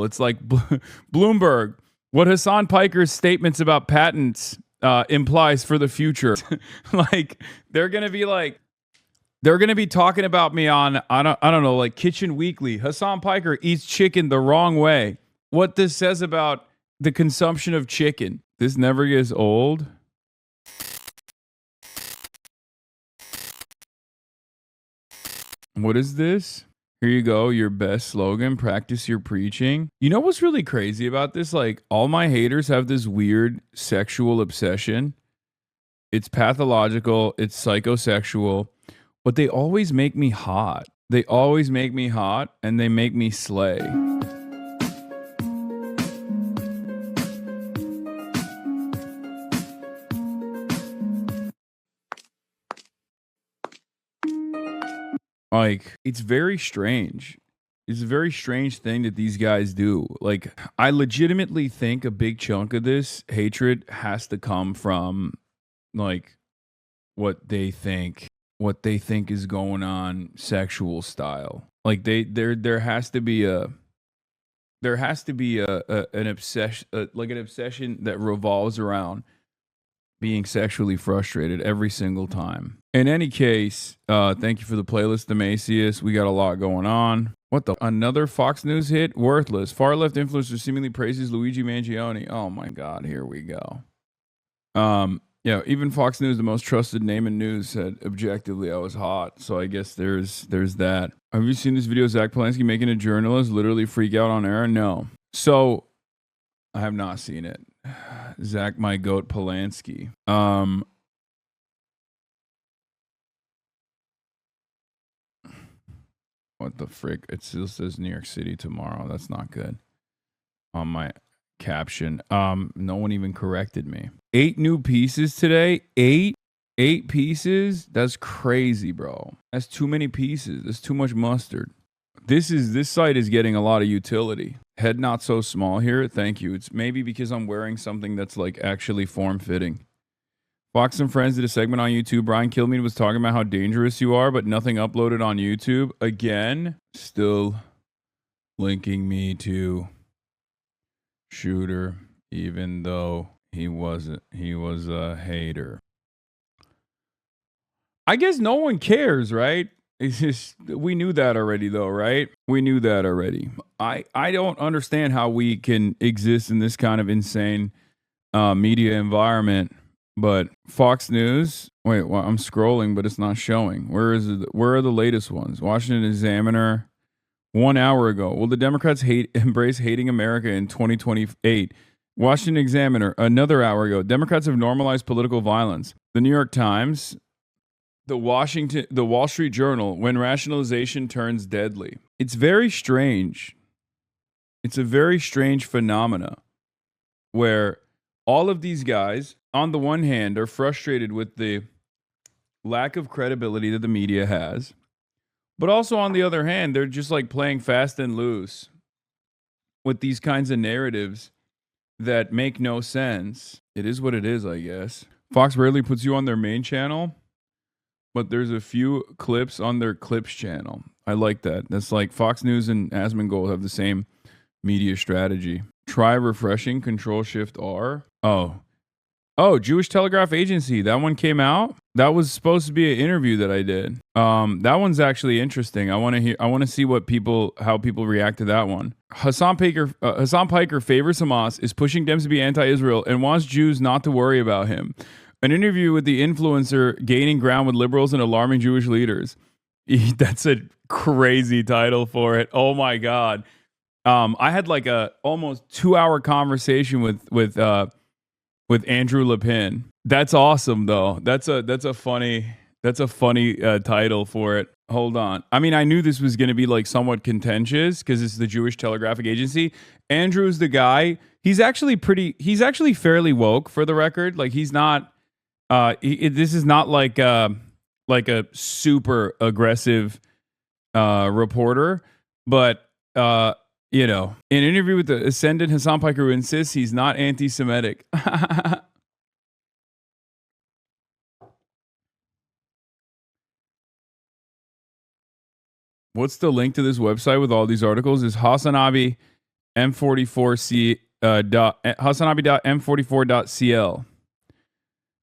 It's like Bloomberg. What Hasan Piker's statements about patents implies for the future. Like they're gonna be talking about me on I don't know, like Kitchen Weekly. Hasan Piker eats chicken the wrong way. What this says about the consumption of chicken. This never gets old. What is this? Here you go, your best slogan, practice your preaching. You know what's really crazy about this? Like, all my haters have this weird sexual obsession. It's pathological, it's psychosexual, but they always make me hot. They always make me hot, and they make me slay. Like, it's very strange. It's a very strange thing that these guys do. Like, I legitimately think a big chunk of this hatred has to come from, like, what they think is going on sexual style. Like, there has to be an obsession, like an obsession that revolves around being sexually frustrated every single time. In any case, thank you for the playlist, Demasius. We got a lot going on. What the? Another Fox News hit? Worthless. Far-left influencer seemingly praises Luigi Mangione. Oh my God, here we go. Yeah, even Fox News, the most trusted name in news, said objectively I was hot. So I guess there's that. Have you seen this video of Zach Polanski making a journalist literally freak out on air? No. So I have not seen it. Zach, my goat, Polanski. What the frick? It still says New York City tomorrow. That's not good. On my caption. No one even corrected me. 8 new pieces today. 8 pieces? That's crazy, bro. That's too many pieces. That's too much mustard. This site is getting a lot of utility. Head not so small here. Thank you. It's maybe because I'm wearing something that's like actually form-fitting. Fox and Friends did a segment on YouTube. Brian Kilmeade was talking about how dangerous you are, but nothing uploaded on YouTube. Again, still linking me to Shooter, even though he was a hater. I guess no one cares, right? It's just, we knew that already though, right? We knew that already. I don't understand how we can exist in this kind of insane media environment. But Fox News, wait, well, I'm scrolling, but it's not showing. Where are the latest ones? Washington Examiner, 1 hour ago. Will the Democrats embrace hating America in 2028? Washington Examiner, another hour ago. Democrats have normalized political violence. The New York Times, the Wall Street Journal, when rationalization turns deadly. It's very strange. It's a very strange phenomena where all of these guys, on the one hand, are frustrated with the lack of credibility that the media has. But also, on the other hand, they're just like playing fast and loose with these kinds of narratives that make no sense. It is what it is, I guess. Fox rarely puts you on their main channel, but there's a few clips on their clips channel. I like that. That's like Fox News and Asmongold have the same media strategy. Try refreshing, Control-Shift-R. Oh, Jewish Telegraphic Agency. That one came out. That was supposed to be an interview that I did. That one's actually interesting. I want to see how people react to that one. Hasan Piker favors Hamas, is pushing Dems to be anti-Israel, and wants Jews not to worry about him. An interview with the influencer gaining ground with liberals and alarming Jewish leaders. That's a crazy title for it. Oh my God. I had like a almost 2-hour conversation with Andrew Lepin. That's awesome though. That's a funny title for it. Hold on. I mean, I knew this was going to be like somewhat contentious because it's the Jewish Telegraphic Agency. Andrew's the guy. He's actually fairly woke, for the record. Like he's not. This is not like a super aggressive reporter, but in an interview with the ascendant Hasan Piker, who insists he's not anti-Semitic. What's the link to this website with all these articles? Is HasanAbi M44C HasanAbi.M44.cl.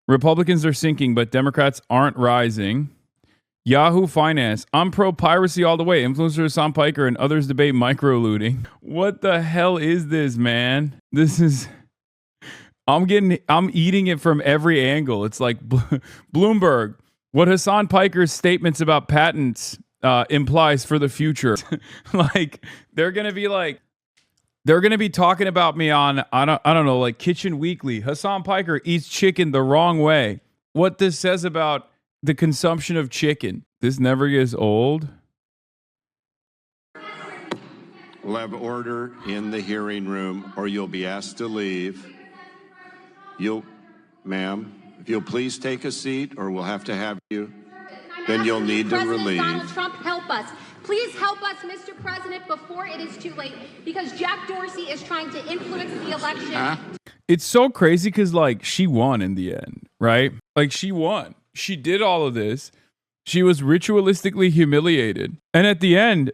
Republicans are sinking, but Democrats aren't rising. Yahoo Finance. I'm pro piracy all the way. Influencer Hasan Piker and others debate micro looting. What the hell is this, man? This is. I'm eating it from every angle. It's like Bloomberg. What Hasan Piker's statements about patents implies for the future. Like they're gonna be talking about me on I don't know, like Kitchen Weekly. Hasan Piker eats chicken the wrong way. What this says about the consumption of chicken. This never gets old. We'll have order in the hearing room, or you'll be asked to leave. Ma'am, if you'll please take a seat, or we'll have to have you. Then you'll need to relieve. Donald Trump, help us. Please help us, Mr. President, before it is too late, because Jack Dorsey is trying to influence the election. It's so crazy because, like, she won in the end, right? Like, she won. She did all of this. She was ritualistically humiliated. And at the end,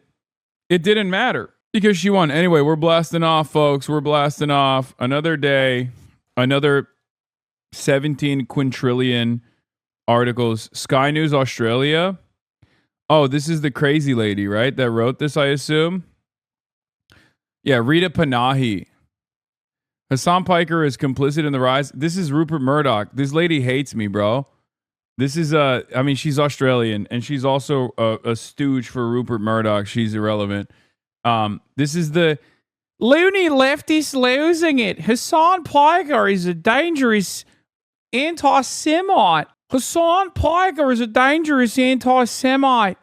it didn't matter because she won. Anyway, we're blasting off, folks. We're blasting off. Another day, another 17 quintillion articles. Sky News Australia. Oh, this is the crazy lady, right? That wrote this, I assume. Yeah, Rita Panahi. Hasan Piker is complicit in the rise. This is Rupert Murdoch. This lady hates me, bro. This is, I mean, she's Australian, and she's also a stooge for Rupert Murdoch. She's irrelevant. This is the loony leftist losing it. Hasan Piker is a dangerous anti-Semite. Hasan Piker is a dangerous anti-Semite.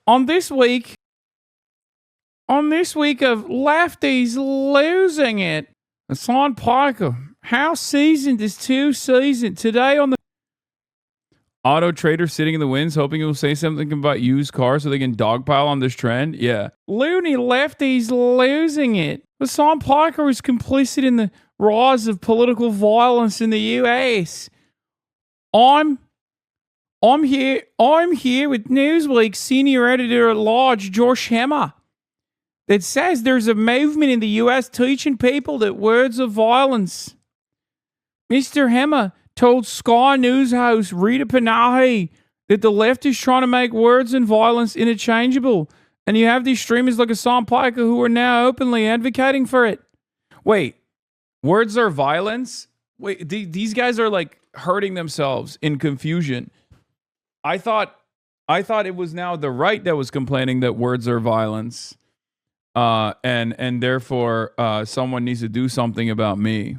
On this week of lefties losing it, Hasan Piker, how seasoned is too seasoned? Today on the Auto Trader sitting in the winds, hoping he will say something about used cars so they can dogpile on this trend. Yeah. Loony lefties losing it. Hasan Piker is complicit in the rise of political violence in the US. I'm here with Newsweek senior editor at large, Josh Hemmer, that says there's a movement in the US teaching people that words are violence. Mr. Hemmer told Sky News host Rita Panahi that the left is trying to make words and violence interchangeable. And you have these streamers like Hasan Piker who are now openly advocating for it. Wait, words are violence? Wait, these guys are like hurting themselves in confusion. I thought it was now the right that was complaining that words are violence. And therefore someone needs to do something about me.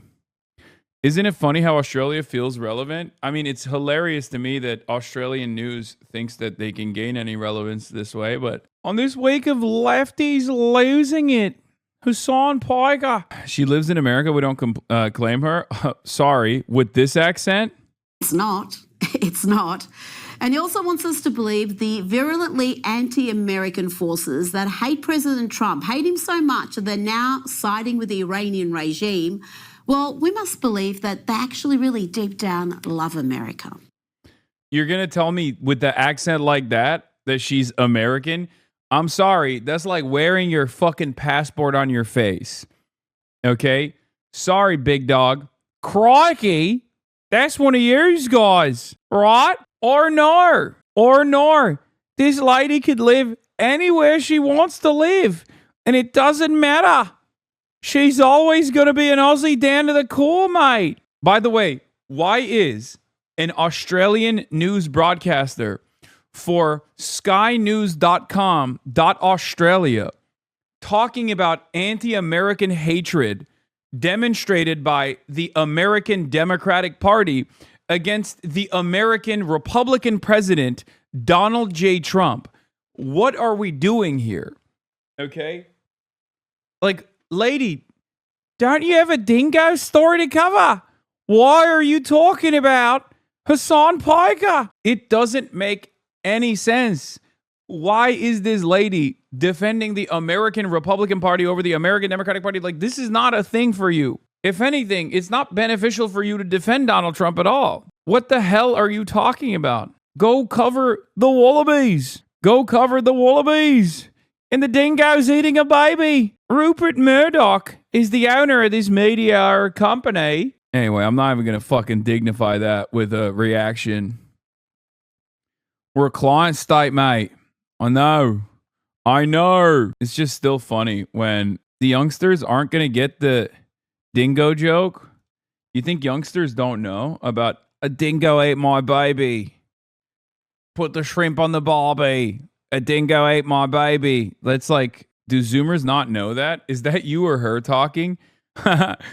Isn't it funny how Australia feels relevant? I mean, it's hilarious to me that Australian news thinks that they can gain any relevance this way. But on this week of lefties losing it, Hasan Piker. She lives in America. We don't claim her. Sorry, with this accent? It's not. It's not. And he also wants us to believe the virulently anti-American forces that hate President Trump, hate him so much that they're now siding with the Iranian regime. Well, we must believe that they actually really deep down love America. You're going to tell me with the accent like that she's American? I'm sorry. That's like wearing your fucking passport on your face. Okay? Sorry, big dog. Crikey. That's one of yours guys, right? Or no. This lady could live anywhere she wants to live. And it doesn't matter. She's always going to be an Aussie down to the core, mate. By the way, why is an Australian news broadcaster for skynews.com.australia talking about anti-American hatred demonstrated by the American Democratic Party against the American Republican president, Donald J. Trump? What are we doing here? Okay? Like, lady, don't you have a Dingo story to cover? Why are you talking about Hasan Piker? It doesn't make any sense. Why is this lady defending the American Republican Party over the American Democratic Party? Like, this is not a thing for you. If anything, it's not beneficial for you to defend Donald Trump at all. What the hell are you talking about? Go cover the Wallabies. Go cover the Wallabies. And the dingo's eating a baby. Rupert Murdoch is the owner of this media company. Anyway, I'm not even going to fucking dignify that with a reaction. We're a client state, mate. I know. It's just still funny when the youngsters aren't going to get the dingo joke. You think youngsters don't know about a dingo ate my baby? Put the shrimp on the barbie. A dingo ate my baby. That's like, do Zoomers not know that? Is that you or her talking?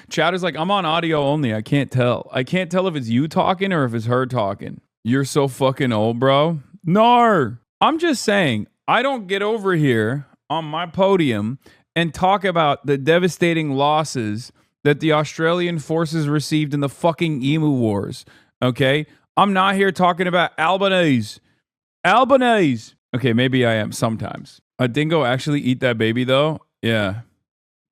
Chatter's like, I'm on audio only. I can't tell. I can't tell if it's you talking or if it's her talking. You're so fucking old, bro. No. I'm just saying, I don't get over here on my podium and talk about the devastating losses that the Australian forces received in the fucking Emu Wars. Okay? I'm not here talking about Albanese. Okay, maybe I am sometimes. A dingo actually eat that baby though? Yeah.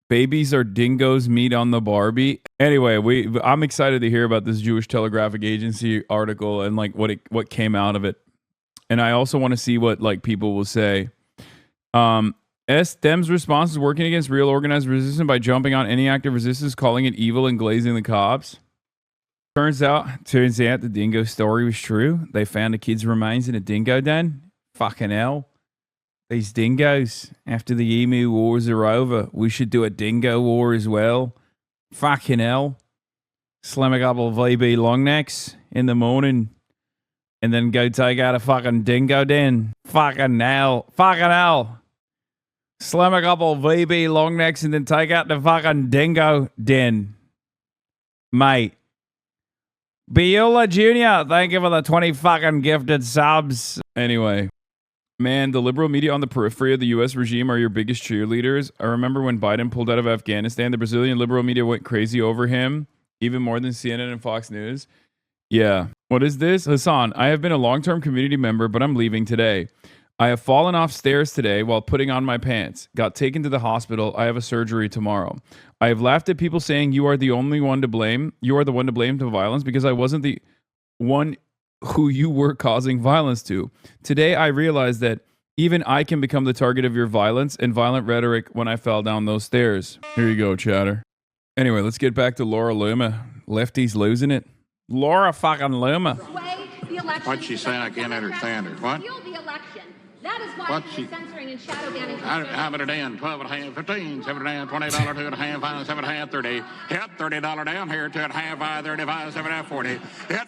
Babies are dingo's meat on the Barbie. Anyway, I'm excited to hear about this Jewish Telegraphic Agency article and like what came out of it. And I also want to see what like people will say. Dem's response is working against real organized resistance by jumping on any act of resistance, calling it evil and glazing the cops. Turns out the dingo story was true. They found the kid's remains in a dingo den. Fucking hell. These dingoes, after the emu wars are over, we should do a dingo war as well. Fucking hell. Slam a couple of VB long necks in the morning and then go take out a fucking dingo den. Fucking hell. Slam a couple of VB long necks and then take out the fucking dingo den. Mate. Beulah Jr., thank you for the 20 fucking gifted subs. Anyway. Man, the liberal media on the periphery of the U.S. regime are your biggest cheerleaders. I remember when Biden pulled out of Afghanistan, the Brazilian liberal media went crazy over him, even more than CNN and Fox News. Yeah. What is this? Hasan, I have been a long-term community member, but I'm leaving today. I have fallen off stairs today while putting on my pants. Got taken to the hospital. I have a surgery tomorrow. I have laughed at people saying you are the only one to blame. You are the one to blame to violence because I wasn't the one who you were causing violence to. Today, I realized that even I can become the target of your violence and violent rhetoric when I fell down those stairs. Here you go, chatter. Anyway, let's get back to Laura Loomer. Lefties losing it. Laura fucking Loomer. What's she saying? I can't understand her. What? That is why she's censoring and shadow banning. How about a Dan? 12 and a half, 15, 7 and a half, $20, 2 and a half, 5, 7 and a half, 30. Hit $30 down here, 2 and a half, 5, 35, 7 and a half, 40. Hit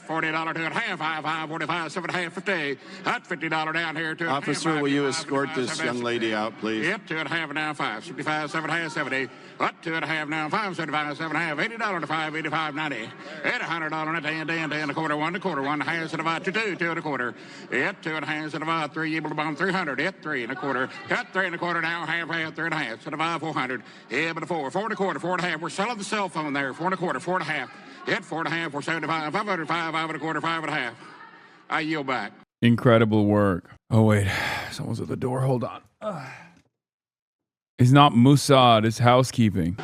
$40, 2 and a half, 5, 45, 7 and a half, 50. Hit $50 down here, 2 and a half. Officer, will you escort this young lady out, please? Hit 2 and a half now, 5, 65, 7 and a half, 70. Hit 2 and a half now, 5, 75, 7 and a half, $80 to 5, 85, 90. Hit $100 and a 10 and a quarter, 1 to quarter, 1 half, and about 2 and a quarter. Hit 2 and a half, and about 3, able to bomb 300. Hit 3 and a quarter. Cut 3 and a quarter now, half, 3 and a half. So divide 400. Yeah, but a 4 and a quarter, 4 and a half. We're selling the cell phone there. 4 and a quarter, 4 and a half. Hit 4 and a half. We're 75, 505, 5 and a quarter, 5 and a half. I yield back. Incredible work. Oh, wait. Someone's at the door. Hold on. It's not Mossad. It's housekeeping.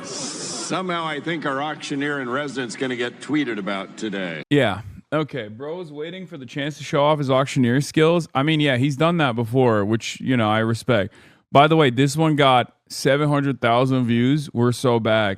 Somehow I think our auctioneer in residence going to get tweeted about today. Yeah. Okay, bro is waiting for the chance to show off his auctioneer skills. I mean, yeah, he's done that before, which, you know, I respect. By the way, this one got 700,000 views. We're so back.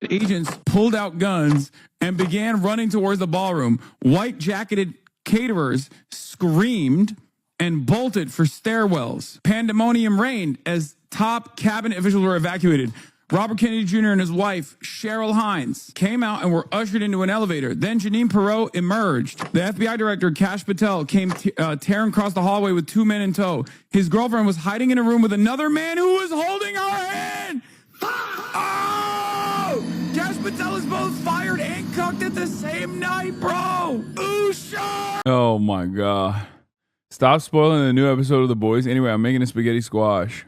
Agents pulled out guns and began running towards the ballroom. White-jacketed caterers screamed and bolted for stairwells. Pandemonium reigned as top cabinet officials were evacuated. Robert Kennedy Jr. and his wife, Cheryl Hines, came out and were ushered into an elevator. Then Janine Perot emerged. The FBI director, Kash Patel, came tearing across the hallway with 2 men in tow. His girlfriend was hiding in a room with another man who was holding her hand. Oh! Kash Patel is both fired and cooked at the same night, bro. Ooh, sure. Oh, my God. Stop spoiling the new episode of The Boys. Anyway, I'm making a spaghetti squash.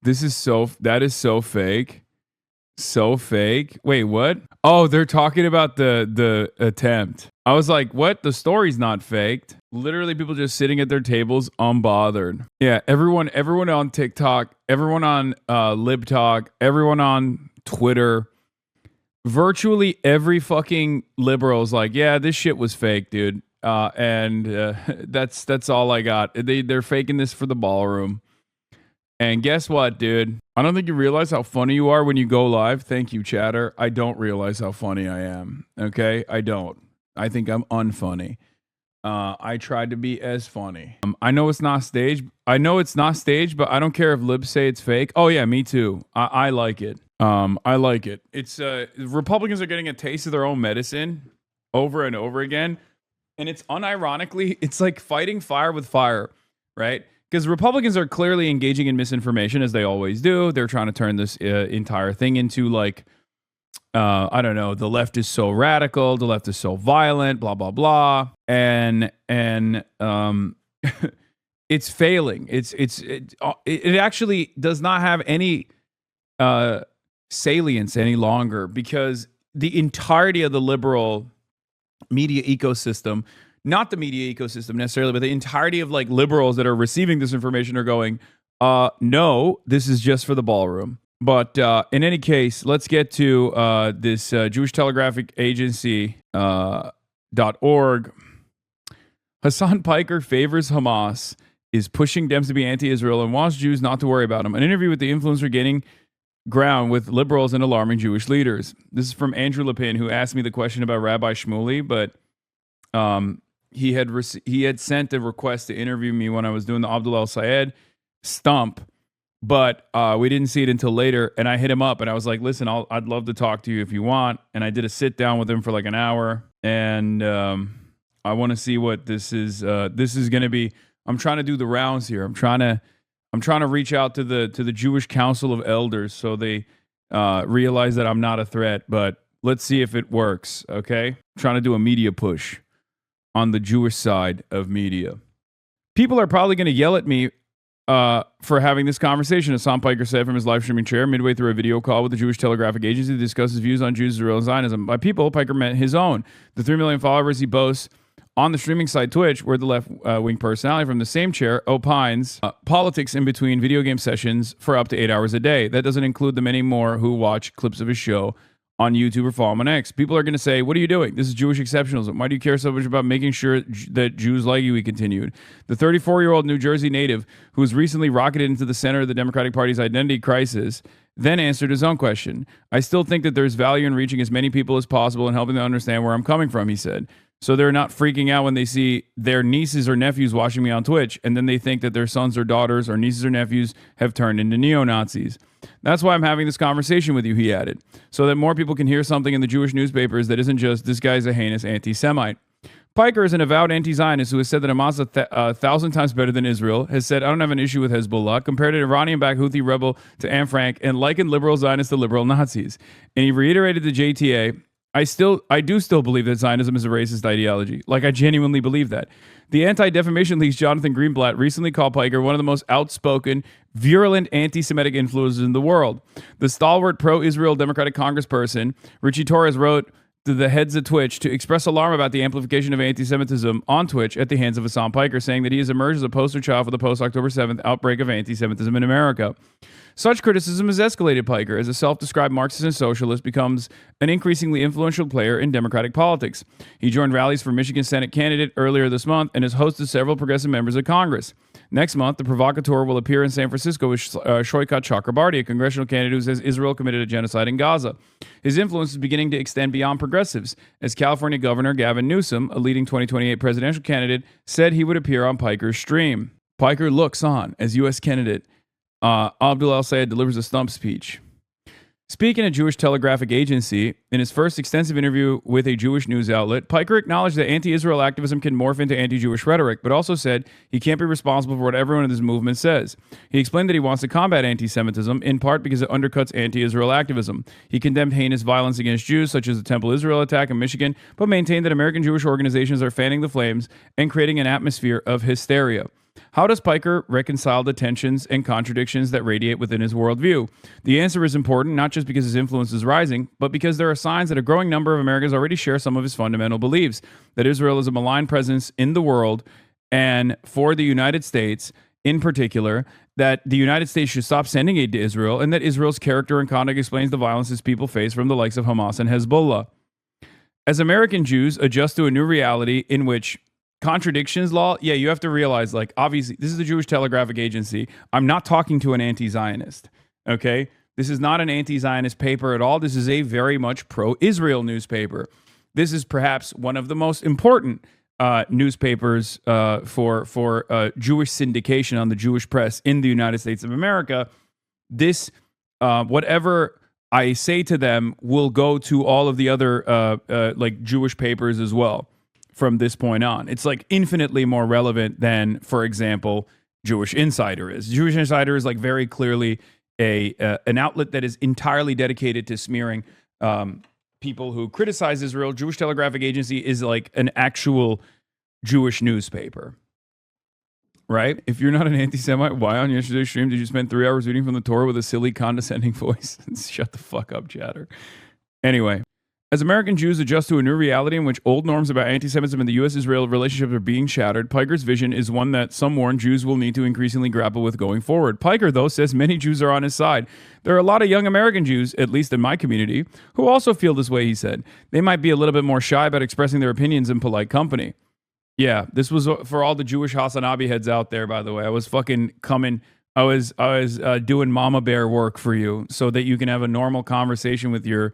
That is so fake. So fake. Wait, what? Oh, they're talking about the attempt. I was like, what? The story's not faked. Literally people just sitting at their tables unbothered. Yeah, everyone on TikTok, everyone on LibTalk, everyone on Twitter, virtually every fucking liberal is like, yeah, this shit was fake, dude. That's all I got. They're faking this for the ballroom. And guess what, dude? I don't think you realize how funny you are when you go live. Thank you, chatter. I don't realize how funny I am. Okay? I don't. I think I'm unfunny. I tried to be as funny. I know it's not staged. but I don't care if libs say it's fake. Oh yeah, me too. I like it. I like it. It's Republicans are getting a taste of their own medicine over and over again. And it's unironically, it's like fighting fire with fire, right? Because Republicans are clearly engaging in misinformation, as they always do. They're trying to turn this entire thing into like, I don't know, the left is so radical, the left is so violent, blah, blah, blah. And it's failing. It actually does not have any salience any longer, because the entirety of the liberal media ecosystem, not the media ecosystem necessarily, but the entirety of like liberals that are receiving this information are going, no, this is just for the ballroom. But in any case, let's get to this Jewish Telegraphic Agency .org. Hasan Piker favors Hamas, is pushing Dems to be anti-Israel, and wants Jews not to worry about him. An interview with the influencer gaining ground with liberals and alarming Jewish leaders. This is from Andrew Lepin, who asked me the question about Rabbi Shmuley, but he had sent a request to interview me when I was doing the Abdul El-Sayed stump, but we didn't see it until later, and I hit him up, and I was like, listen, I'd love to talk to you if you want, and I did a sit down with him for like an hour, and I want to see what this is going to be. I'm trying to do the rounds here. I'm trying to reach out to the Jewish Council of Elders so they realize that I'm not a threat, but let's see if it works, okay? I'm trying to do a media push on the Jewish side of media. People are probably going to yell at me for having this conversation, as Hasan Piker said from his live streaming chair midway through a video call with the Jewish Telegraphic Agency to discuss his views on Jews, Israel, and Zionism. By people, Piker meant his own. The 3 million followers he boasts on the streaming site Twitch, where the left-wing personality from the same chair opines politics in between video game sessions for up to 8 hours a day. That doesn't include the many more who watch clips of his show on YouTube or follow him on X. People are going to say, what are you doing? This is Jewish exceptionalism. Why do you care so much about making sure that Jews like you? He continued. The 34-year-old New Jersey native, who was recently rocketed into the center of the Democratic Party's identity crisis, then answered his own question. I still think that there's value in reaching as many people as possible and helping them understand where I'm coming from, he said. So they're not freaking out when they see their nieces or nephews watching me on Twitch, and then they think that their sons or daughters or nieces or nephews have turned into neo-Nazis. That's why I'm having this conversation with you, he added, so that more people can hear something in the Jewish newspapers that isn't just, this guy's a heinous anti-Semite. Piker is an avowed anti-Zionist who has said that Hamas is 1,000 times better than Israel, has said, I don't have an issue with Hezbollah, compared an Iranian-backed Houthi rebel to Anne Frank, and likened liberal Zionists to liberal Nazis. And he reiterated the JTA, I do still believe that Zionism is a racist ideology. Like, I genuinely believe that. The Anti-Defamation League's Jonathan Greenblatt recently called Piker one of the most outspoken, virulent anti-Semitic influences in the world. The stalwart pro-Israel Democratic Congressperson, Richie Torres, wrote to the heads of Twitch to express alarm about the amplification of anti-Semitism on Twitch at the hands of Hasan Piker, saying that he has emerged as a poster child for the post-October 7th outbreak of anti-Semitism in America. Such criticism has escalated Piker as a self-described Marxist and socialist becomes an increasingly influential player in Democratic politics. He joined rallies for Michigan Senate candidate earlier this month and has hosted several progressive members of Congress. Next month, the provocateur will appear in San Francisco with Shoykat Chakrabarty, a congressional candidate who says Israel committed a genocide in Gaza. His influence is beginning to extend beyond progressives, as California Governor Gavin Newsom, a leading 2028 presidential candidate, said he would appear on Piker's stream. Piker looks on as U.S. candidate Abdul El-Sayed delivers a stump speech. Speaking at Jewish Telegraphic Agency, in his first extensive interview with a Jewish news outlet, Piker acknowledged that anti-Israel activism can morph into anti-Jewish rhetoric, but also said he can't be responsible for what everyone in this movement says. He explained that he wants to combat anti-Semitism, in part because it undercuts anti-Israel activism. He condemned heinous violence against Jews, such as the Temple Israel attack in Michigan, but maintained that American Jewish organizations are fanning the flames and creating an atmosphere of hysteria. How does Piker reconcile the tensions and contradictions that radiate within his worldview? The answer is important, not just because his influence is rising, but because there are signs that a growing number of Americans already share some of his fundamental beliefs, that Israel is a malign presence in the world, and for the United States in particular, that the United States should stop sending aid to Israel, and that Israel's character and conduct explains the violence its people face from the likes of Hamas and Hezbollah. As American Jews adjust to a new reality in which contradictions law, yeah, you have to realize, like, obviously, this is the Jewish Telegraphic Agency. I'm not talking to an anti-Zionist, okay? This is not an anti-Zionist paper at all. This is a very much pro-Israel newspaper. This is perhaps one of the most important newspapers for Jewish syndication on the Jewish press in the United States of America. This, whatever I say to them, will go to all of the other like Jewish papers as well from this point on. It's like infinitely more relevant than, for example, Jewish Insider is. Jewish Insider is like very clearly an outlet that is entirely dedicated to smearing people who criticize Israel. Jewish Telegraphic Agency is like an actual Jewish newspaper, right? If you're not an anti-Semite, why on yesterday's stream did you spend 3 hours reading from the Torah with a silly, condescending voice? Shut the fuck up, chatter. Anyway, as American Jews adjust to a new reality in which old norms about anti-Semitism and the U.S.-Israel relationship are being shattered, Piker's vision is one that some warn Jews will need to increasingly grapple with going forward. Piker, though, says many Jews are on his side. There are a lot of young American Jews, at least in my community, who also feel this way, he said. They might be a little bit more shy about expressing their opinions in polite company. Yeah, this was for all the Jewish HasanAbi heads out there, by the way. I was fucking coming... I was doing mama bear work for you so that you can have a normal conversation with your...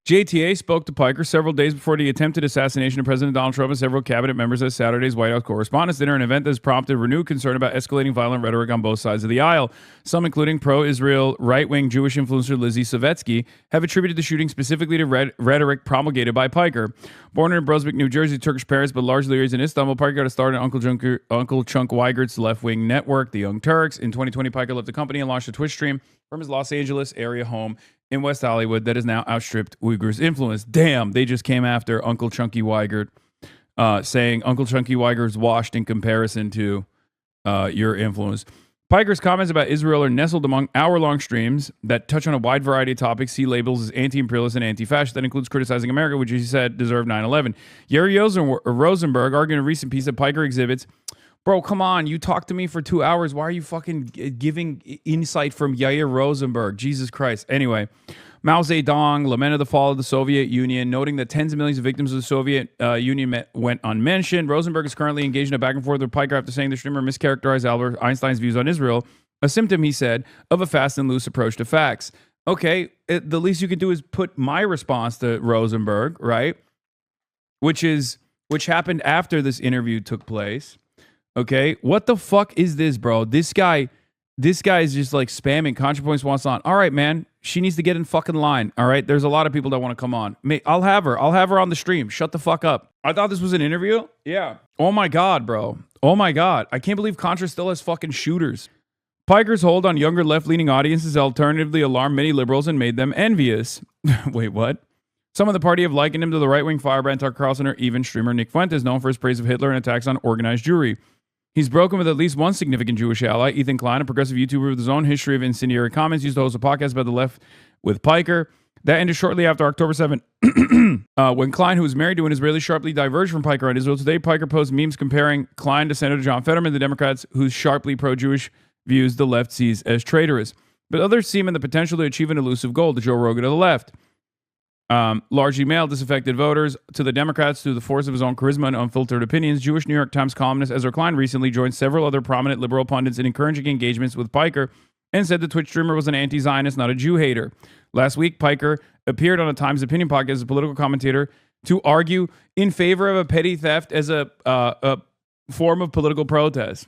JTA spoke to Piker several days before the attempted assassination of President Donald Trump and several cabinet members at Saturday's White House Correspondents' Dinner, an event that has prompted renewed concern about escalating violent rhetoric on both sides of the aisle. Some, including pro-Israel right-wing Jewish influencer Lizzie Savetsky, have attributed the shooting specifically to rhetoric promulgated by Piker. Born in Brunswick, New Jersey, Turkish parents, but largely raised in Istanbul, Piker got a start in Uncle Chunk Weigert's left-wing network, The Young Turks. In 2020, Piker left the company and launched a Twitch stream from his Los Angeles area home in West Hollywood that has now outstripped Uyghurs' influence. Damn, they just came after Uncle Chunky Weigert, saying Uncle Chunky Weigert's washed in comparison to your influence. Piker's comments about Israel are nestled among hour-long streams that touch on a wide variety of topics he labels as anti-imperialist and anti-fascist. That includes criticizing America, which he said deserved 9/11. Yeri Rosenberg argued in a recent piece that Piker exhibits, bro, come on, you talked to me for 2 hours. Why are you fucking giving insight from Yair Rosenberg? Jesus Christ. Anyway, Mao Zedong lamented the fall of the Soviet Union, noting that tens of millions of victims of the Soviet Union went unmentioned. Rosenberg is currently engaged in a back and forth with Piker after saying the streamer mischaracterized Albert Einstein's views on Israel, a symptom, he said, of a fast and loose approach to facts. Okay, the least you could do is put my response to Rosenberg, right? Which happened after this interview took place. Okay, what the fuck is this, bro? This guy is just like spamming. ContraPoints wants on. All right, man. She needs to get in fucking line. All right, there's a lot of people that want to come on. I'll have her on the stream. Shut the fuck up. I thought this was an interview. Yeah. Oh my god, bro. Oh my god. I can't believe Contra still has fucking shooters. Piker's hold on younger left-leaning audiences alternatively alarmed many liberals and made them envious. Wait, what? Some of the party have likened him to the right-wing firebrand Tucker Carlson or even streamer Nick Fuentes, known for his praise of Hitler and attacks on organized Jewry. He's broken with at least one significant Jewish ally, Ethan Klein, a progressive YouTuber with his own history of incendiary comments, used to host a podcast about the left with Piker. That ended shortly after October 7th, when Klein, who was married to an Israeli, sharply diverged from Piker on Israel. Today, Piker posted memes comparing Klein to Senator John Fetterman, the Democrats whose sharply pro-Jewish views the left sees as traitorous. But others see him in the potential to achieve an elusive goal, the Joe Rogan of the left. Largely male, disaffected voters to the Democrats through the force of his own charisma and unfiltered opinions. Jewish New York Times columnist Ezra Klein recently joined several other prominent liberal pundits in encouraging engagements with Piker and said the Twitch streamer was an anti-Zionist, not a Jew hater. Last week, Piker appeared on a Times opinion podcast as a political commentator to argue in favor of a petty theft as a form of political protest.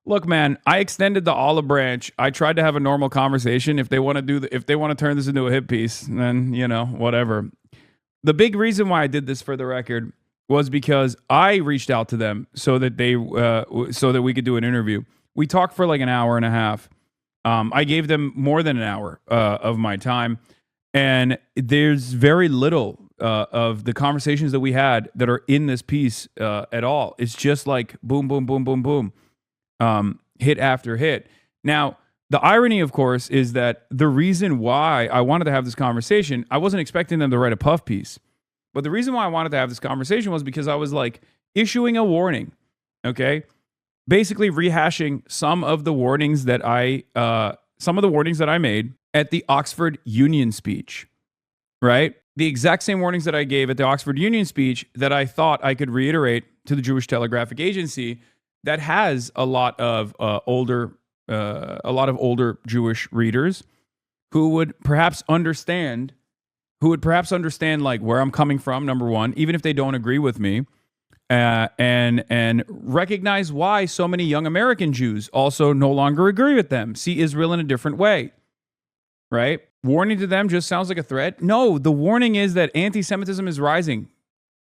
Look, man, I extended the olive branch. I tried to have a normal conversation. If they want to turn this into a hit piece, then, whatever. The big reason why I did this, for the record, was because I reached out to them so that we could do an interview. We talked for like an hour and a half. I gave them more than an hour of my time, and there's very little of the conversations that we had that are in this piece at all. It's just like boom, boom, boom, boom, boom. Hit after hit. Now, the irony, of course, is that the reason why I wanted to have this conversation, I wasn't expecting them to write a puff piece. But the reason why I wanted to have this conversation was because I was like issuing a warning, okay? Basically rehashing some of the warnings that I made at the Oxford Union speech, right? The exact same warnings that I gave at the Oxford Union speech that I thought I could reiterate to the Jewish Telegraphic Agency that has a lot of older Jewish readers who would perhaps understand like where I'm coming from, number one, even if they don't agree with me, and recognize why so many young American Jews also no longer agree with them, see Israel in a different way, right? Warning to them just sounds like a threat. No, the warning is that anti-Semitism is rising,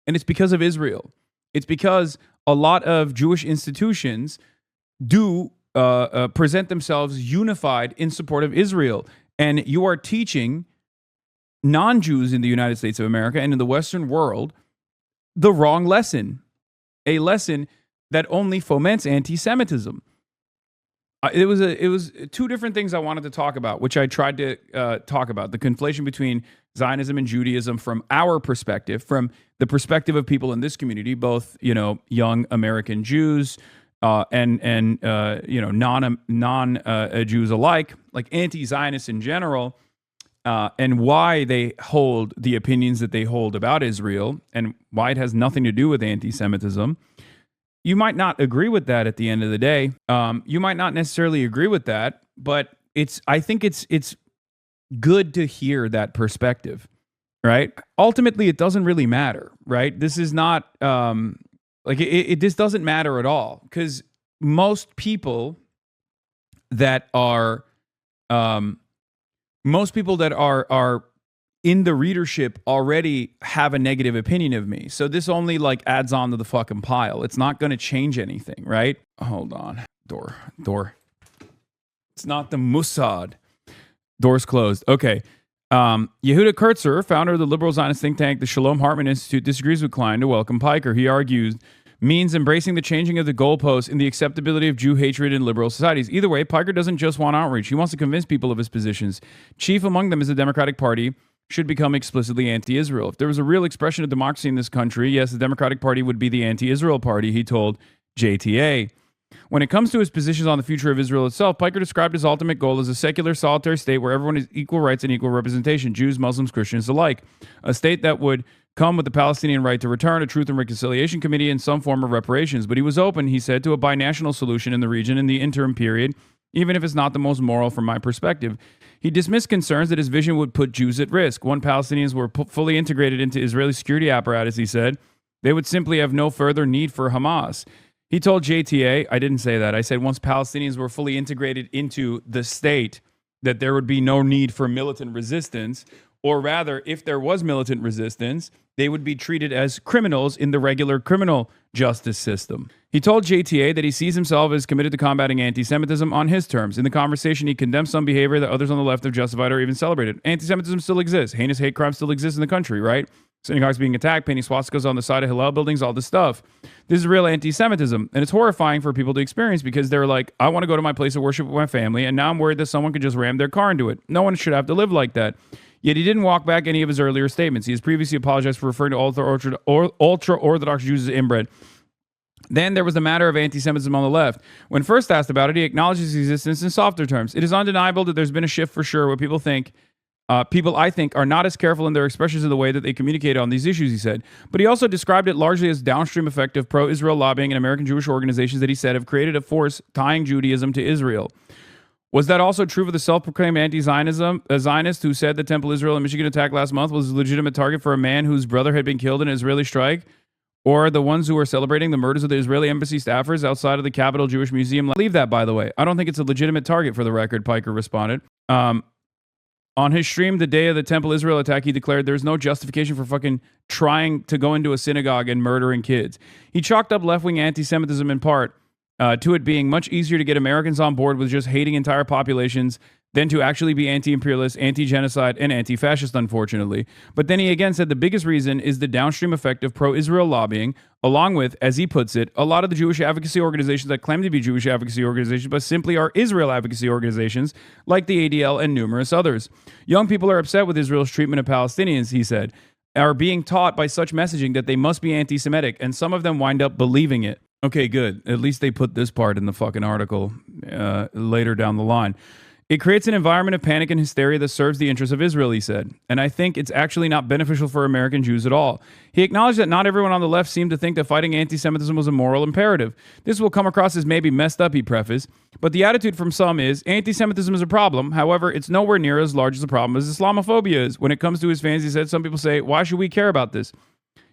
and it's because of Israel. It's because a lot of Jewish institutions do present themselves unified in support of Israel. And you are teaching non-Jews in the United States of America and in the Western world the wrong lesson, a lesson that only foments anti-Semitism. It was two different things I wanted to talk about, which I tried to talk about. The conflation between Zionism and Judaism from our perspective, from the perspective of people in this community, both, young American Jews and non Jews alike, like anti-Zionists in general, and why they hold the opinions that they hold about Israel and why it has nothing to do with anti-Semitism. You might not agree with that at the end of the day. You might not necessarily agree with that, but I think it's good to hear that perspective, right? Ultimately, it doesn't really matter, right? This is not this doesn't matter at all, because most people that are in the readership already have a negative opinion of me. So this only adds on to the fucking pile. It's not going to change anything, right? Hold on. Door. It's not the Mossad. Door's closed. Okay. Yehuda Kurtzer, founder of the liberal Zionist think tank, the Shalom Hartman Institute, disagrees with Klein to welcome Piker. He argues means embracing the changing of the goalposts in the acceptability of Jew hatred in liberal societies. Either way, Piker doesn't just want outreach. He wants to convince people of his positions. Chief among them is the Democratic Party should become explicitly anti-Israel. If there was a real expression of democracy in this country, yes, the Democratic Party would be the anti-Israel party, he told JTA. When it comes to his positions on the future of Israel itself, Piker described his ultimate goal as a secular, solitary state where everyone has equal rights and equal representation, Jews, Muslims, Christians alike. A state that would come with the Palestinian right to return, a Truth and Reconciliation Committee, and some form of reparations. But he was open, he said, to a binational solution in the region in the interim period, even if it's not the most moral from my perspective. He dismissed concerns that his vision would put Jews at risk. When Palestinians were fully integrated into Israeli security apparatus, he said, they would simply have no further need for Hamas. He told JTA, I didn't say that. I said once Palestinians were fully integrated into the state, that there would be no need for militant resistance, or rather, if there was militant resistance, they would be treated as criminals in the regular criminal justice system. He told JTA that he sees himself as committed to combating anti-Semitism on his terms. In the conversation, he condemned some behavior that others on the left have justified or even celebrated. Anti-Semitism still exists. Heinous hate crimes still exist in the country, right? Synagogues being attacked, painting swastikas on the side of Hillel buildings, all this stuff. This is real anti-Semitism, and it's horrifying for people to experience because they're like, I want to go to my place of worship with my family, and now I'm worried that someone could just ram their car into it. No one should have to live like that. Yet he didn't walk back any of his earlier statements. He has previously apologized for referring to ultra-Orthodox Jews as inbred. Then there was the matter of anti-Semitism on the left. When first asked about it, he acknowledges its existence in softer terms. It is undeniable that there's been a shift for sure where people I think are not as careful in their expressions of the way that they communicate on these issues, he said. But he also described it largely as downstream effect of pro-Israel lobbying and American Jewish organizations that he said have created a force tying Judaism to Israel. Was that also true for the self-proclaimed anti-Zionist who said the Temple Israel and Michigan attack last month was a legitimate target for a man whose brother had been killed in an Israeli strike? Or the ones who are celebrating the murders of the Israeli embassy staffers outside of the Capitol Jewish Museum? Leave that, by the way. I don't think it's a legitimate target for the record, Piker responded. On his stream the day of the Temple Israel attack, he declared there's no justification for fucking trying to go into a synagogue and murdering kids. He chalked up left-wing anti-Semitism in part to it being much easier to get Americans on board with just hating entire populations than to actually be anti-imperialist, anti-genocide, and anti-fascist, unfortunately. But then he again said the biggest reason is the downstream effect of pro-Israel lobbying, along with, as he puts it, a lot of the Jewish advocacy organizations that claim to be Jewish advocacy organizations, but simply are Israel advocacy organizations, like the ADL and numerous others. Young people are upset with Israel's treatment of Palestinians, he said, are being taught by such messaging that they must be anti-Semitic, and some of them wind up believing it. Okay, good. At least they put this part in the fucking article later down the line. It creates an environment of panic and hysteria that serves the interests of Israel, he said. And I think it's actually not beneficial for American Jews at all. He acknowledged that not everyone on the left seemed to think that fighting anti-Semitism was a moral imperative. This will come across as maybe messed up, he prefaced. But the attitude from some is, anti-Semitism is a problem. However, it's nowhere near as large as a problem as Islamophobia is. When it comes to his fans, he said, some people say, why should we care about this?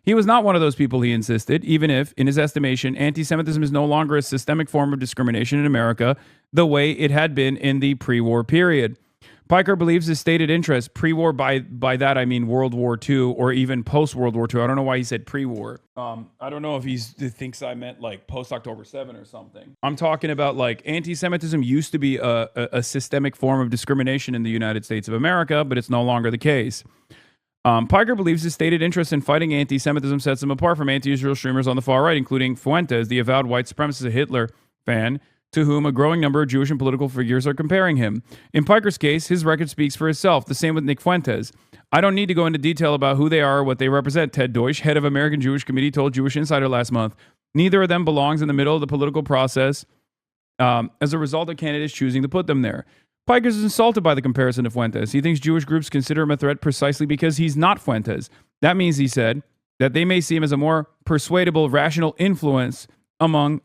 He was not one of those people, he insisted, even if, in his estimation, anti-Semitism is no longer a systemic form of discrimination in America the way it had been in the pre-war period. Piker believes his stated interest, pre-war, by that I mean World War II or even post-World War II. I don't know why he said pre-war. I don't know if he thinks I meant like post-October 7 or something. I'm talking about like anti-Semitism used to be a systemic form of discrimination in the United States of America, but it's no longer the case. Piker believes his stated interest in fighting anti-Semitism sets him apart from anti-Israel streamers on the far right, including Fuentes, the avowed white supremacist Hitler fan, to whom a growing number of Jewish and political figures are comparing him. In Piker's case, his record speaks for itself. The same with Nick Fuentes. I don't need to go into detail about who they are or what they represent, Ted Deutsch, head of American Jewish Committee, told Jewish Insider last month. Neither of them belongs in the middle of the political process as a result of candidates choosing to put them there. Piker is insulted by the comparison to Fuentes. He thinks Jewish groups consider him a threat precisely because he's not Fuentes. That means, he said, that they may see him as a more persuadable, rational influence on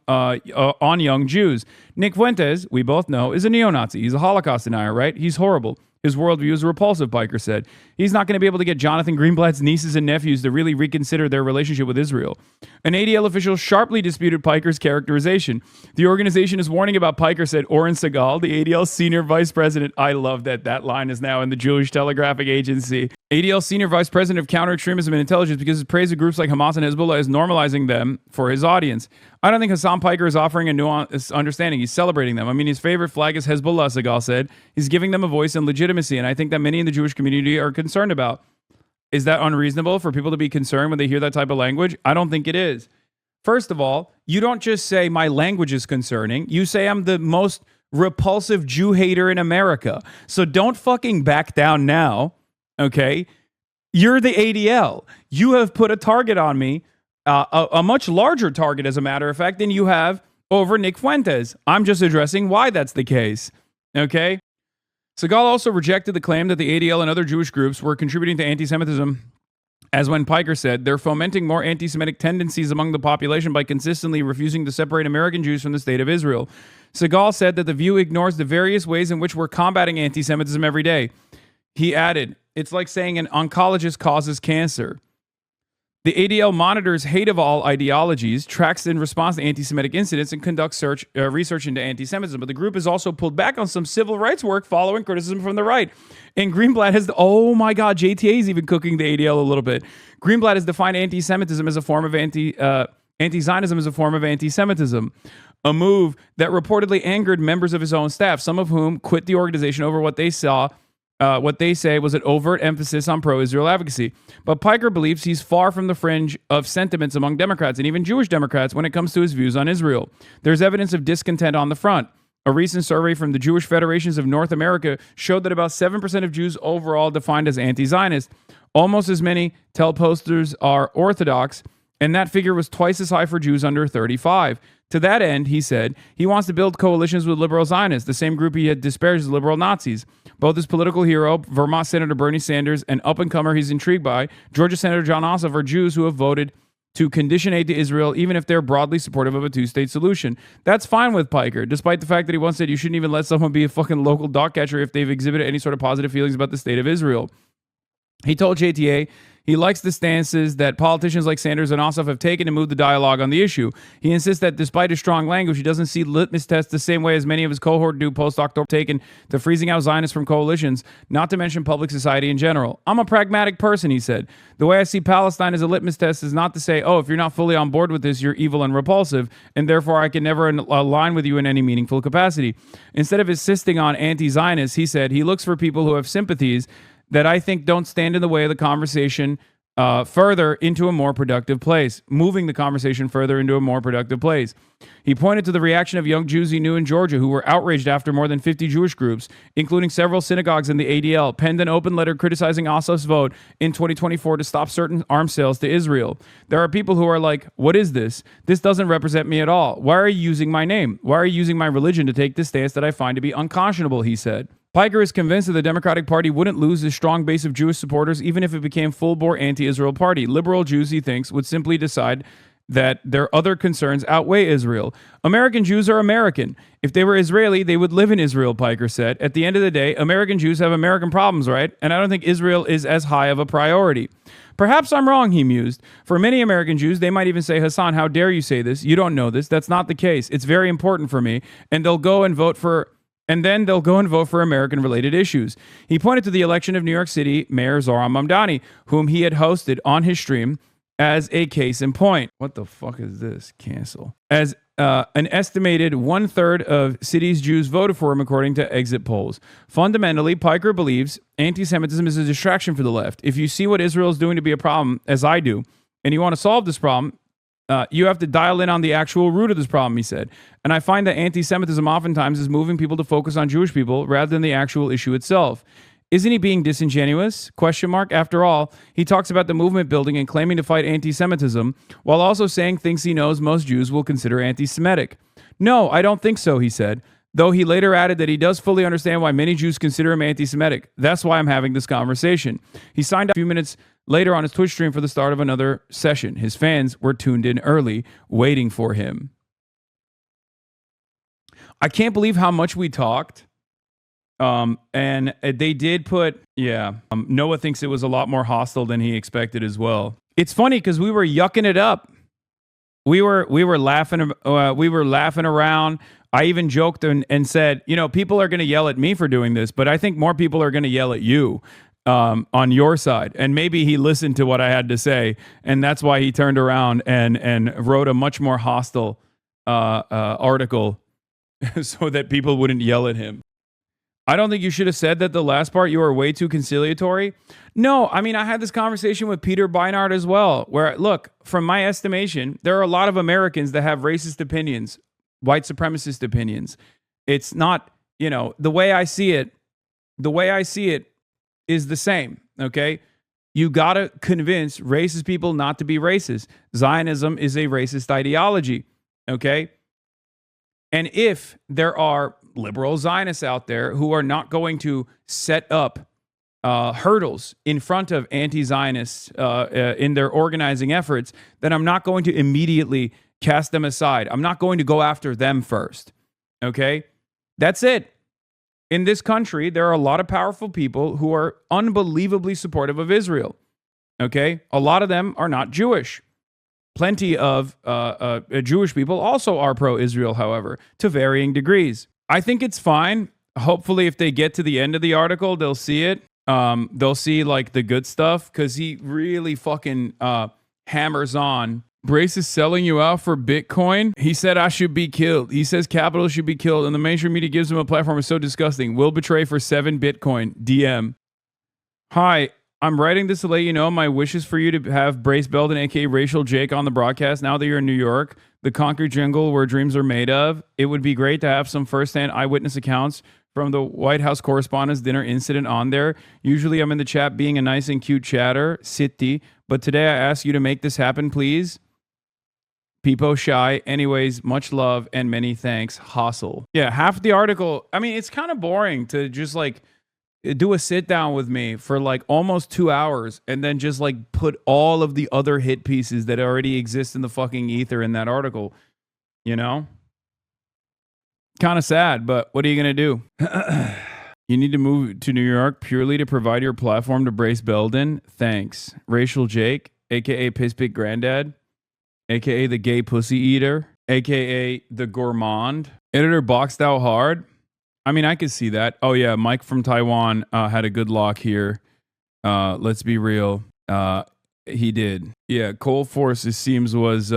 young Jews. Nick Fuentes, we both know, is a neo-Nazi. He's a Holocaust denier, right? He's horrible. His worldview is repulsive, Piker said. He's not going to be able to get Jonathan Greenblatt's nieces and nephews to really reconsider their relationship with Israel. An ADL official sharply disputed Piker's characterization. The organization is warning about Piker, said Oren Segal, the ADL senior vice president. I love that line is now in the Jewish Telegraphic Agency. ADL senior vice president of counter-extremism and intelligence, because his praise of groups like Hamas and Hezbollah is normalizing them for his audience. I don't think Hasan Piker is offering a nuanced understanding. He's celebrating them. I mean, his favorite flag is Hezbollah, Segal said. He's giving them a voice and legitimacy, and I think that many in the Jewish community are concerned about. Is that unreasonable for people to be concerned when they hear that type of language? I don't think it is. First of all, you don't just say my language is concerning. You say I'm the most repulsive Jew hater in America. So don't fucking back down now, okay? You're the ADL. You have put a target on me, a much larger target, as a matter of fact, than you have over Nick Fuentes. I'm just addressing why that's the case, okay? Segal also rejected the claim that the ADL and other Jewish groups were contributing to anti-Semitism, as when Piker said, they're fomenting more anti-Semitic tendencies among the population by consistently refusing to separate American Jews from the state of Israel. Segal said that the view ignores the various ways in which we're combating anti-Semitism every day. He added, it's like saying an oncologist causes cancer. The ADL monitors hate of all ideologies, tracks in response to anti-Semitic incidents, and conducts research into anti-Semitism. But the group has also pulled back on some civil rights work following criticism from the right. And Greenblatt has, oh my God, JTA is even cooking the ADL a little bit. Greenblatt has defined anti-Semitism as a form of anti-Zionism as a form of anti-Semitism. A move that reportedly angered members of his own staff, some of whom quit the organization over what they say was an overt emphasis on pro-Israel advocacy. But Piker believes he's far from the fringe of sentiments among Democrats and even Jewish Democrats when it comes to his views on Israel. There's evidence of discontent on the front. A recent survey from the Jewish Federations of North America showed that about 7% of Jews overall defined as anti-Zionist. Almost as many tell-posters are Orthodox, and that figure was twice as high for Jews under 35. To that end, he said, he wants to build coalitions with liberal Zionists, the same group he had disparaged as liberal Nazis. Both his political hero, Vermont Senator Bernie Sanders, and up-and-comer he's intrigued by, Georgia Senator John Ossoff, are Jews who have voted to condition aid to Israel, even if they're broadly supportive of a two-state solution. That's fine with Piker, despite the fact that he once said you shouldn't even let someone be a fucking local dog catcher if they've exhibited any sort of positive feelings about the state of Israel. He told JTA he likes the stances that politicians like Sanders and Ossoff have taken to move the dialogue on the issue. He insists that despite his strong language, he doesn't see litmus tests the same way as many of his cohort do post-October, taken to freezing out Zionists from coalitions, not to mention public society in general. I'm a pragmatic person, he said. The way I see Palestine as a litmus test is not to say, oh, if you're not fully on board with this, you're evil and repulsive, and therefore I can never align with you in any meaningful capacity. Instead of insisting on anti-Zionists, he said he looks for people who have sympathies that I think don't stand in the way of the conversation further into a more productive place, moving the conversation further into a more productive place. He pointed to the reaction of young Jews he knew in Georgia who were outraged after more than 50 Jewish groups, including several synagogues in the ADL, penned an open letter criticizing Ossoff's vote in 2024 to stop certain arms sales to Israel. There are people who are like, what is this? This doesn't represent me at all. Why are you using my name? Why are you using my religion to take this stance that I find to be unconscionable, he said. Piker is convinced that the Democratic Party wouldn't lose a strong base of Jewish supporters even if it became full-bore anti-Israel party. Liberal Jews, he thinks, would simply decide that their other concerns outweigh Israel. American Jews are American. If they were Israeli, they would live in Israel, Piker said. At the end of the day, American Jews have American problems, right? And I don't think Israel is as high of a priority. Perhaps I'm wrong, he mused. For many American Jews, they might even say, Hasan, how dare you say this? You don't know this. That's not the case. It's very important for me. And they'll go and vote for... And then they'll go and vote for American-related issues. He pointed to the election of New York City Mayor Zohran Mamdani, whom he had hosted on his stream as a case in point. What the fuck is this? Cancel. As an estimated 1/3 of city's Jews voted for him, according to exit polls. Fundamentally, Piker believes anti-Semitism is a distraction for the left. If you see what Israel is doing to be a problem, as I do, and you want to solve this problem, you have to dial in on the actual root of this problem, he said. And I find that anti-Semitism oftentimes is moving people to focus on Jewish people rather than the actual issue itself. Isn't he being disingenuous? Question mark. After all, he talks about the movement building and claiming to fight anti-Semitism while also saying things he knows most Jews will consider anti-Semitic. No, I don't think so, he said, though he later added that he does fully understand why many Jews consider him anti-Semitic. That's why I'm having this conversation. He signed up a few minutes later on his Twitch stream for the start of another session. His fans were tuned in early, waiting for him. I can't believe how much we talked. And they did put, Noah thinks it was a lot more hostile than he expected as well. It's funny because we were yucking it up. We were laughing around. I even joked and said, people are going to yell at me for doing this, but I think more people are going to yell at you on your side. And maybe he listened to what I had to say, and that's why he turned around and wrote a much more hostile article so that people wouldn't yell at him. I don't think you should have said that the last part. You were way too conciliatory. No, I mean, I had this conversation with Peter Beinart as well, where, look, from my estimation, there are a lot of Americans that have racist opinions, white supremacist opinions. It's not, the way I see it is the same, okay? You got to convince racist people not to be racist. Zionism is a racist ideology, okay? And if there are liberal Zionists out there who are not going to set up hurdles in front of anti-Zionists in their organizing efforts, then I'm not going to immediately cast them aside. I'm not going to go after them first. Okay? That's it. In this country, there are a lot of powerful people who are unbelievably supportive of Israel. Okay? A lot of them are not Jewish. Plenty of Jewish people also are pro-Israel, however, to varying degrees. I think it's fine. Hopefully, if they get to the end of the article, they'll see it. They'll see like the good stuff, because he really fucking hammers on. Brace is selling you out for Bitcoin. He said I should be killed. He says capital should be killed, and the mainstream media gives him a platform. Is so disgusting. Will betray for 7 Bitcoin. DM. Hi, I'm writing this to let you know my wish is for you to have Brace Belden, aka Racial Jake, on the broadcast now that you're in New York, the concrete jungle where dreams are made of. It would be great to have some firsthand eyewitness accounts from the White House Correspondents' dinner incident on there. Usually I'm in the chat being a nice and cute chatter, City, but today I ask you to make this happen, please. Peepo shy. Anyways, much love and many thanks. Hustle. Yeah, half the article. I mean, it's kind of boring to just like do a sit down with me for like almost 2 hours and then just like put all of the other hit pieces that already exist in the fucking ether in that article. Kind of sad, but what are you going to do? You need to move to New York purely to provide your platform to Brace Belden. Thanks. Racial Jake, a.k.a. Pisspick Granddad, a.k.a. the Gay Pussy Eater, a.k.a. the Gourmand. Editor boxed out hard. I mean, I could see that. Oh, yeah, Mike from Taiwan had a good lock here. Let's be real. He did. Yeah, Cold Force, it seems, was...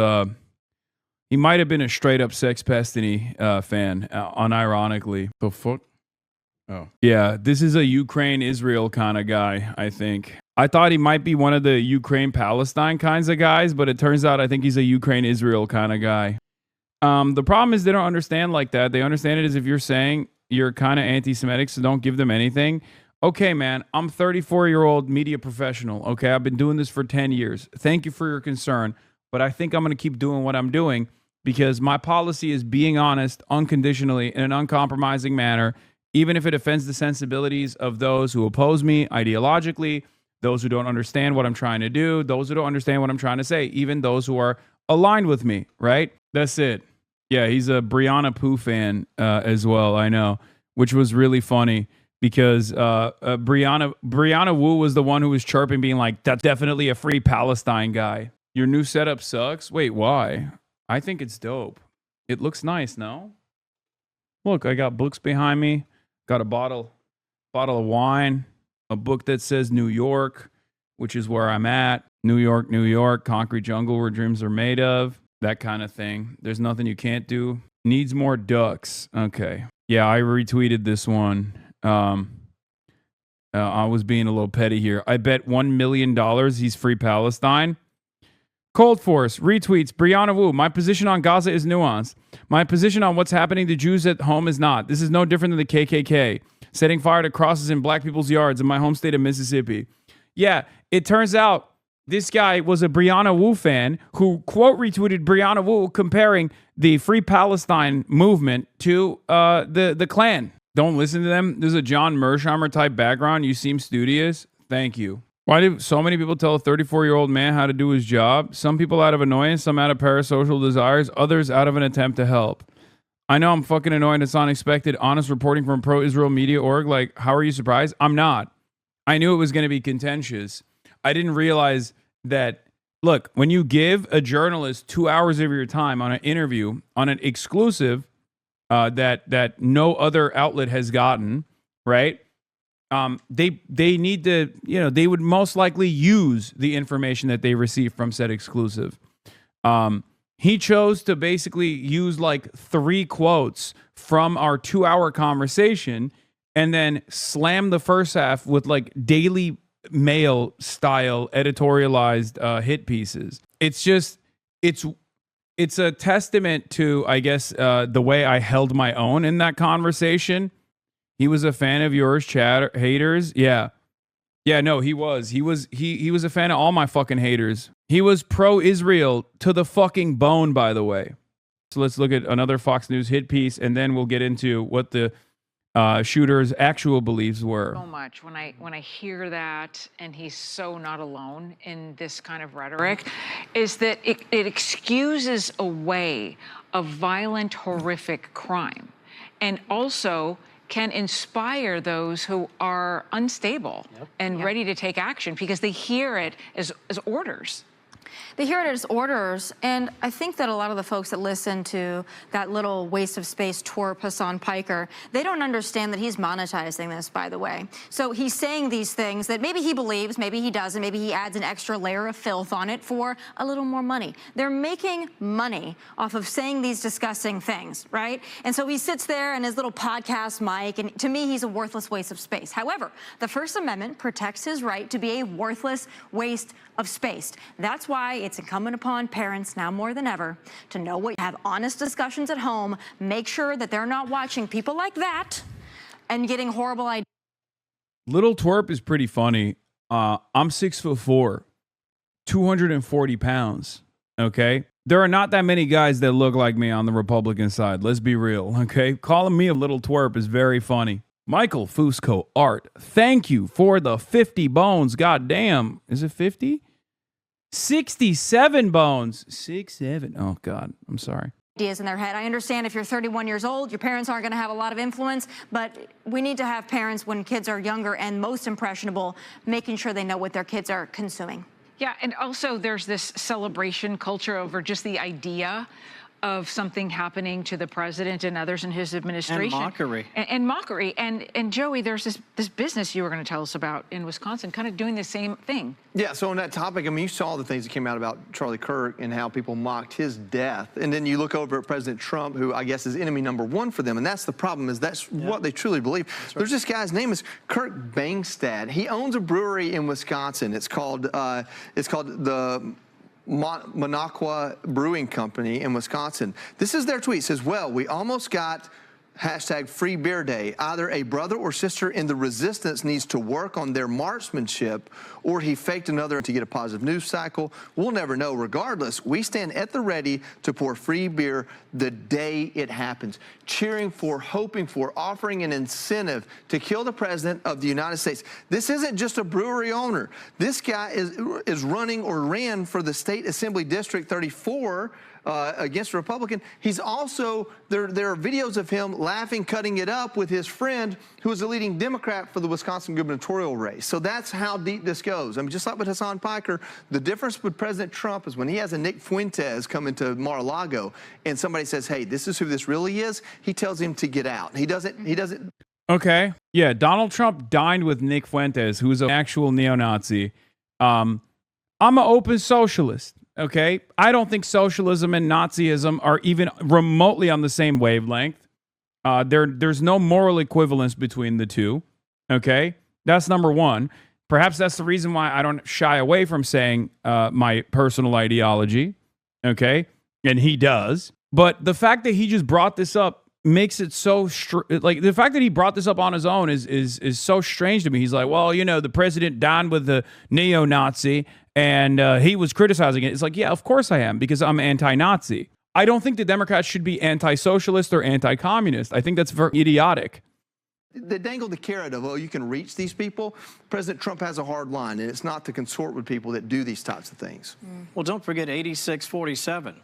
he might have been a straight-up Sex Pestiny fan, unironically. The fuck? Oh. Yeah, this is a Ukraine-Israel kind of guy, I think. I thought he might be one of the Ukraine-Palestine kinds of guys, but it turns out I think he's a Ukraine-Israel kind of guy. The problem is they don't understand like that. They understand it as if you're saying you're kind of anti-Semitic, so don't give them anything. Okay, man, I'm a 34-year-old media professional. Okay, I've been doing this for 10 years. Thank you for your concern, but I think I'm going to keep doing what I'm doing because my policy is being honest unconditionally in an uncompromising manner even if it offends the sensibilities of those who oppose me ideologically, those who don't understand what I'm trying to do, those who don't understand what I'm trying to say, even those who are aligned with me, right? That's it. Yeah, he's a Brianna Pooh fan as well, I know, which was really funny because Brianna Wu was the one who was chirping, being like, that's definitely a free Palestine guy. Your new setup sucks? Wait, why? I think it's dope. It looks nice, no? Look, I got books behind me, got a bottle of wine, a book that says New York, which is where I'm at. New York, concrete jungle where dreams are made of, that kind of thing. There's nothing you can't do. Needs more ducks. Okay. Yeah, I retweeted this one. I was being a little petty here. I bet $1 million he's free Palestine. Cold Force retweets Brianna Wu. My position on Gaza is nuanced. My position on what's happening to Jews at home is not. This is no different than the KKK. Setting fire to crosses in black people's yards in my home state of Mississippi. Yeah, it turns out this guy was a Brianna Wu fan who quote retweeted Brianna Wu comparing the Free Palestine movement to the Klan. Don't listen to them. There's a John Mersheimer type background. You seem studious. Thank you. Why do so many people tell a 34-year-old man how to do his job? Some people out of annoyance, some out of parasocial desires, others out of an attempt to help. I know I'm fucking annoyed. It's unexpected. Honest reporting from pro-Israel media org. Like, how are you surprised? I'm not. I knew it was going to be contentious. I didn't realize that, look, when you give a journalist 2 hours of your time on an interview, on an exclusive that no other outlet has gotten, right? They need to, they would most likely use the information that they receive from said exclusive. He chose to basically use like 3 quotes from our 2-hour conversation and then slam the first half with like Daily Mail style editorialized hit pieces. It's just, it's a testament to, I guess, the way I held my own in that conversation. He was a fan of yours, haters. Yeah. Yeah, no, he was. He was a fan of all my fucking haters. He was pro-Israel to the fucking bone, by the way. So let's look at another Fox News hit piece, and then we'll get into what the shooter's actual beliefs were. So much when I hear that, and he's so not alone in this kind of rhetoric, is that it excuses away a violent, horrific crime, and also can inspire those who are unstable and ready to take action because they hear it as orders. They hear it as orders, and I think that a lot of the folks that listen to that little waste of space twerp Hasan Piker, they don't understand that he's monetizing this, by the way. So he's saying these things that maybe he believes, maybe he doesn't, maybe he adds an extra layer of filth on it for a little more money. They're making money off of saying these disgusting things, right? And so he sits there in his little podcast mic, and to me, he's a worthless waste of space. However, the First Amendment protects his right to be a worthless waste of space. That's why it's incumbent upon parents now more than ever to know what, have honest discussions at home, make sure that they're not watching people like that and getting horrible ideas. Little twerp is pretty funny. I'm 6'4", 240 pounds. Okay. There are not that many guys that look like me on the Republican side. Let's be real. Okay. Calling me a little twerp is very funny. Michael Fusco Art, thank you for the 50 bones. God damn. Is it 50? 67 bones. 67. Oh, God. I'm sorry. Ideas in their head. I understand if you're 31 years old, your parents aren't going to have a lot of influence, but we need to have parents when kids are younger and most impressionable, making sure they know what their kids are consuming. Yeah, and also there's this celebration culture over just the idea of something happening to the president and others in his administration. And mockery. And mockery. And Joey, there's this business you were going to tell us about in Wisconsin, kind of doing the same thing. Yeah, so on that topic, I mean, you saw the things that came out about Charlie Kirk and how people mocked his death. And then you look over at President Trump, who I guess is enemy number 1 for them. And that's the problem, is that's what they truly believe. Right. There's this guy's name is Kirk Bangstad. He owns a brewery in Wisconsin. It's called the Minocqua Brewing Company in Wisconsin. This is their tweet. It says, well, we almost got Hashtag Free Beer Day. Either a brother or sister in the resistance needs to work on their marksmanship, or he faked another to get a positive news cycle. We'll never know. Regardless, we stand at the ready to pour free beer the day it happens, cheering for, hoping for, offering an incentive to kill the president of the United States. This isn't just a brewery owner. This guy is running or ran for the State Assembly District 34 against a Republican. He's also, there are videos of him laughing, cutting it up with his friend who is the leading Democrat for the Wisconsin gubernatorial race. So that's how deep this goes. I mean, just like with Hasan Piker, the difference with President Trump is when he has a Nick Fuentes come into Mar-a-Lago and somebody says, hey, this is who this really is, he tells him to get out. He doesn't. Okay. Yeah, Donald Trump dined with Nick Fuentes, who's an actual neo-Nazi. I'm an open socialist. Okay, I don't think socialism and Nazism are even remotely on the same wavelength. There's no moral equivalence between the two. Okay, that's number one. Perhaps that's the reason why I don't shy away from saying my personal ideology. Okay, and he does. But the fact that he just brought this up makes it so like the fact that he brought this up on his own is so strange to me. He's like, well, you know, the president dined with the neo-Nazi. And he was criticizing it. It's like, yeah, of course I am, because I'm anti-Nazi. I don't think the Democrats should be anti-socialist or anti-communist. I think that's very idiotic. They dangle the carrot of, oh, you can reach these people. President Trump has a hard line, and it's not to consort with people that do these types of things. Well, don't forget 8647.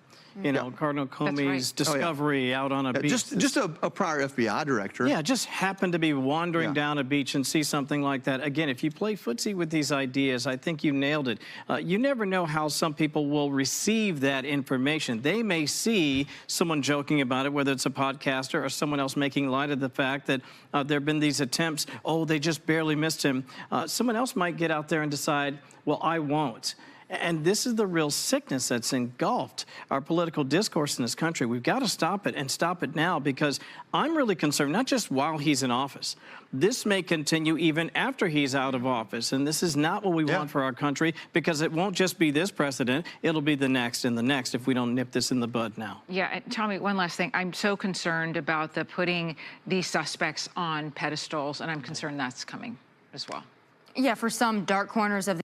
You know, Cardinal Comey's discovery out on a beach. Just a prior FBI director. Yeah, just happened to be wandering down a beach and see something like that. Again, if you play footsie with these ideas, I think you nailed it. You never know how some people will receive that information. They may see someone joking about it, whether it's a podcaster or someone else making light of the fact that there have been these attempts, oh, they just barely missed him. Someone else might get out there and decide, well, I won't. And this is the real sickness that's engulfed our political discourse in this country. We've got to stop it, and stop it now, because I'm really concerned, not just while he's in office. This may continue even after he's out of office, and this is not what we want for our country, because it won't just be this president, it'll be the next and the next if we don't nip this in the bud now. Yeah, and Tommy, one last thing. I'm so concerned about the putting these suspects on pedestals, and I'm concerned that's coming as well. Yeah, for some dark corners of the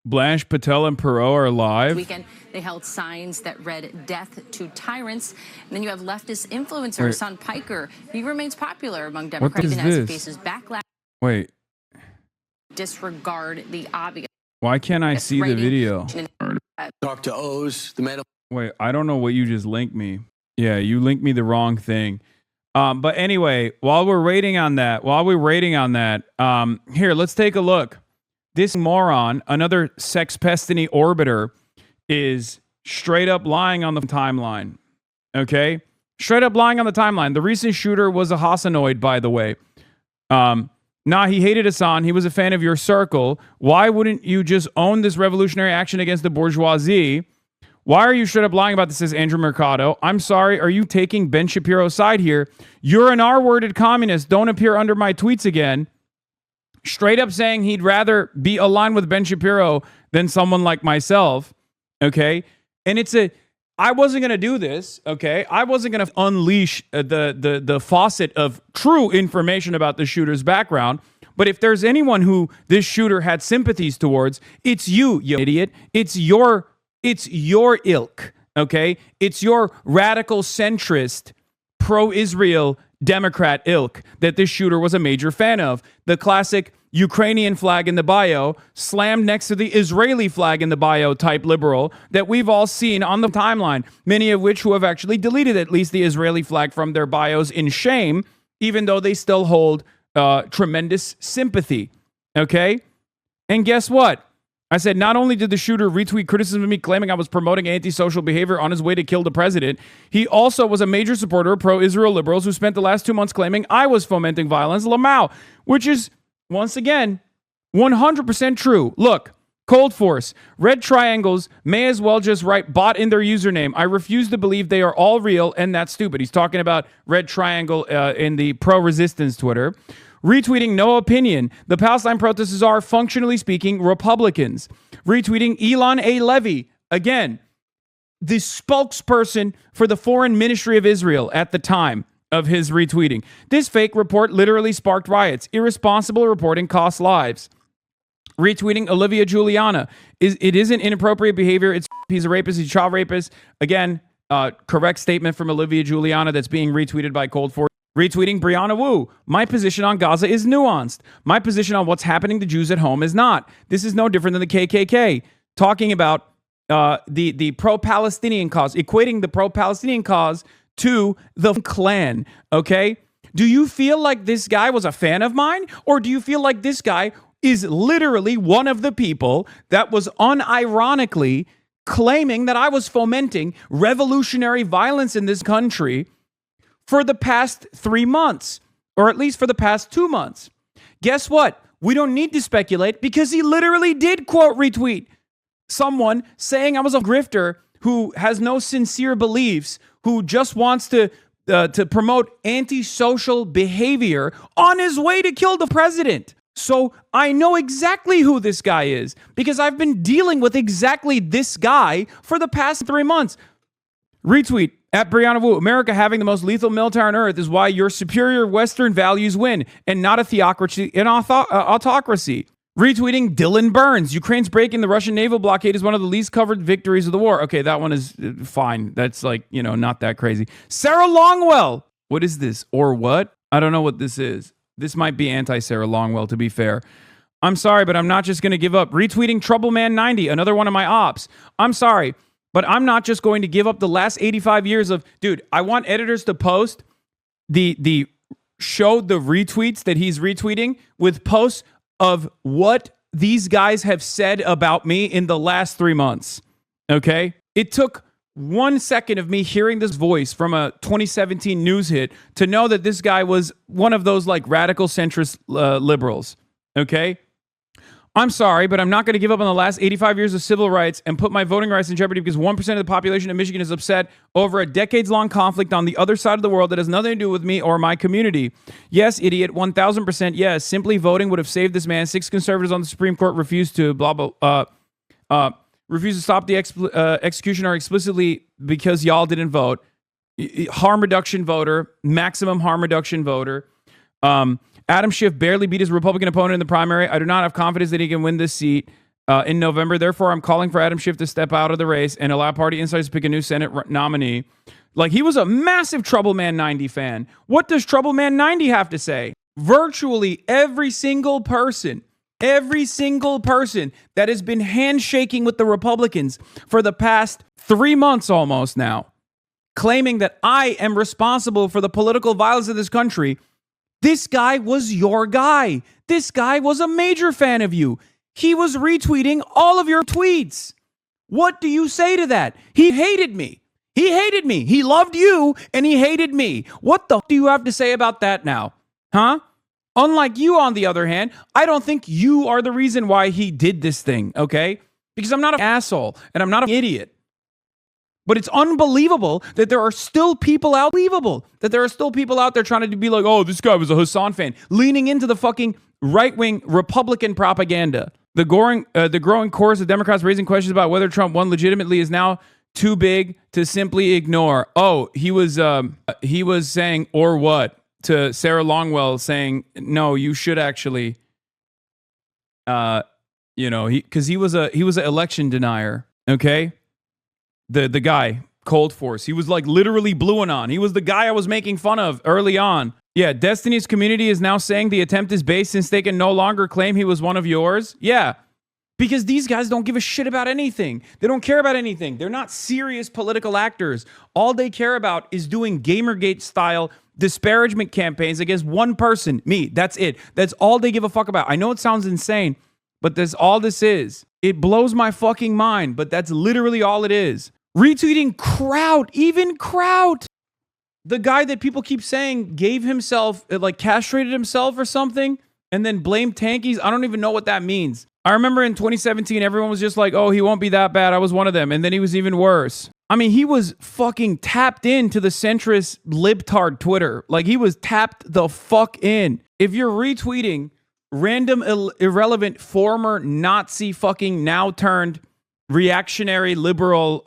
Blanche, Patel, and Perot are live. Weekend, they held signs that read "Death to Tyrants." And then you have leftist influencer Hasan Piker. He remains popular among Democrats, even as he faces backlash. Wait. Disregard the obvious. Why can't I see the video? Talk to O's, the man. Wait, I don't know what you just linked me. Yeah, you linked me the wrong thing. But anyway, while we're waiting on that, here, let's take a look. This moron, another sex pestiny orbiter, is straight up lying on the timeline. Okay? Straight up lying on the timeline. The recent shooter was a Hassanoid, by the way. He hated Hasan. He was a fan of your circle. Why wouldn't you just own this revolutionary action against the bourgeoisie? Why are you straight up lying about this, says Andrew Mercado? I'm sorry, are you taking Ben Shapiro's side here? You're an R-worded communist. Don't appear under my tweets again. Straight up saying he'd rather be aligned with Ben Shapiro than someone like myself, okay? And I wasn't going to do this, okay? I wasn't going to unleash the faucet of true information about the shooter's background. But if there's anyone who this shooter had sympathies towards, it's you idiot. It's your ilk, okay? It's your radical centrist, pro-Israel Democrat ilk that this shooter was a major fan of. The classic Ukrainian flag in the bio slammed next to the Israeli flag in the bio type liberal that we've all seen on the timeline, many of which who have actually deleted at least the Israeli flag from their bios in shame, even though they still hold tremendous sympathy. Okay? And guess what? I said, not only did the shooter retweet criticism of me claiming I was promoting antisocial behavior on his way to kill the president, he also was a major supporter of pro-Israel liberals who spent the last 2 months claiming I was fomenting violence, Lamau, which is, once again, 100% true. Look, Cold Force, red triangles may as well just write bot in their username. I refuse to believe they are all real, and that's stupid. He's talking about red triangle in the pro-resistance Twitter. Retweeting no opinion. The Palestine protesters are, functionally speaking, Republicans. Retweeting Elon A. Levy. Again, the spokesperson for the Foreign Ministry of Israel at the time. of his retweeting. This fake report literally sparked riots. Irresponsible reporting costs lives. Retweeting Olivia Giuliana. It isn't inappropriate behavior. He's a rapist. He's a child rapist. Again, correct statement from Olivia Giuliana that's being retweeted by Cold Force. Retweeting Brianna Wu. My position on Gaza is nuanced. My position on what's happening to Jews at home is not. This is no different than the KKK. Talking about the pro-Palestinian cause, equating the pro-Palestinian cause to the Klan, okay? Do you feel like this guy was a fan of mine? Or do you feel like this guy is literally one of the people that was unironically claiming that I was fomenting revolutionary violence in this country for the past 3 months, or at least for the past 2 months? Guess what? We don't need to speculate because he literally did quote retweet someone saying I was a grifter who has no sincere beliefs, who just wants to promote antisocial behavior on his way to kill the president. So I know exactly who this guy is because I've been dealing with exactly this guy for the past 3 months. Retweet at Brianna Wu. America having the most lethal military on earth is why your superior Western values win and not a theocracy and autocracy. Retweeting Dylan Burns. Ukraine's breaking the Russian naval blockade is one of the least covered victories of the war. Okay, that one is fine. That's like, not that crazy. Sarah Longwell. What is this? Or what? I don't know what this is. This might be anti-Sarah Longwell, to be fair. I'm sorry, but I'm not just going to give up. Retweeting Troubleman90, another one of my ops. I'm sorry, but I'm not just going to give up the last 85 years of... Dude, I want editors to post the show the retweets that he's retweeting with posts of what these guys have said about me in the last 3 months. Okay? It took 1 second of me hearing this voice from a 2017 news hit to know that this guy was one of those like radical centrist liberals. Okay? I'm sorry, but I'm not going to give up on the last 85 years of civil rights and put my voting rights in jeopardy because 1% of the population of Michigan is upset over a decades-long conflict on the other side of the world that has nothing to do with me or my community. Yes, idiot, 1,000% yes. Simply voting would have saved this man. 6 conservatives on the Supreme Court refused to refuse to stop the executioner explicitly because y'all didn't vote. Harm reduction voter, maximum harm reduction voter. Adam Schiff barely beat his Republican opponent in the primary. I do not have confidence that he can win this seat in November. Therefore, I'm calling for Adam Schiff to step out of the race and allow party insiders to pick a new Senate nominee. Like, he was a massive Troubleman90 fan. What does Troubleman90 have to say? Virtually every single person that has been handshaking with the Republicans for the past 3 months almost now, claiming that I am responsible for the political violence of this country. This guy was your guy. This guy was a major fan of you. He was retweeting all of your tweets. What do you say to that? He hated me. He hated me. He loved you and he hated me. What the f- do you have to say about that now? Huh? Unlike you, on the other hand, I don't think you are the reason why he did this thing, okay? Because I'm not an asshole and I'm not an idiot. But it's unbelievable that there are still people out there trying to be like, oh, this guy was a Hasan fan, leaning into the fucking right-wing Republican propaganda. The growing chorus of Democrats raising questions about whether Trump won legitimately is now too big to simply ignore. Oh, he was saying, or what, to Sarah Longwell, saying, no, you should actually, because he was an election denier, okay? The guy, Cold Force, he was like literally blue and on. He was the guy I was making fun of early on. Yeah, Destiny's community is now saying the attempt is based since they can no longer claim he was one of yours. Yeah, because these guys don't give a shit about anything. They don't care about anything. They're not serious political actors. All they care about is doing Gamergate-style disparagement campaigns against one person, me. That's it. That's all they give a fuck about. I know it sounds insane, but that's all this is. It blows my fucking mind, but that's literally all it is. Retweeting Kraut, even Kraut. The guy that people keep saying gave himself, like castrated himself or something, and then blamed tankies. I don't even know what that means. I remember in 2017, everyone was just like, oh, he won't be that bad. I was one of them. And then he was even worse. I mean, he was fucking tapped into the centrist libtard Twitter. Like, he was tapped the fuck in. If you're retweeting random irrelevant former Nazi fucking now turned reactionary liberal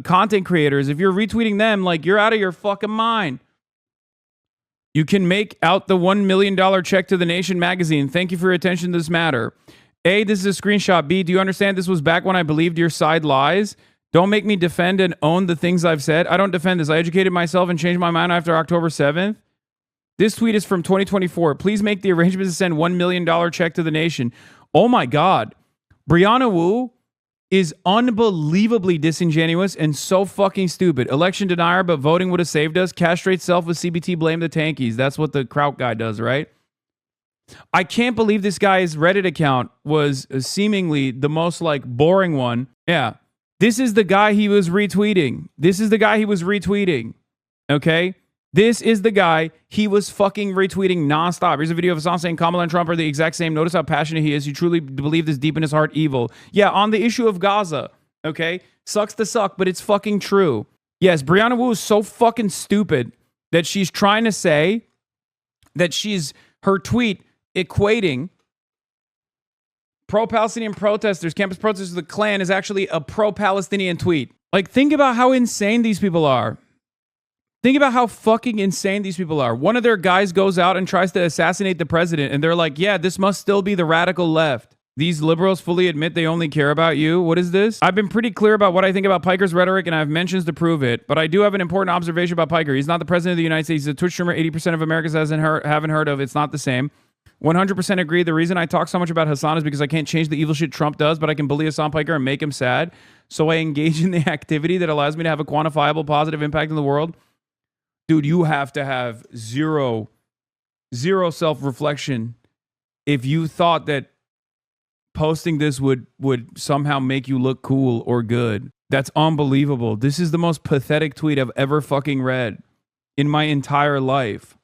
content creators, if you're retweeting them, like, you're out of your fucking mind. You can make out the $1 million check to The Nation magazine. Thank you for your attention to this matter. A, this is a screenshot. B, do you understand this was back when I believed your side lies? Don't make me defend and own the things I've said. I don't defend this. I educated myself and changed my mind after October 7th. This tweet is from 2024. Please make the arrangements to send $1 million check to The Nation. Oh my God. Brianna Wu is unbelievably disingenuous and so fucking stupid. Election denier, but voting would have saved us. Castrate self with CBT, blame the tankies. That's what the Kraut guy does, right? I can't believe this guy's Reddit account was seemingly the most like boring one. Yeah. This is the guy he was retweeting. Okay? This is the guy he was fucking retweeting nonstop. Here's a video of Hasan saying Kamala and Trump are the exact same. Notice how passionate he is. You truly believe this deep in his heart evil. Yeah, on the issue of Gaza. Okay? Sucks to suck, but it's fucking true. Yes, Brianna Wu is so fucking stupid that she's trying to say that her tweet equating pro-Palestinian protesters, campus protesters of the Klan is actually a pro-Palestinian tweet. Like, think about how insane these people are. Think about how fucking insane these people are. One of their guys goes out and tries to assassinate the president, and they're like, yeah, this must still be the radical left. These liberals fully admit they only care about you. What is this? I've been pretty clear about what I think about Piker's rhetoric, and I have mentions to prove it. But I do have an important observation about Piker. He's not the president of the United States. He's a Twitch streamer 80% of Americans haven't heard of. It's not the same. 100% agree. The reason I talk so much about Hasan is because I can't change the evil shit Trump does, but I can bully Hasan Piker and make him sad. So I engage in the activity that allows me to have a quantifiable positive impact in the world. Dude, you have to have zero self-reflection if you thought that posting this would somehow make you look cool or good. That's unbelievable. This is the most pathetic tweet I've ever fucking read in my entire life.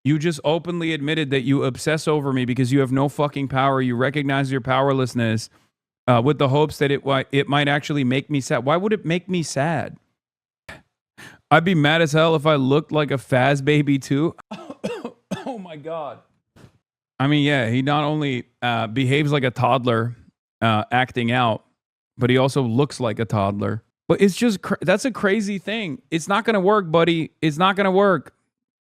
You just openly admitted that you obsess over me because you have no fucking power. You recognize your powerlessness with the hopes that it might actually make me sad. Why would it make me sad? I'd be mad as hell if I looked like a Faz baby too. Oh my God. I mean, yeah, he not only behaves like a toddler acting out, but he also looks like a toddler. But it's just, that's a crazy thing. It's not going to work, buddy. It's not going to work.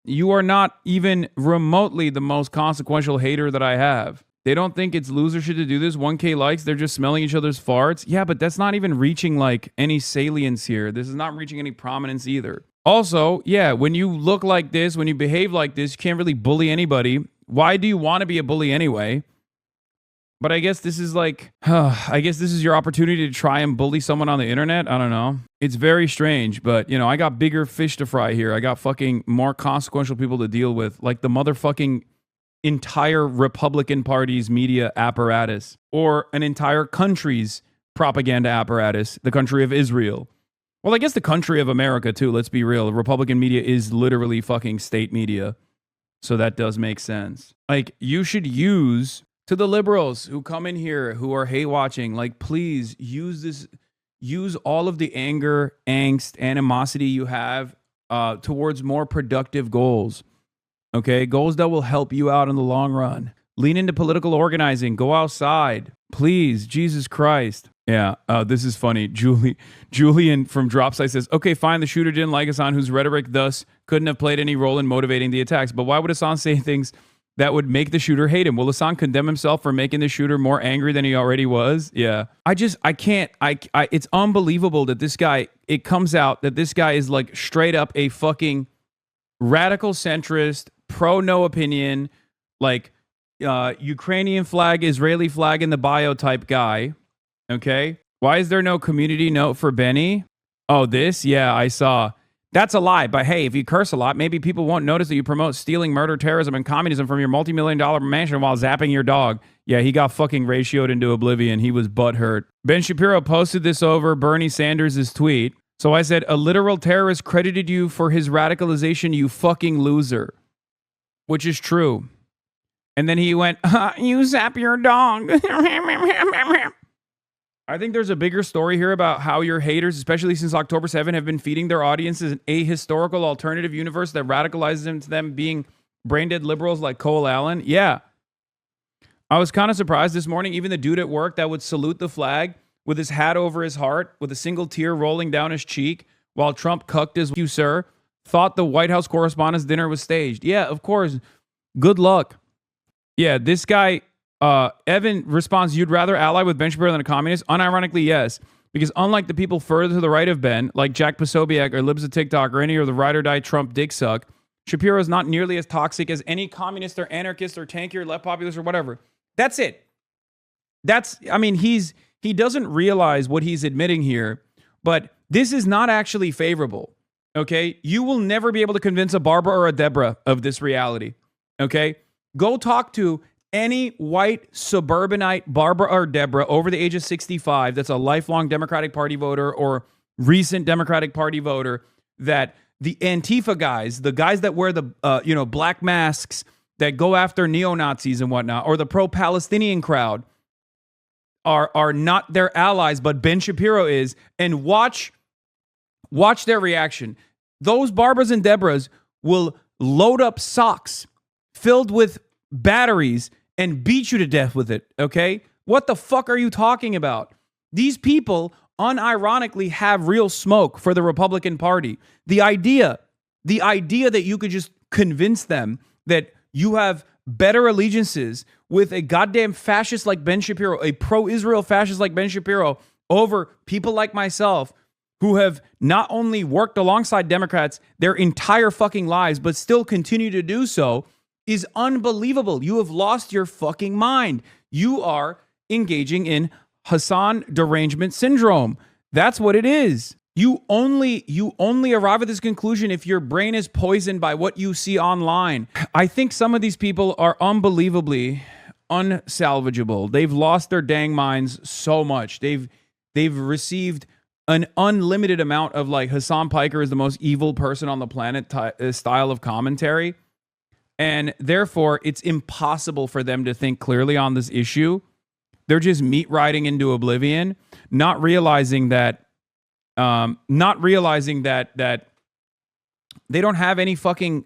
You are not even remotely the most consequential hater that I have. They don't think it's loser shit to do this. 1K likes, they're just smelling each other's farts. Yeah, but that's not even reaching like any salience here. This is not reaching any prominence either. Also, yeah, when you look like this, when you behave like this, you can't really bully anybody. Why do you want to be a bully anyway? But I guess this is like, I guess this is your opportunity to try and bully someone on the internet. I don't know. It's very strange, but you know, I got bigger fish to fry here. I got fucking more consequential people to deal with, like the motherfucking entire Republican Party's media apparatus, or an entire country's propaganda apparatus, the country of Israel. Well, I guess the country of America too, let's be real. Republican media is literally fucking state media. So that does make sense. Like, you should use, to the liberals who come in here who are hate watching, like, please use all of the anger, angst, animosity you have towards more productive goals. Okay, goals that will help you out in the long run. Lean into political organizing. Go outside. Please, Jesus Christ. Yeah, this is funny. Julian from Dropsite says, okay, fine, the shooter didn't like Hasan, whose rhetoric thus couldn't have played any role in motivating the attacks. But why would Hasan say things that would make the shooter hate him? Will Hasan condemn himself for making the shooter more angry than he already was? Yeah. I can't, it's unbelievable that this guy, it comes out that this guy is like straight up a fucking radical centrist, pro no opinion, like Ukrainian flag, Israeli flag in the bio type guy. Okay. Why is there no community note for Benny? Oh, this? Yeah, I saw. That's a lie. But hey, if you curse a lot, maybe people won't notice that you promote stealing, murder, terrorism, and communism from your multi-million-dollar mansion while zapping your dog. Yeah, he got fucking ratioed into oblivion. He was butthurt. Ben Shapiro posted this over Bernie Sanders' tweet. So I said, a literal terrorist credited you for his radicalization, you fucking loser. Which is true. And then he went, you zap your dog. I think there's a bigger story here about how your haters, especially since October 7, have been feeding their audiences an ahistorical alternative universe that radicalizes them to them being brain-dead liberals like Cole Allen. Yeah. I was kind of surprised this morning, even the dude at work that would salute the flag with his hat over his heart, with a single tear rolling down his cheek, while Trump cucked his, you sir, thought the White House Correspondents' dinner was staged. Yeah, of course. Good luck. Yeah, this guy, Evan responds, you'd rather ally with Ben Shapiro than a communist? Unironically, yes. Because unlike the people further to the right of Ben, like Jack Posobiec or Libs of TikTok or any of the ride or die Trump dick suck, Shapiro is not nearly as toxic as any communist or anarchist or tanky or left populist or whatever. That's it. He doesn't realize what he's admitting here, but this is not actually favorable. Okay? You will never be able to convince a Barbara or a Deborah of this reality. Okay? Go talk to any white suburbanite Barbara or Deborah over the age of 65 that's a lifelong Democratic Party voter or recent Democratic Party voter, that the Antifa guys, the guys that wear the black masks that go after neo-Nazis and whatnot, or the pro-Palestinian crowd are not their allies, but Ben Shapiro is, and watch their reaction. Those Barbaras and Deborahs will load up socks filled with batteries and beat you to death with it, okay? What the fuck are you talking about? These people unironically have real smoke for the Republican Party. The idea that you could just convince them that you have better allegiances with a goddamn fascist like Ben Shapiro, a pro-Israel fascist like Ben Shapiro, over people like myself who have not only worked alongside Democrats their entire fucking lives, but still continue to do so, is unbelievable. You have lost your fucking mind. You are engaging in Hasan derangement syndrome. That's what it is. You only arrive at this conclusion if your brain is poisoned by what you see online. I think some of these people are unbelievably unsalvageable. They've lost their dang minds so much. They've received an unlimited amount of like Hasan Piker is the most evil person on the planet style of commentary. And therefore, it's impossible for them to think clearly on this issue. They're just meat riding into oblivion, not realizing that they don't have any fucking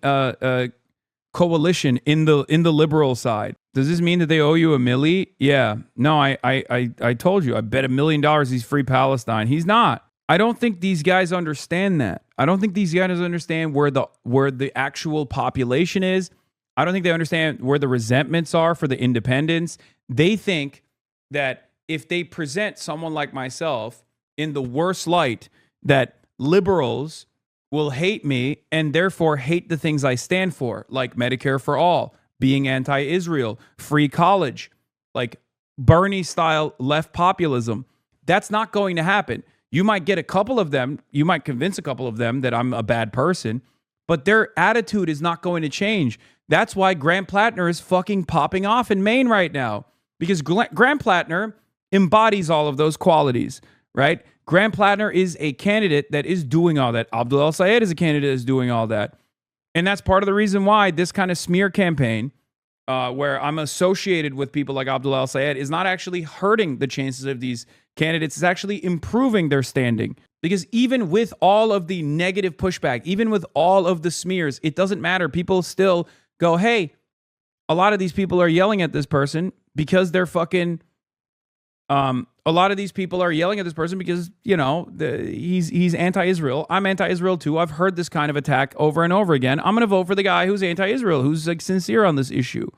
coalition in the liberal side. Does this mean that they owe you $1 million? Yeah. No, I told you. I bet $1 million he's free Palestine. He's not. I don't think these guys understand that. I don't think these guys understand where the actual population is. I don't think they understand where the resentments are for the independents. They think that if they present someone like myself in the worst light, that liberals will hate me and therefore hate the things I stand for, like Medicare for all, being anti-Israel, free college, like Bernie-style left populism. That's not going to happen. You might get a couple of them, you might convince a couple of them that I'm a bad person, but their attitude is not going to change. That's why Grant Plattner is fucking popping off in Maine right now, because Grant Plattner embodies all of those qualities, right? Grant Plattner is a candidate that is doing all that. Abdul El-Sayed is a candidate that is doing all that. And that's part of the reason why this kind of smear campaign, where I'm associated with people like Abdul El-Sayed, is not actually hurting the chances of these candidates. It's actually improving their standing. Because even with all of the negative pushback, even with all of the smears, it doesn't matter. People still go, hey, a lot of these people are yelling at this person because they're fucking... a lot of these people are yelling at this person because, you know, he's anti-Israel. I'm anti-Israel too. I've heard this kind of attack over and over again. I'm going to vote for the guy who's anti-Israel, who's like sincere on this issue.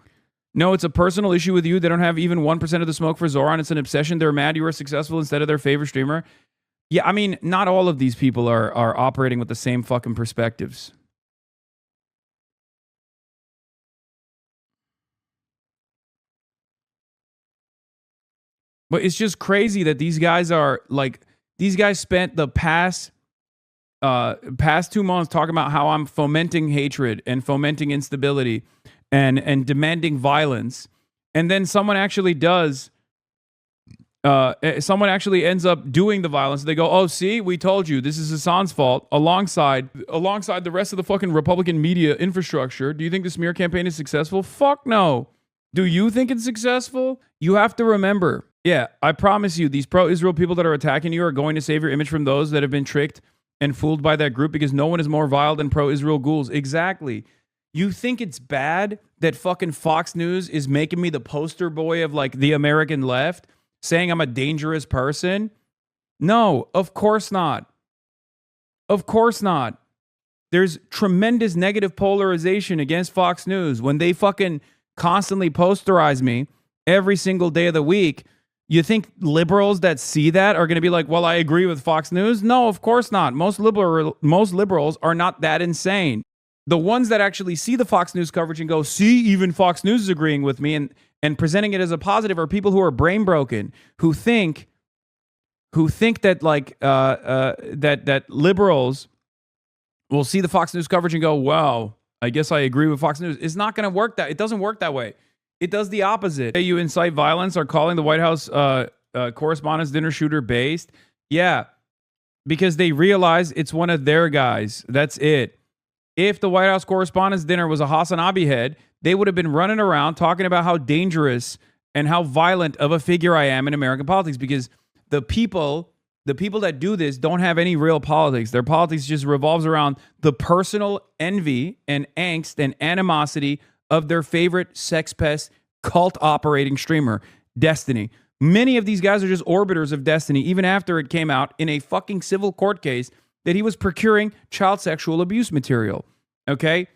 No, it's a personal issue with you. They don't have even 1% of the smoke for Zoran. It's an obsession. They're mad you were successful instead of their favorite streamer. Yeah, I mean, not all of these people are operating with the same fucking perspectives. But it's just crazy that these guys are like, these guys spent the past 2 months talking about how I'm fomenting hatred and fomenting instability and demanding violence. And then someone actually ends up doing the violence. They go, oh, see, we told you this is Hasan's fault, alongside the rest of the fucking Republican media infrastructure. Do you think the smear campaign is successful? Fuck no. Do you think it's successful? You have to remember, yeah, I promise you, these pro-Israel people that are attacking you are going to save your image from those that have been tricked and fooled by that group, because no one is more vile than pro-Israel ghouls. Exactly. You think it's bad that fucking Fox News is making me the poster boy of like the American left, saying I'm a dangerous person? No, of course not. Of course not. There's tremendous negative polarization against Fox News when they fucking constantly posterize me every single day of the week. You think liberals that see that are going to be like, well, I agree with Fox News? No, of course not. Most liberals are not that insane. The ones that actually see the Fox News coverage and go, see, even Fox News is agreeing with me and presenting it as a positive are people who are brain broken, who think that like that liberals will see the Fox News coverage and go, wow, I guess I agree with Fox News. It's not going to work it doesn't work that way. It does the opposite. You incite violence or calling the White House Correspondents' dinner shooter based. Yeah, because they realize it's one of their guys. That's it. If the White House Correspondents' dinner was a HasanAbi head, they would have been running around talking about how dangerous and how violent of a figure I am in American politics, because the people that do this don't have any real politics. Their politics just revolves around the personal envy and angst and animosity of their favorite sex pest cult operating streamer, Destiny. Many of these guys are just orbiters of Destiny, even after it came out in a fucking civil court case that he was procuring child sexual abuse material. Okay?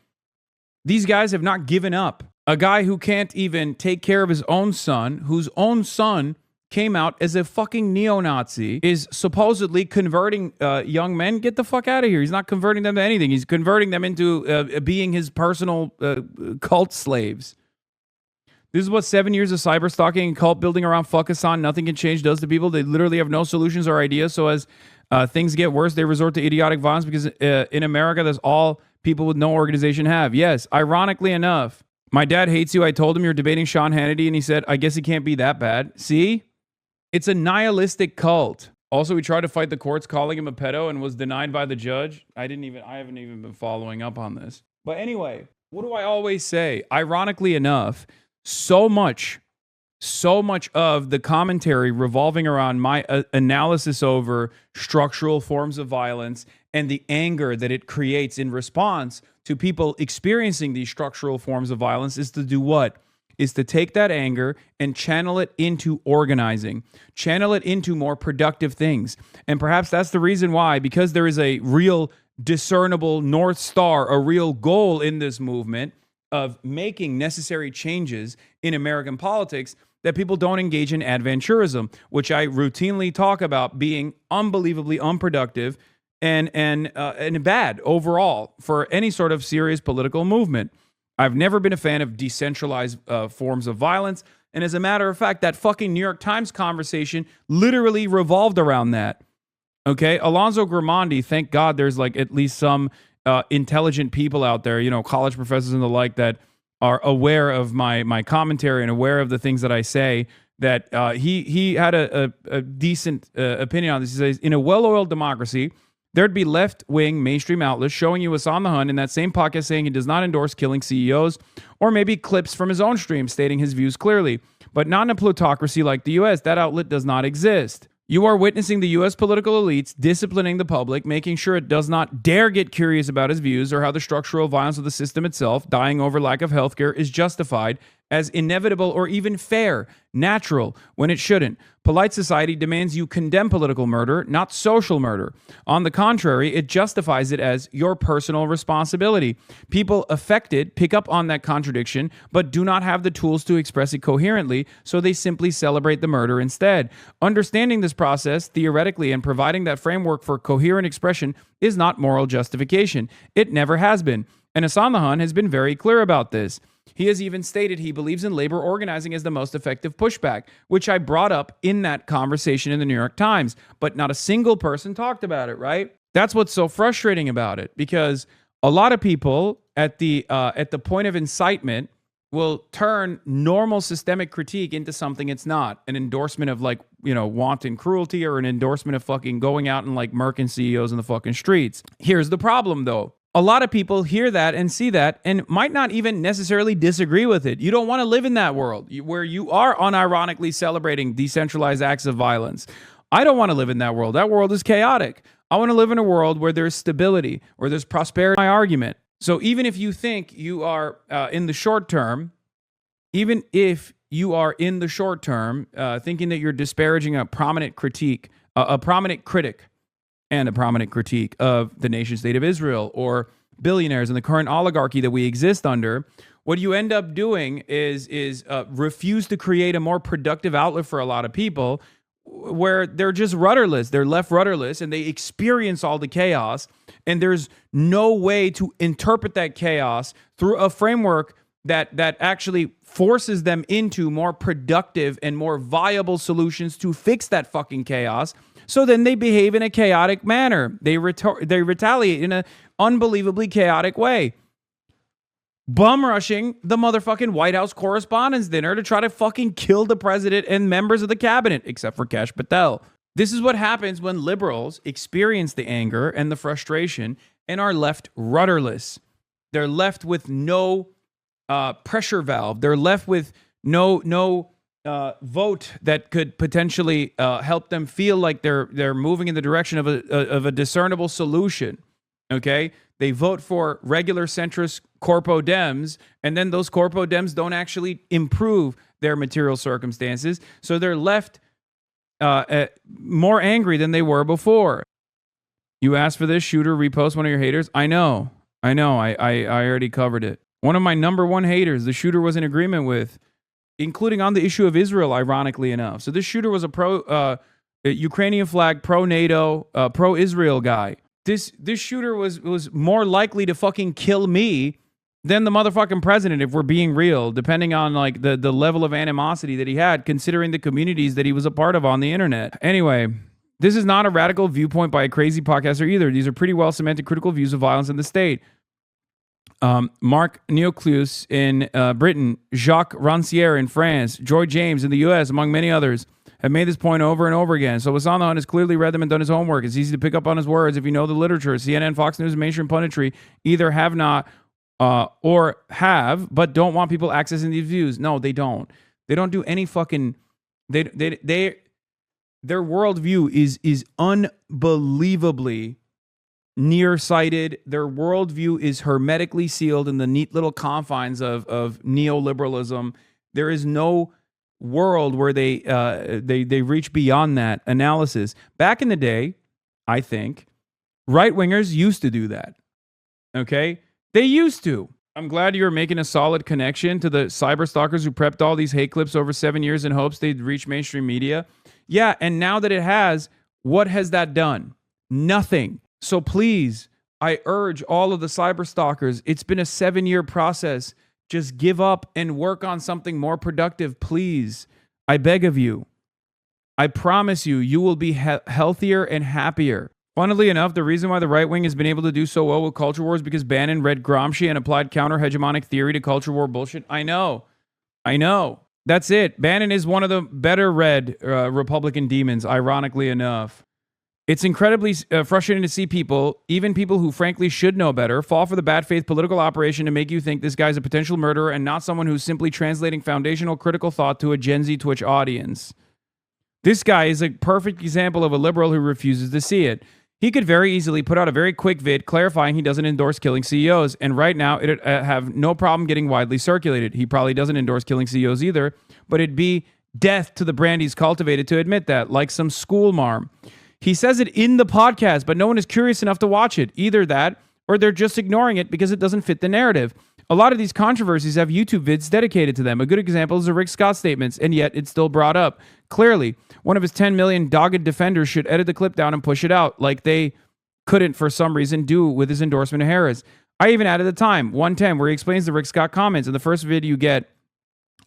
These guys have not given up. A guy who can't even take care of his own son, whose own son came out as a fucking neo-Nazi, is supposedly converting young men. Get the fuck out of here. He's not converting them to anything. He's converting them into being his personal cult slaves. This is what 7 years of cyber stalking and cult building around fuck Hasan, nothing can change, does to people. They literally have no solutions or ideas. So as things get worse, they resort to idiotic violence because in America, that's all people with no organization have. Yes, ironically enough, my dad hates you. I told him you're debating Sean Hannity, and he said, I guess he can't be that bad. See? It's a nihilistic cult. Also, he tried to fight the courts calling him a pedo and was denied by the judge. I haven't even been following up on this. But anyway, what do I always say? Ironically enough, so much of the commentary revolving around my analysis over structural forms of violence and the anger that it creates in response to people experiencing these structural forms of violence is to do what? Is to take that anger and channel it into organizing, channel it into more productive things. And perhaps that's the reason why, because there is a real discernible North Star, a real goal in this movement of making necessary changes in American politics, that people don't engage in adventurism, which I routinely talk about being unbelievably unproductive and bad overall for any sort of serious political movement. I've never been a fan of decentralized forms of violence. And as a matter of fact, that fucking New York Times conversation literally revolved around that. Okay? Alonzo Grimandi, thank God there's like at least some intelligent people out there, you know, college professors and the like, that are aware of my commentary and aware of the things that I say, that he had a decent opinion on this. He says, in a well-oiled democracy, there'd be left-wing mainstream outlets showing you Hasan the Hun in that same podcast saying he does not endorse killing CEOs, or maybe clips from his own stream stating his views clearly. But not in a plutocracy like the U.S. That outlet does not exist. You are witnessing the U.S. political elites disciplining the public, making sure it does not dare get curious about his views or how the structural violence of the system itself, dying over lack of healthcare, is justified as inevitable or even fair, natural, when it shouldn't. Polite society demands you condemn political murder, not social murder. On the contrary, it justifies it as your personal responsibility. People affected pick up on that contradiction, but do not have the tools to express it coherently, so they simply celebrate the murder instead. Understanding this process, theoretically, and providing that framework for coherent expression is not moral justification. It never has been. And Hasan the Hun has been very clear about this. He has even stated he believes in labor organizing as the most effective pushback, which I brought up in that conversation in the New York Times, but not a single person talked about it, right? That's what's so frustrating about it, because a lot of people at the point of incitement will turn normal systemic critique into something it's not, an endorsement of, like, you know, wanton cruelty, or an endorsement of fucking going out and like murking CEOs in the fucking streets. Here's the problem though. A lot of people hear that and see that and might not even necessarily disagree with it. You don't want to live in that world where you are unironically celebrating decentralized acts of violence. I don't want to live in that world. That world is chaotic. I want to live in a world where there's stability, where there's prosperity. My argument. So even if you think you are in the short term, thinking that you're disparaging a prominent critic of the nation state of Israel, or billionaires and the current oligarchy that we exist under, what you end up doing is refuse to create a more productive outlet for a lot of people where they're just rudderless. They're left rudderless and they experience all the chaos. And there's no way to interpret that chaos through a framework that actually forces them into more productive and more viable solutions to fix that fucking chaos. So then they behave in a chaotic manner. They retaliate in an unbelievably chaotic way. Bum rushing the motherfucking White House Correspondents' dinner to try to fucking kill the president and members of the cabinet, except for Kash Patel. This is what happens when liberals experience the anger and the frustration and are left rudderless. They're left with no pressure valve. They're left with no vote that could potentially help them feel like they're moving in the direction of a discernible solution. Okay, they vote for regular centrist corpo dems, and then those corpo dems don't actually improve their material circumstances, so they're left more angry than they were before. You asked for this, shooter, repost one of your haters. I know. I already covered it. One of my number one haters, the shooter was in agreement with, including on the issue of Israel, ironically enough. So this shooter was a pro Ukrainian flag, pro-NATO, pro-Israel guy. This shooter was more likely to fucking kill me than the motherfucking president, if we're being real, depending on like the level of animosity that he had, considering the communities that he was a part of on the internet. Anyway, this is not a radical viewpoint by a crazy podcaster either. These are pretty well cemented critical views of violence in the state. Marc Neocleus in Britain, Jacques Rancière in France, Joy James in the US, among many others, have made this point over and over again. So Hasan has clearly read them and done his homework. It's easy to pick up on his words if you know the literature. CNN, Fox News, and mainstream punditry either have not or have, but don't want people accessing these views. No, they don't. They don't do any fucking... Their worldview is unbelievably nearsighted. Their worldview is hermetically sealed in the neat little confines of neoliberalism. There is no world where they reach beyond that analysis. Back in the day, I think, right-wingers used to do that. Okay? They used to. I'm glad you're making a solid connection to the cyber stalkers who prepped all these hate clips over 7 years in hopes they'd reach mainstream media. Yeah, and now that it has, what has that done? Nothing. So please, I urge all of the cyber stalkers, it's been a 7-year process. Just give up and work on something more productive, please. I beg of you. I promise you, you will be healthier and happier. Funnily enough, the reason why the right wing has been able to do so well with culture wars is because Bannon read Gramsci and applied counter-hegemonic theory to culture war bullshit. I know. That's it. Bannon is one of the better read Republican demons, ironically enough. It's incredibly frustrating to see people, even people who frankly should know better, fall for the bad faith political operation to make you think this guy's a potential murderer and not someone who's simply translating foundational critical thought to a Gen Z Twitch audience. This guy is a perfect example of a liberal who refuses to see it. He could very easily put out a very quick vid clarifying he doesn't endorse killing CEOs, and right now it'd have no problem getting widely circulated. He probably doesn't endorse killing CEOs either, but it'd be death to the brand he's cultivated to admit that, like some school marm. He says it in the podcast, but no one is curious enough to watch it. Either that, or they're just ignoring it because it doesn't fit the narrative. A lot of these controversies have YouTube vids dedicated to them. A good example is the Rick Scott statements, and yet it's still brought up. Clearly, one of his 10 million dogged defenders should edit the clip down and push it out, like they couldn't, for some reason, do with his endorsement of Harris. I even added the time, 110, where he explains the Rick Scott comments in the first video you get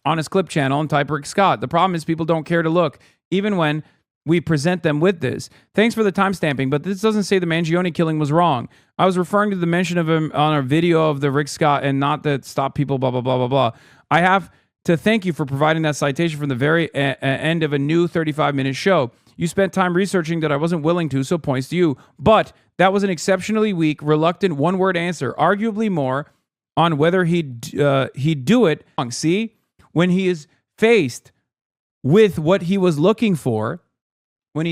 on his clip channel and type Rick Scott. The problem is people don't care to look, even when we present them with this. Thanks for the timestamping, but this doesn't say the Mangione killing was wrong. I was referring to the mention of him on a video of the Rick Scott and not that stop people, blah, blah, blah, blah, blah. I have to thank you for providing that citation from the very end of a new 35-minute show. You spent time researching that I wasn't willing to, so points to you. But that was an exceptionally weak, reluctant, one-word answer, arguably more on whether he'd do it. See, when he is faced with what he was looking for, from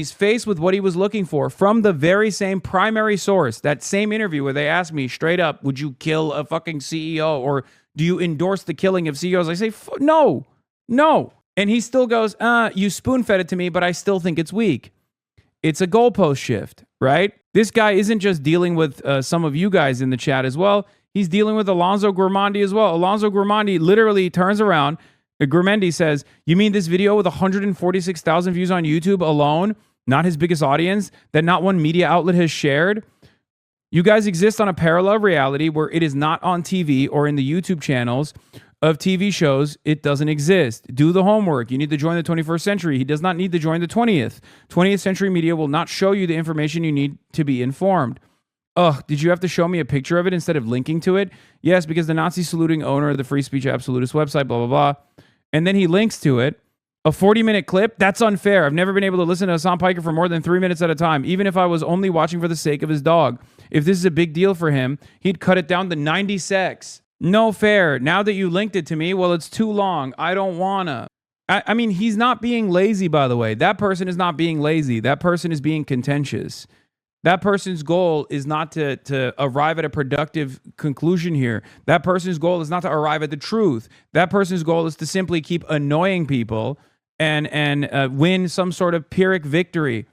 the very same primary source, that same interview where they asked me straight up, would you kill a fucking CEO or do you endorse the killing of CEOs? I say, no. And he still goes, you spoon-fed it to me, but I still think it's weak. It's a goalpost shift, right? This guy isn't just dealing with some of you guys in the chat as well. He's dealing with Alonzo Grimandi as well. Alonzo Grimandi literally turns around. Grimandi says, you mean this video with 146,000 views on YouTube alone, not his biggest audience, that not one media outlet has shared? You guys exist on a parallel reality where it is not on TV or in the YouTube channels of TV shows. It doesn't exist. Do the homework. You need to join the 21st century. He does not need to join the 20th. 20th century media will not show you the information you need to be informed. Ugh, did you have to show me a picture of it instead of linking to it? Yes, because the Nazi saluting owner of the Free Speech Absolutist website, blah, blah, blah. And then he links to it. A 40-minute clip? That's unfair. I've never been able to listen to Hasan Piker for more than 3 minutes at a time, even if I was only watching for the sake of his dog. If this is a big deal for him, he'd cut it down to 90 secs. No fair. Now that you linked it to me, well, it's too long. I don't wanna. I mean, he's not being lazy, by the way. That person is not being lazy. That person is being contentious. That person's goal is not to arrive at a productive conclusion here. That person's goal is not to arrive at the truth. That person's goal is to simply keep annoying people and win some sort of Pyrrhic victory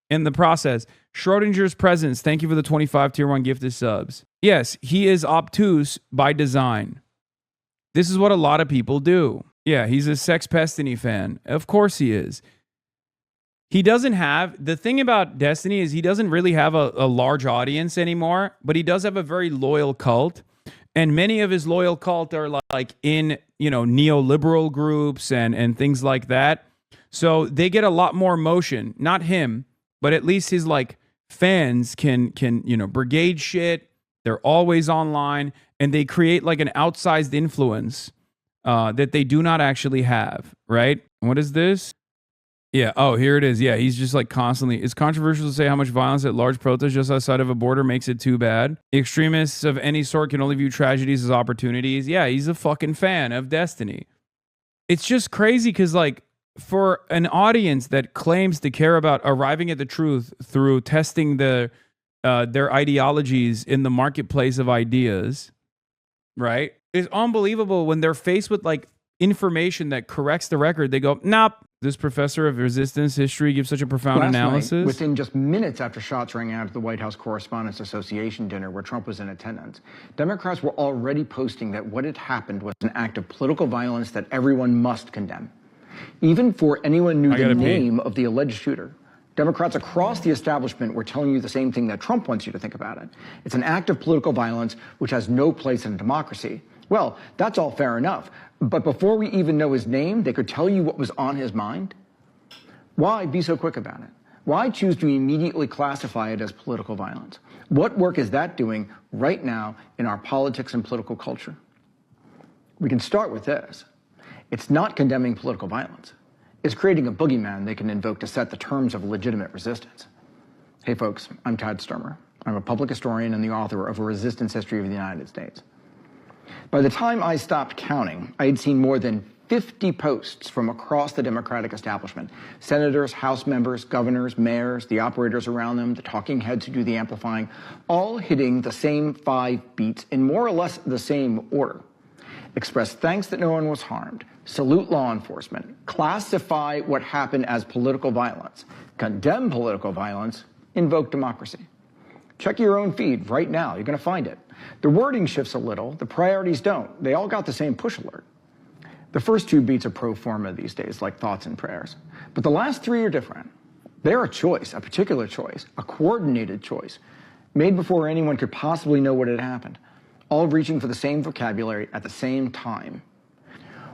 in the process. Schrodinger's Presence, thank you for the 25 tier 1 gifted subs. Yes, he is obtuse by design. This is what a lot of people do. Yeah, he's a Sex Pestiny fan. Of course he is. He doesn't have, the thing about Destiny is he doesn't really have a large audience anymore, but he does have a very loyal cult. And many of his loyal cult are like in, neoliberal groups and things like that. So they get a lot more motion. Not him, but at least his like fans can brigade shit. They're always online and they create like an outsized influence that they do not actually have, right? What is this? Yeah. Oh, here it is. Yeah. He's just like constantly. It's controversial to say how much violence at large protests just outside of a border makes it too bad. Extremists of any sort can only view tragedies as opportunities. Yeah. He's a fucking fan of Destiny. It's just crazy because like for an audience that claims to care about arriving at the truth through testing their ideologies in the marketplace of ideas, right? It's unbelievable when they're faced with like information that corrects the record. They go, nope. This professor of resistance history gives such a profound analysis. Night, within just minutes after shots rang out at the White House Correspondents Association dinner where Trump was in attendance, Democrats were already posting that what had happened was an act of political violence that everyone must condemn. Even before anyone knew the name of the alleged shooter, Democrats across the establishment were telling you the same thing that Trump wants you to think about it. It's an act of political violence which has no place in a democracy. Well, that's all fair enough. But before we even know his name, they could tell you what was on his mind? Why be so quick about it? Why choose to immediately classify it as political violence? What work is that doing right now in our politics and political culture? We can start with this. It's not condemning political violence. It's creating a boogeyman they can invoke to set the terms of legitimate resistance. Hey folks, I'm Todd Sturmer. I'm a public historian and the author of A Resistance History of the United States. By the time I stopped counting, I had seen more than 50 posts from across the Democratic establishment. Senators, House members, governors, mayors, the operators around them, the talking heads who do the amplifying, all hitting the same 5 beats in more or less the same order. Express thanks that no one was harmed, salute law enforcement, classify what happened as political violence, condemn political violence, invoke democracy. Check your own feed right now. You're going to find it. The wording shifts a little. The priorities don't. They all got the same push alert. The first 2 beats are pro forma these days, like thoughts and prayers. But the last 3 are different. They're a choice, a particular choice, a coordinated choice, made before anyone could possibly know what had happened, all reaching for the same vocabulary at the same time.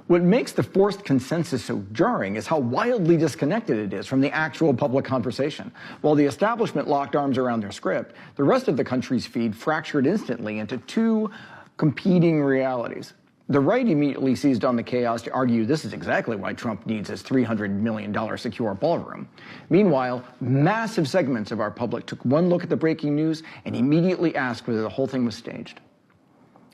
What makes the forced consensus so jarring is how wildly disconnected it is from the actual public conversation. While the establishment locked arms around their script, the rest of the country's feed fractured instantly into 2 competing realities. The right immediately seized on the chaos to argue this is exactly why Trump needs his $300 million secure ballroom. Meanwhile, massive segments of our public took one look at the breaking news and immediately asked whether the whole thing was staged.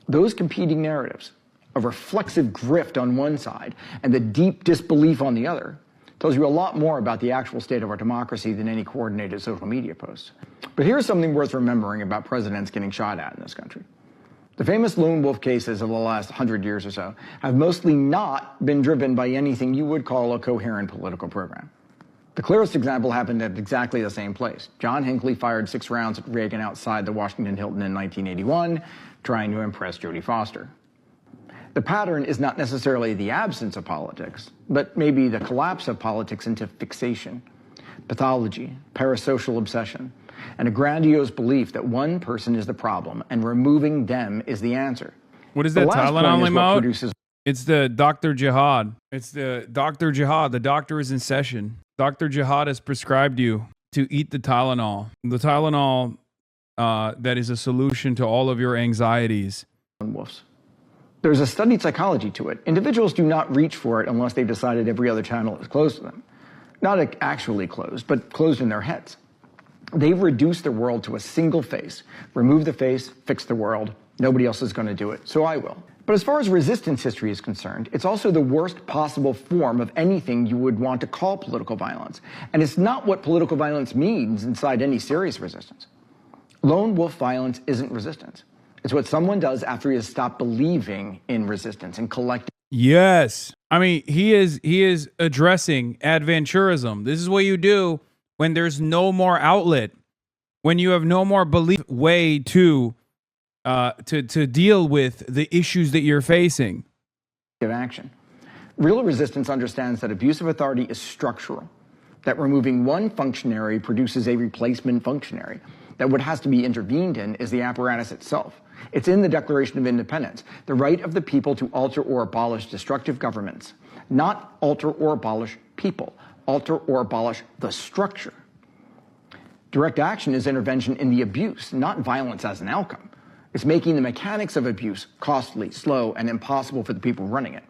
Those competing narratives, a reflexive grift on one side and the deep disbelief on the other, tells you a lot more about the actual state of our democracy than any coordinated social media posts. But here's something worth remembering about presidents getting shot at in this country. The famous lone wolf cases of the last 100 years or so have mostly not been driven by anything you would call a coherent political program. The clearest example happened at exactly the same place. John Hinckley fired 6 rounds at Reagan outside the Washington Hilton in 1981, trying to impress Jodie Foster. The pattern is not necessarily the absence of politics, but maybe the collapse of politics into fixation, pathology, parasocial obsession, and a grandiose belief that one person is the problem and removing them is the answer. What is that Tylenol remote? Produces... It's the Dr. Jihad. It's the Dr. Jihad. The doctor is in session. Dr. Jihad has prescribed you to eat the Tylenol. The Tylenol that is a solution to all of your anxieties. Wolves. There's a studied psychology to it. Individuals do not reach for it unless they've decided every other channel is closed to them. Not actually closed, but closed in their heads. They've reduced the world to a single face. Remove the face, fix the world. Nobody else is going to do it, so I will. But as far as resistance history is concerned, it's also the worst possible form of anything you would want to call political violence. And it's not what political violence means inside any serious resistance. Lone wolf violence isn't resistance. It's what someone does after he has stopped believing in resistance and collective. Yes. I mean, he is addressing adventurism. This is what you do when there's no more outlet, when you have no more belief way to deal with the issues that you're facing. Action. Real resistance understands that abuse of authority is structural, that removing one functionary produces a replacement functionary, that what has to be intervened in is the apparatus itself. It's in the Declaration of Independence, the right of the people to alter or abolish destructive governments, not alter or abolish people, alter or abolish the structure. Direct action is intervention in the abuse, not violence as an outcome. It's making the mechanics of abuse costly, slow, and impossible for the people running it.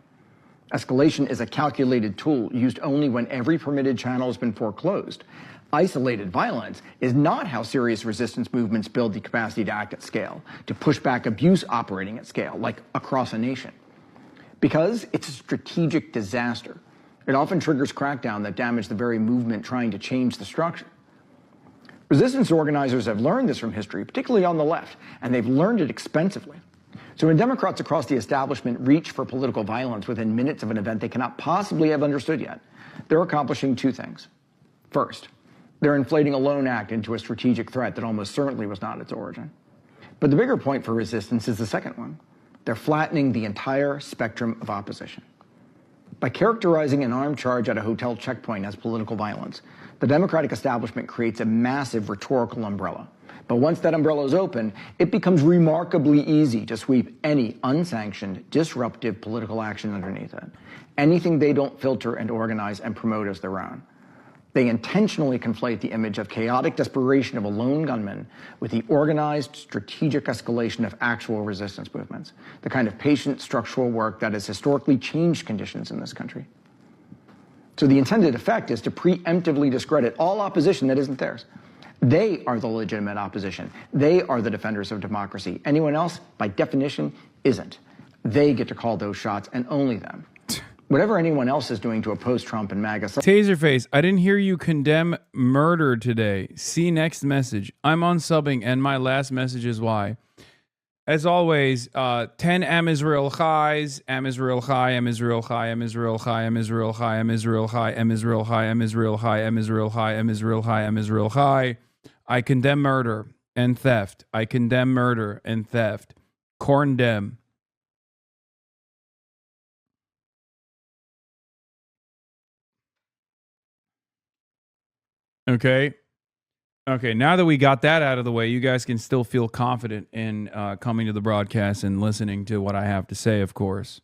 Escalation is a calculated tool used only when every permitted channel has been foreclosed. Isolated violence is not how serious resistance movements build the capacity to act at scale, to push back abuse operating at scale, like across a nation. Because it's a strategic disaster. It often triggers crackdown that damage the very movement trying to change the structure. Resistance organizers have learned this from history, particularly on the left, and they've learned it expensively. So when Democrats across the establishment reach for political violence within minutes of an event they cannot possibly have understood yet, they're accomplishing 2 things. First, they're inflating a lone act into a strategic threat that almost certainly was not its origin. But the bigger point for resistance is the second one. They're flattening the entire spectrum of opposition. By characterizing an armed charge at a hotel checkpoint as political violence, the Democratic establishment creates a massive rhetorical umbrella. But once that umbrella is open, it becomes remarkably easy to sweep any unsanctioned, disruptive political action underneath it. Anything they don't filter and organize and promote as their own. They intentionally conflate the image of chaotic desperation of a lone gunman with the organized, strategic escalation of actual resistance movements, the kind of patient structural work that has historically changed conditions in this country. So the intended effect is to preemptively discredit all opposition that isn't theirs. They are the legitimate opposition. They are the defenders of democracy. Anyone else, by definition, isn't. They get to call those shots, and only them. Whatever anyone else is doing to oppose Trump and MAGA... Taserface, I didn't hear you condemn murder today. See next message. I'm unsubbing, and my last message is why. As always, 10 Am Israel Chais, Am Israel Chai, Am Israel Chai, Am Israel Chai, Am Israel Chai, Am Israel Chai, Am Israel Chai, Am Israel Chai, Am Israel Chai, Am Israel Chai, Am Israel Chai. I condemn murder and theft. I condemn murder and theft. Condemn. Okay. Okay. Now that we got that out of the way, you guys can still feel confident in coming to the broadcast and listening to what I have to say, of course.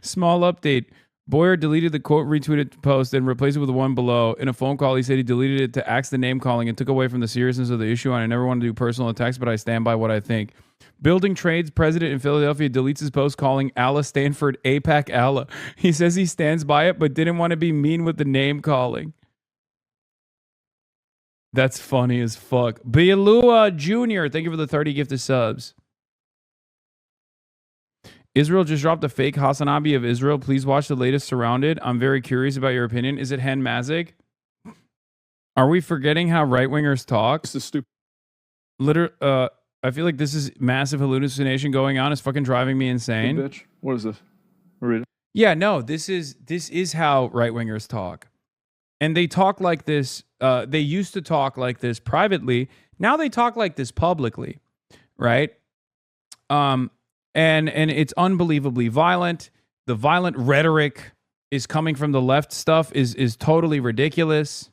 Small update. Boyer deleted the quote retweeted post and replaced it with the one below. In a phone call, he said he deleted it to axe the name calling and took away from the seriousness of the issue. And I never want to do personal attacks, but I stand by what I think. Building Trades president in Philadelphia deletes his post calling Alla Stanford APAC Alla. He says he stands by it, but didn't want to be mean with the name calling. That's funny as fuck. Bialua Jr., thank you for the 30 gifted subs. Israel just dropped a fake HasanAbi of Israel. Please watch the latest Surrounded. I'm very curious about your opinion. Is it Hen Mazik? Are we forgetting how right-wingers talk? This is stupid. I feel like this is massive hallucination going on. It's fucking driving me insane. Bitch. What is this? Read it. Yeah, no, this is how right-wingers talk. And they talk like this, they used to talk like this privately. Now they talk like this publicly, right? And it's unbelievably violent. The violent rhetoric is coming from the left stuff is totally ridiculous.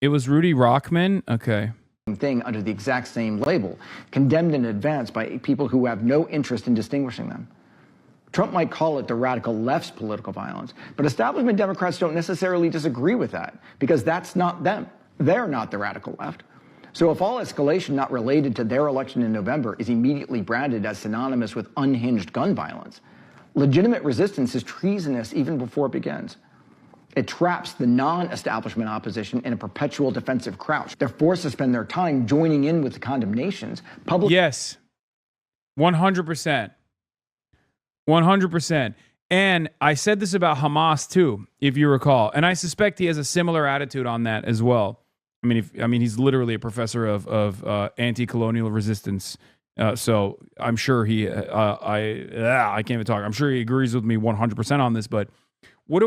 It was Rudy Rockman. Okay. Thing under the exact same label, condemned in advance by people who have no interest in distinguishing them. Trump might call it the radical left's political violence, but establishment Democrats don't necessarily disagree with that because that's not them. They're not the radical left. So if all escalation not related to their election in November is immediately branded as synonymous with unhinged gun violence, legitimate resistance is treasonous even before it begins. It traps the non-establishment opposition in a perpetual defensive crouch. They're forced to spend their time joining in with the condemnations. Yes, 100%. 100%. And I said this about Hamas too, if you recall. And I suspect he has a similar attitude on that as well. I mean, he's literally a professor of anti-colonial resistance. So I'm sure I can't even talk. I'm sure he agrees with me 100% on this. But what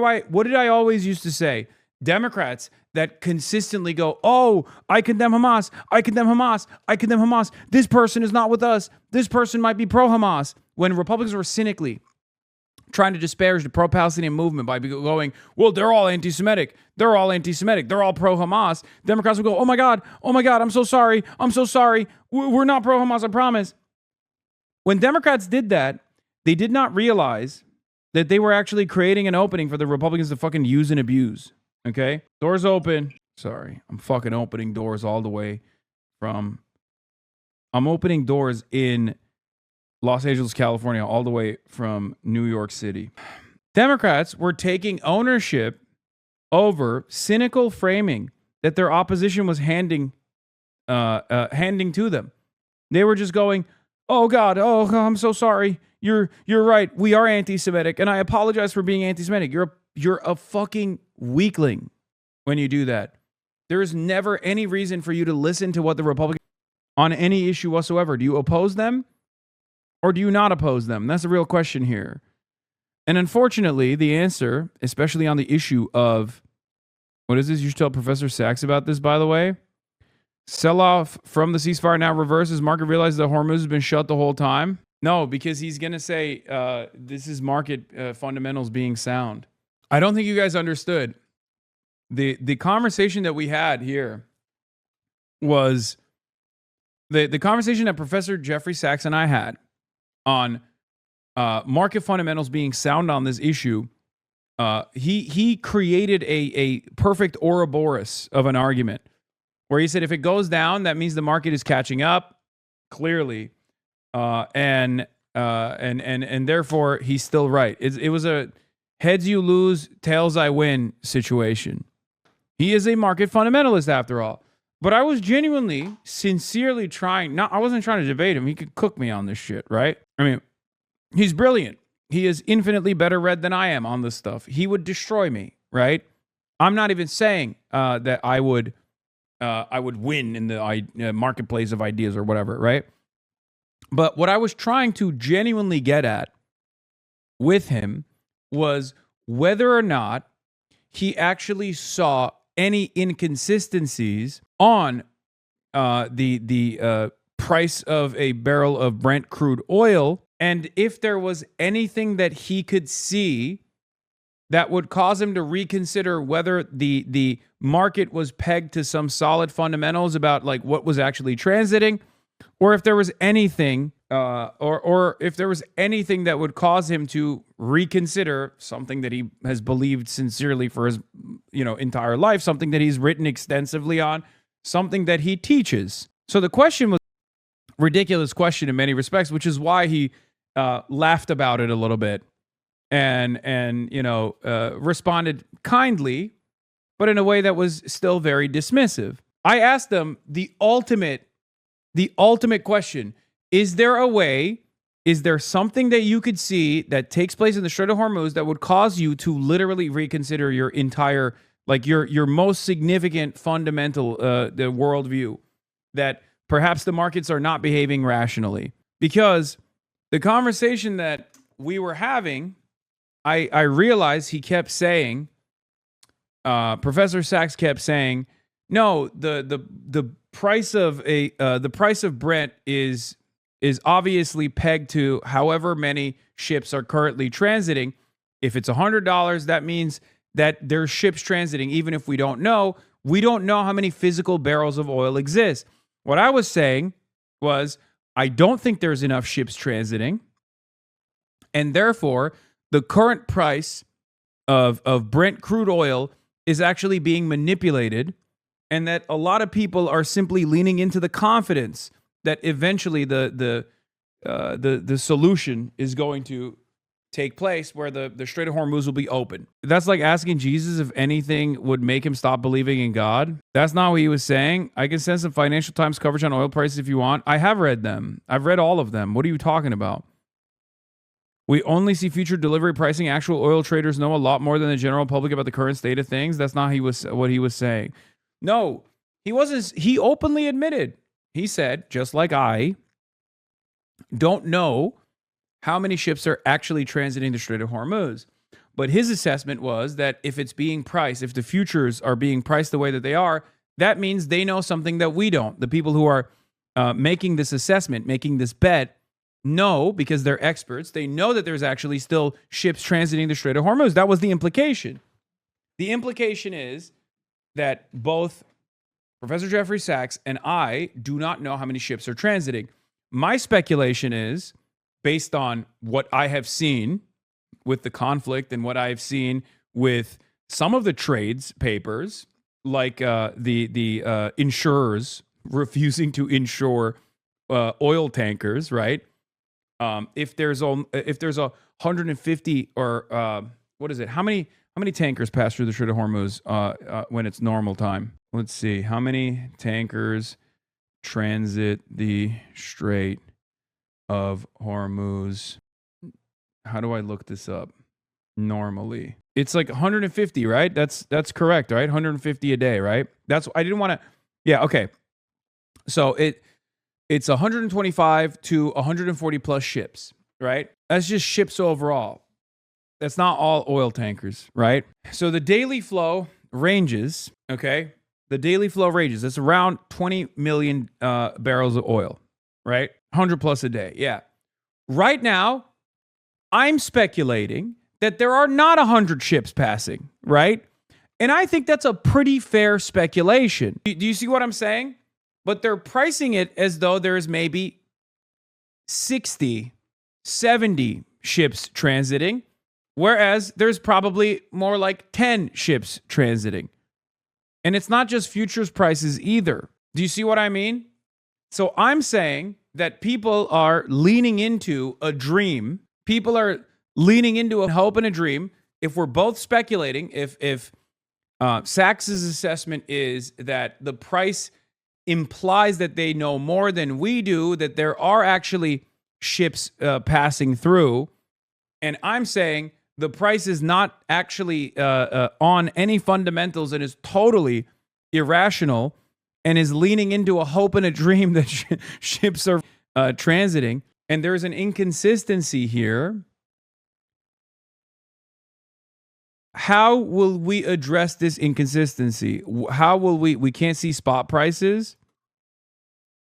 did I always used to say? Democrats that consistently go, oh, I condemn Hamas. I condemn Hamas. I condemn Hamas. This person is not with us. This person might be pro-Hamas. When Republicans were cynically trying to disparage the pro-Palestinian movement by going, well, they're all anti-Semitic. They're all anti-Semitic. They're all pro-Hamas. Democrats would go, oh my God, I'm so sorry. I'm so sorry. We're not pro-Hamas, I promise. When Democrats did that, they did not realize that they were actually creating an opening for the Republicans to fucking use and abuse. Okay? Doors open. Sorry. I'm fucking opening doors all the way from... I'm opening doors in Los Angeles, California, all the way from New York City. Democrats were taking ownership over cynical framing that their opposition was handing to them. They were just going, oh God, oh, I'm so sorry. You're right. We are anti-Semitic, and I apologize for being anti-Semitic. You're a fucking weakling when you do that. There is never any reason for you to listen to what the Republicans on any issue whatsoever. Do you oppose them or do you not oppose them? That's the real question here. And unfortunately, the answer, especially on the issue of, what is this? You should tell Professor Sachs about this, by the way. Sell-off from the ceasefire now reverses. Market realizes that Hormuz has been shut the whole time. No, because he's going to say this is market fundamentals being sound. I don't think you guys understood. The conversation that we had here was the conversation that Professor Jeffrey Sachs and I had on market fundamentals being sound on this issue. He created a perfect Ouroboros of an argument where he said if it goes down, that means the market is catching up, clearly. And therefore he's still right. It was a heads you lose, tails I win situation. He is a market fundamentalist after all. But I was genuinely, sincerely trying, I wasn't trying to debate him. He could cook me on this shit, right? I mean, he's brilliant. He is infinitely better read than I am on this stuff. He would destroy me, right? I'm not even saying that I would win in the marketplace of ideas or whatever, right? But what I was trying to genuinely get at with him was whether or not he actually saw any inconsistencies on the price of a barrel of Brent crude oil, and if there was anything that he could see that would cause him to reconsider whether the market was pegged to some solid fundamentals about like what was actually transiting, or if there was anything or if there was anything that would cause him to reconsider something that he has believed sincerely for his entire life, something that he's written extensively on, something that he teaches. So the question was a ridiculous question in many respects, which is why he laughed about it a little bit and responded kindly, but in a way that was still very dismissive. I asked them the ultimate question. Is there something that you could see that takes place in the Strait of Hormuz that would cause you to literally reconsider your entire, like your most significant fundamental the worldview, that perhaps the markets are not behaving rationally? Because the conversation that we were having I realized he kept saying, Professor Sachs kept saying, no, the price of the price of Brent is obviously pegged to however many ships are currently transiting. If it's $100, that means that there's ships transiting, even if we don't know how many physical barrels of oil exist. What I was saying was, I don't think there's enough ships transiting, and therefore the current price of Brent crude oil is actually being manipulated, and that a lot of people are simply leaning into the confidence that eventually the solution is going to take place, where the Strait of Hormuz will be open. That's like asking Jesus if anything would make him stop believing in God. That's not what he was saying. I can send some Financial Times coverage on oil prices if you want. I have read them. I've read all of them. What are you talking about? We only see future delivery pricing. Actual oil traders know a lot more than the general public about the current state of things. That's not what he was saying. No, he wasn't. He openly admitted. He said, just like I don't know how many ships are actually transiting the Strait of Hormuz. But his assessment was that if it's being priced, if the futures are being priced the way that they are, that means they know something that we don't. The people who are making this assessment, making this bet, know, because they're experts, they know that there's actually still ships transiting the Strait of Hormuz. That was the implication. The implication is that both Professor Jeffrey Sachs and I do not know how many ships are transiting. My speculation is, based on what I have seen with the conflict and what I've seen with some of the trades papers, like the insurers refusing to insure oil tankers, right? If there's a 150 or what is it? How many tankers pass through the Strait of Hormuz when it's normal time? Let's see. How many tankers transit the Strait of Hormuz? How do I look this up? Normally, it's like 150, right? That's correct, right? 150 a day, right? I didn't want to. Yeah, okay. So it's 125 to 140 plus ships, right? That's just ships overall. That's not all oil tankers, right? So the daily flow ranges, okay? The daily flow ranges. That's around 20 million barrels of oil, right? 100 plus a day, yeah. Right now, I'm speculating that there are not 100 ships passing, right? And I think that's a pretty fair speculation. Do you see what I'm saying? But they're pricing it as though there's maybe 60, 70 ships transiting, whereas there's probably more like 10 ships transiting. And it's not just futures prices either. Do you see what I mean? So I'm saying that people are leaning into a dream. People are leaning into a hope and a dream. If we're both speculating, if Sachs's assessment is that the price implies that they know more than we do, that there are actually ships passing through, and I'm saying the price is not actually on any fundamentals and is totally irrational and is leaning into a hope and a dream that ships are transiting, and there's an inconsistency here. How will we address this inconsistency? How will we can't see spot prices?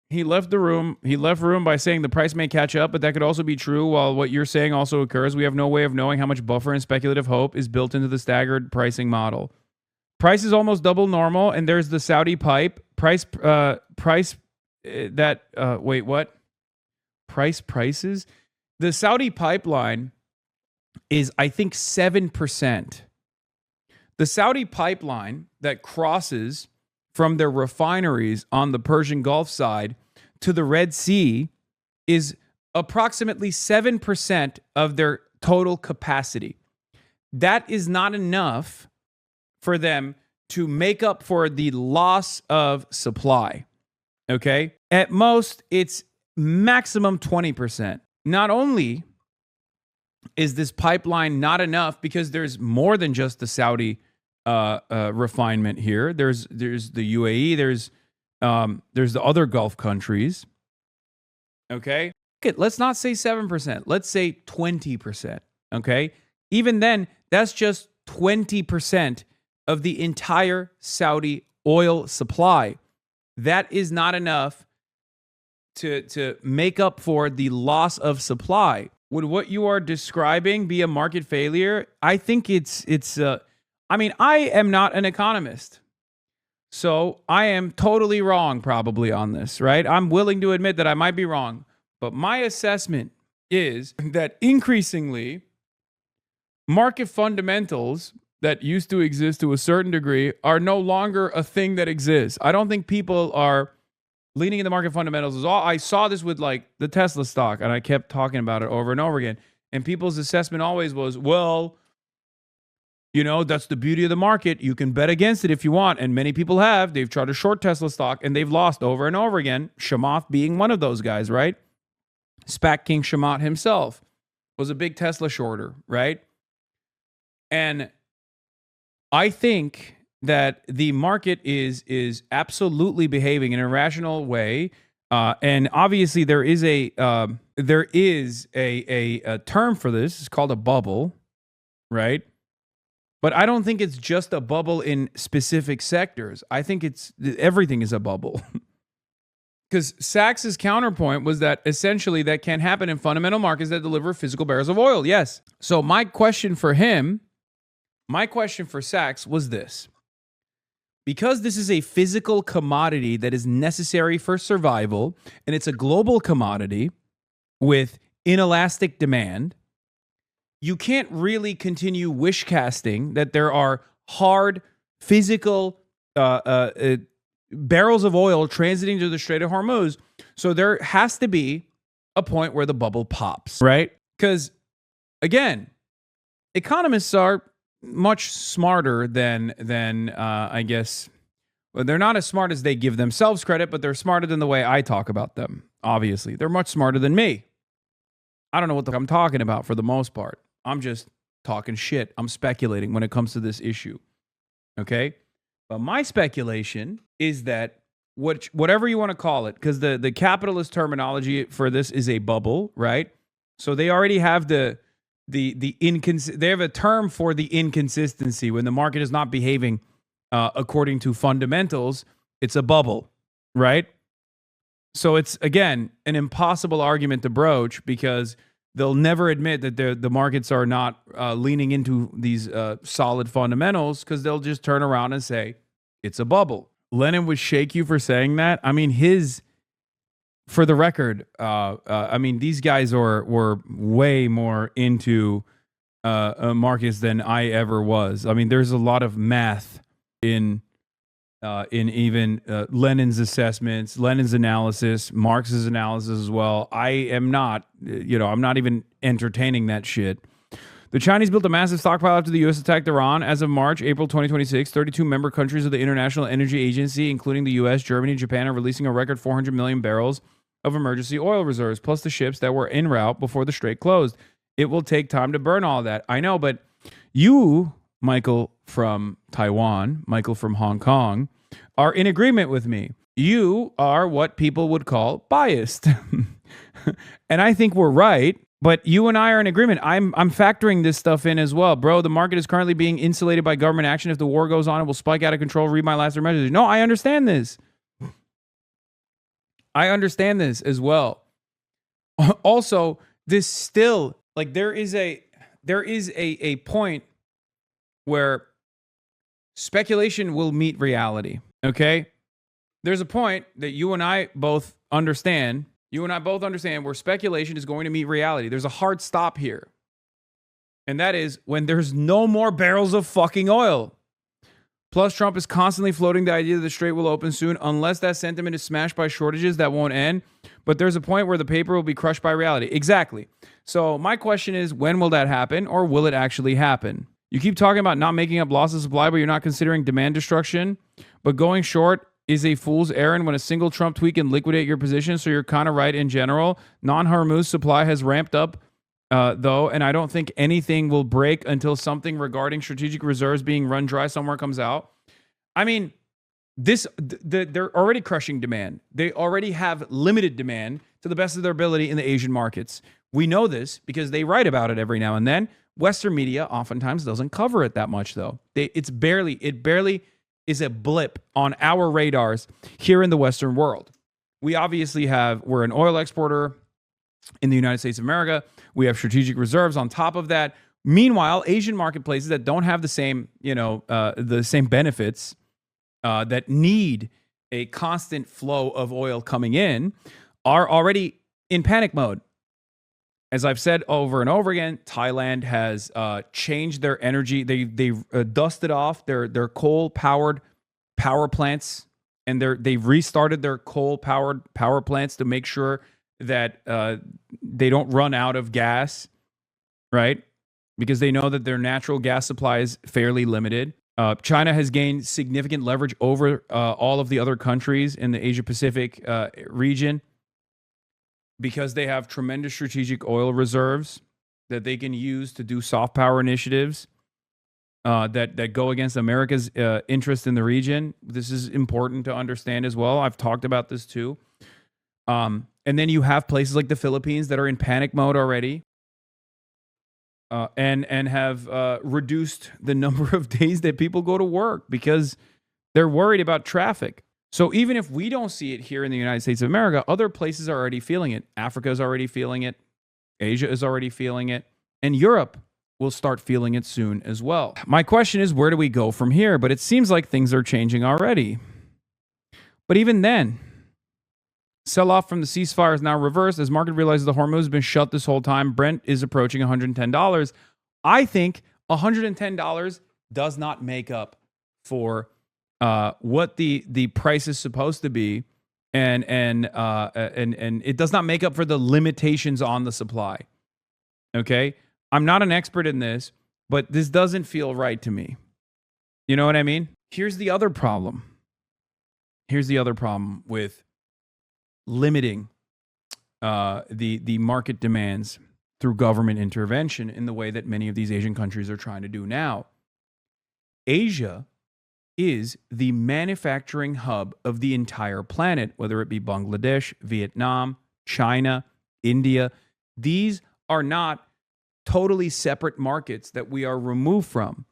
He left the room. He left room by saying the price may catch up, but that could also be true while what you're saying also occurs. We have no way of knowing how much buffer and speculative hope is built into the staggered pricing model. Price is almost double normal, and there's the Saudi pipe. Prices? The Saudi pipeline is, I think, 7%. The Saudi pipeline that crosses from their refineries on the Persian Gulf side to the Red Sea is approximately 7% of their total capacity. That is not enough for them to make up for the loss of supply. Okay? At most, it's maximum 20%. Not only is this pipeline not enough, because there's more than just the Saudi refinement here. There's the UAE. There's the other Gulf countries. Okay, let's not say 7%. Let's say 20%. Okay, Even then, that's just 20% of the entire Saudi oil supply. That is not enough to make up for the loss of supply. Would what you are describing be a market failure? I think I mean, I am not an economist. So I am totally wrong probably on this, right? I'm willing to admit that I might be wrong. But my assessment is that increasingly, market fundamentals that used to exist to a certain degree are no longer a thing that exists. I don't think people are leaning into market fundamentals. I saw this with like the Tesla stock, and I kept talking about it over and over again. And people's assessment always was, well, you know, that's the beauty of the market. You can bet against it if you want. And many people have. They've tried to short Tesla stock, and they've lost over and over again. Chamath being one of those guys, right? SPAC King Chamath himself was a big Tesla shorter, right? And I think that the market is absolutely behaving in an irrational way, and obviously there is a term for this. It's called a bubble, right? But I don't think it's just a bubble in specific sectors. I think everything is a bubble. Because Sachs's counterpoint was that essentially that can happen in fundamental markets that deliver physical barrels of oil. Yes. So my question for Sachs was this. Because this is a physical commodity that is necessary for survival, and it's a global commodity with inelastic demand, you can't really continue wish casting that there are hard physical barrels of oil transiting to the Strait of Hormuz. So there has to be a point where the bubble pops, right? Because, again, economists are much smarter than I guess. Well, they're not as smart as they give themselves credit, but they're smarter than the way I talk about them, obviously. They're much smarter than me. I don't know what I'm talking about for the most part. I'm just talking shit. I'm speculating when it comes to this issue. Okay? But my speculation is that whatever you want to call it, because the capitalist terminology for this is a bubble, right? So they already have they have a term for the inconsistency when the market is not behaving according to fundamentals. It's a bubble, right? So it's, again, an impossible argument to broach because they'll never admit that the markets are not leaning into these solid fundamentals because they'll just turn around and say it's a bubble. Lenin would shake you for saying that. I mean, for the record, I mean, these guys were way more into markets than I ever was. I mean, there's a lot of math in even Lenin's assessments, Lenin's analysis, Marx's analysis as well. I am not, I'm not even entertaining that shit. The Chinese built a massive stockpile after the U.S. attacked Iran. As of April 2026, 32 member countries of the International Energy Agency, including the U.S., Germany, and Japan, are releasing a record 400 million barrels of emergency oil reserves, plus the ships that were en route before the strait closed. It will take time to burn all that. I know, but you, Michael from Taiwan, Michael from Hong Kong, are in agreement with me. You are what people would call biased. And I think we're right, but you and I are in agreement. I'm factoring this stuff in as well. Bro, the market is currently being insulated by government action. If the war goes on, it will spike out of control. Read my last message. No, I understand this. I understand this as well. Also, this still, like, there is a point where speculation will meet reality. Okay? There's a point that you and I both understand. You and I both understand where speculation is going to meet reality. There's a hard stop here. And that is when there's no more barrels of fucking oil. Plus, Trump is constantly floating the idea that the strait will open soon. Unless that sentiment is smashed by shortages, that won't end. But there's a point where the paper will be crushed by reality. Exactly. So my question is, when will that happen, or will it actually happen? You keep talking about not making up loss of supply, but you're not considering demand destruction. But going short is a fool's errand when a single Trump tweet can liquidate your position. So you're kind of right in general. Non-Hormuz supply has ramped up, though, and I don't think anything will break until something regarding strategic reserves being run dry somewhere comes out. I mean, they're already crushing demand. They already have limited demand to the best of their ability in the Asian markets. We know this because they write about it every now and then. Western media oftentimes doesn't cover it that much, though. It barely is a blip on our radars here in the Western world. We obviously we're an oil exporter in the United States of America. We have strategic reserves on top of that. Meanwhile, Asian marketplaces that don't have the same benefits, that need a constant flow of oil coming in, are already in panic mode. As I've said over and over again, Thailand has changed their energy. They've dusted off their coal-powered power plants, and they've restarted their coal-powered power plants to make sure that they don't run out of gas, right? Because they know that their natural gas supply is fairly limited. China has gained significant leverage over all of the other countries in the Asia-Pacific region, because they have tremendous strategic oil reserves that they can use to do soft power initiatives that go against America's interest in the region. This is important to understand as well. I've talked about this too. And then you have places like the Philippines that are in panic mode already, and have reduced the number of days that people go to work because they're worried about traffic. So even if we don't see it here in the United States of America, other places are already feeling it. Africa is already feeling it. Asia is already feeling it. And Europe will start feeling it soon as well. My question is, where do we go from here? But it seems like things are changing already. But even then, sell-off from the ceasefire is now reversed as market realizes the Hormuz has been shut this whole time. Brent is approaching $110. I think $110 does not make up for what the price is supposed to be, and it does not make up for the limitations on the supply. Okay, I'm not an expert in this, but this doesn't feel right to me. You know what I mean? Here's the other problem. Here's the other problem with limiting the market demands through government intervention in the way that many of these Asian countries are trying to do now. Asia is the manufacturing hub of the entire planet, whether it be Bangladesh, Vietnam, China, India. These are not totally separate markets that we are removed from.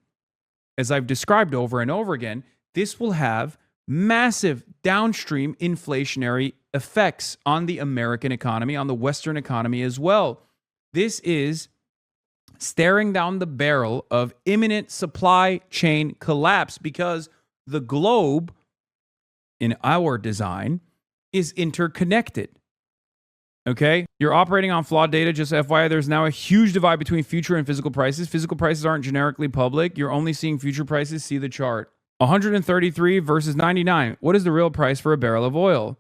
As I've described over and over again, this will have massive downstream inflationary effects on the American economy, on the Western economy as well. This is staring down the barrel of imminent supply chain collapse because the globe, in our design, is interconnected. Okay? You're operating on flawed data. Just FYI, there's now a huge divide between future and physical prices. Physical prices aren't generically public. You're only seeing future prices. See the chart. 133 versus 99. What is the real price for a barrel of oil?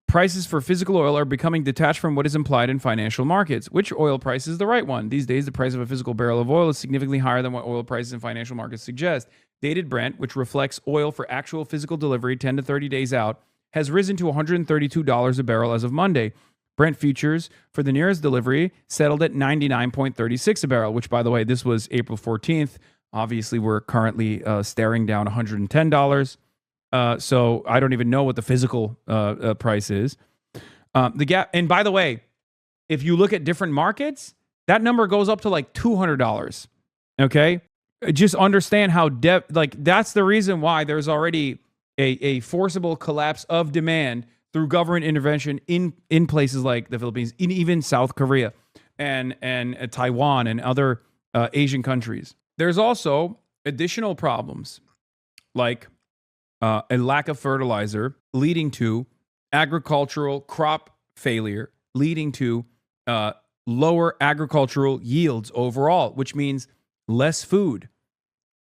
Prices for physical oil are becoming detached from what is implied in financial markets. Which oil price is the right one? These days, the price of a physical barrel of oil is significantly higher than what oil prices in financial markets suggest. Dated Brent, which reflects oil for actual physical delivery 10 to 30 days out, has risen to $132 a barrel as of Monday. Brent futures for the nearest delivery settled at 99.36 a barrel, which, by the way, this was April 14th. Obviously, we're currently staring down $110. So I don't even know what the physical price is. The gap, and by the way, if you look at different markets, that number goes up to like $200. Okay, just understand how that's the reason why there's already a forcible collapse of demand through government intervention in places like the Philippines, in even South Korea and Taiwan and other Asian countries. There's also additional problems like a lack of fertilizer, leading to agricultural crop failure, leading to lower agricultural yields overall, which means less food.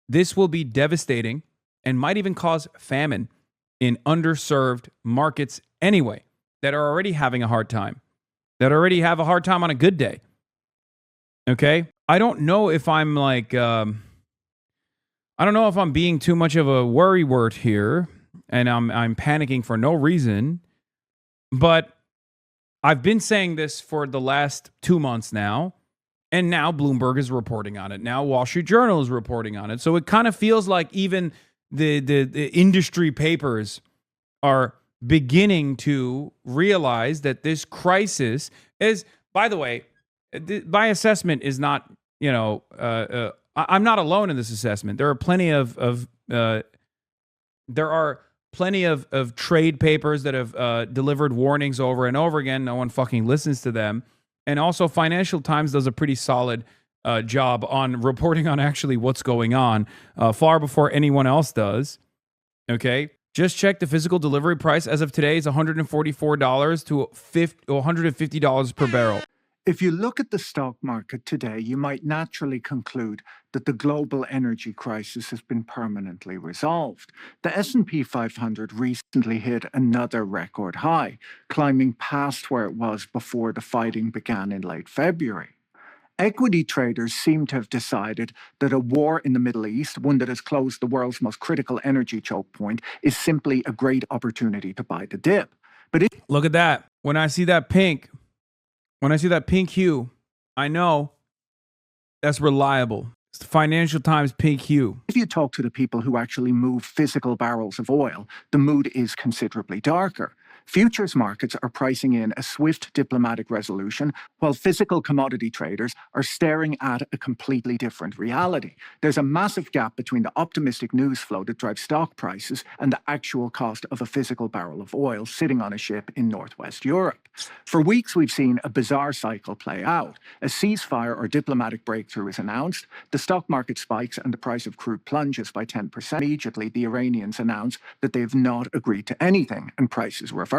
This will be devastating and might even cause famine in underserved markets anyway, that are already having a hard time, that already have a hard time on a good day. Okay? I don't know if I'm like... I don't know if I'm being too much of a worrywart here and I'm panicking for no reason, but I've been saying this for the last 2 months now, and now Bloomberg is reporting on it. Now Wall Street Journal is reporting on it. So it kind of feels like even the industry papers are beginning to realize that this crisis is, by the way, my assessment is not I'm not alone in this assessment. There are plenty of trade papers that have delivered warnings over and over again. No one fucking listens to them. And also, Financial Times does a pretty solid job on reporting on actually what's going on far before anyone else does. Okay? Just check the physical delivery price as of today is $144 to $150 per barrel. If you look at the stock market today, you might naturally conclude that the global energy crisis has been permanently resolved. The S&P 500 recently hit another record high, climbing past where it was before the fighting began in late February. Equity traders seem to have decided that a war in the Middle East, one that has closed the world's most critical energy choke point, is simply a great opportunity to buy the dip. But look at that. When I see that pink hue, I know that's reliable. It's the Financial Times pink hue. If you talk to the people who actually move physical barrels of oil, the mood is considerably darker. Futures markets are pricing in a swift diplomatic resolution, while physical commodity traders are staring at a completely different reality. There's a massive gap between the optimistic news flow that drives stock prices and the actual cost of a physical barrel of oil sitting on a ship in Northwest Europe. For weeks, we've seen a bizarre cycle play out. A ceasefire or diplomatic breakthrough is announced, the stock market spikes and the price of crude plunges by 10%. Immediately, the Iranians announce that they have not agreed to anything, and prices reverse.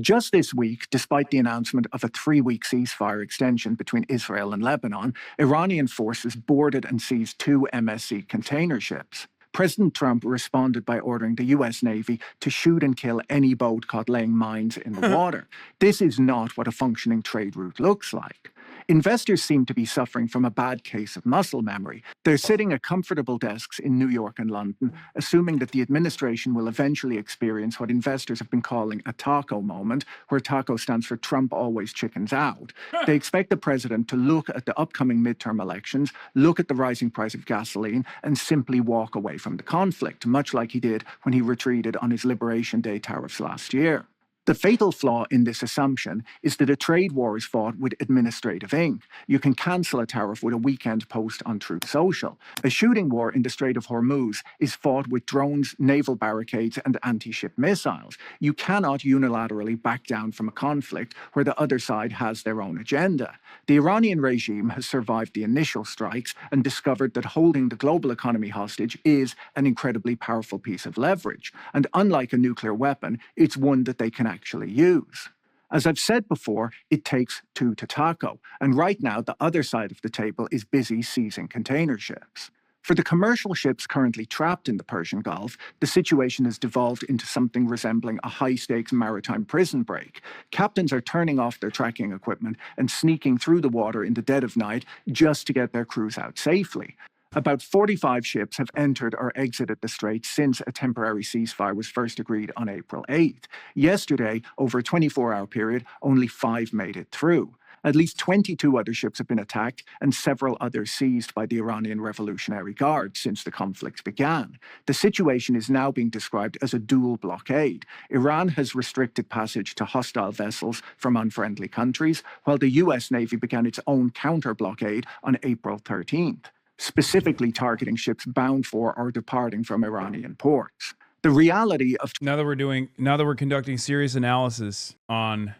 Just this week, despite the announcement of a 3-week ceasefire extension between Israel and Lebanon, Iranian forces boarded and seized 2 MSC container ships. President Trump responded by ordering the U.S. Navy to shoot and kill any boat caught laying mines in the water. This is not what a functioning trade route looks like. Investors seem to be suffering from a bad case of muscle memory. They're sitting at comfortable desks in New York and London, assuming that the administration will eventually experience what investors have been calling a taco moment, where taco stands for Trump always chickens out. They expect the president to look at the upcoming midterm elections, look at the rising price of gasoline, and simply walk away from the conflict, much like he did when he retreated on his Liberation Day tariffs last year. The fatal flaw in this assumption is that a trade war is fought with administrative ink. You can cancel a tariff with a weekend post on Truth Social. A shooting war in the Strait of Hormuz is fought with drones, naval barricades, and anti-ship missiles. You cannot unilaterally back down from a conflict where the other side has their own agenda. The Iranian regime has survived the initial strikes and discovered that holding the global economy hostage is an incredibly powerful piece of leverage. And unlike a nuclear weapon, it's one that they can actually use. As I've said before, it takes 2 to taco, and right now the other side of the table is busy seizing container ships. For the commercial ships currently trapped in the Persian Gulf, the situation has devolved into something resembling a high-stakes maritime prison break. Captains are turning off their tracking equipment and sneaking through the water in the dead of night just to get their crews out safely. About 45 ships have entered or exited the strait since a temporary ceasefire was first agreed on April 8th. Yesterday, over a 24-hour period, only 5 made it through. At least 22 other ships have been attacked and several others seized by the Iranian Revolutionary Guard since the conflict began. The situation is now being described as a dual blockade. Iran has restricted passage to hostile vessels from unfriendly countries, while the U.S. Navy began its own counter-blockade on April 13th. Specifically targeting ships bound for or departing from Iranian ports. The reality of... Now that we're conducting serious analysis on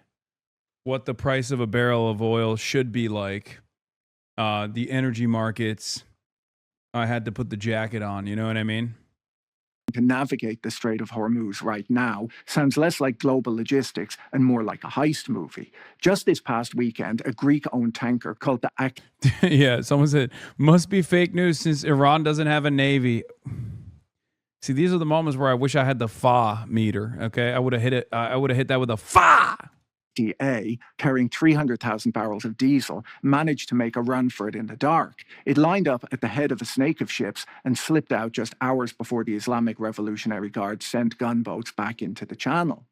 what the price of a barrel of oil should be like, the energy markets, I had to put the jacket on, you know what I mean? To navigate the Strait of Hormuz right now sounds less like global logistics and more like a heist movie. Just this past weekend, a Greek-owned tanker called the Yeah, someone said, must be fake news since Iran doesn't have a navy. See, these are the moments where I wish I had the FA meter, okay? I would have hit it. I would have hit that with a FA. Carrying 300,000 barrels of diesel, managed to make a run for it in the dark. It lined up at the head of a snake of ships and slipped out just hours before the Islamic Revolutionary Guard sent gunboats back into the channel.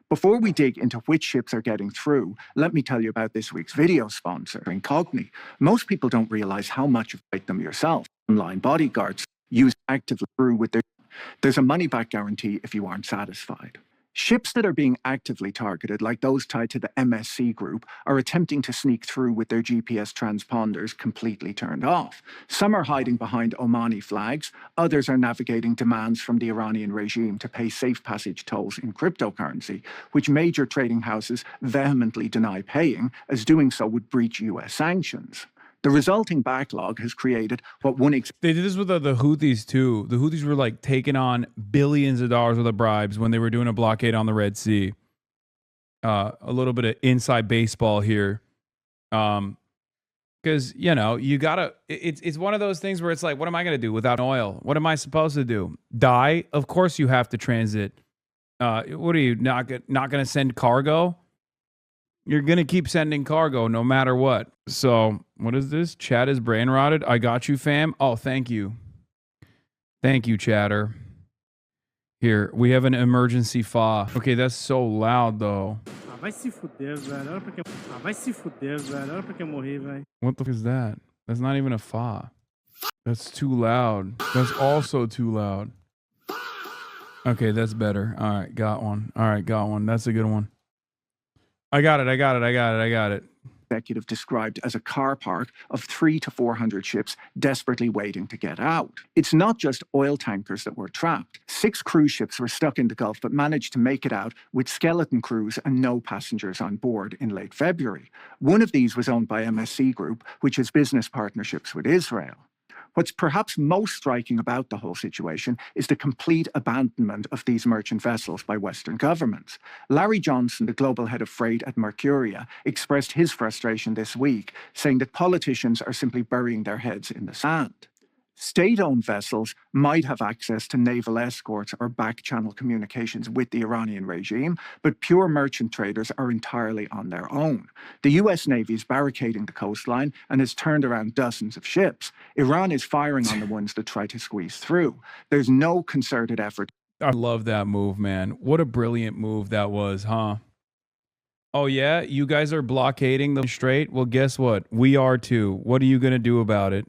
Before we dig into which ships are getting through, let me tell you about this week's video sponsor, Incogni. Most people don't realize how much you fight them yourself. Online bodyguards use actively through with their... There's a money-back guarantee if you aren't satisfied. Ships that are being actively targeted, like those tied to the MSC group, are attempting to sneak through with their GPS transponders completely turned off. Some are hiding behind Omani flags, others are navigating demands from the Iranian regime to pay safe passage tolls in cryptocurrency, which major trading houses vehemently deny paying, as doing so would breach US sanctions. The resulting backlog has created what one They did this with the Houthis too. The Houthis were like taking on billions of dollars worth of bribes when they were doing a blockade on the Red Sea. A little bit of inside baseball here. Because, you know, you gotta, it's one of those things where it's like, what am I going to do without oil? What am I supposed to do? Die? Of course you have to transit. What are you, not going to send cargo? You're going to keep sending cargo no matter what. So, what is this? Chat is brain rotted. I got you, fam. Oh, thank you. Thank you, chatter. Here, we have an emergency fa. Okay, that's so loud, though. Vai se fuder, velho. Olha pra que... vai se fuder, velho. Olha pra que eu morri, velho. What the fuck is that? That's not even a fa. That's too loud. That's also too loud. Okay, that's better. All right, got one. All right, got one. That's a good one. I got it. Executive described as a car park of 300 to 400 ships desperately waiting to get out. It's not just oil tankers that were trapped. 6 cruise ships were stuck in the Gulf but managed to make it out with skeleton crews and no passengers on board in late February. One of these was owned by MSC Group, which has business partnerships with Israel. What's perhaps most striking about the whole situation is the complete abandonment of these merchant vessels by Western governments. Larry Johnson, the global head of freight at Mercuria, expressed his frustration this week, saying that politicians are simply burying their heads in the sand. State-owned vessels might have access to naval escorts or back-channel communications with the Iranian regime, but pure merchant traders are entirely on their own. The US Navy is barricading the coastline and has turned around dozens of ships. Iran is firing on the ones that try to squeeze through. There's no concerted effort. I love that move, man. What a brilliant move that was, huh? Oh, yeah? You guys are blockading the strait? Well, guess what? We are too. What are you going to do about it?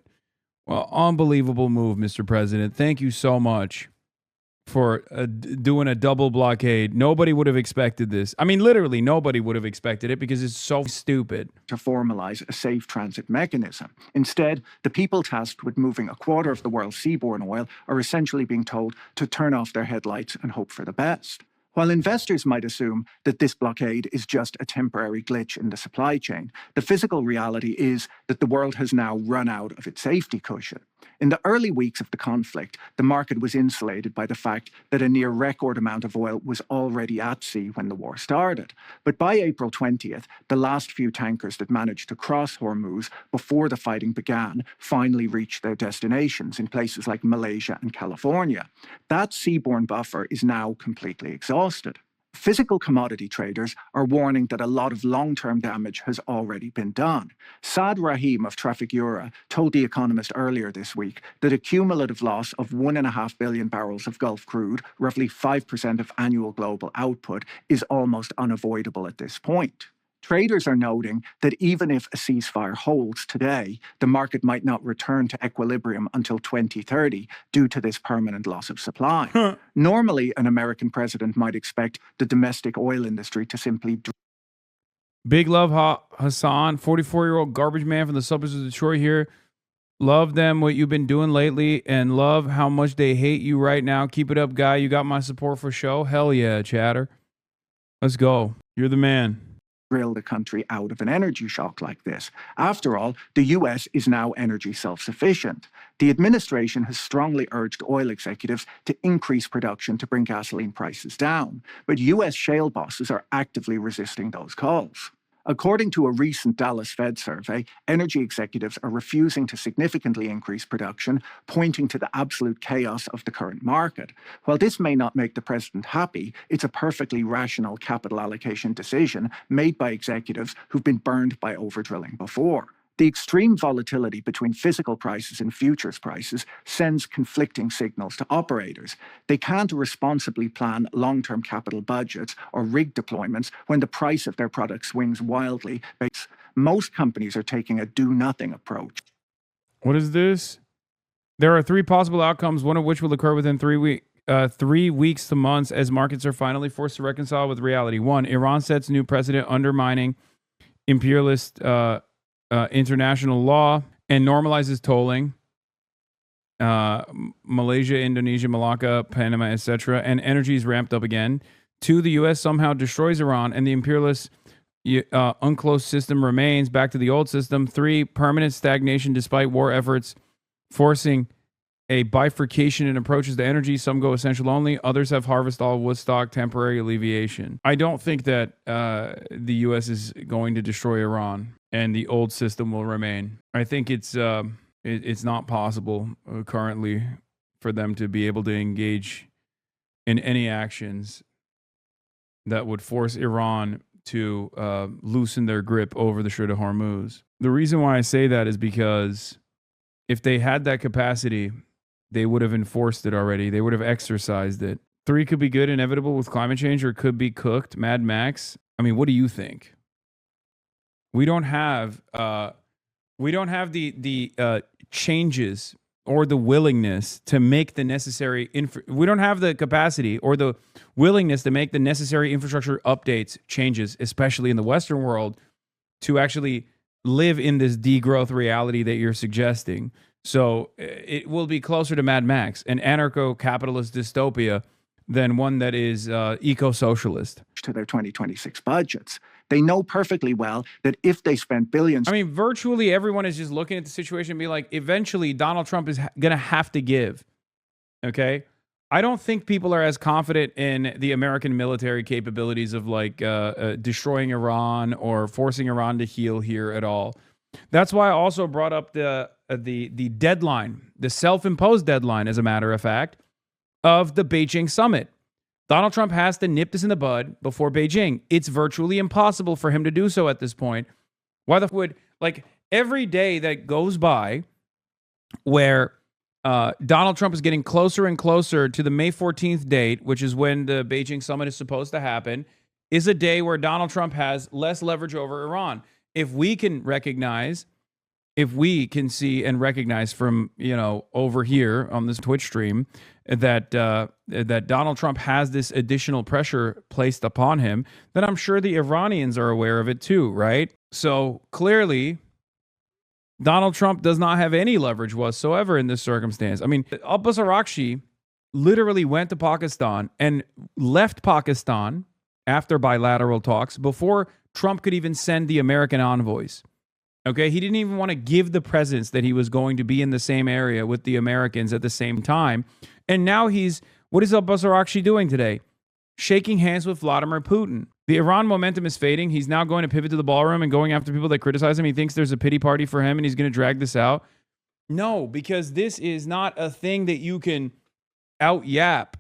Well, unbelievable move, Mr. President. Thank you so much for doing a double blockade. Nobody would have expected this. I mean, literally, nobody would have expected it because it's so stupid. To formalize a safe transit mechanism. Instead, the people tasked with moving a quarter of the world's seaborne oil are essentially being told to turn off their headlights and hope for the best. While investors might assume that this blockade is just a temporary glitch in the supply chain, the physical reality is that the world has now run out of its safety cushion. In the early weeks of the conflict, the market was insulated by the fact that a near record amount of oil was already at sea when the war started. But by April 20th, the last few tankers that managed to cross Hormuz before the fighting began finally reached their destinations in places like Malaysia and California. That seaborne buffer is now completely exhausted. Physical commodity traders are warning that a lot of long-term damage has already been done. Saad Rahim of Trafigura told The Economist earlier this week that a cumulative loss of 1.5 billion barrels of Gulf crude, roughly 5% of annual global output, is almost unavoidable at this point. Traders are noting that even if a ceasefire holds today, the market might not return to equilibrium until 2030 due to this permanent loss of supply. Normally, an American president might expect the domestic oil industry to simply... Big love, Hasan, 44-year-old garbage man from the suburbs of Detroit here. Love them, what you've been doing lately, and love how much they hate you right now. Keep it up, guy. You got my support for show. Hell yeah, chatter. Let's go. You're the man. Drill the country out of an energy shock like this. After all, the US is now energy self-sufficient. The administration has strongly urged oil executives to increase production to bring gasoline prices down, but US shale bosses are actively resisting those calls. According to a recent Dallas Fed survey, energy executives are refusing to significantly increase production, pointing to the absolute chaos of the current market. While this may not make the president happy, it's a perfectly rational capital allocation decision made by executives who've been burned by overdrilling before. The extreme volatility between physical prices and futures prices sends conflicting signals to operators. They can't responsibly plan long-term capital budgets or rig deployments when the price of their product swings wildly. Most companies are taking a do-nothing approach. What is this? There are 3 possible outcomes, one of which will occur within 3 weeks. 3 weeks to months as markets are finally forced to reconcile with reality. 1, Iran sets new precedent undermining imperialist international law and normalizes tolling. Malaysia, Indonesia, Malacca, Panama, etc. And energy is ramped up again. 2, the U.S. somehow destroys Iran and the imperialist unclosed system remains back to the old system. 3, permanent stagnation despite war efforts, forcing a bifurcation in approaches to energy. Some go essential only. Others have harvest all Woodstock, temporary alleviation. I don't think that the U.S. is going to destroy Iran and the old system will remain. I think it's not possible currently for them to be able to engage in any actions that would force Iran to loosen their grip over the Strait of Hormuz. The reason why I say that is because if they had that capacity, they would have enforced it already. They would have exercised it. 3 could be good, inevitable with climate change, or could be cooked, Mad Max. I mean, what do you think? We don't have the changes or the willingness to make the necessary we don't have the capacity or the willingness to make the necessary infrastructure updates, changes, especially in the Western world, to actually live in this degrowth reality that you're suggesting. So it will be closer to Mad Max, an anarcho-capitalist dystopia, than one that is eco-socialist. To their 2026 budgets. They know perfectly well that if they spend billions... I mean, virtually everyone is just looking at the situation and be like, eventually Donald Trump is going to have to give. Okay? I don't think people are as confident in the American military capabilities of like destroying Iran or forcing Iran to heel here at all. That's why I also brought up the deadline, the self-imposed deadline, as a matter of fact, of the Beijing summit. Donald Trump has to nip this in the bud before Beijing. It's virtually impossible for him to do so at this point. Why the would, like, every day that goes by where Donald Trump is getting closer and closer to the May 14th date, which is when the Beijing summit is supposed to happen, is a day where Donald Trump has less leverage over Iran. If we can see and recognize from, over here on this Twitch stream that Donald Trump has this additional pressure placed upon him, then I'm sure the Iranians are aware of it too, right? So clearly, Donald Trump does not have any leverage whatsoever in this circumstance. I mean, Abbas Araghchi literally went to Pakistan and left Pakistan after bilateral talks before Trump could even send the American envoys. Okay, he didn't even want to give the presence that he was going to be in the same area with the Americans at the same time. And now what is Abbas Araghchi doing today? Shaking hands with Vladimir Putin. The Iran momentum is fading. He's now going to pivot to the ballroom and going after people that criticize him. He thinks there's a pity party for him and he's going to drag this out. No, because this is not a thing that you can out-yap.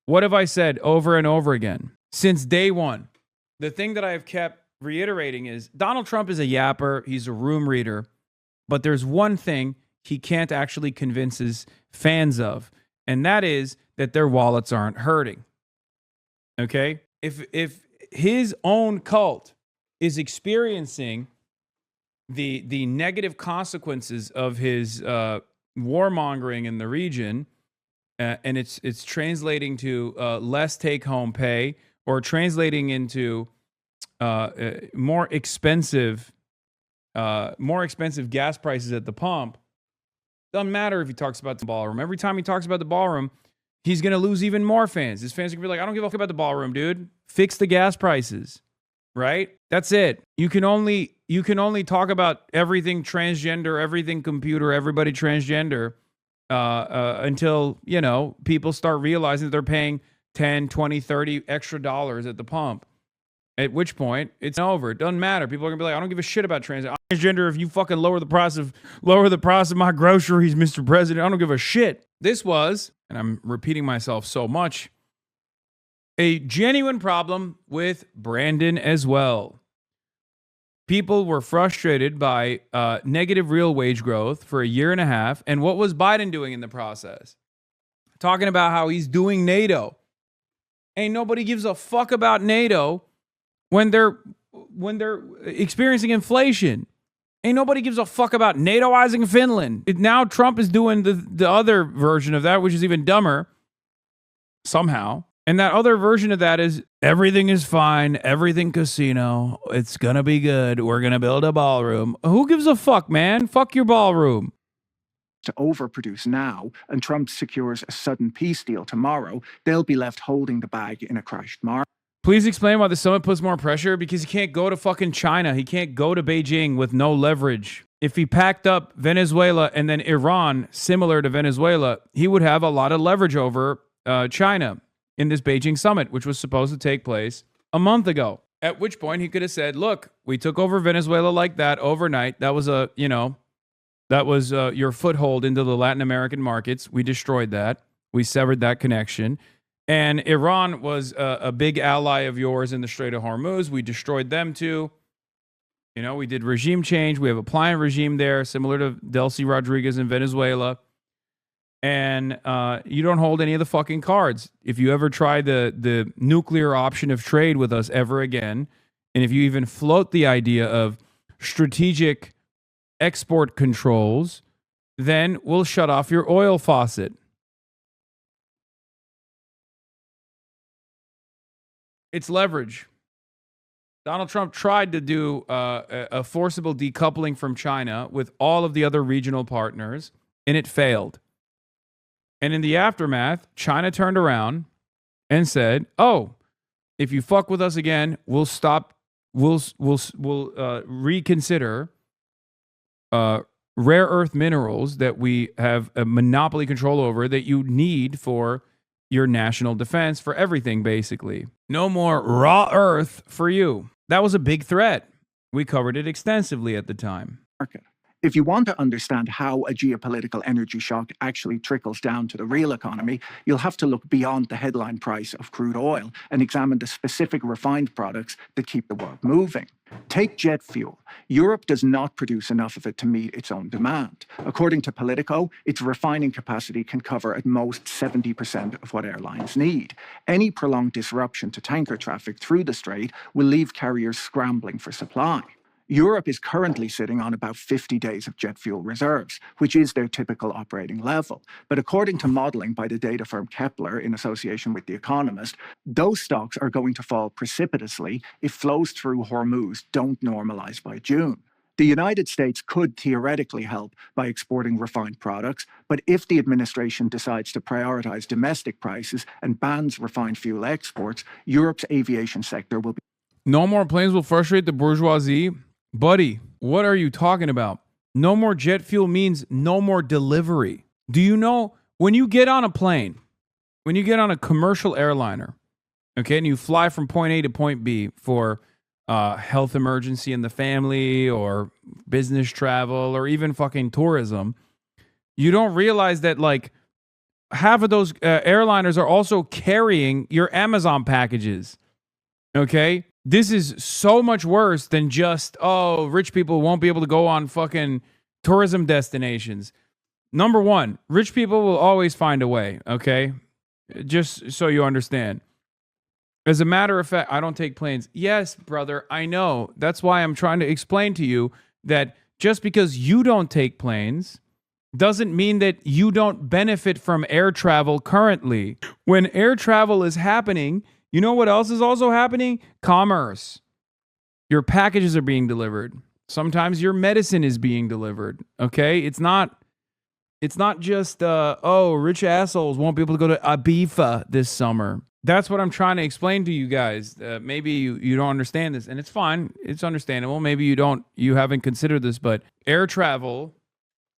What have I said over and over again? Since day one, the thing that I have kept reiterating is Donald Trump is a yapper. He's a room reader. But there's one thing he can't actually convince his fans of, and that is that their wallets aren't hurting. Okay? If his own cult is experiencing the negative consequences of his warmongering in the region, and it's translating to less take-home pay, or translating into more expensive gas prices at the pump. Doesn't matter if he talks about the ballroom. Every time he talks about the ballroom, he's going to lose even more fans. His fans are going to be like, I don't give a fuck about the ballroom, dude. Fix the gas prices, right? That's it. You can only talk about everything transgender, everything computer, everybody transgender until, people start realizing that they're paying 10, 20, 30 extra dollars at the pump. At which point, it's over. It doesn't matter. People are going to be like, I don't give a shit about transgender. If you fucking lower the price of my groceries, Mr. President, I don't give a shit. This was, and I'm repeating myself so much, a genuine problem with Brandon as well. People were frustrated by negative real wage growth for a year and a half. And what was Biden doing in the process? Talking about how he's doing NATO. Ain't nobody gives a fuck about NATO when they're experiencing inflation. Ain't nobody gives a fuck about NATOizing Finland. Now Trump is doing the other version of that, which is even dumber. somehow. And that other version of that is everything is fine, everything casino, it's going to be good, we're going to build a ballroom. Who gives a fuck, man? Fuck your ballroom. To overproduce now, and Trump secures a sudden peace deal tomorrow, they'll be left holding the bag in a crashed market. Please explain why the summit puts more pressure, because he can't go to fucking China. He can't go to Beijing with no leverage. If he packed up Venezuela and then Iran, similar to Venezuela, he would have a lot of leverage over China in this Beijing summit, which was supposed to take place a month ago. At which point he could have said, look, we took over Venezuela like that overnight. That was your foothold into the Latin American markets. We destroyed that. We severed that connection. And Iran was a big ally of yours in the Strait of Hormuz. We destroyed them too. We did regime change. We have a pliant regime there, similar to Delcy Rodriguez in Venezuela. And you don't hold any of the fucking cards. If you ever try the nuclear option of trade with us ever again, and if you even float the idea of strategic export controls, then we'll shut off your oil faucet. It's leverage. Donald Trump tried to do a forcible decoupling from China with all of the other regional partners, and it failed. And in the aftermath, China turned around and said, "Oh, if you fuck with us again, we'll stop. We'll reconsider rare earth minerals that we have a monopoly control over that you need for your national defense, for everything, basically. No more raw earth for you." That was a big threat. We covered it extensively at the time. If you want to understand how a geopolitical energy shock actually trickles down to the real economy, you'll have to look beyond the headline price of crude oil and examine the specific refined products that keep the world moving. Take jet fuel. Europe does not produce enough of it to meet its own demand. According to Politico, its refining capacity can cover at most 70% of what airlines need. Any prolonged disruption to tanker traffic through the strait will leave carriers scrambling for supply. Europe is currently sitting on about 50 days of jet fuel reserves, which is their typical operating level. But according to modeling by the data firm Kepler in association with The Economist, those stocks are going to fall precipitously if flows through Hormuz don't normalize by June. The United States could theoretically help by exporting refined products, but if the administration decides to prioritize domestic prices and bans refined fuel exports, Europe's aviation sector will be... No more planes will frustrate the bourgeoisie. Buddy, what are you talking about? No more jet fuel means no more delivery. Do you know when you get on a plane, when you get on a commercial airliner, okay, and you fly from point A to point B for health emergency in the family or business travel or even fucking tourism, you don't realize that like half of those airliners are also carrying your Amazon packages, okay? This is so much worse than just, oh, rich people won't be able to go on fucking tourism destinations. Number one, rich people will always find a way, okay? Just so you understand. As a matter of fact, I don't take planes. Yes, brother, I know. That's why I'm trying to explain to you that just because you don't take planes doesn't mean that you don't benefit from air travel currently. When air travel is happening, you know what else is also happening? Commerce. Your packages are being delivered. Sometimes your medicine is being delivered. Okay? It's not just, rich assholes won't be able to go to Ibiza this summer. That's what I'm trying to explain to you guys. Maybe you don't understand this, and it's fine. It's understandable. Maybe you haven't considered this, but air travel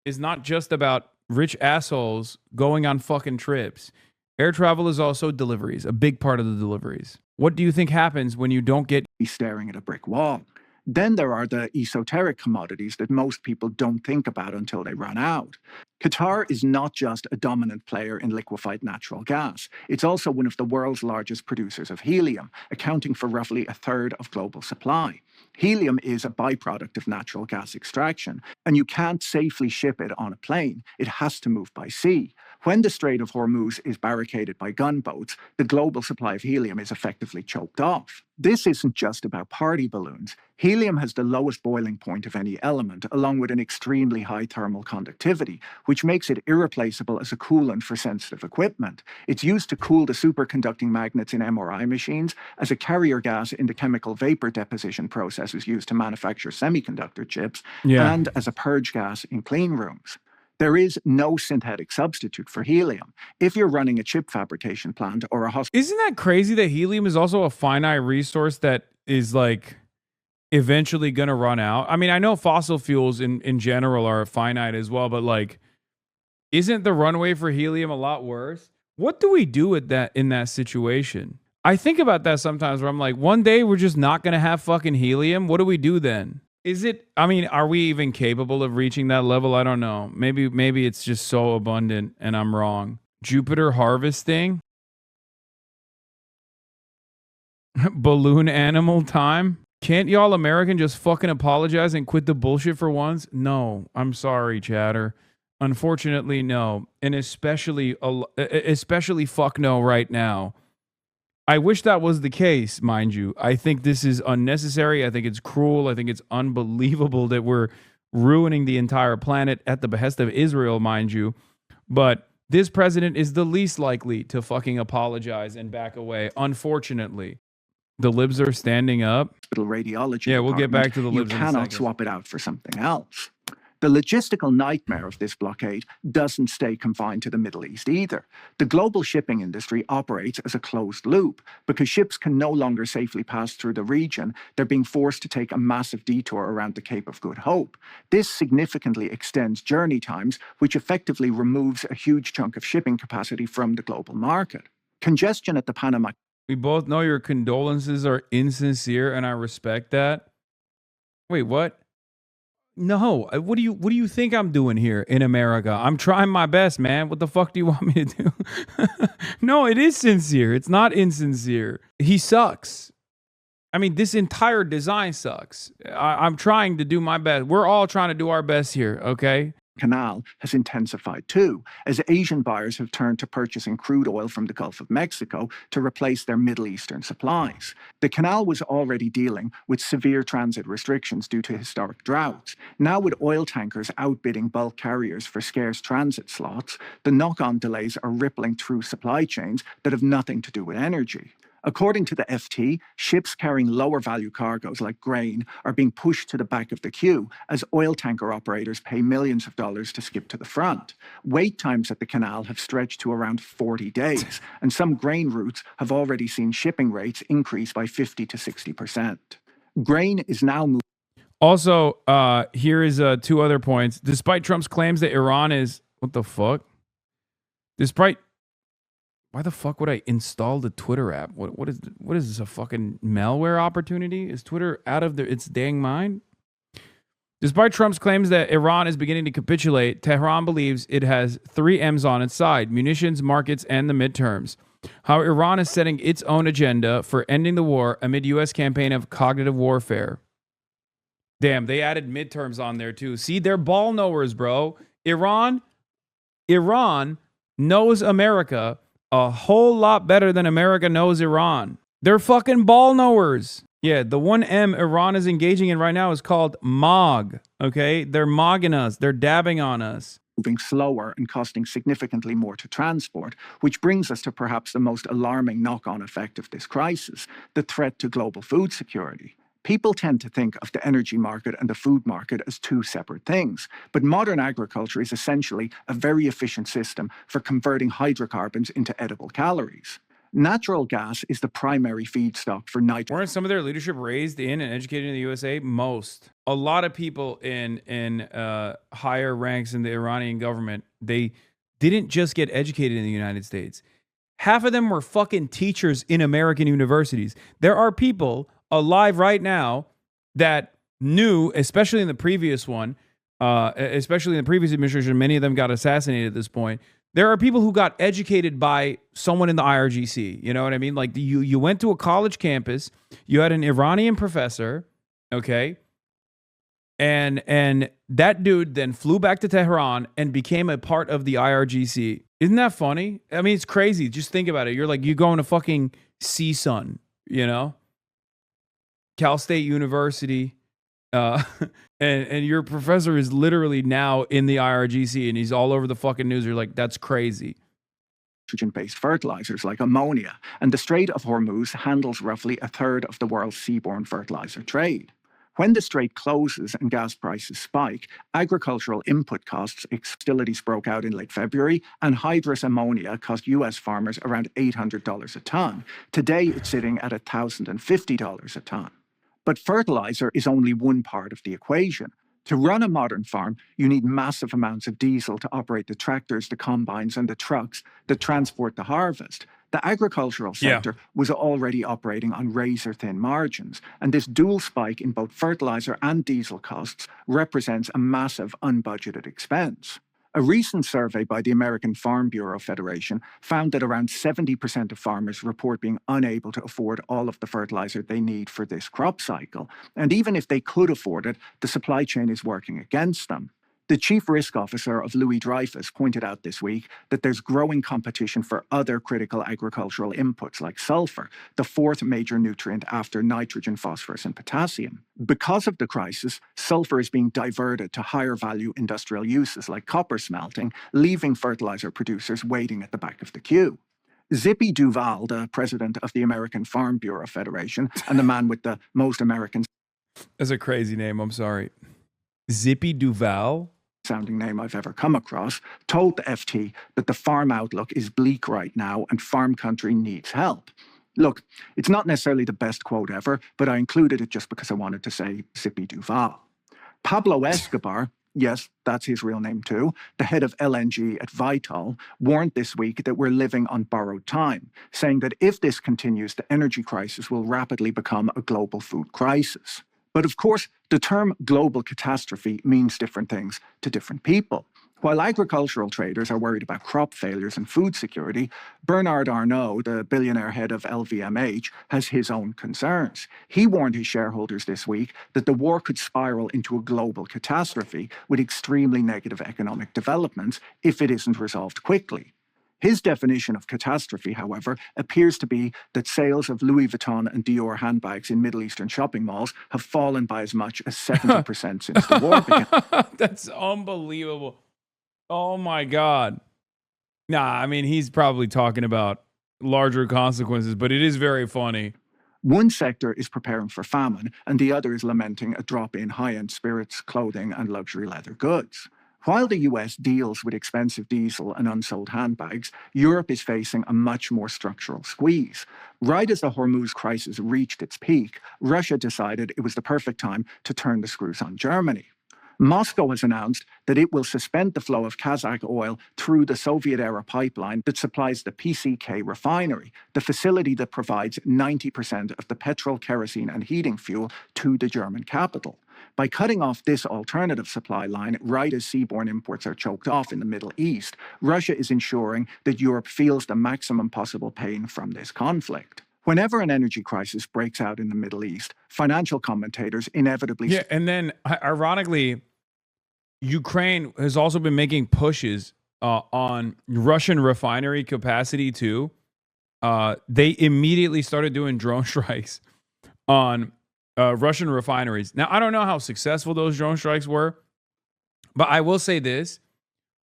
is not just about rich assholes going on fucking trips. Air travel is also deliveries, a big part of the deliveries. What do you think happens when you don't get staring at a brick wall? Then there are the esoteric commodities that most people don't think about until they run out. Qatar is not just a dominant player in liquefied natural gas. It's also one of the world's largest producers of helium, accounting for roughly a third of global supply. Helium is a byproduct of natural gas extraction, and you can't safely ship it on a plane. It has to move by sea. When the Strait of Hormuz is barricaded by gunboats, the global supply of helium is effectively choked off. This isn't just about party balloons. Helium has the lowest boiling point of any element, along with an extremely high thermal conductivity, which makes it irreplaceable as a coolant for sensitive equipment. It's used to cool the superconducting magnets in MRI machines, as a carrier gas in the chemical vapor deposition processes used to manufacture semiconductor chips, and as a purge gas in clean rooms. There is no synthetic substitute for helium. If you're running a chip fabrication plant or a hospital... Isn't that crazy that helium is also a finite resource that is like eventually going to run out? I mean, I know fossil fuels in general are finite as well, but like, isn't the runway for helium a lot worse? What do we do with that in that situation? I think about that sometimes where I'm like, one day we're just not going to have fucking helium. What do we do then? Is it, I mean, are we even capable of reaching that level? I don't know. Maybe it's just so abundant and I'm wrong. Jupiter harvesting? Balloon animal time? Can't y'all American just fucking apologize and quit the bullshit for once? No, I'm sorry, chatter. Unfortunately, no. And especially fuck no right now. I wish that was the case, mind you. I think this is unnecessary. I think it's cruel. I think it's unbelievable that we're ruining the entire planet at the behest of Israel, mind you. But this president is the least likely to fucking apologize and back away, unfortunately. The libs are standing up. Radiology. Yeah, we'll get back to the libs in a second. You cannot swap it out for something else. The logistical nightmare of this blockade doesn't stay confined to the Middle East either. The global shipping industry operates as a closed loop. Because ships can no longer safely pass through the region, they're being forced to take a massive detour around the Cape of Good Hope. This significantly extends journey times, which effectively removes a huge chunk of shipping capacity from the global market. Congestion at the Panama... We both know your condolences are insincere, and I respect that. Wait, what? No, what do you think I'm doing here in America? I'm trying my best, man. What the fuck do you want me to do? No, it is sincere. It's not insincere. He sucks. I mean, this entire design sucks. I'm trying to do my best. We're all trying to do our best here, okay? Canal has intensified too, as Asian buyers have turned to purchasing crude oil from the Gulf of Mexico to replace their Middle Eastern supplies. The canal was already dealing with severe transit restrictions due to historic droughts. Now, with oil tankers outbidding bulk carriers for scarce transit slots, the knock-on delays are rippling through supply chains that have nothing to do with energy. According to the FT, ships carrying lower value cargoes like grain are being pushed to the back of the queue as oil tanker operators pay millions of dollars to skip to the front. Wait times at the canal have stretched to around 40 days, and some grain routes have already seen shipping rates increase by 50 to 60%. Grain is now moving. Also, here is two other points. Despite Trump's claims that Iran is... What the fuck? Despite... Why the fuck would I install the Twitter app? What is this, a fucking malware opportunity? Is Twitter out of its dang mind? Despite Trump's claims that Iran is beginning to capitulate, Tehran believes it has 3 M's on its side: munitions, markets, and the midterms. How Iran is setting its own agenda for ending the war amid U.S. campaign of cognitive warfare. Damn, they added midterms on there too. See, they're ball knowers, bro. Iran knows America a whole lot better than America knows Iran. They're fucking ball knowers. Yeah, the 1M Iran is engaging in right now is called MOG, okay? They're mogging us. They're dabbing on us. Moving slower and costing significantly more to transport, which brings us to perhaps the most alarming knock-on effect of this crisis, the threat to global food security. People tend to think of the energy market and the food market as two separate things, but modern agriculture is essentially a very efficient system for converting hydrocarbons into edible calories. Natural gas is the primary feedstock for nitrogen. Weren't some of their leadership raised in and educated in the USA? Most. A lot of people in higher ranks in the Iranian government, they didn't just get educated in the United States. Half of them were fucking teachers in American universities. There are people alive right now that knew, especially in the previous one, especially in the previous administration, many of them got assassinated at this point. There are people who got educated by someone in the IRGC. You know what I mean? Like you went to a college campus, you had an Iranian professor, okay? And that dude then flew back to Tehran and became a part of the IRGC. Isn't that funny? I mean, it's crazy. Just think about it. You're going to fucking CSUN, you know? Cal State University, and your professor is literally now in the IRGC and he's all over the fucking news. You're like, that's crazy. Nitrogen-based fertilizers like ammonia, and the Strait of Hormuz handles roughly a third of the world's seaborne fertilizer trade. When the strait closes and gas prices spike, agricultural input costs, hostilities broke out in late February, and hydrous ammonia cost US farmers around $800 a ton. Today, it's sitting at $1,050 a ton. But fertilizer is only one part of the equation. To run a modern farm, you need massive amounts of diesel to operate the tractors, the combines, and the trucks that transport the harvest. The agricultural sector was already operating on razor-thin margins, and this dual spike in both fertilizer and diesel costs represents a massive unbudgeted expense. A recent survey by the American Farm Bureau Federation found that around 70% of farmers report being unable to afford all of the fertilizer they need for this crop cycle. And even if they could afford it, the supply chain is working against them. The chief risk officer of Louis Dreyfus pointed out this week that there's growing competition for other critical agricultural inputs like sulfur, the fourth major nutrient after nitrogen, phosphorus, and potassium. Because of the crisis, sulfur is being diverted to higher value industrial uses like copper smelting, leaving fertilizer producers waiting at the back of the queue. Zippy Duval, the president of the American Farm Bureau Federation and the man with the most American... That's a crazy name, I'm sorry. Zippy Duval? Sounding name I've ever come across, told the FT that the farm outlook is bleak right now and farm country needs help. Look, it's not necessarily the best quote ever, but I included it just because I wanted to say Zippy Duval. Pablo Escobar, yes, that's his real name too, the head of LNG at Vitol, warned this week that we're living on borrowed time, saying that if this continues, the energy crisis will rapidly become a global food crisis. But of course, the term global catastrophe means different things to different people. While agricultural traders are worried about crop failures and food security, Bernard Arnault, the billionaire head of LVMH, has his own concerns. He warned his shareholders this week that the war could spiral into a global catastrophe with extremely negative economic developments if it isn't resolved quickly. His definition of catastrophe, however, appears to be that sales of Louis Vuitton and Dior handbags in Middle Eastern shopping malls have fallen by as much as 70% since the war began. That's unbelievable. Oh my God. Nah, I mean, he's probably talking about larger consequences, but it is very funny. One sector is preparing for famine, and the other is lamenting a drop in high-end spirits, clothing, and luxury leather goods. While the US deals with expensive diesel and unsold handbags, Europe is facing a much more structural squeeze. Right as the Hormuz crisis reached its peak, Russia decided it was the perfect time to turn the screws on Germany. Moscow has announced that it will suspend the flow of Kazakh oil through the Soviet-era pipeline that supplies the PCK refinery, the facility that provides 90% of the petrol, kerosene, and heating fuel to the German capital. By cutting off this alternative supply line right as seaborne imports are choked off in the Middle East, Russia is ensuring that Europe feels the maximum possible pain from this conflict. Whenever an energy crisis breaks out in the Middle East, financial commentators inevitably... Yeah, and then, ironically, Ukraine has also been making pushes on Russian refinery capacity, too. They immediately started doing drone strikes on Russian refineries. Now, I don't know how successful those drone strikes were, but I will say this,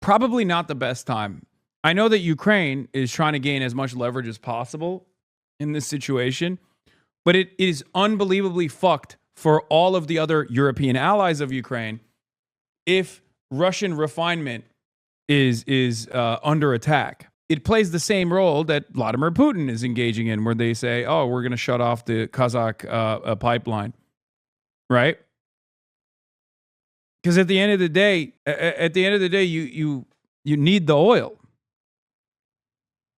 probably not the best time. I know that Ukraine is trying to gain as much leverage as possible in this situation, but it is unbelievably fucked for all of the other European allies of Ukraine if Russian refinement is under attack. It plays the same role that Vladimir Putin is engaging in, where they say, "Oh, we're going to shut off the Kazakh pipeline," right? Because at the end of the day, you need the oil.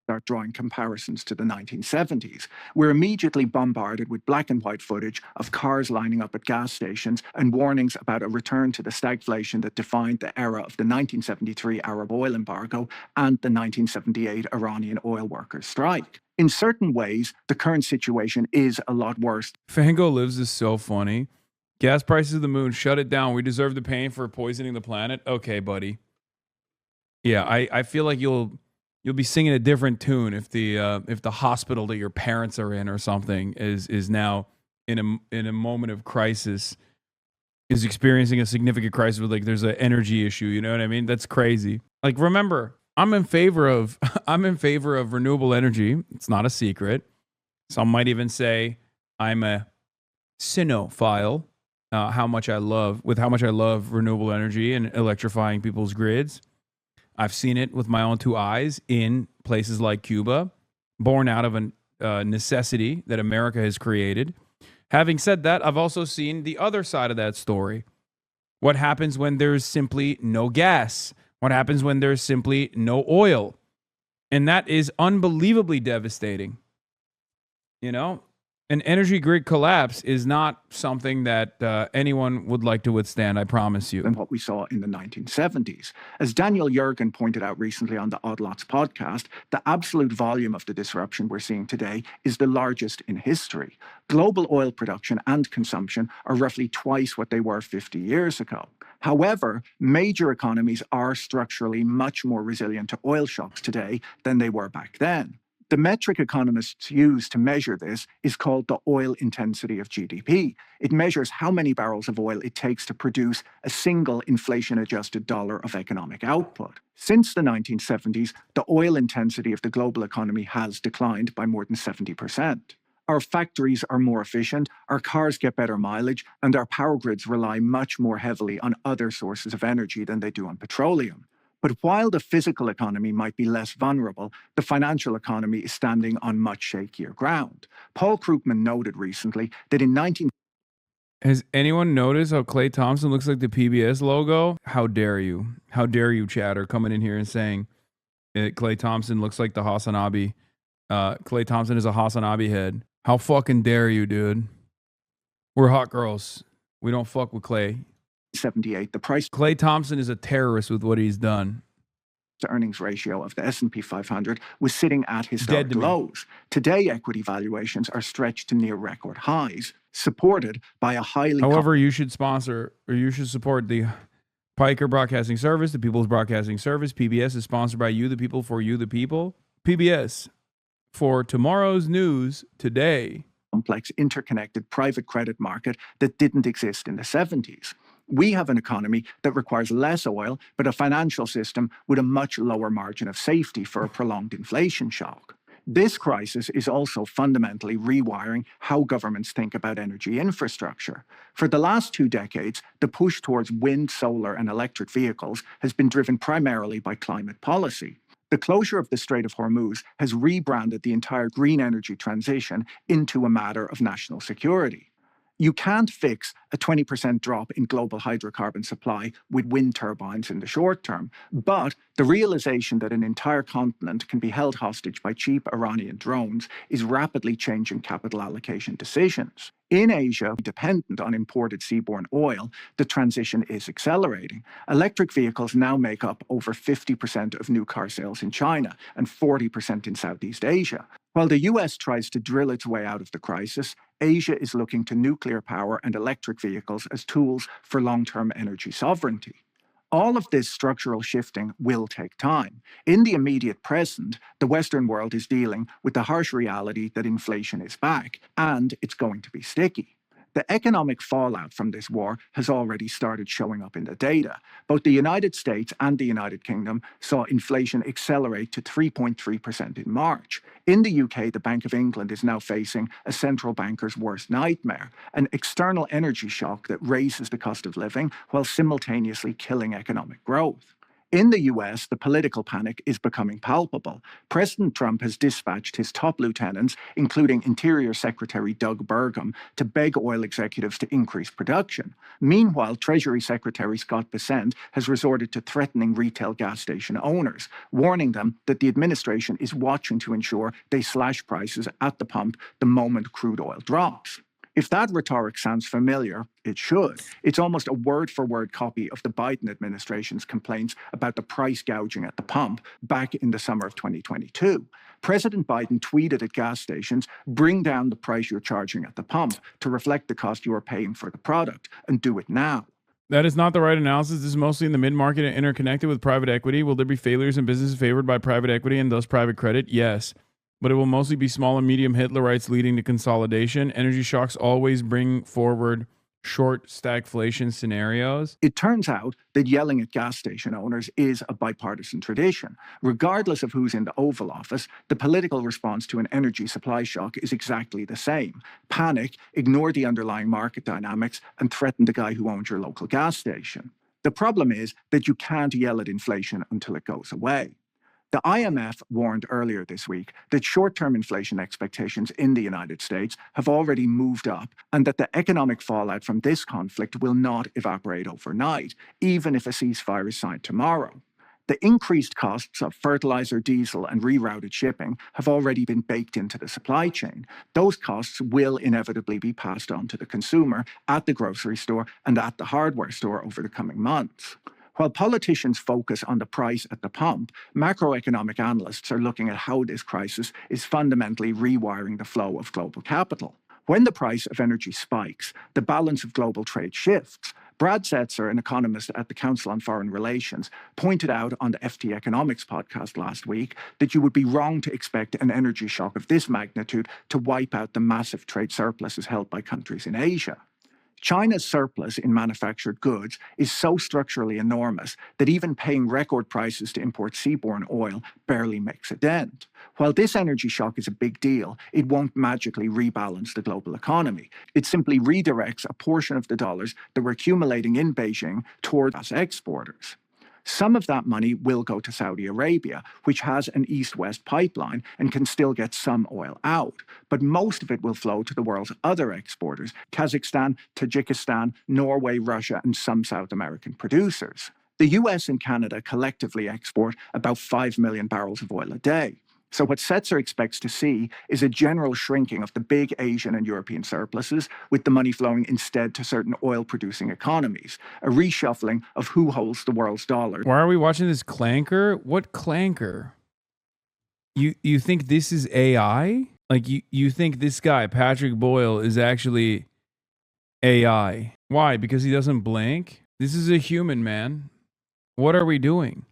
Start drawing comparisons to the 1970s. We're immediately bombarded with black and white footage of cars lining up at gas stations and warnings about a return to the stagflation that defined the era of the 1973 Arab oil embargo and the 1978 Iranian oil workers' strike. In certain ways, the current situation is a lot worse. Fango Lives is so funny. Gas prices of the moon, shut it down. We deserve the pain for poisoning the planet. Okay, buddy. Yeah, I feel like you'll be singing a different tune if the hospital that your parents are in or something is now in a moment of crisis is experiencing a significant crisis with, like, there's an energy issue. You know what I mean? That's crazy. Like, remember, I'm in favor of renewable energy. It's not a secret. Some might even say I'm a cynophile. How much I love renewable energy and electrifying people's grids. I've seen it with my own two eyes in places like Cuba, born out of a necessity that America has created. Having said that, I've also seen the other side of that story. What happens when there's simply no gas? What happens when there's simply no oil? And that is unbelievably devastating. You know, an energy grid collapse is not something that anyone would like to withstand, I promise you. And what we saw in the 1970s. As Daniel Yergin pointed out recently on the Odd Lots podcast, the absolute volume of the disruption we're seeing today is the largest in history. Global oil production and consumption are roughly twice what they were 50 years ago. However, major economies are structurally much more resilient to oil shocks today than they were back then. The metric economists use to measure this is called the oil intensity of GDP. It measures how many barrels of oil it takes to produce a single inflation-adjusted dollar of economic output. Since the 1970s, the oil intensity of the global economy has declined by more than 70%. Our factories are more efficient, our cars get better mileage, and our power grids rely much more heavily on other sources of energy than they do on petroleum. But while the physical economy might be less vulnerable, the financial economy is standing on much shakier ground. Paul Krugman noted recently that in 19... Has anyone noticed how Klay Thompson looks like the PBS logo? How dare you? How dare you, chatter, coming in here and saying Klay Thompson looks like the HasanAbi. Klay Thompson is a HasanAbi head. How fucking dare you, dude? We're hot girls. We don't fuck with Klay. 78, the price... Klay Thompson is a terrorist with what he's done. The earnings ratio of the S&P 500 was sitting at historic lows. Today, equity valuations are stretched to near record highs, supported by a highly... However, you should sponsor, or you should support the Piker Broadcasting Service, the People's Broadcasting Service. PBS is sponsored by you, the people, for you, the people. PBS, for tomorrow's news today. Complex, interconnected private credit market that didn't exist in the 70s. We have an economy that requires less oil, but a financial system with a much lower margin of safety for a prolonged inflation shock. This crisis is also fundamentally rewiring how governments think about energy infrastructure. For the last 2 decades, the push towards wind, solar, and electric vehicles has been driven primarily by climate policy. The closure of the Strait of Hormuz has rebranded the entire green energy transition into a matter of national security. You can't fix a 20% drop in global hydrocarbon supply with wind turbines in the short term, but the realization that an entire continent can be held hostage by cheap Iranian drones is rapidly changing capital allocation decisions. In Asia, dependent on imported seaborne oil, the transition is accelerating. Electric vehicles now make up over 50% of new car sales in China and 40% in Southeast Asia. While the US tries to drill its way out of the crisis, Asia is looking to nuclear power and electric vehicles as tools for long-term energy sovereignty. All of this structural shifting will take time. In the immediate present, the Western world is dealing with the harsh reality that inflation is back, and it's going to be sticky. The economic fallout from this war has already started showing up in the data. Both the United States and the United Kingdom saw inflation accelerate to 3.3% in March. In the UK, the Bank of England is now facing a central banker's worst nightmare, an external energy shock that raises the cost of living while simultaneously killing economic growth. In the US, the political panic is becoming palpable. President Trump has dispatched his top lieutenants, including Interior Secretary Doug Burgum, to beg oil executives to increase production. Meanwhile, Treasury Secretary Scott Bessent has resorted to threatening retail gas station owners, warning them that the administration is watching to ensure they slash prices at the pump the moment crude oil drops. If that rhetoric sounds familiar, it should. It's almost a word-for-word copy of the Biden administration's complaints about the price gouging at the pump back in the summer of 2022. President Biden tweeted at gas stations, "Bring down the price you're charging at the pump to reflect the cost you are paying for the product, and do it now." That is not the right analysis. This is mostly in the mid-market and interconnected with private equity. Will there be failures in businesses favored by private equity and thus private credit? Yes. but it will mostly be small and medium Hitlerites leading to consolidation. Energy shocks always bring forward short stagflation scenarios. It turns out that yelling at gas station owners is a bipartisan tradition. Regardless of who's in the Oval Office, the political response to an energy supply shock is exactly the same. Panic, ignore the underlying market dynamics, and threaten the guy who owns your local gas station. The problem is that you can't yell at inflation until it goes away. The IMF warned earlier this week that short-term inflation expectations in the United States have already moved up and that the economic fallout from this conflict will not evaporate overnight, even if a ceasefire is signed tomorrow. The increased costs of fertilizer, diesel, and rerouted shipping have already been baked into the supply chain. Those costs will inevitably be passed on to the consumer at the grocery store and at the hardware store over the coming months. While politicians focus on the price at the pump, macroeconomic analysts are looking at how this crisis is fundamentally rewiring the flow of global capital. When the price of energy spikes, the balance of global trade shifts. Brad Setzer, an economist at the Council on Foreign Relations, pointed out on the FT Economics podcast last week that you would be wrong to expect an energy shock of this magnitude to wipe out the massive trade surpluses held by countries in Asia. China's surplus in manufactured goods is so structurally enormous that even paying record prices to import seaborne oil barely makes a dent. While this energy shock is a big deal, it won't magically rebalance the global economy. It simply redirects a portion of the dollars that were accumulating in Beijing toward us exporters. Some of that money will go to Saudi Arabia, which has an east-west pipeline and can still get some oil out. But most of it will flow to the world's other exporters, Kazakhstan, Tajikistan, Norway, Russia, and some South American producers. The US and Canada collectively export about 5 million barrels of oil a day. So what Setzer expects to see is a general shrinking of the big Asian and European surpluses, with the money flowing instead to certain oil-producing economies, a reshuffling of who holds the world's dollar. Why are we watching this clanker? What clanker? You think this is AI? Like you think this guy, Patrick Boyle, is actually AI? Why? Because he doesn't blink? This is a human, man. What are we doing?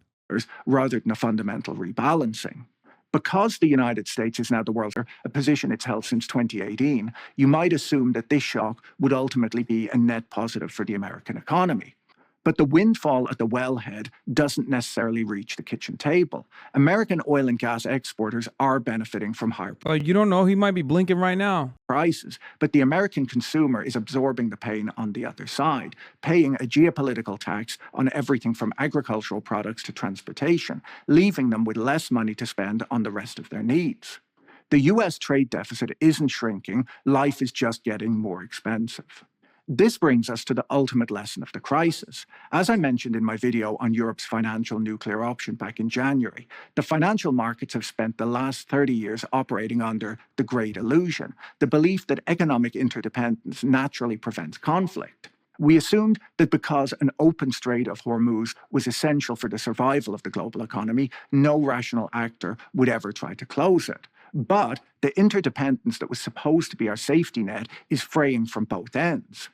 Rather than a fundamental rebalancing. Because the United States is now the world's a position it's held since 2018, you might assume that this shock would ultimately be a net positive for the American economy. But the windfall at the wellhead doesn't necessarily reach the kitchen table. American oil and gas exporters are benefiting from higher you don't know, he might be blinking right now. Prices, but the American consumer is absorbing the pain on the other side, paying a geopolitical tax on everything from agricultural products to transportation, leaving them with less money to spend on the rest of their needs. The US trade deficit isn't shrinking, life is just getting more expensive. This brings us to the ultimate lesson of the crisis. As I mentioned in my video on Europe's financial nuclear option back in January, the financial markets have spent the last 30 years operating under the great illusion, the belief that economic interdependence naturally prevents conflict. We assumed that because an open Strait of Hormuz was essential for the survival of the global economy, no rational actor would ever try to close it. But the interdependence that was supposed to be our safety net is fraying from both ends.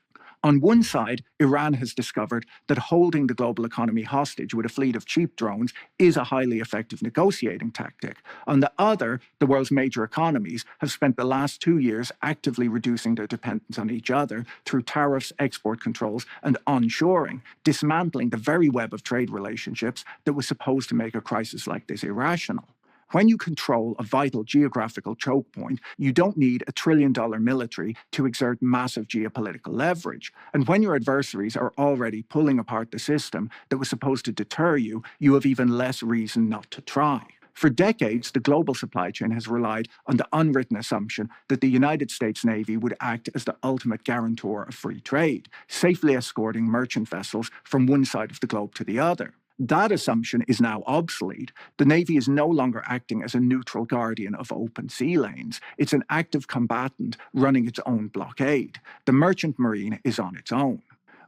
On one side, Iran has discovered that holding the global economy hostage with a fleet of cheap drones is a highly effective negotiating tactic. On the other, the world's major economies have spent the last 2 years actively reducing their dependence on each other through tariffs, export controls, and onshoring, dismantling the very web of trade relationships that was supposed to make a crisis like this irrational. When you control a vital geographical choke point, you don't need $1 trillion military to exert massive geopolitical leverage. And when your adversaries are already pulling apart the system that was supposed to deter you, you have even less reason not to try. For decades, the global supply chain has relied on the unwritten assumption that the United States Navy would act as the ultimate guarantor of free trade, safely escorting merchant vessels from one side of the globe to the other. That assumption is now obsolete. The Navy is no longer acting as a neutral guardian of open sea lanes. It's an active combatant running its own blockade. The merchant marine is on its own.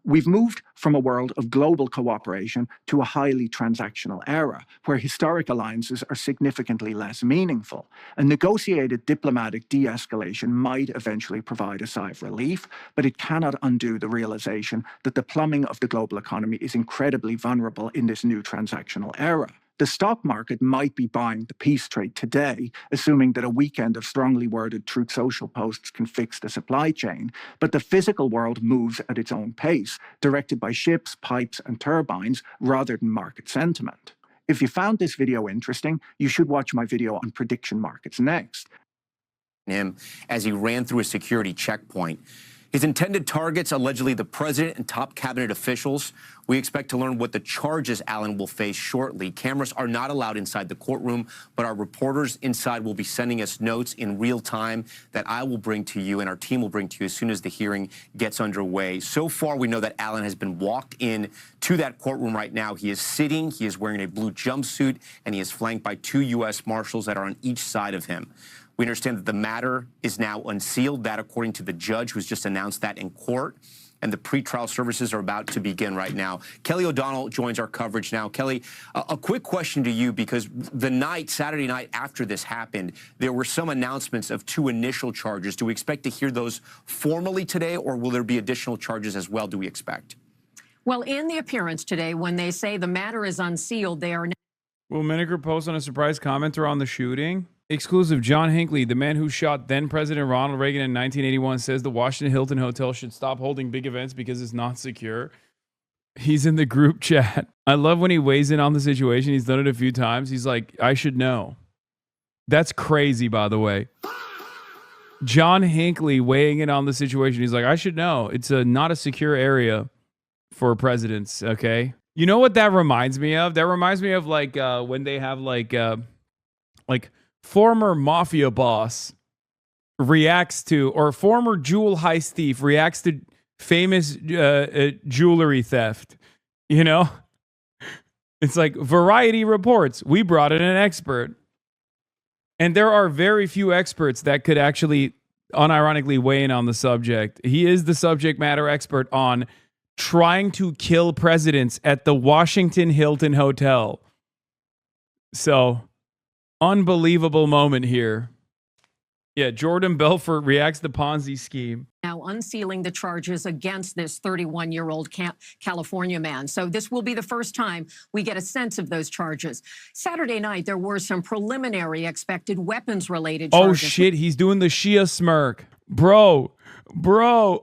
We've moved from a world of global cooperation to a highly transactional era, where historic alliances are significantly less meaningful. A negotiated diplomatic de-escalation might eventually provide a sigh of relief, but it cannot undo the realization that the plumbing of the global economy is incredibly vulnerable in this new transactional era. The stock market might be buying the peace trade today, assuming that a weekend of strongly worded Truth Social posts can fix the supply chain, but the physical world moves at its own pace, directed by ships, pipes, and turbines rather than market sentiment. If you found this video interesting, you should watch my video on prediction markets next. Him as he ran through a security checkpoint. His intended targets, allegedly the president and top cabinet officials. We expect to learn what the charges Allen will face shortly. Cameras are not allowed inside the courtroom, but our reporters inside will be sending us notes in real time that I will bring to you and our team will bring to you as soon as the hearing gets underway. So far, we know that Allen has been walked in to that courtroom right now. He is sitting, he is wearing a blue jumpsuit, and he is flanked by 2 U.S. Marshals that are on each side of him. We understand that the matter is now unsealed, that according to the judge who's just announced that in court, and the pretrial services are about to begin right now. Kelly O'Donnell joins our coverage now. Kelly, a quick question to you, because the night, Saturday night after this happened, there were some announcements of 2 initial charges. Do we expect to hear those formally today, or will there be additional charges as well, do we expect? Well, in the appearance today, when they say the matter is unsealed, they are... Will Miniker post on a surprise commenter on the shooting? Exclusive, John Hinckley, the man who shot then-President Ronald Reagan in 1981, says the Washington Hilton Hotel should stop holding big events because it's not secure. He's in the group chat. I love when he weighs in on the situation. He's done it a few times. He's like, I should know. That's crazy, by the way. John Hinckley weighing in on the situation. He's like, I should know. It's not a secure area for presidents, okay? You know what that reminds me of? That reminds me of like when they have like former mafia boss reacts to, or former jewel heist thief reacts to famous jewelry theft. You know? It's like Variety reports, we brought in an expert. And there are very few experts that could actually unironically weigh in on the subject. He is the subject matter expert on trying to kill presidents at the Washington Hilton Hotel. So, unbelievable moment here. Yeah, Jordan Belfort reacts to Ponzi scheme. Now unsealing the charges against this 31-year-old California man. So this will be the first time we get a sense of those charges. Saturday night, there were some preliminary expected weapons-related charges. Oh, shit, he's doing the Shia smirk. Bro.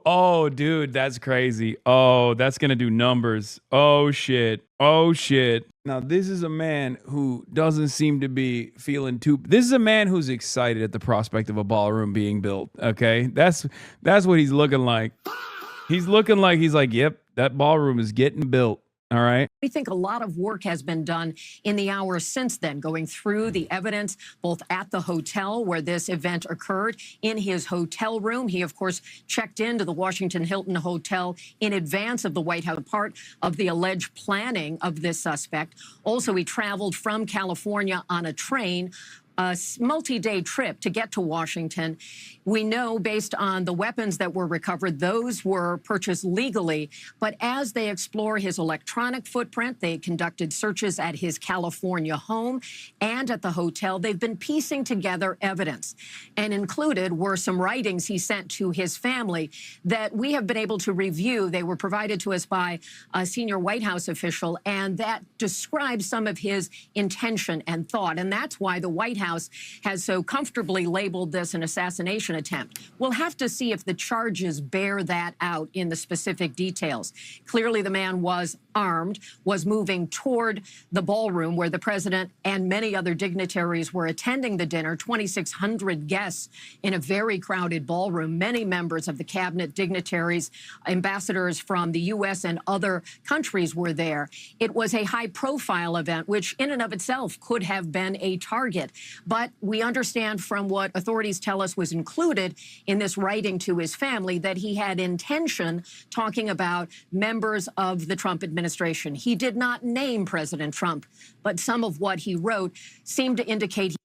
Oh, dude, that's crazy. Oh, that's going to do numbers. Oh, shit. Now, this is a man who doesn't seem to be feeling too... This is a man who's excited at the prospect of a ballroom being built, okay? That's what he's looking like. He's looking like he's like, yep, that ballroom is getting built. All right. We think a lot of work has been done in the hours since then, going through the evidence both at the hotel where this event occurred, in his hotel room. He, of course, checked into the Washington Hilton Hotel in advance of the White House, part of the alleged planning of this suspect. Also, he traveled from California on a train, a multi-day trip to get to Washington. We know, based on the weapons that were recovered, those were purchased legally. But as they explore his electronic footprint, they conducted searches at his California home and at the hotel. They've been piecing together evidence, and included were some writings he sent to his family that we have been able to review. They were provided to us by a senior White House official, and that describes some of his intention and thought. And that's why the White House has so comfortably labeled this an assassination attempt. We'll have to see if the charges bear that out in the specific details. Clearly, the man was armed, was moving toward the ballroom where the president and many other dignitaries were attending the dinner. 2,600 guests in a very crowded ballroom. Many members of the cabinet, dignitaries, ambassadors from the U.S. and other countries were there. It was a high-profile event, which in and of itself could have been a target. But we understand from what authorities tell us was included in this writing to his family that he had intention talking about members of the Trump administration. He did not name President Trump, but some of what he wrote seemed to indicate...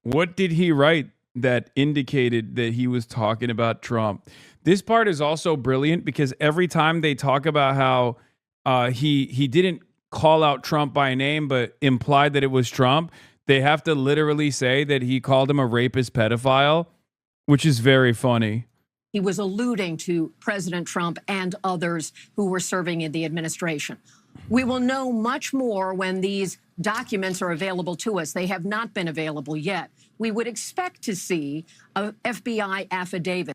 What did he write that indicated that he was talking about Trump? This part is also brilliant because every time they talk about how he didn't call out Trump by name but implied that it was Trump, they have to literally say that he called him a rapist pedophile, which is very funny. He was alluding to President Trump and others who were serving in the administration. We will know much more when these documents are available to us. They have not been available yet. We would expect to see a FBI affidavit.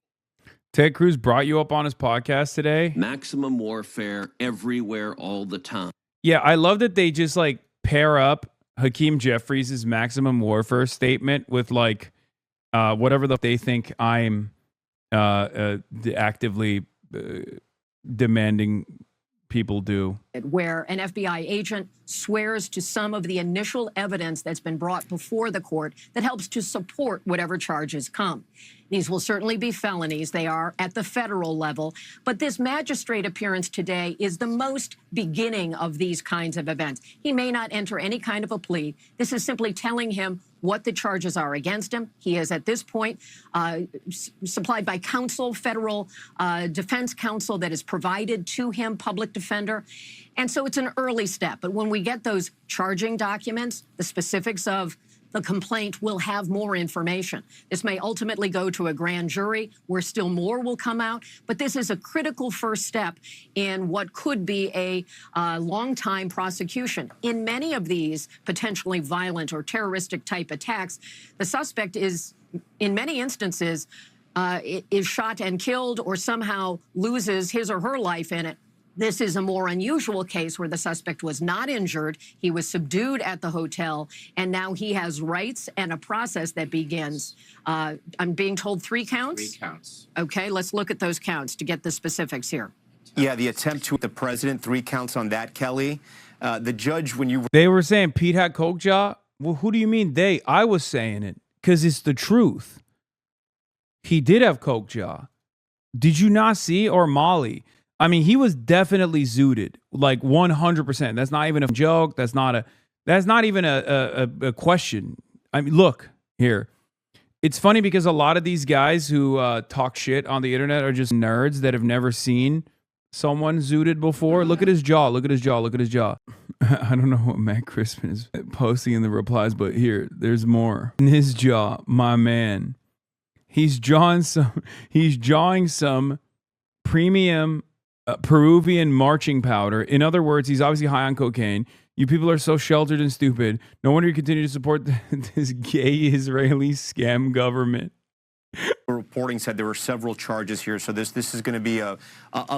Ted Cruz brought you up on his podcast today. Maximum warfare everywhere all the time. Yeah, I love that they just like pair up Hakeem Jeffries' maximum warfare statement with like whatever they think I'm actively demanding people do. Where an FBI agent swears to some of the initial evidence that's been brought before the court that helps to support whatever charges come. These will certainly be felonies. They are at the federal level. But this magistrate appearance today is the most beginning of these kinds of events. He may not enter any kind of a plea. This is simply telling him what the charges are against him. He is at this point supplied by counsel, federal defense counsel that is provided to him, public defender. And so it's an early step. But when we get those charging documents, the specifics of the complaint will have more information. This may ultimately go to a grand jury where still more will come out, but this is a critical first step in what could be a long-time prosecution. In many of these potentially violent or terroristic type attacks, the suspect is, in many instances, is shot and killed or somehow loses his or her life in it. This is a more unusual case where the suspect was not injured. He was subdued at the hotel, and now he has rights and a process that begins. I'm being told 3 counts? 3 counts. Okay, let's look at those counts to get the specifics here. Yeah, the attempt to the president, 3 counts on that, Kelly. The judge, when you... They were saying Pete had coke jaw. Well, who do you mean they? I was saying it because it's the truth. He did have coke jaw. Did you not see? Or Molly? I mean, he was definitely zooted, like 100%. That's not even a joke. That's not even a question. I mean, look here. It's funny because a lot of these guys who talk shit on the internet are just nerds that have never seen someone zooted before. Look at his jaw. Look at his jaw. Look at his jaw. I don't know what Matt Crispin is posting in the replies, but here, there's more. In his jaw, my man. He's jawing some premium Peruvian marching powder. In other words, he's obviously high on cocaine. You people are so sheltered and stupid. No wonder you continue to support this gay Israeli scam government. Reporting said there were several charges here, so this is going to be a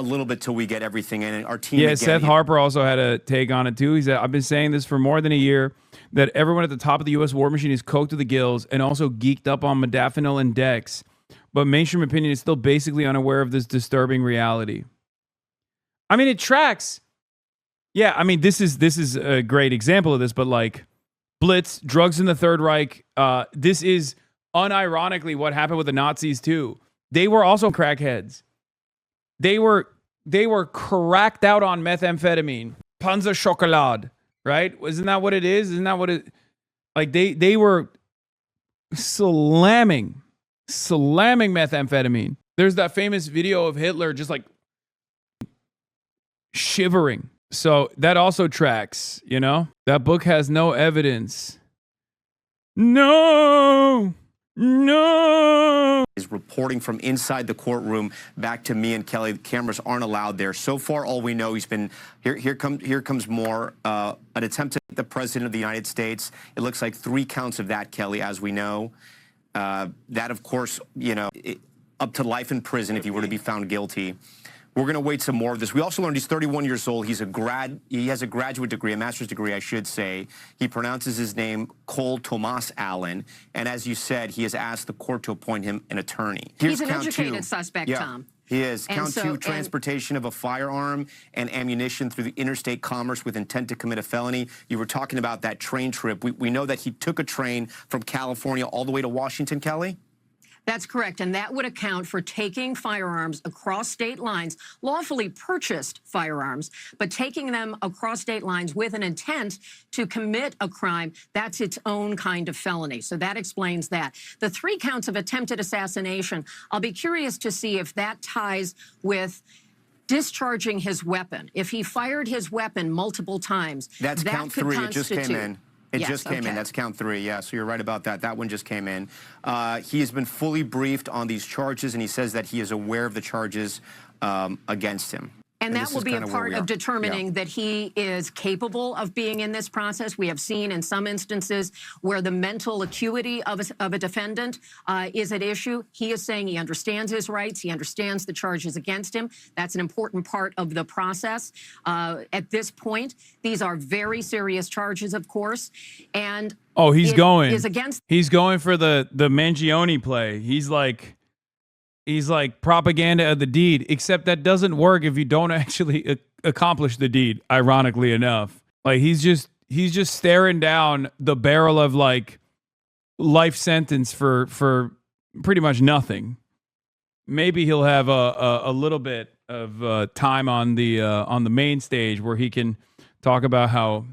little bit till we get everything in. Our team, yeah, Seth Harper also had a take on it too. He said, "I've been saying this for more than a year that everyone at the top of the U.S. war machine is coked to the gills and also geeked up on modafinil and Dex, but mainstream opinion is still basically unaware of this disturbing reality." I mean, it tracks. Yeah, I mean, this is a great example of this, but like Blitz, drugs in the Third Reich, this is unironically what happened with the Nazis too. They were also crackheads. They were cracked out on methamphetamine, Panzer Schokolade, right? Isn't that what it is? Isn't that what it, like they were slamming methamphetamine. There's that famous video of Hitler just like shivering. So that also tracks, you know? That book has no evidence. No. Is reporting from inside the courtroom back to me and Kelly. The cameras aren't allowed there. So far, all we know, he's been here comes more. An attempt to hit the president of the United States. It looks like 3 counts of that, Kelly, as we know. That, of course, you know, up to life in prison if he were to be found guilty. We're going to wait some more of this. We also learned he's 31 years old. He has a graduate degree, a master's degree, I should say. He pronounces his name Cole Tomas Allen. And as you said, he has asked the court to appoint him an attorney. He's an educated suspect, yeah, Tom. He is. Count 2, transportation of a firearm and ammunition through the interstate commerce with intent to commit a felony. You were talking about that train trip. We know that he took a train from California all the way to Washington, Kelly? That's correct, and that would account for taking firearms across state lines, lawfully purchased firearms, but taking them across state lines with an intent to commit a crime. That's its own kind of felony. So that explains that. The 3 counts of attempted assassination, I'll be curious to see if that ties with discharging his weapon. If he fired his weapon multiple times, that's count 3. It just came in. It Yes, just came in. That's count 3. Yeah, so you're right about that. That one just came in. He has been fully briefed on these charges, and he says that he is aware of the charges against him. And that will be a part of determining that he is capable of being in this process. We have seen in some instances where the mental acuity of a defendant is at issue. He is saying he understands his rights. He understands the charges against him. That's an important part of the process. At this point, these are very serious charges, of course. And he's going. He's going for the Mangione play. He's like propaganda of the deed, except that doesn't work if you don't actually accomplish the deed, ironically enough. Like he's just staring down the barrel of like life sentence for pretty much nothing. Maybe he'll have a little bit of time on the main stage where he can talk about how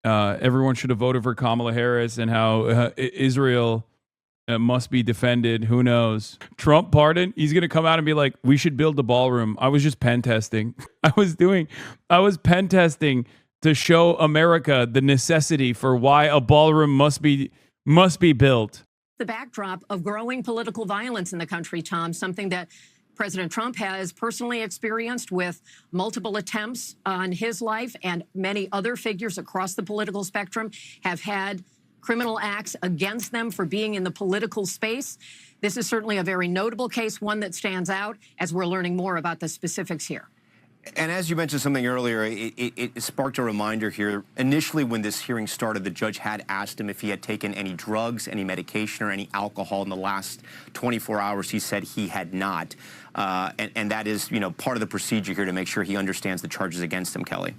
everyone should have voted for Kamala Harris and how Israel must be defended. Who knows? Trump pardon? He's going to come out and be like, we should build the ballroom. I was just pen testing. I was pen testing to show America the necessity for why a ballroom must be built. The backdrop of growing political violence in the country, Tom, something that President Trump has personally experienced with multiple attempts on his life, and many other figures across the political spectrum have had criminal acts against them for being in the political space. This is certainly a very notable case, one that stands out as we're learning more about the specifics here. And as you mentioned something earlier, it sparked a reminder here. Initially, when this hearing started, the judge had asked him if he had taken any drugs, any medication, or any alcohol in the last 24 hours. He said he had not. And that is, part of the procedure here to make sure he understands the charges against him, Kelly.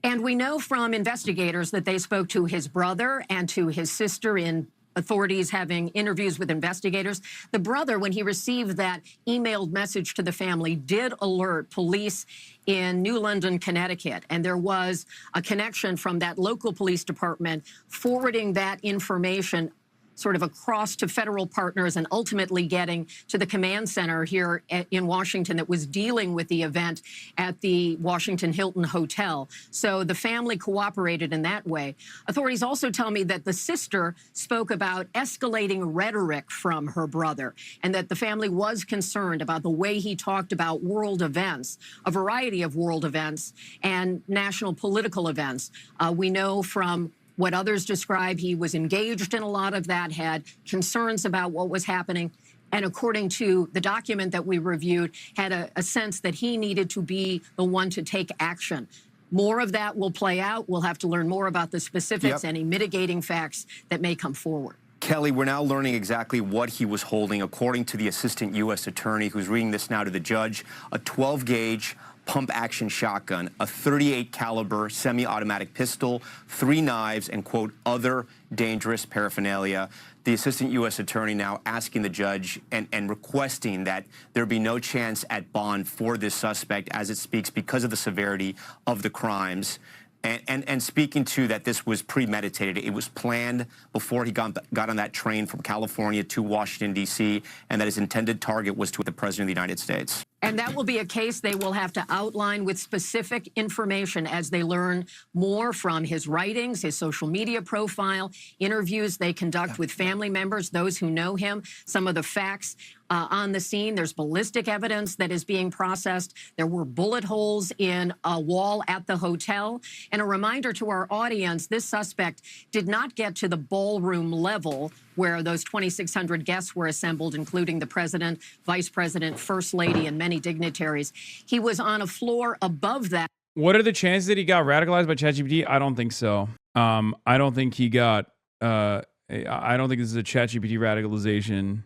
And we know from investigators that they spoke to his brother and to his sister in authorities having interviews with investigators. The brother, when he received that emailed message to the family, did alert police in New London, Connecticut. And there was a connection from that local police department forwarding that information sort of across to federal partners and ultimately getting to the command center here in Washington that was dealing with the event at the Washington Hilton Hotel. So the family cooperated in that way. Authorities also tell me that the sister spoke about escalating rhetoric from her brother and that the family was concerned about the way he talked about world events, a variety of world events and national political events. We know from what others describe, he was engaged in a lot of that, had concerns about what was happening, and according to the document that we reviewed, had a sense that he needed to be the one to take action. More of that will play out. We'll have to learn more about the specifics, any mitigating facts that may come forward. Kelly, we're now learning exactly what he was holding, according to the assistant U.S. attorney who's reading this now to the judge, a 12-gauge pump-action shotgun, a .38 caliber semi-automatic pistol, 3 knives, and, quote, other dangerous paraphernalia. The assistant U.S. attorney now asking the judge and requesting that there be no chance at bond for this suspect as it speaks because of the severity of the crimes. And speaking to that this was premeditated. It was planned before he got on that train from California to Washington, D.C., and that his intended target was to the President of the United States. And that will be a case they will have to outline with specific information as they learn more from his writings, his social media profile, interviews they conduct with family members, those who know him, some of the facts on the scene. There's ballistic evidence that is being processed. There were bullet holes in a wall at the hotel. And a reminder to our audience, this suspect did not get to the ballroom level where those 2,600 guests were assembled, including the president, vice president, first lady, and many dignitaries. He was on a floor above that. What are the chances that he got radicalized by ChatGPT? I don't think so. I don't think he got, I don't think this is a ChatGPT radicalization.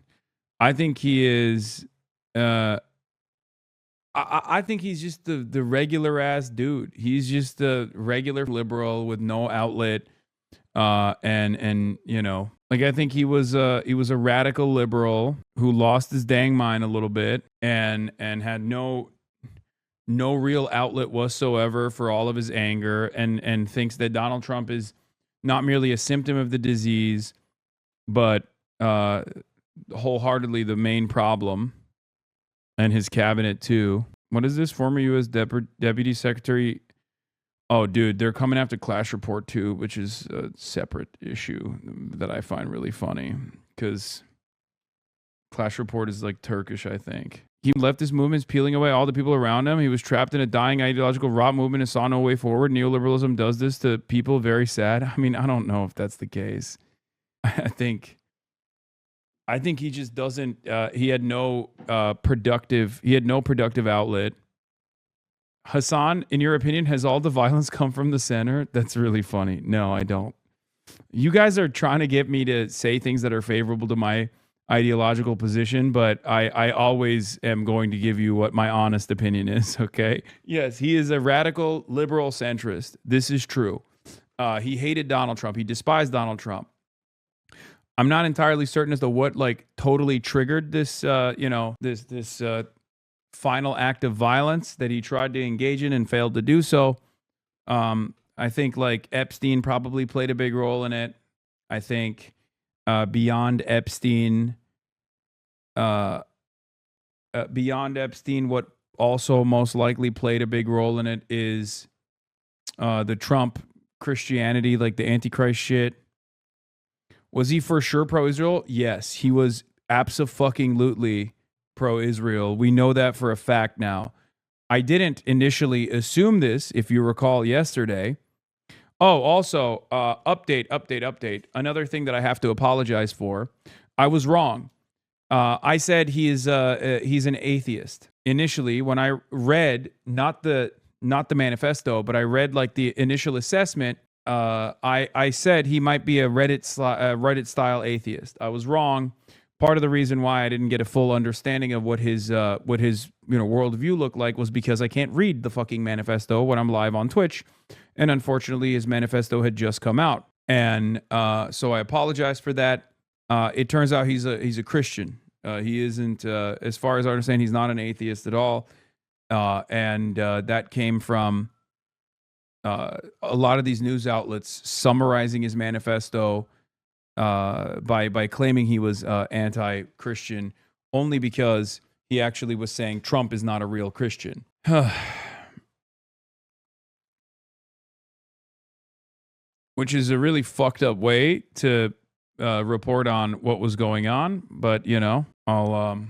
I think he is, I think he's just the regular ass dude. He's just a regular liberal with no outlet. And you know, like I think he was a radical liberal who lost his dang mind a little bit and had no real outlet whatsoever for all of his anger and thinks that Donald Trump is not merely a symptom of the disease, but wholeheartedly the main problem, and his cabinet too. What is this? Former U.S. Deputy Secretary. Oh, dude, they're coming after Clash Report too, which is a separate issue that I find really funny because Clash Report is like Turkish, I think. He left his movements peeling away all the people around him. He was trapped in a dying ideological rot movement and saw no way forward. Neoliberalism does this to people. Very sad. I mean, I don't know if that's the case. I think he just doesn't. He had no productive outlet. Hasan, in your opinion, has all the violence come from the center? That's really funny. No, I don't. You guys are trying to get me to say things that are favorable to my ideological position, but I always am going to give you what my honest opinion is, okay? Yes, he is a radical liberal centrist. This is true. He hated Donald Trump. He despised Donald Trump. I'm not entirely certain as to what like totally triggered this, this final act of violence that he tried to engage in and failed to do so. I think like Epstein probably played a big role in it. I think beyond Epstein, what also most likely played a big role in it is the Trump Christianity, like the Antichrist shit. Was he for sure pro-Israel? Yes, he was abso-fucking-lutely pro-Israel. We know that for a fact now. I didn't initially assume this, if you recall yesterday. Oh, also, update. Another thing that I have to apologize for. I was wrong. I said he's an atheist. Initially, when I read not the manifesto, but I read like the initial assessment, I said he might be a Reddit style atheist. I was wrong. Part of the reason why I didn't get a full understanding of what his worldview looked like was because I can't read the fucking manifesto when I'm live on Twitch, and unfortunately his manifesto had just come out, and so I apologize for that. It turns out he's a Christian. He isn't, as far as I understand, he's not an atheist at all, and that came from a lot of these news outlets summarizing his manifesto by claiming he was anti-Christian only because he actually was saying Trump is not a real Christian. Which is a really fucked up way to report on what was going on, but I'll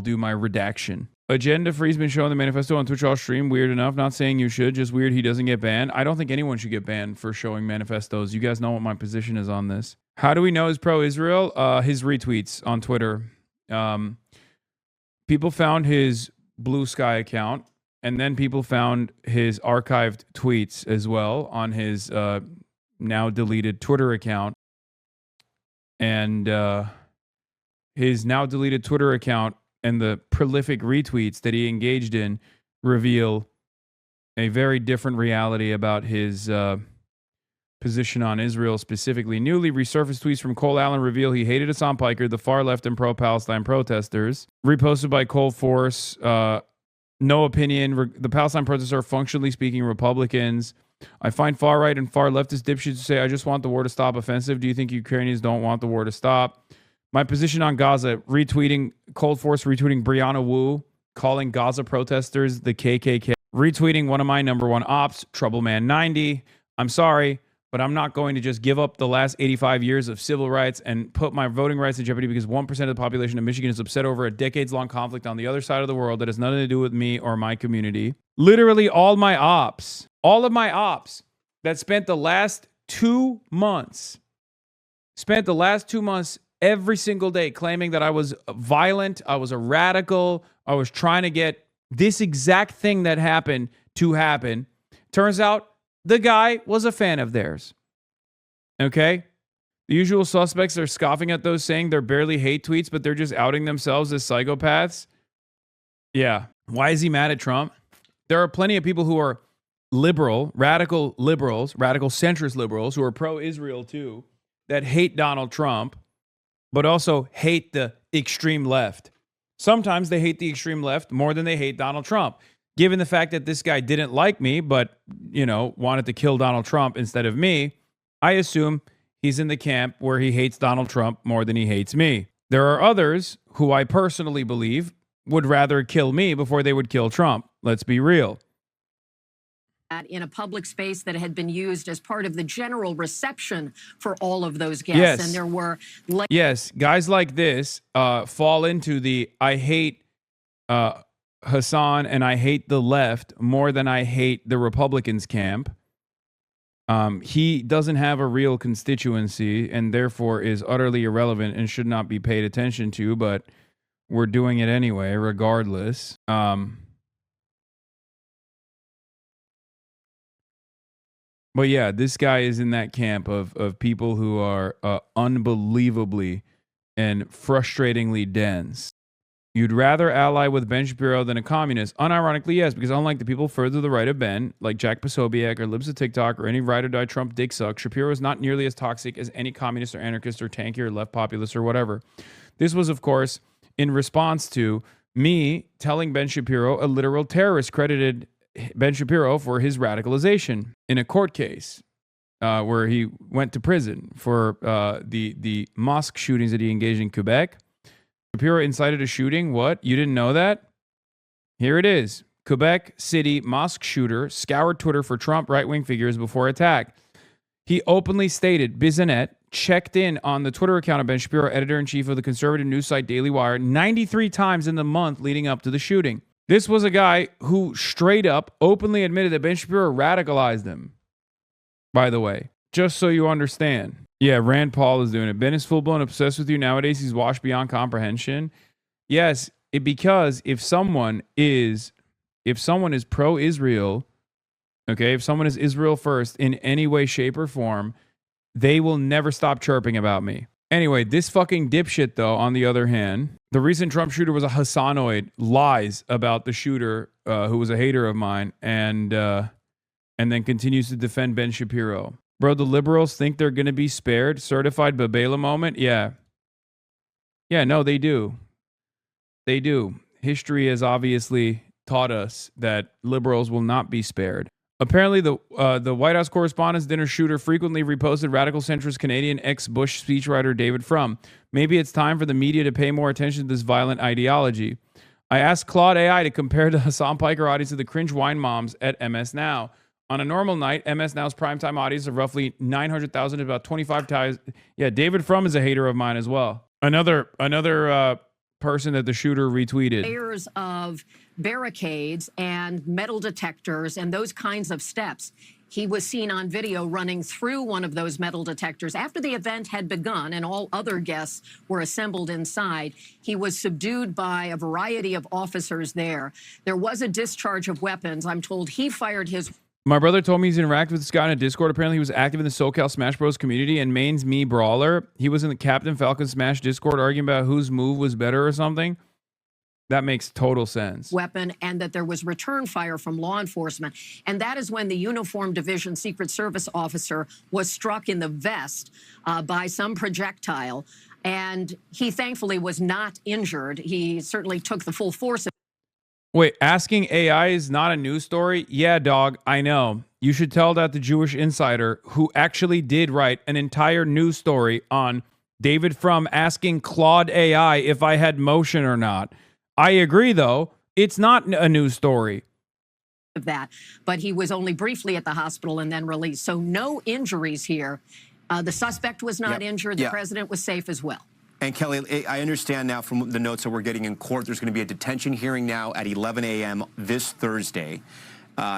do my redaction. Agenda Free's been showing the manifesto on Twitch all stream. Weird enough. Not saying you should. Just weird he doesn't get banned. I don't think anyone should get banned for showing manifestos. You guys know what my position is on this. How do we know he's pro-Israel? His retweets on Twitter. People found his Blue Sky account, and then people found his archived tweets as well on his now deleted Twitter account. And his now deleted Twitter account and the prolific retweets that he engaged in reveal a very different reality about his position on Israel specifically. Newly resurfaced tweets from Cole Allen reveal he hated Hasan Piker, the far left and pro-Palestine protesters. Reposted by Cole Force, no opinion. The Palestine protesters are functionally speaking Republicans. I find far right and far leftist dipshits who say, I just want the war to stop offensive. Do you think Ukrainians don't want the war to stop? My position on Gaza, retweeting Cold Force, retweeting Brianna Wu, calling Gaza protesters the KKK, retweeting one of my number one ops, Troubleman90. I'm sorry, but I'm not going to just give up the last 85 years of civil rights and put my voting rights in jeopardy because 1% of the population of Michigan is upset over a decades-long conflict on the other side of the world that has nothing to do with me or my community. Literally all of my ops that spent the last 2 months, every single day claiming that I was violent, I was a radical, I was trying to get this exact thing that happened to happen. Turns out the guy was a fan of theirs. Okay? The usual suspects are scoffing at those, saying they're barely hate tweets, but they're just outing themselves as psychopaths. Yeah. Why is he mad at Trump? There are plenty of people who are radical centrist liberals who are pro-Israel too, that hate Donald Trump, but also hate the extreme left. Sometimes they hate the extreme left more than they hate Donald Trump. Given the fact that this guy didn't like me, but, wanted to kill Donald Trump instead of me, I assume he's in the camp where he hates Donald Trump more than he hates me. There are others who I personally believe would rather kill me before they would kill Trump. Let's be real. In a public space that had been used as part of the general reception for all of those guests. Yes. And there were... Yes, guys like this fall into the I hate Hasan and I hate the left more than I hate the Republicans camp. He doesn't have a real constituency and therefore is utterly irrelevant and should not be paid attention to, but we're doing it anyway, regardless. But yeah, this guy is in that camp of people who are unbelievably and frustratingly dense. You'd rather ally with Ben Shapiro than a communist. Unironically, yes, because unlike the people further to the right of Ben, like Jack Posobiec or Libs of TikTok or any ride or die Trump dick suck, Shapiro is not nearly as toxic as any communist or anarchist or tanky or left populist or whatever. This was, of course, in response to me telling Ben Shapiro a literal terrorist credited Ben Shapiro for his radicalization in a court case where he went to prison for the mosque shootings that he engaged in Quebec. Shapiro incited a shooting. What? You didn't know that? Here it is. Quebec City mosque shooter scoured Twitter for Trump right-wing figures before attack. He openly stated, Bizanet checked in on the Twitter account of Ben Shapiro, editor-in-chief of the conservative news site Daily Wire, 93 times in the month leading up to the shooting. This was a guy who straight up openly admitted that Ben Shapiro radicalized him, by the way, just so you understand. Yeah, Rand Paul is doing it. Ben is full-blown obsessed with you nowadays. He's washed beyond comprehension. Yes, because if someone is pro-Israel, okay, if someone is Israel first in any way, shape, or form, they will never stop chirping about me. Anyway, this fucking dipshit, though, on the other hand, the recent Trump shooter was a Hassanoid, lies about the shooter who was a hater of mine, and then continues to defend Ben Shapiro. Bro, the liberals think they're going to be spared? Certified Babela moment? Yeah. Yeah, no, they do. They do. History has obviously taught us that liberals will not be spared. Apparently, the White House Correspondents' dinner shooter frequently reposted radical centrist Canadian ex-Bush speechwriter David Frum. Maybe it's time for the media to pay more attention to this violent ideology. I asked Claude AI to compare the Hasan Piker audience to the cringe wine moms at MS Now. On a normal night, MS Now's primetime audience of roughly 900,000 to about 25,000. Yeah, David Frum is a hater of mine as well. Another person that the shooter retweeted. Layers of barricades and metal detectors and those kinds of steps. He was seen on video running through one of those metal detectors. After the event had begun and all other guests were assembled inside, he was subdued by a variety of officers there. There was a discharge of weapons. I'm told he fired his... My brother told me he's interacted with this guy in a Discord. Apparently, he was active in the SoCal Smash Bros community and mains me brawler. He was in the Captain Falcon Smash Discord arguing about whose move was better or something. That makes total sense. Weapon, and that there was return fire from law enforcement. And that is when the Uniform Division Secret Service officer was struck in the vest by some projectile. And he thankfully was not injured. He certainly took the full force of... Wait, asking AI is not a news story? Yeah, dog, I know. You should tell that to Jewish Insider, who actually did write an entire news story on David Frum asking Claude AI if I had motion or not. I agree, though. It's not a news story. Of that, but he was only briefly at the hospital and then released. So no injuries here. The suspect was not injured. The president was safe as well. And Kelly, I understand now from the notes that we're getting in court, there's going to be a detention hearing now at 11 a.m. this Thursday.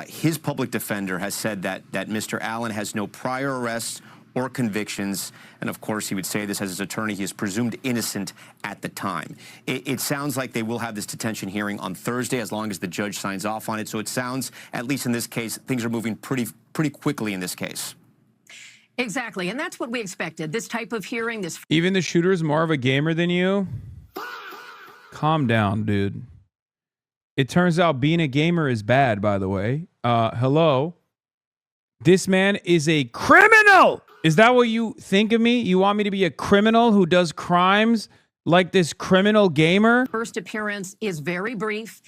His public defender has said that Mr. Allen has no prior arrests or convictions. And of course, he would say this as his attorney. He is presumed innocent at the time. It sounds like they will have this detention hearing on Thursday as long as the judge signs off on it. So it sounds, at least in this case, things are moving pretty quickly in this case. Exactly. And that's what we expected. This type of hearing, this... Even the shooter's more of a gamer than you? Calm down, dude. It turns out being a gamer is bad, by the way. Hello? This man is a criminal! Is that what you think of me? You want me to be a criminal who does crimes like this criminal gamer? First appearance is very brief.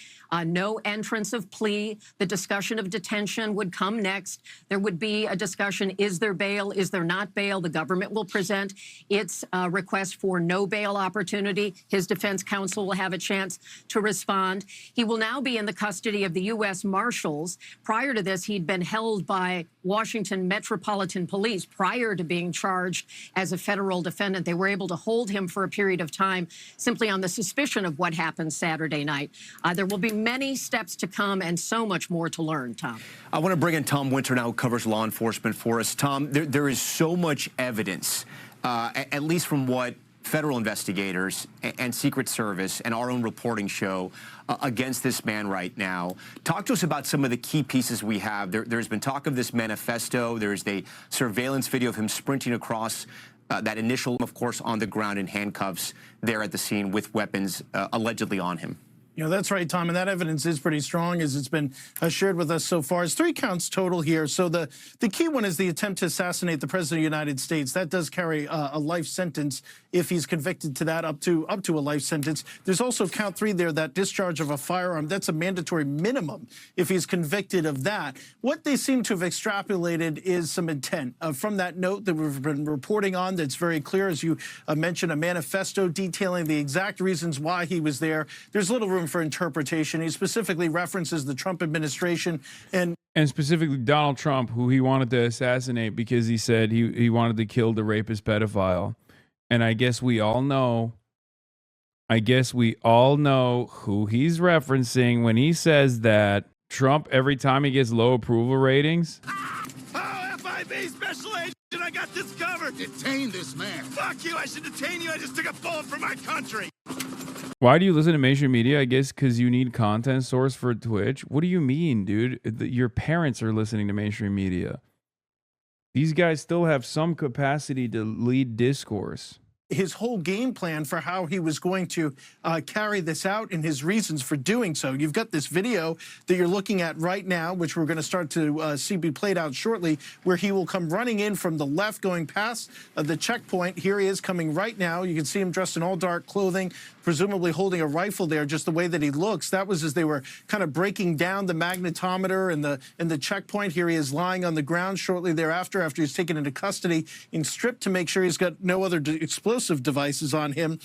No entrance of plea. The discussion of detention would come next. There would be a discussion, is there bail, is there not bail? The government will present its request for no bail opportunity. His defense counsel will have a chance to respond. He will now be in the custody of the U.S. Marshals. Prior to this, he'd been held by Washington Metropolitan Police prior to being charged as a federal defendant. They were able to hold him for a period of time simply on the suspicion of what happened Saturday night. There will be many steps to come and so much more to learn, Tom. I want to bring in Tom Winter now, who covers law enforcement for us. Tom, there is so much evidence, at least from what federal investigators and Secret Service and our own reporting show against this man right now. Talk to us about some of the key pieces we have. There's been talk of this manifesto. There's the surveillance video of him sprinting across that initial, of course, on the ground in handcuffs there at the scene with weapons allegedly on him. You know, that's right, Tom, and that evidence is pretty strong, as it's been shared with us so far. It's 3 counts total here. So the key one is the attempt to assassinate the President of the United States. That does carry a life sentence if he's convicted to that, up to a life sentence. There's also count 3 there, that discharge of a firearm. That's a mandatory minimum if he's convicted of that. What they seem to have extrapolated is some intent. From that note that we've been reporting on, that's very clear, as you mentioned, a manifesto detailing the exact reasons why he was there. There's little room for interpretation. He specifically references the Trump administration and specifically Donald Trump, who he wanted to assassinate because he said he wanted to kill the rapist pedophile. And I guess we all know who he's referencing when he says that Trump, every time he gets low approval ratings. Oh, FIB special agent, I got this covered. Detain this man. Fuck you, I should detain you. I just took a bullet for my country. Why do you listen to mainstream media? I guess because you need content source for Twitch. What do you mean, dude? Your parents are listening to mainstream media. These guys still have some capacity to lead discourse. His whole game plan for how he was going to carry this out and his reasons for doing so. You've got this video that you're looking at right now, which we're going to start to see be played out shortly, where he will come running in from the left, going past the checkpoint. Here he is coming right now. You can see him dressed in all dark clothing, presumably holding a rifle there, just the way that he looks. That was as they were kind of breaking down the magnetometer and the checkpoint. Here he is lying on the ground shortly thereafter, after he's taken into custody and stripped to make sure he's got no other explosive devices on him.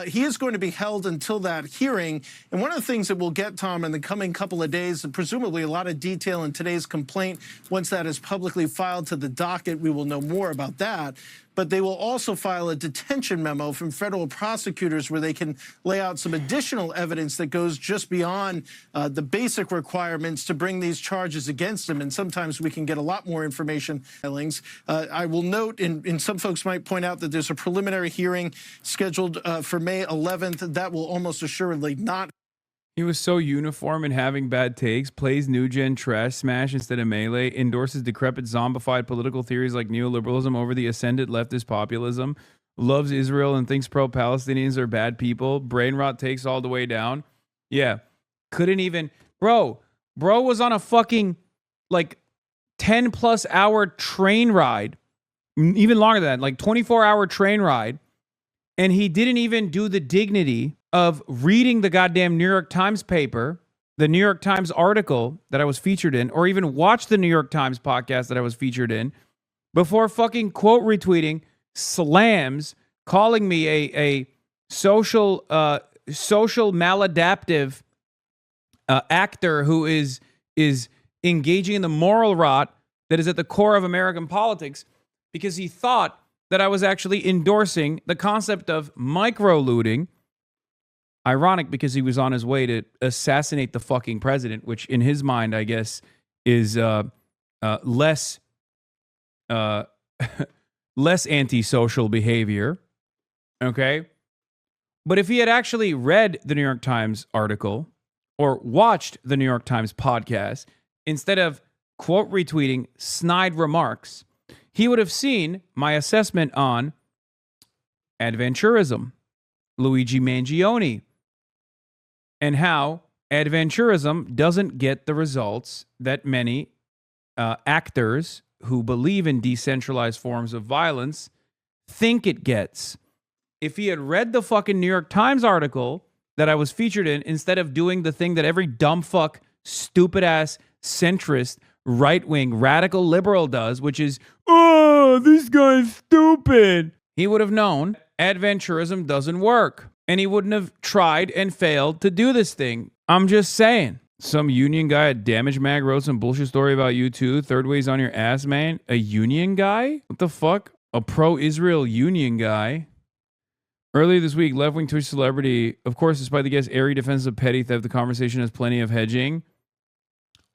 He is going to be held until that hearing. And one of the things that we'll get, Tom, in the coming couple of days, and presumably a lot of detail in today's complaint, once that is publicly filed to the docket, we will know more about that. But they will also file a detention memo from federal prosecutors where they can lay out some additional evidence that goes just beyond the basic requirements to bring these charges against him. And sometimes we can get a lot more information. I will note, and some folks might point out, that there's a preliminary hearing scheduled for May 11th. That will almost assuredly not. He was so uniform in having bad takes, plays new gen trash smash instead of melee, endorses decrepit zombified political theories like neoliberalism over the ascendant leftist populism, loves Israel and thinks pro-Palestinians are bad people, brain rot takes all the way down. Yeah. Couldn't even... Bro was on a fucking, 10-plus hour train ride, even longer than that, 24-hour train ride, and he didn't even do the dignity of reading the goddamn New York Times paper, the New York Times article that I was featured in, or even watch the New York Times podcast that I was featured in, before fucking quote retweeting slams, calling me a social maladaptive actor who is engaging in the moral rot that is at the core of American politics, because he thought that I was actually endorsing the concept of micro-looting. Ironic, because he was on his way to assassinate the fucking president, which in his mind, I guess, is less antisocial behavior. Okay? But if he had actually read the New York Times article or watched the New York Times podcast, instead of quote retweeting snide remarks, he would have seen my assessment on adventurism, Luigi Mangione, and how adventurism doesn't get the results that many actors who believe in decentralized forms of violence think it gets. If he had read the fucking New York Times article that I was featured in instead of doing the thing that every dumb fuck, stupid ass, centrist, right-wing, radical liberal does, which is, oh, this guy's stupid. He would have known adventurism doesn't work. And he wouldn't have tried and failed to do this thing. I'm just saying. Some union guy at Damage Mag wrote some bullshit story about you too. Third way's on your ass, man. A union guy? What the fuck? A pro-Israel union guy? Earlier this week, left-wing Twitch celebrity, of course, despite the guest's airy defense of petty theft, the conversation has plenty of hedging.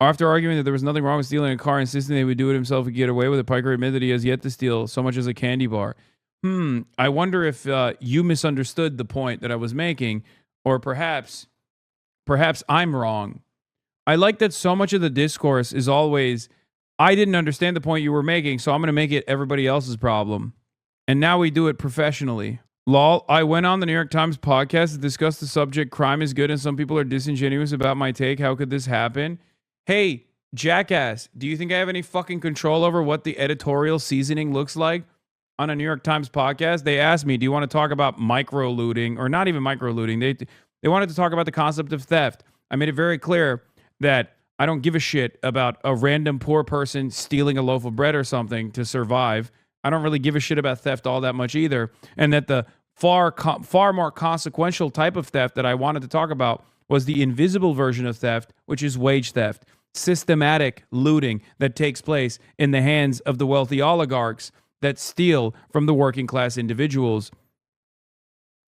After arguing that there was nothing wrong with stealing a car, insisting they would do it himself and get away with it, Piker admitted that he has yet to steal so much as a candy bar. I wonder if you misunderstood the point that I was making, or perhaps I'm wrong. I like that so much of the discourse is always, I didn't understand the point you were making, so I'm going to make it everybody else's problem. And now we do it professionally. Lol, I went on the New York Times podcast to discuss the subject, crime is good, and some people are disingenuous about my take. How could this happen? Hey, jackass, do you think I have any fucking control over what the editorial seasoning looks like? On a New York Times podcast, they asked me, do you want to talk about micro-looting, or not even micro-looting? They wanted to talk about the concept of theft. I made it very clear that I don't give a shit about a random poor person stealing a loaf of bread or something to survive. I don't really give a shit about theft all that much either. And that the far more consequential type of theft that I wanted to talk about was the invisible version of theft, which is wage theft. Systematic looting that takes place in the hands of the wealthy oligarchs that steal from the working class individuals.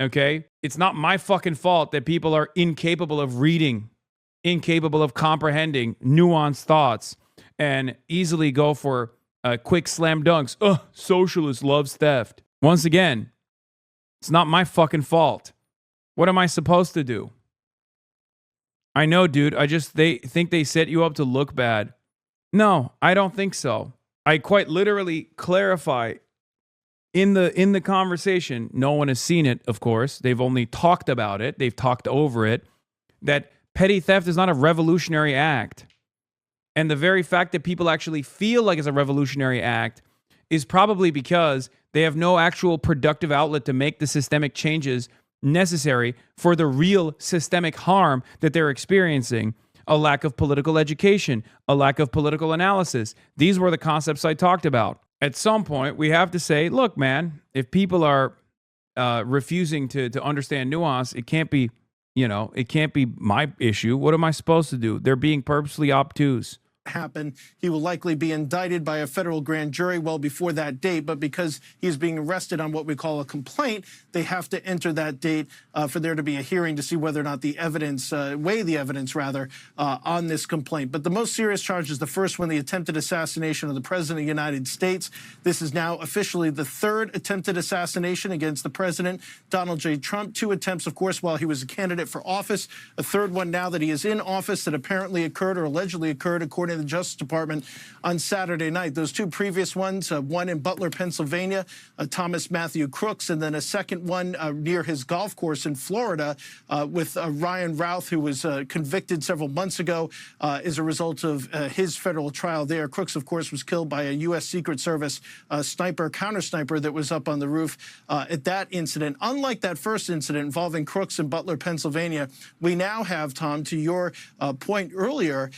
Okay? It's not my fucking fault that people are incapable of reading, incapable of comprehending nuanced thoughts, and easily go for quick slam dunks. Socialist loves theft. Once again, it's not my fucking fault. What am I supposed to do? I know, dude. They think they set you up to look bad. No, I don't think so. I quite literally clarify in the conversation. No one has seen it, of course. They've only talked about it. They've talked over it. That petty theft is not a revolutionary act. And the very fact that people actually feel like it's a revolutionary act is probably because they have no actual productive outlet to make the systemic changes necessary for the real systemic harm that they're experiencing. A lack of political education, a lack of political analysis. These were the concepts I talked about. At some point, we have to say, look, man, if people are refusing to understand nuance, it can't be, it can't be my issue. What am I supposed to do? They're being purposely obtuse. Happen. He will likely be indicted by a federal grand jury well before that date, but because he's being arrested on what we call a complaint, they have to enter that date for there to be a hearing to see whether or not the evidence, weigh the evidence rather, on this complaint. But the most serious charge is the first one, the attempted assassination of the President of the United States. This is now officially the third attempted assassination against the President, Donald J. Trump. 2 attempts, of course, while he was a candidate for office. A third one now that he is in office that apparently occurred or allegedly occurred, according to the Justice Department, on Saturday night. Those 2 previous ones, one in Butler, Pennsylvania, Thomas Matthew Crooks, and then a second one near his golf course in Florida with Ryan Routh, who was convicted several months ago as a result of his federal trial there. Crooks, of course, was killed by a U.S. Secret Service sniper, counter-sniper that was up on the roof at that incident. Unlike that first incident involving Crooks in Butler, Pennsylvania, we now have, Tom, to your point earlier,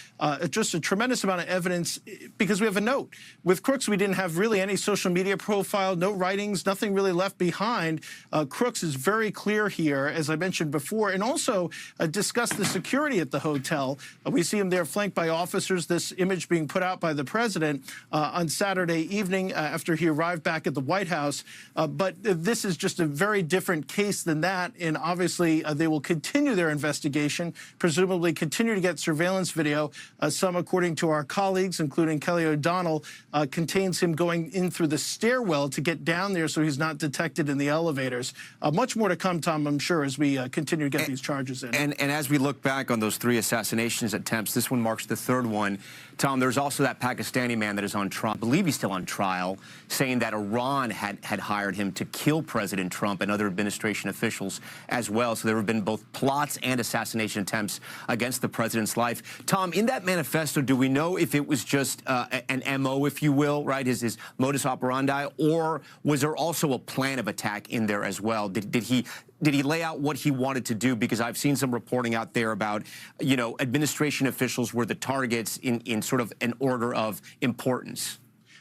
just a tremendous amount of evidence because we have a note. With Crooks, we didn't have really any social media profile, no writings, nothing really left behind. Crooks is very clear here, as I mentioned before, and also discuss the security at the hotel. We see him there flanked by officers, this image being put out by the president on Saturday evening after he arrived back at the White House. But this is just a very different case than that, and obviously they will continue their investigation, presumably continue to get surveillance video, some according to our colleagues, including Kelly O'Donnell, contains him going in through the stairwell to get down there so he's not detected in the elevators. Much more to come, Tom, I'm sure, as we continue to get these charges in. And as we look back on those 3 assassinations attempts, this one marks the 3rd one. Tom, there's also that Pakistani man that is on trial, I believe he's still on trial, saying that Iran had hired him to kill President Trump and other administration officials as well. So there have been both plots and assassination attempts against the president's life. Tom, in that manifesto, do we we know if it was just an MO, if you will, right, his modus operandi, or was there also a plan of attack in there as well? Did he lay out what he wanted to do? Because I've seen some reporting out there about, administration officials were the targets in sort of an order of importance.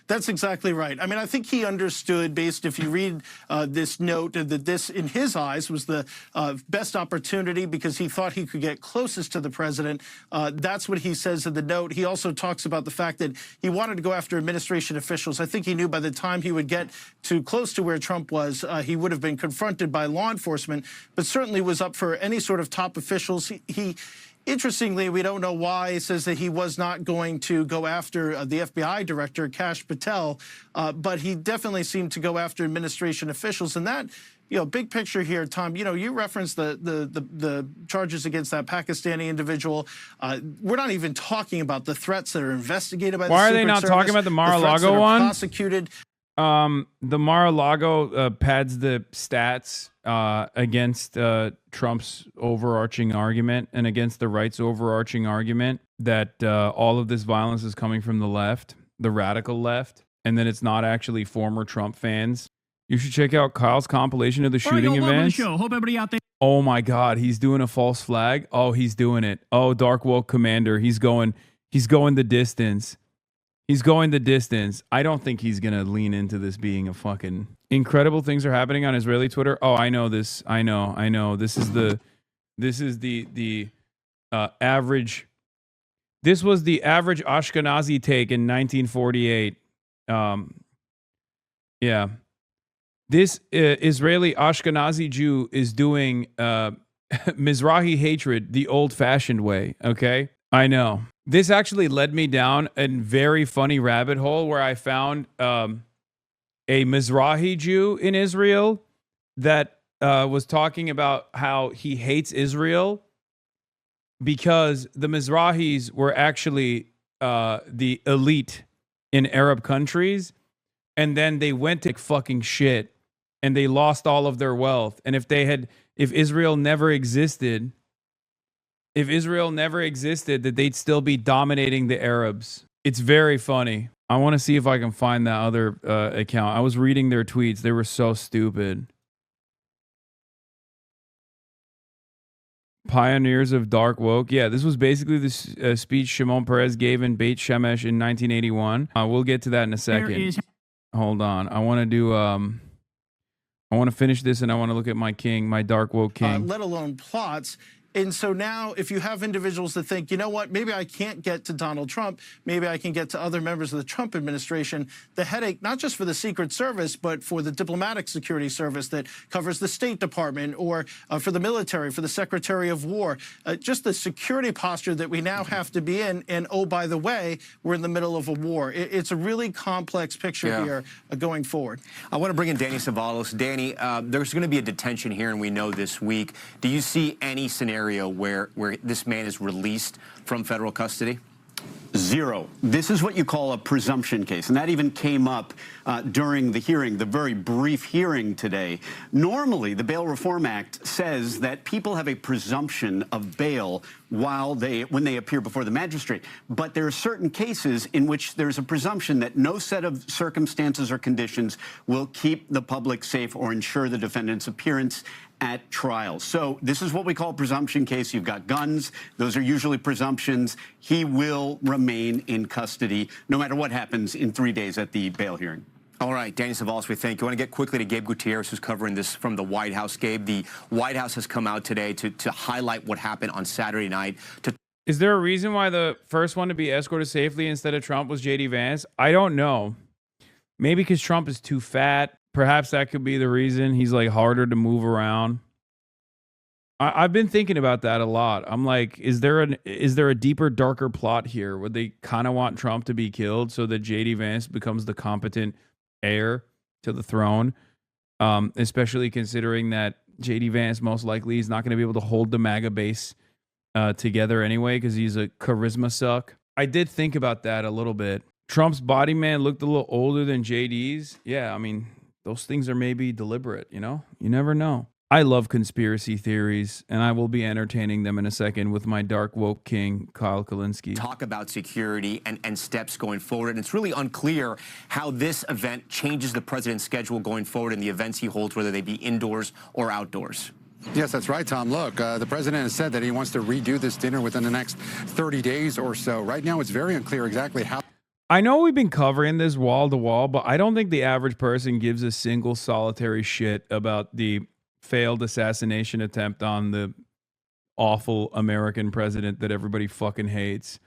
That's exactly right. I mean, I think he understood, if you read this note, that this, in his eyes, was the best opportunity because he thought he could get closest to the president. That's what he says in the note. He also talks about the fact that he wanted to go after administration officials. I think he knew by the time he would get too close to where Trump was, he would have been confronted by law enforcement, but certainly was up for any sort of top officials. Interestingly, we don't know why he says that he was not going to go after the FBI director, Kash Patel, but he definitely seemed to go after administration officials. And that, big picture here, Tom, you referenced the charges against that Pakistani individual. We're not even talking about the threats that are investigated by the Secret Service. Why are they not talking about the Mar-a-Lago one? Prosecuted. The Mar-a-Lago pads the stats against Trump's overarching argument and against the right's overarching argument that all of this violence is coming from the left, the radical left, and that it's not actually former Trump fans. You should check out Kyle's compilation of the shooting events. Hope everybody out there. Oh my God, he's doing a false flag. Oh, he's doing it. Oh, Dark Woke Commander, he's going the distance. He's going the distance. I don't think he's going to lean into this being a fucking... Incredible things are happening on Israeli Twitter. Oh, I know this. I know. This is the average... This was the average Ashkenazi take in 1948. Yeah. This Israeli Ashkenazi Jew is doing Mizrahi hatred the old-fashioned way, okay? I know. This actually led me down a very funny rabbit hole where I found a Mizrahi Jew in Israel that was talking about how he hates Israel because the Mizrahis were actually the elite in Arab countries, and then they went to fucking shit and they lost all of their wealth. And if Israel never existed, that they'd still be dominating the Arabs. It's very funny. I want to see if I can find that other account. I was reading their tweets. They were so stupid. Pioneers of Dark Woke. Yeah, this was basically the speech Shimon Peres gave in Beit Shemesh in 1981. We'll get to that in a second. Hold on. I want to do... I want to finish this and I want to look at my king, my Dark Woke king. Let alone plots. And so now if you have individuals that think, you know what, maybe I can't get to Donald Trump, maybe I can get to other members of the Trump administration, the headache, not just for the Secret Service, but for the diplomatic security service that covers the State Department, or for the military, for the Secretary of War, just the security posture that we now have to be in. And oh, by the way, we're in the middle of a war. It's a really complex picture here going forward. I want to bring in Danny Savalos. Danny, there's going to be a detention here, and we know this week. Do you see any scenario where this man is released from federal custody? Zero. This is what you call a presumption case, and that even came up during the hearing, the very brief hearing today. Normally, the Bail Reform Act says that people have a presumption of bail when they appear before the magistrate, but there are certain cases in which there's a presumption that no set of circumstances or conditions will keep the public safe or ensure the defendant's appearance at trial. So this is what we call a presumption case. You've got guns. Those are usually presumptions. He will remain in custody no matter what happens in 3 days at the bail hearing. All right, Danny Savalos, we thank you. I want to get quickly to Gabe Gutierrez, who's covering this from the White House. Gabe, the White House has come out today to highlight what happened on Saturday night. Is there a reason why the first one to be escorted safely instead of Trump was J.D. Vance? I don't know. Maybe because Trump is too fat. Perhaps that could be the reason. He's like harder to move around. I've been thinking about that a lot. I'm like, is there a deeper, darker plot here? Would they kind of want Trump to be killed so that J.D. Vance becomes the competent heir to the throne? Especially considering that J.D. Vance most likely is not going to be able to hold the MAGA base together anyway because he's a charisma suck. I did think about that a little bit. Trump's body man looked a little older than JD's. Yeah, I mean, those things are maybe deliberate, you know? You never know. I love conspiracy theories, and I will be entertaining them in a second with my dark woke king, Kyle Kalinske. Talk about security and steps going forward. And it's really unclear how this event changes the president's schedule going forward and the events he holds, whether they be indoors or outdoors. Yes, that's right, Tom. Look, the president has said that he wants to redo this dinner within the next 30 days or so. Right now, it's very unclear exactly how. I know we've been covering this wall to wall, but I don't think the average person gives a single solitary shit about the failed assassination attempt on the awful American president that everybody fucking hates,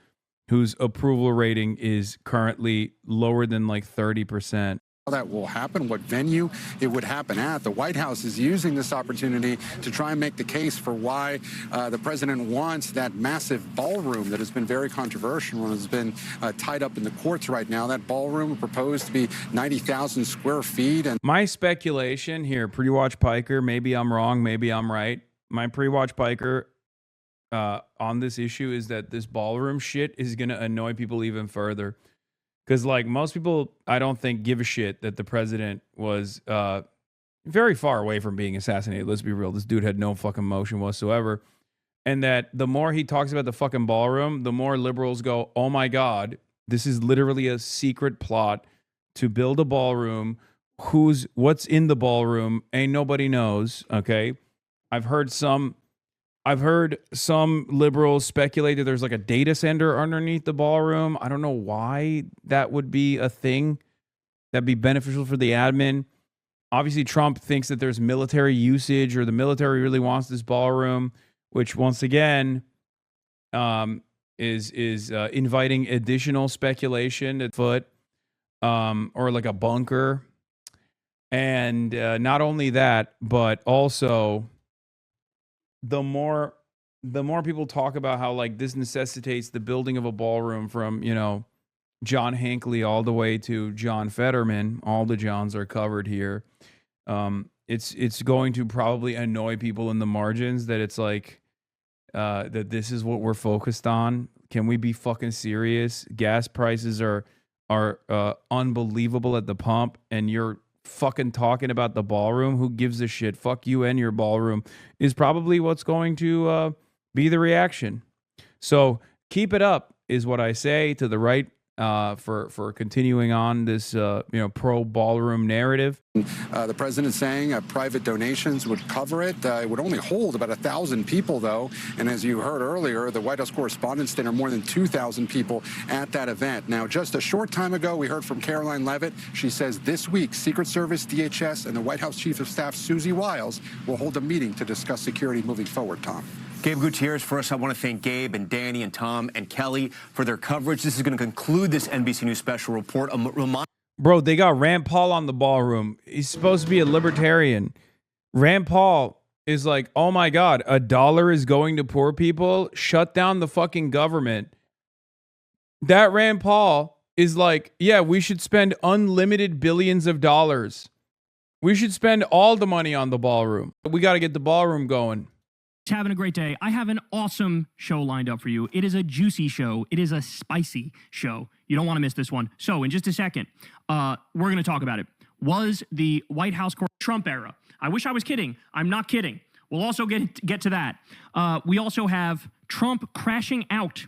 whose approval rating is currently lower than like 30%. That will happen, what venue it would happen at. The White House is using this opportunity to try and make the case for why the president wants that massive ballroom that has been very controversial and has been tied up in the courts right now. That ballroom proposed to be 90,000 square feet. And my speculation here, pre-watch Piker, maybe I'm wrong, maybe I'm right. My pre-watch Piker on this issue is that this ballroom shit is going to annoy people even further. Because, like, most people, I don't think, give a shit that the president was very far away from being assassinated. Let's be real. This dude had no fucking motion whatsoever. And that the more he talks about the fucking ballroom, the more liberals go, oh, my God, this is literally a secret plot to build a ballroom. What's in the ballroom? Ain't nobody knows, okay? I've heard some liberals speculate that there's like a data center underneath the ballroom. I don't know why that would be a thing that'd be beneficial for the admin. Obviously, Trump thinks that there's military usage or the military really wants this ballroom, which once again is inviting additional speculation at foot or like a bunker. And not only that, but also the more people talk about how like this necessitates the building of a ballroom from, you know, John Hinckley all the way to John Fetterman, all the Johns are covered here. It's going to probably annoy people in the margins that it's like that this is what we're focused on. Can we be fucking serious? Gas prices are unbelievable at the pump, and you're fucking talking about the ballroom. Who gives a shit? Fuck you and your ballroom is probably what's going to be the reaction. So keep it up is what I say to the right for continuing on this pro ballroom narrative. The president saying private donations would cover it. It would only hold about 1,000 people, though. And as you heard earlier, the White House Correspondents dinner, more than 2,000 people at that event. Now, just a short time ago, we heard from Caroline Leavitt. She says this week, Secret Service, DHS, and the White House Chief of Staff, Susie Wiles, will hold a meeting to discuss security moving forward, Tom. Gabe Gutierrez, first I want to thank Gabe and Danny and Tom and Kelly for their coverage. This is going to conclude this NBC News special report. Bro, they got Rand Paul on the ballroom. He's supposed to be a libertarian. Rand Paul is like, oh my God, $1 is going to poor people? Shut down the fucking government. That Rand Paul is like, yeah, we should spend unlimited billions of dollars. We should spend all the money on the ballroom. We got to get the ballroom going. Having a great day. I have an awesome show lined up for you. It is a juicy show. It is a spicy show. You don't want to miss this one. So in just a second, we're going to talk about it. Was the White House Trump era? I wish I was kidding. I'm not kidding. We'll also get to that. We also have Trump crashing out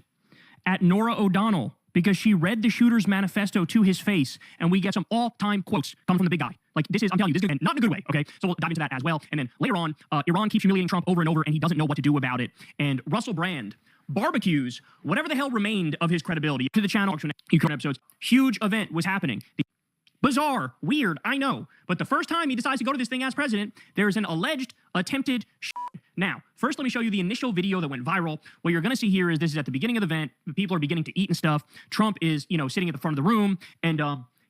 at Norah O'Donnell because she read the shooter's manifesto to his face, and we get some all-time quotes coming from the big guy. Like, this is, I'm telling you, this is good, and not in a good way, okay? So we'll dive into that as well. And then later on, Iran keeps humiliating Trump over and over, and he doesn't know what to do about it. And Russell Brand barbecues whatever the hell remained of his credibility to the channel. Episodes. Huge event was happening. Bizarre, weird, I know. But the first time he decides to go to this thing as president, there's an alleged attempted Now, first let me show you the initial video that went viral. What you're going to see here is this is at the beginning of the event. People are beginning to eat and stuff. Trump is, sitting at the front of the room, and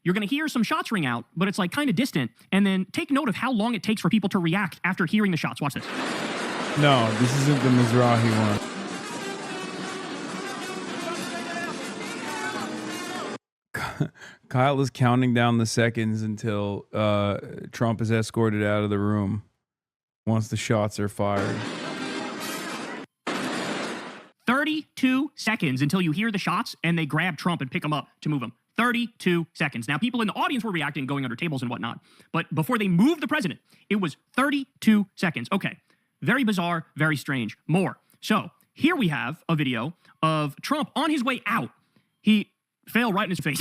you're going to hear some shots ring out, but it's like kind of distant. And then take note of how long it takes for people to react after hearing the shots. Watch this. No, this isn't the Mizrahi one. Kyle is counting down the seconds until Trump is escorted out of the room once the shots are fired. 32 seconds until you hear the shots and they grab Trump and pick him up to move him. 32 seconds. Now, people in the audience were reacting, going under tables and whatnot. But before they moved the president, it was 32 seconds. Okay. Very bizarre, very strange. More. So here we have a video of Trump on his way out. He fell right in his face.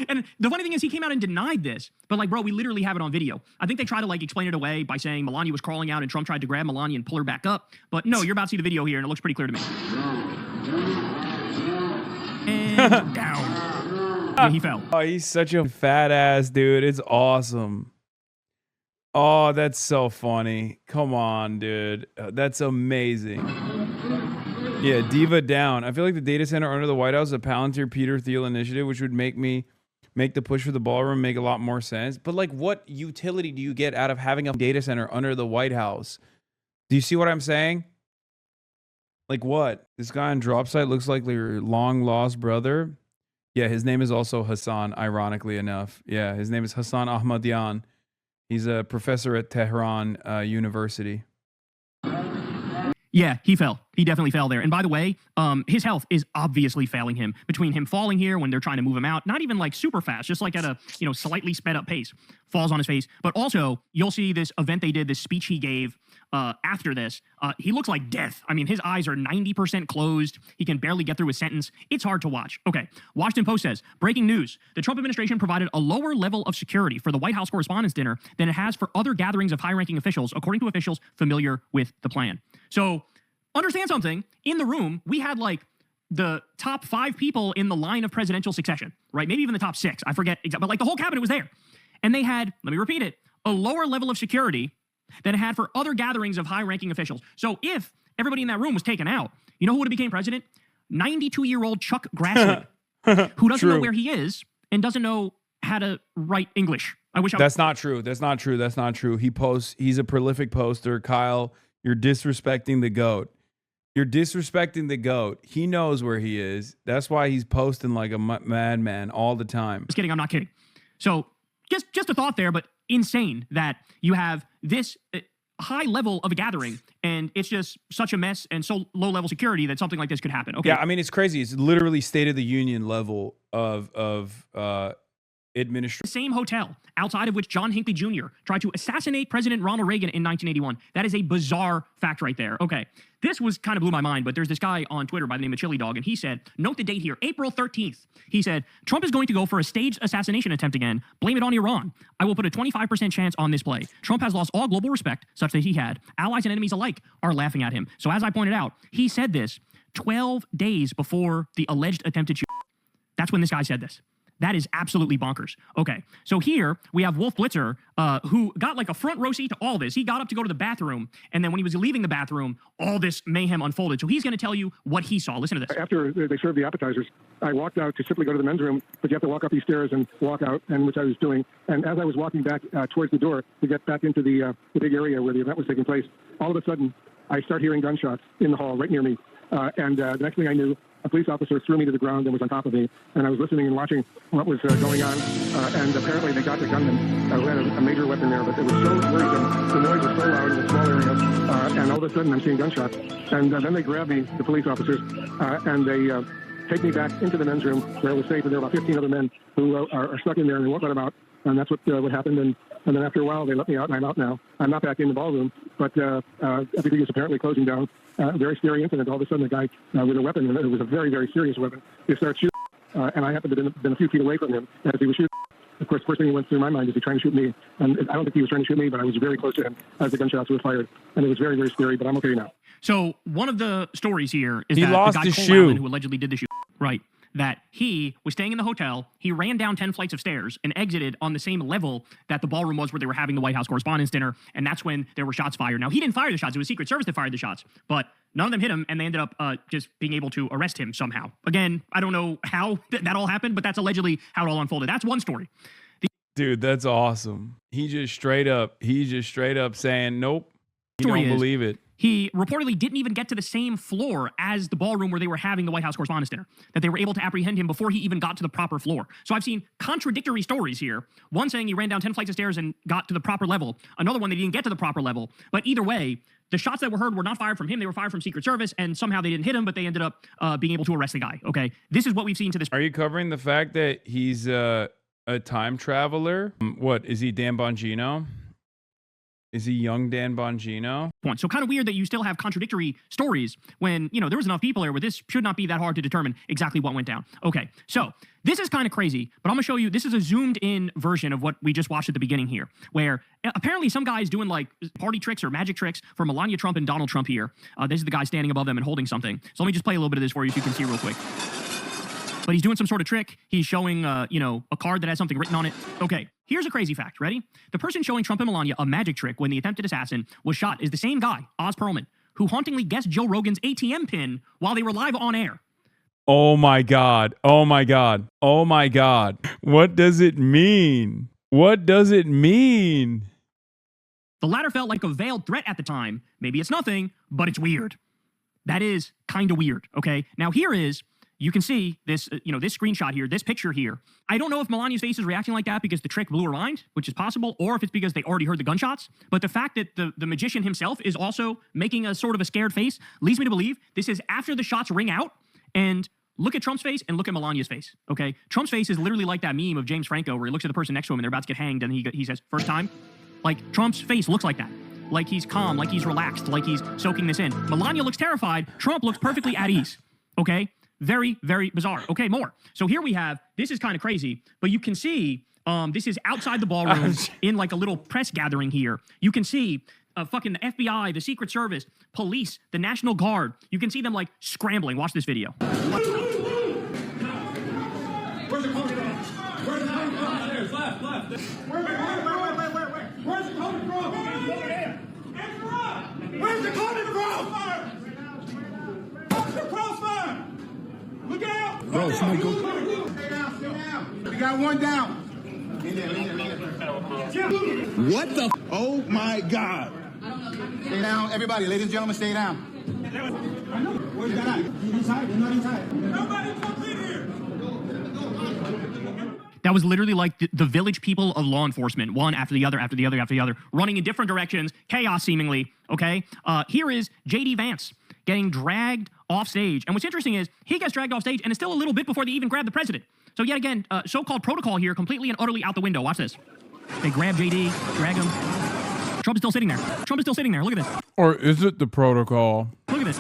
And the funny thing is he came out and denied this. But like, bro, we literally have it on video. I think they tried to like explain it away by saying Melania was crawling out and Trump tried to grab Melania and pull her back up. But no, you're about to see the video here and it looks pretty clear to me. And down. Yeah, he fell. Oh, he's such a fat ass dude. It's awesome. Oh, that's so funny. Come on, dude. That's amazing. Yeah, Diva down. I feel like the data center under the White House is a Palantir Peter Thiel initiative, which would make the push for the ballroom make a lot more sense. But like, what utility do you get out of having a data center under the White House? Do you see what I'm saying? Like what? This guy on drop site looks like your long lost brother. Yeah, his name is also Hasan, ironically enough. Yeah, his name is Hasan Ahmadian. He's a professor at Tehran University. Yeah, he fell. He definitely fell there. And by the way, his health is obviously failing him. Between him falling here when they're trying to move him out, not even like super fast, just like at a slightly sped up pace, falls on his face. But also, you'll see this event they did, this speech he gave after this. He looks like death. I mean, his eyes are 90% closed. He can barely get through a sentence. It's hard to watch. Okay, Washington Post says, breaking news. The Trump administration provided a lower level of security for the White House Correspondents' Dinner than it has for other gatherings of high-ranking officials, according to officials familiar with the plan. So, understand something. In the room, we had like the top 5 people in the line of presidential succession, right? Maybe even the top 6. I forget exactly, but like the whole cabinet was there. And they had, let me repeat it, a lower level of security than it had for other gatherings of high-ranking officials. So if everybody in that room was taken out, you know who would have became president? 92-year-old Chuck Grassley, who doesn't know where he is and doesn't know how to write English. I wish I That's not true. That's not true. That's not true. He's a prolific poster. Kyle, you're disrespecting the GOAT. You're disrespecting the GOAT. He knows where he is. That's why he's posting like a madman all the time. Just kidding. I'm not kidding. So just a thought there, but insane that you have this high level of a gathering and it's just such a mess and so low level security that something like this could happen. Okay. Yeah, I mean, it's crazy. It's literally State of the Union level of administration. The same hotel outside of which John Hinckley Jr. tried to assassinate President Ronald Reagan in 1981. That is a bizarre fact right there. Okay, this was kind of blew my mind, but there's this guy on Twitter by the name of Chili Dog, and he said, note the date here, April 13th. He said, Trump is going to go for a staged assassination attempt again. Blame it on Iran. I will put a 25% chance on this play. Trump has lost all global respect, such that he had. Allies and enemies alike are laughing at him. So as I pointed out, he said this 12 days before the alleged attempted shooting. That's when this guy said this. That is absolutely bonkers. Okay, so here we have Wolf Blitzer, who got like a front row seat to all this. He got up to go to the bathroom, and then when he was leaving the bathroom, all this mayhem unfolded. So he's going to tell you what he saw. Listen to this. After they served the appetizers, I walked out to simply go to the men's room, but you have to walk up these stairs and walk out, and which I was doing. And as I was walking back towards the door to get back into the big area where the event was taking place, all of a sudden, I start hearing gunshots in the hall right near me. And the next thing I knew, a police officer threw me to the ground and was on top of me. And I was listening and watching what was going on. And apparently they got the gunman who had a major weapon there. But it was so worrisome. The noise was so loud in a small area. And all of a sudden I'm seeing gunshots. And then they grab me, the police officers, and they take me back into the men's room where I was safe. And there were about 15 other men who are stuck in there and they won't let them out. And that's what happened. And then after a while, they let me out, and I'm out now. I'm not back in the ballroom, but everything is apparently closing down. Very scary incident. All of a sudden, a guy with a weapon, and it was a very, very serious weapon, he starts shooting, and I happened to have been a few feet away from him as he was shooting. Of course, first thing that went through my mind is he trying to shoot me. And I don't think he was trying to shoot me, but I was very close to him as the gunshots were fired. And it was very, very scary, but I'm okay now. So one of the stories here is he that lost the guy his Cole shoe. Allen, who allegedly did the shoot, right, that he was staying in the hotel, he ran down 10 flights of stairs and exited on the same level that the ballroom was where they were having the White House Correspondents' Dinner, and that's when there were shots fired. Now, he didn't fire the shots. It was Secret Service that fired the shots, but none of them hit him, and they ended up just being able to arrest him somehow. Again, I don't know how that all happened, but that's allegedly how it all unfolded. That's one story. Dude, that's awesome. He just straight up saying, nope, he don't believe it. He reportedly didn't even get to the same floor as the ballroom where they were having the White House Correspondents' Dinner, that they were able to apprehend him before he even got to the proper floor. So I've seen contradictory stories here. One saying he ran down 10 flights of stairs and got to the proper level. Another one that he didn't get to the proper level. But either way, the shots that were heard were not fired from him. They were fired from Secret Service, and somehow they didn't hit him, but they ended up being able to arrest the guy. Okay, this is what we've seen to this. Are you covering the fact that he's a time traveler? What is he, Dan Bongino? Is he young Dan Bongino? Point. So kind of weird that you still have contradictory stories when, you know, there was enough people there where this should not be that hard to determine exactly what went down. Okay, so this is kind of crazy, but I'm going to show you, this is a zoomed in version of what we just watched at the beginning here, where apparently some guy is doing like party tricks or magic tricks for Melania Trump and Donald Trump here. This is the guy standing above them and holding something. So let me just play a little bit of this for you so you can see real quick. But he's doing some sort of trick. He's showing, you know, a card that has something written on it. Okay, here's a crazy fact. Ready? The person showing Trump and Melania a magic trick when the attempted assassin was shot is the same guy, Oz Perlman, who hauntingly guessed Joe Rogan's ATM pin while they were live on air. Oh my God. Oh my God. Oh my God. What does it mean? What does it mean? The latter felt like a veiled threat at the time. Maybe it's nothing, but it's weird. That is kind of weird, okay? Now here is... You can see this, you know, this screenshot here, this picture here. I don't know if Melania's face is reacting like that because the trick blew her mind, which is possible, or if it's because they already heard the gunshots. But the fact that the magician himself is also making a sort of a scared face leads me to believe this is after the shots ring out. And look at Trump's face and look at Melania's face, okay? Trump's face is literally like that meme of James Franco where he looks at the person next to him and they're about to get hanged and he says, first time? Like, Trump's face looks like that. Like he's calm, like he's relaxed, like he's soaking this in. Melania looks terrified. Trump looks perfectly at ease, okay? Very, very bizarre. Okay, more. So here we have, this is kind of crazy, but you can see this is outside the ballroom in like a little press gathering here. You can see fucking the FBI, the Secret Service, police, the National Guard. You can see them like scrambling. Watch this video. Where's the code from? Where's the code from? There's left. Where? Where's the code from? Where's the code from? Where's the crossfire? Look out! Bro, somebody go. Stay down. We got one down. What the? Oh my God. Stay down, everybody. Ladies and gentlemen, stay down. Where's that? He's inside. They're not inside. Nobody comes in here. That was literally like the village people of law enforcement, one after the other, running in different directions, chaos seemingly, okay? Here is J.D. Vance getting dragged off stage. And what's interesting is he gets dragged off stage and it's still a little bit before they even grab the president. So yet again, so-called protocol here completely and utterly out the window. Watch this. They grab JD, drag him. Trump is still sitting there. Look at this. Or is it the protocol? Look at this.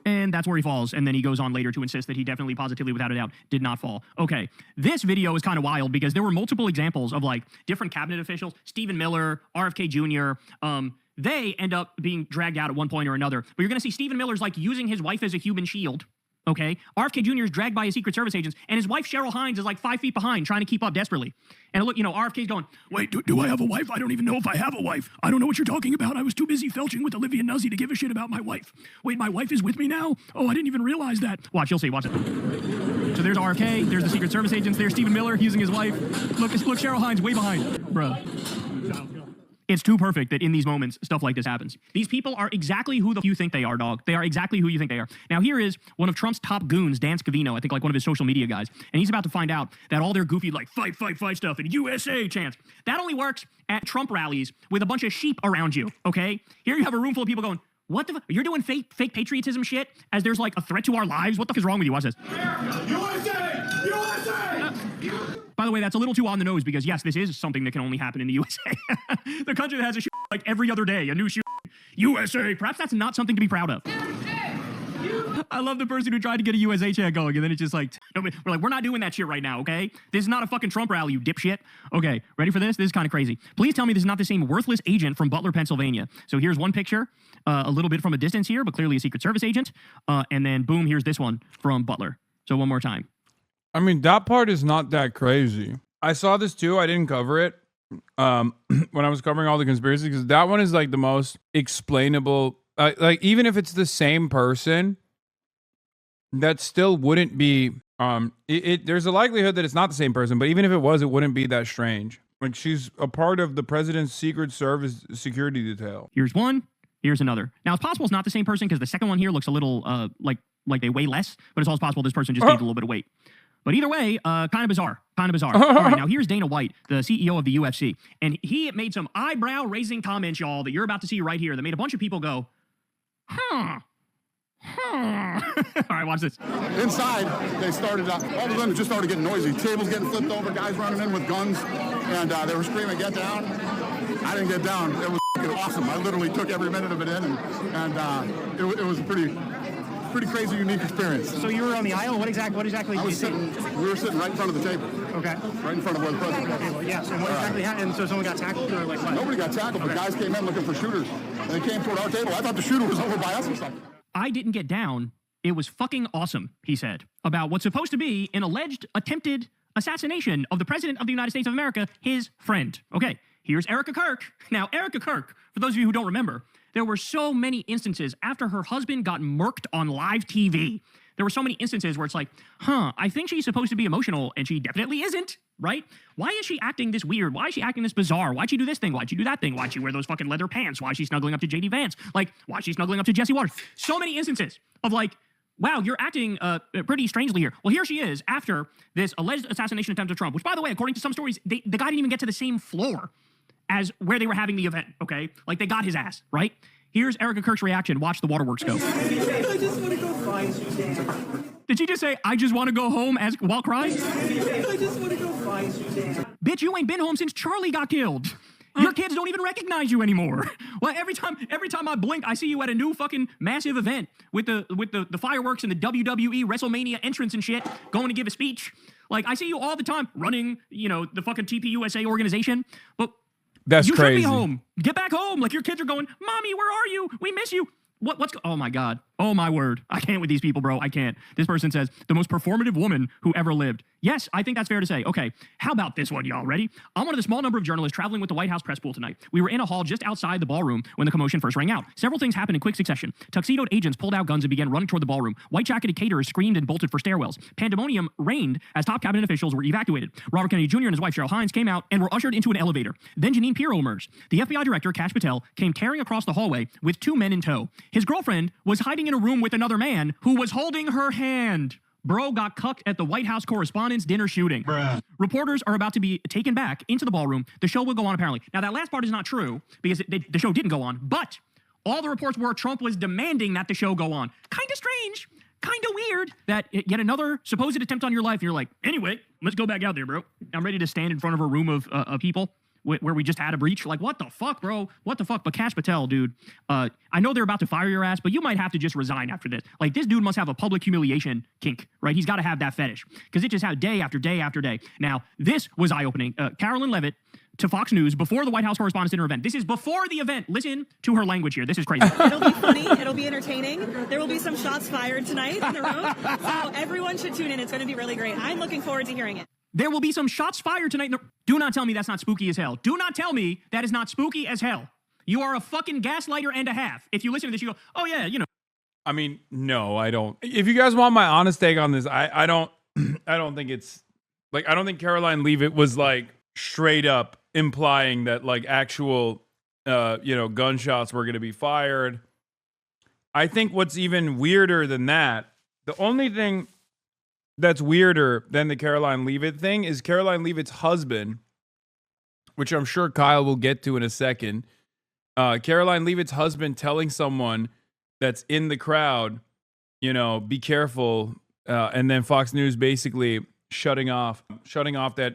And that's where he falls. And then he goes on later to insist that he definitely, positively, without a doubt, did not fall. Okay, this video is kind of wild because there were multiple examples of like different cabinet officials, Stephen Miller, RFK Jr., they end up being dragged out at one point or another. But you're going to see Stephen Miller's like using his wife as a human shield. Okay, RFK Jr. is dragged by his Secret Service agents, and his wife Cheryl Hines is like 5 feet behind, trying to keep up desperately. And look, you know, RFK's going, wait, do I have a wife? I don't even know if I have a wife. I don't know what you're talking about. I was too busy felching with Olivia Nuzzi to give a shit about my wife. Wait, my wife is with me now? Oh, I didn't even realize that. Watch, you'll see, watch it. So there's RFK, there's the Secret Service agents, there's Stephen Miller using his wife. Look, Cheryl Hines way behind, bro. It's too perfect that in these moments, stuff like this happens. These people are exactly who you think they are, dog. They are exactly who you think they are. Now, here is one of Trump's top goons, Dan Scavino, I think like one of his social media guys, and he's about to find out that all their goofy, like, fight stuff and USA chants, that only works at Trump rallies with a bunch of sheep around you, okay? Here you have a room full of people going, what the fuck? You're doing fake patriotism shit as there's like a threat to our lives? What the fuck is wrong with you? Watch this. USA! By the way, that's a little too on the nose because, yes, this is something that can only happen in the USA. The country that has a shoot like every other day, a new shoot. USA. Perhaps that's not something to be proud of. I love the person who tried to get a USA chant going, and then it's just like, we're like, we're not doing that shit right now, okay? This is not a fucking Trump rally, you dipshit. Okay, ready for this? This is kind of crazy. Please tell me this is not the same worthless agent from Butler, Pennsylvania. So here's one picture, a little bit from a distance here, but clearly a Secret Service agent. And then, boom, here's this one from Butler. So one more time. I mean, that part is not that crazy. I saw this too. I didn't cover it when I was covering all the conspiracies because that one is like the most explainable. Like even if it's the same person, that still wouldn't be. There's a likelihood that it's not the same person, but even if it was, it wouldn't be that strange. Like she's a part of the president's Secret Service security detail. Here's one. Here's another. Now it's possible it's not the same person because the second one here looks a little like they weigh less, but it's also possible this person just gained a little bit of weight. But either way, kind of bizarre. Kind of bizarre. All right, now here's Dana White, the CEO of the UFC. And he made some eyebrow-raising comments, y'all, that you're about to see right here that made a bunch of people go, huh. All right, watch this. Inside, they started, all of a sudden it just started getting noisy. Tables getting flipped over, guys running in with guns, and they were screaming, get down. I didn't get down. It was awesome. I literally took every minute of it in, and it was a pretty crazy, unique experience. So you were on the aisle? What exactly did you see? We were sitting right in front of the table. Okay. Right in front of where the president was. Okay, well, yes. And what exactly happened? So someone got tackled or like what? Nobody got tackled, but guys came in looking for shooters, and they came toward our table. I thought the shooter was over by us or something. I didn't get down. It was fucking awesome, he said, about what's supposed to be an alleged attempted assassination of the President of the United States of America, his friend. Okay, here's Erica Kirk. Now, Erica Kirk, for those of you who don't remember, there were so many instances after her husband got murked on live TV. There were so many instances where it's like, I think she's supposed to be emotional, and she definitely isn't, right? Why is she acting this weird? Why is she acting this bizarre? Why'd she do this thing? Why'd she do that thing? Why'd she wear those fucking leather pants? Why is she snuggling up to J.D. Vance? Like, why is she snuggling up to Jesse Waters? So many instances of like, wow, you're acting pretty strangely here. Well, here she is after this alleged assassination attempt of Trump, which, by the way, according to some stories, the guy didn't even get to the same floor as where they were having the event, okay? Like, they got his ass, right? Here's Erica Kirk's reaction. Watch the waterworks go. I just want to go find Suzanne. Did she just say, I just want to go home while crying? I just want to go find Suzanne. Bitch, you ain't been home since Charlie got killed. Your kids don't even recognize you anymore. Well, every time I blink, I see you at a new fucking massive event with the fireworks and the WWE WrestleMania entrance and shit, going to give a speech. Like, I see you all the time running, the fucking TPUSA organization. But that's crazy. You should be home. Get back home. Like, your kids are going, Mommy, where are you? We miss you. Oh my God. Oh my word. I can't with these people, bro. I can't. This person says, the most performative woman who ever lived. Yes, I think that's fair to say. Okay, how about this one, y'all? Ready? I'm one of the small number of journalists traveling with the White House press pool tonight. We were in a hall just outside the ballroom when the commotion first rang out. Several things happened in quick succession. Tuxedoed agents pulled out guns and began running toward the ballroom. White-jacketed caterers screamed and bolted for stairwells. Pandemonium reigned as top cabinet officials were evacuated. Robert Kennedy Jr. and his wife, Cheryl Hines, came out and were ushered into an elevator. Then Janine Pirro emerged. The FBI director, Kash Patel, came tearing across the hallway with two men in tow. His girlfriend was hiding in a room with another man who was holding her hand. Bro got cucked at the White House Correspondents' dinner shooting. Bruh. Reporters are about to be taken back into the ballroom. The show will go on, apparently. Now, that last part is not true because the show didn't go on, but all the reports were Trump was demanding that the show go on. Kind of strange, kind of weird that yet another supposed attempt on your life. You're like, anyway, let's go back out there, bro. I'm ready to stand in front of a room of people where we just had a breach. Like, what the fuck, bro? What the fuck? But Kash Patel, dude, I know they're about to fire your ass, but you might have to just resign after this. Like, this dude must have a public humiliation kink, right? He's got to have that fetish because it just had day after day after day. Now, this was eye-opening. Carolyn Levitt to Fox News before the White House Correspondents' dinner event. This is before the event. Listen to her language here. This is crazy. It'll be funny. It'll be entertaining. There will be some shots fired tonight in the room. So everyone should tune in. It's going to be really great. I'm looking forward to hearing it. There will be some shots fired tonight. Do not tell me that's not spooky as hell. Do not tell me that is not spooky as hell. You are a fucking gaslighter and a half. If you listen to this, you go, oh yeah, I mean, no, I don't. If you guys want my honest take on this, I don't think it's like, I don't think Caroline Leavitt was like straight up implying that like actual, gunshots were going to be fired. I think what's even weirder than that, the only thing that's weirder than the Caroline Leavitt thing is Caroline Leavitt's husband, which I'm sure Kyle will get to in a second. Caroline Leavitt's husband telling someone that's in the crowd, be careful. And then Fox News basically shutting off that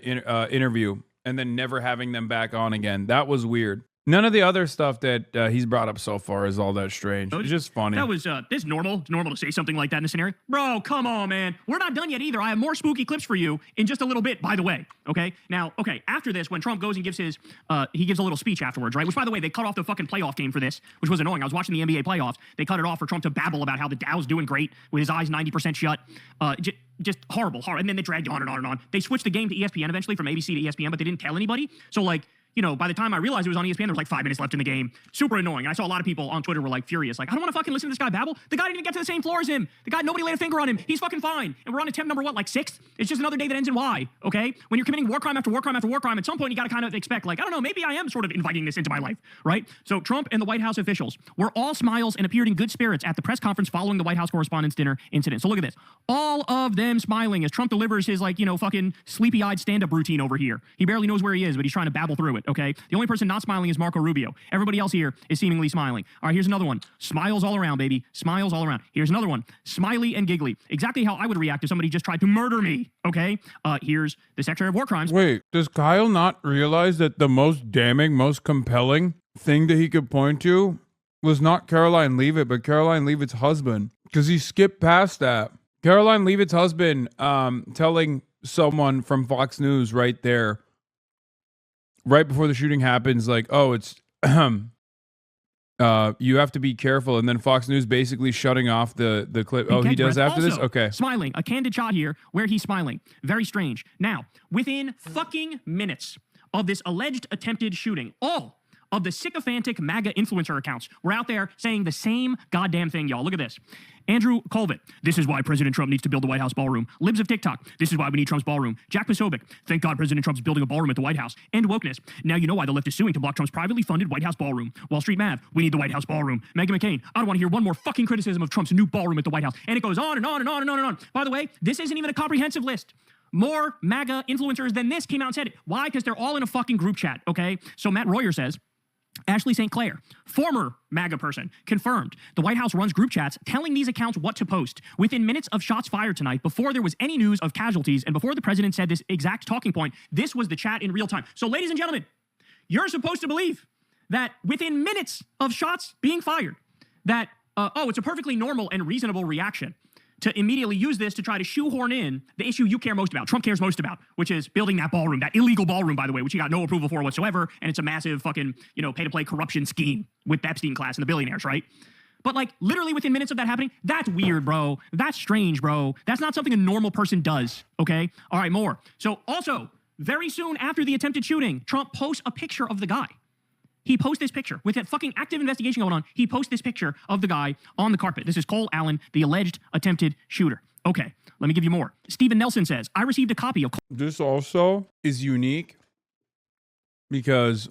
interview and then never having them back on again. That was weird. None of the other stuff that he's brought up so far is all that strange. It's just funny. That was, this normal. It's normal to say something like that in a scenario. Bro, come on, man. We're not done yet either. I have more spooky clips for you in just a little bit, by the way. Okay? Now, after this, when Trump goes and gives his, he gives a little speech afterwards, right? Which, by the way, they cut off the fucking playoff game for this, which was annoying. I was watching the NBA playoffs. They cut it off for Trump to babble about how the Dow's doing great with his eyes 90% shut. Just horrible. And then they dragged on and on and on. They switched the game to ESPN eventually from ABC to ESPN, but they didn't tell anybody. So, like, you know, by the time I realized it was on ESPN, there was like 5 minutes left in the game. Super annoying. I saw a lot of people on Twitter were like furious. Like, I don't want to fucking listen to this guy babble. The guy didn't even get to the same floor as him. The guy, nobody laid a finger on him. He's fucking fine. And we're on attempt number what, like 6th? It's just another day that ends in Y, okay? When you're committing war crime after war crime after war crime, at some point you got to kind of expect, like, I don't know, maybe I am sort of inviting this into my life, right? So Trump and the White House officials were all smiles and appeared in good spirits at the press conference following the White House Correspondents' Dinner incident. So look at this. All of them smiling as Trump delivers his, like, you know, fucking sleepy-eyed stand-up routine over here. He barely knows where he is, but he's trying to babble through it, okay? The only person not smiling is Marco Rubio. Everybody else here is seemingly smiling. All right, here's another one. Smiles all around, baby. Smiles all around. Here's another one. Smiley and giggly. Exactly how I would react if somebody just tried to murder me, okay? Here's the Secretary of War Crimes. Wait, does Kyle not realize that the most damning, most compelling thing that he could point to was not Caroline Leavitt, but Caroline Leavitt's husband? Because he skipped past that. Caroline Leavitt's husband telling someone from Fox News right there, right before the shooting happens, like, oh, it's you have to be careful, and then Fox News basically shutting off the clip. Oh, he does after this? Okay. Smiling. A candid shot here where he's smiling. Very strange. Now, within fucking minutes of this alleged attempted shooting, all of the sycophantic MAGA influencer accounts were out there saying the same goddamn thing, y'all. Look at this. Andrew Colvin, this is why President Trump needs to build the White House ballroom. Libs of TikTok, this is why we need Trump's ballroom. Jack Posobiec, thank God President Trump's building a ballroom at the White House. End wokeness. Now you know why the left is suing to block Trump's privately funded White House ballroom. Wall Street Mav, we need the White House ballroom. Meghan McCain, I don't want to hear one more fucking criticism of Trump's new ballroom at the White House. And it goes on and on and on and on and on. By the way, this isn't even a comprehensive list. More MAGA influencers than this came out and said it. Why? Because they're all in a fucking group chat, okay? So Matt Royer says, Ashley St. Clair, former MAGA person, confirmed the White House runs group chats telling these accounts what to post. Within minutes of shots fired tonight, before there was any news of casualties, and before the president said this exact talking point, this was the chat in real time. So, ladies and gentlemen, you're supposed to believe that within minutes of shots being fired, that, it's a perfectly normal and reasonable reaction to immediately use this to try to shoehorn in the issue you care most about, Trump cares most about, which is building that ballroom, that illegal ballroom, by the way, which he got no approval for whatsoever, and it's a massive fucking, pay-to-play corruption scheme with the Epstein class and the billionaires, right? But, like, literally within minutes of that happening, that's weird, bro. That's strange, bro. That's not something a normal person does, okay? All right, more. So, also, very soon after the attempted shooting, Trump posts a picture of the guy. He posts this picture. With a fucking active investigation going on, he posts this picture of the guy on the carpet. This is Cole Allen, the alleged attempted shooter. Okay, let me give you more. Stephen Nelson says, I received a copy of... This also is unique because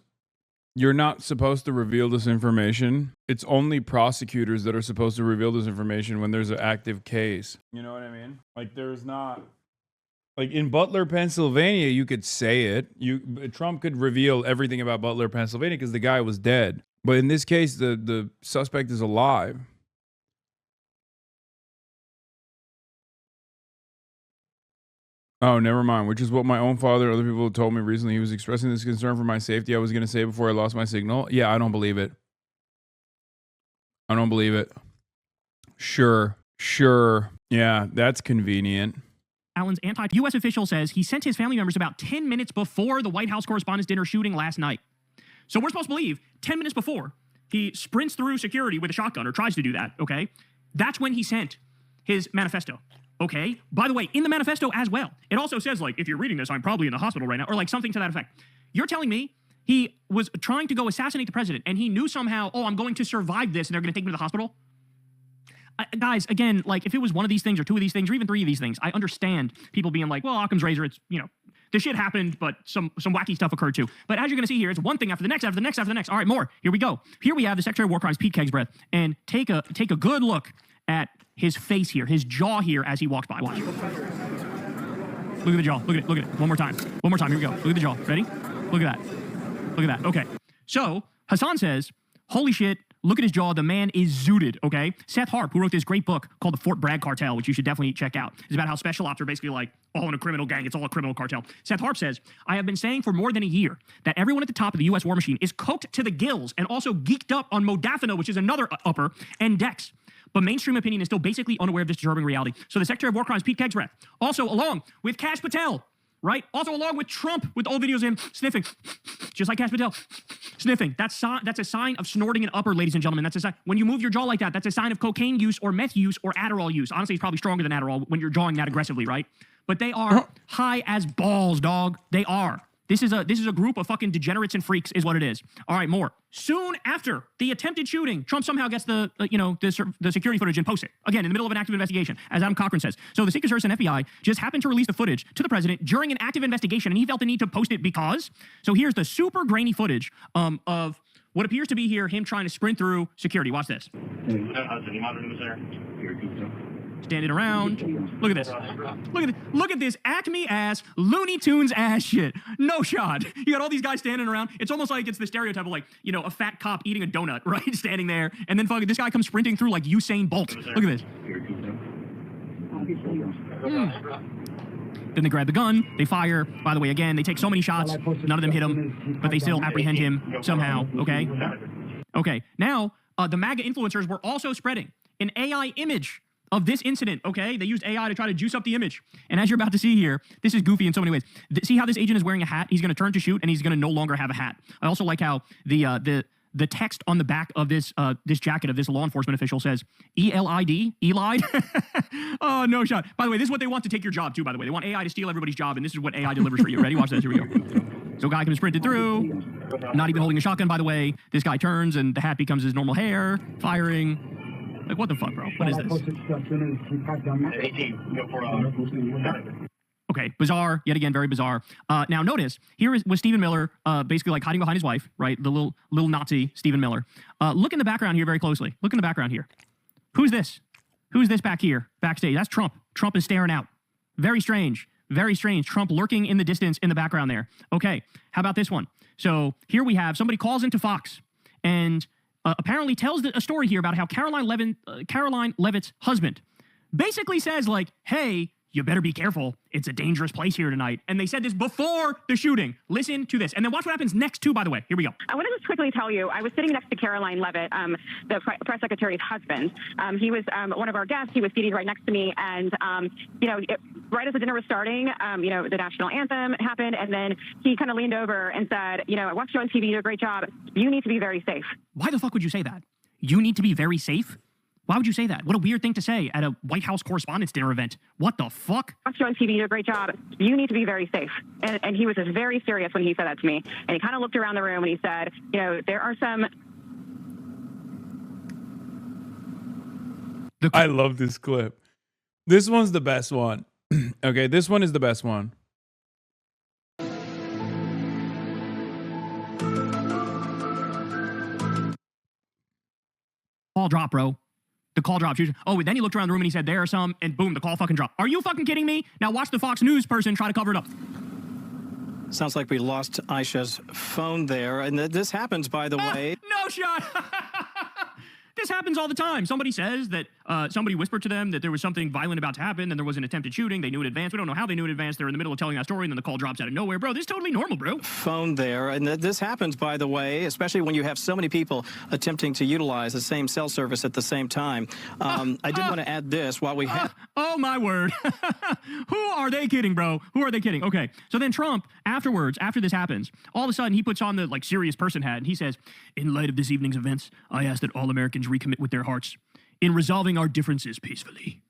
you're not supposed to reveal this information. It's only prosecutors that are supposed to reveal this information when there's an active case. You know what I mean? Like, there's not... Like in Butler, Pennsylvania, you could say it. Trump could reveal everything about Butler, Pennsylvania because the guy was dead. But in this case, the suspect is alive. Oh, never mind. Which is what my own father and other people told me recently. He was expressing this concern for my safety. I was going to say before I lost my signal. Yeah, I don't believe it. I don't believe it. Sure. Yeah, that's convenient. Allen's U.S. official says he sent his family members about 10 minutes before the White House Correspondents' Dinner shooting last night. So we're supposed to believe 10 minutes before he sprints through security with a shotgun or tries to do that, okay? That's when he sent his manifesto, okay? By the way, in the manifesto as well, it also says, like, if you're reading this, I'm probably in the hospital right now, or like something to that effect. You're telling me he was trying to go assassinate the president and he knew somehow, I'm going to survive this and they're going to take me to the hospital? Guys, again, like, if it was one of these things or two of these things or even three of these things, I understand people being like, well, Occam's razor, it's, this shit happened, but some wacky stuff occurred too. But as you're going to see here, it's one thing after the next, after the next, after the next. All right, more. Here we go. Here we have the Secretary of War Crimes, Pete Kegsbreath, and take a good look at his face here, his jaw here as he walks by. Watch. Look at the jaw. Look at it. One more time. Here we go. Look at the jaw. Ready? Look at that. Okay. So Hasan says, holy shit. Look at his jaw. The man is zooted, okay? Seth Harp, who wrote this great book called The Fort Bragg Cartel, which you should definitely check out, is about how special ops are basically like all in a criminal gang. It's all a criminal cartel. Seth Harp says, I have been saying for more than a year that everyone at the top of the U.S. war machine is coked to the gills and also geeked up on modafinil, which is another upper, and Dex. But mainstream opinion is still basically unaware of this disturbing reality. So the Secretary of War Crimes, Pete Kegsbreath, also along with Kash Patel, right? Also along with Trump with old videos of him sniffing, just like Kash Patel, sniffing. That's a sign of snorting an upper, ladies and gentlemen. That's a sign. When you move your jaw like that, that's a sign of cocaine use or meth use or Adderall use. Honestly, it's probably stronger than Adderall when you're jawing that aggressively, right? But they are high as balls, dog. They are. This is a group of fucking degenerates and freaks is what it is. All right, more. Soon after the attempted shooting, Trump somehow gets the security footage and posts it. Again, in the middle of an active investigation, as Adam Cochran says. So the Secret Service and FBI just happened to release the footage to the president during an active investigation, and he felt the need to post it because. So here's the super grainy footage of what appears to be here him trying to sprint through security. Watch this. Standing around. Look at this. Look at this Acme ass, Looney Tunes ass shit. No shot. You got all these guys standing around. It's almost like it's the stereotype of like, a fat cop eating a donut, right? Standing there. And then fucking this guy comes sprinting through like Usain Bolt. Look at this. Then they grab the gun, they fire. By the way, again, they take so many shots, none of them hit him, but they still apprehend him somehow, okay? Okay, now, the MAGA influencers were also spreading an AI image of this incident, okay? They used AI to try to juice up the image. And as you're about to see here, this is goofy in so many ways. See how this agent is wearing a hat? He's going to turn to shoot, and he's going to no longer have a hat. I also like how the text on the back of this this jacket of this law enforcement official says ELID, Elide. Oh, no shot. By the way, this is what they want to take your job too, by the way. They want AI to steal everybody's job, and this is what AI delivers for you. Ready? Watch this. Here we go. So guy comes sprinted through, not even holding a shotgun, by the way. This guy turns, and the hat becomes his normal hair, firing. Like, what the fuck, bro? What is this? Okay, bizarre. Yet again, very bizarre. Now, notice, here was Stephen Miller basically like hiding behind his wife, right? The little Nazi Stephen Miller. Look in the background here very closely. Look in the background here. Who's this? Who's this back here, backstage? That's Trump. Trump is staring out. Very strange. Very strange. Trump lurking in the distance in the background there. Okay, how about this one? So here we have somebody calls into Fox and apparently tells a story here about how Caroline Levitt's husband basically says like, hey, you better be careful. It's a dangerous place here tonight. And they said this before the shooting. Listen to this. And then watch what happens next too, by the way. Here we go. I want to just quickly tell you, I was sitting next to Caroline Levitt, the press secretary's husband. He was one of our guests. He was seated right next to me. And, right as the dinner was starting, the national anthem happened. And then he kind of leaned over and said, I watched you on TV. You do a great job. You need to be very safe. Why the fuck would you say that? You need to be very safe? Why would you say that? What a weird thing to say at a White House Correspondents dinner event. What the fuck? Watch you on TV, you do a great job. You need to be very safe. And he was just very serious when he said that to me. And he kind of looked around the room and he said, there are some... I love this clip. This one's the best one. Okay, this one is the best one. Call drop, bro. The call dropped. Oh, then he looked around the room and he said, there are some, and boom, the call fucking dropped. Are you fucking kidding me? Now watch the Fox News person try to cover it up. Sounds like we lost Aisha's phone there. And this happens, by the way. No shot. This happens all the time. Somebody says that somebody whispered to them that there was something violent about to happen, then there was an attempted shooting. They knew in advance. We don't know how they knew in advance. They're in the middle of telling that story, and then the call drops out of nowhere. Bro, this is totally normal, bro. Phone there. And this happens, by the way, especially when you have so many people attempting to utilize the same cell service at the same time. I did want to add this while we have... Oh, my word. Who are they kidding, bro? Who are they kidding? Okay, so then Trump, afterwards, after this happens, all of a sudden he puts on the serious person hat, and he says, in light of this evening's events, I ask that all Americans recommit with their hearts in resolving our differences peacefully.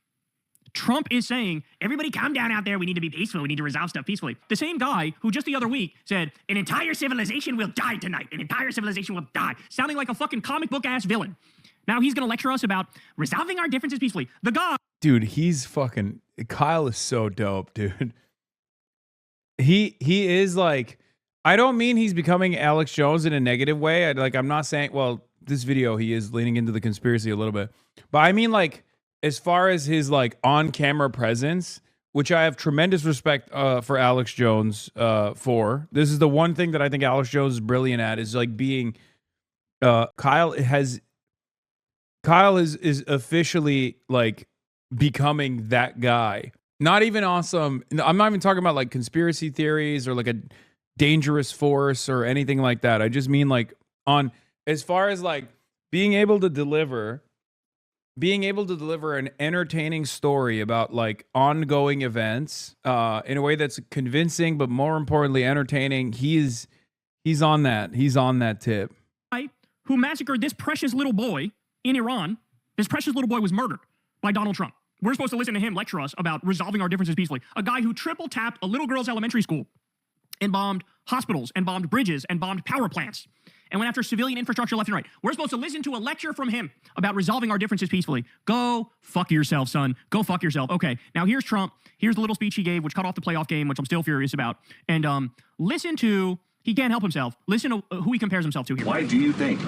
Trump is saying, everybody calm down out there. We need to be peaceful. We need to resolve stuff peacefully. The same guy who just the other week said, an entire civilization will die tonight. An entire civilization will die. Sounding like a fucking comic book ass villain. Now he's going to lecture us about resolving our differences peacefully. The guy... Dude, he's fucking... Kyle is so dope, dude. He is like... I don't mean he's becoming Alex Jones in a negative way. I'm not saying... Well, this video, he is leaning into the conspiracy a little bit. But I mean, like, as far as his, like, on-camera presence, which I have tremendous respect for Alex Jones for. This is the one thing that I think Alex Jones is brilliant at, is, like, being... Kyle is officially, like, becoming that guy. Not even awesome. I'm not even talking about, like, conspiracy theories or, like, a dangerous force or anything like that. I just mean, like, on... As far as like being able to deliver an entertaining story about like ongoing events in a way that's convincing, but more importantly entertaining, he's on that. He's on that tip. Who massacred this precious little boy in Iran? This precious little boy was murdered by Donald Trump. We're supposed to listen to him lecture us about resolving our differences peacefully. A guy who triple tapped a little girl's elementary school and bombed hospitals and bombed bridges and bombed power plants and went after civilian infrastructure left and right. We're supposed to listen to a lecture from him about resolving our differences peacefully. Go fuck yourself, son. Go fuck yourself. Okay, now here's Trump. Here's the little speech he gave, which cut off the playoff game, which I'm still furious about. And listen to, he can't help himself. Listen to who he compares himself to here. Why do you think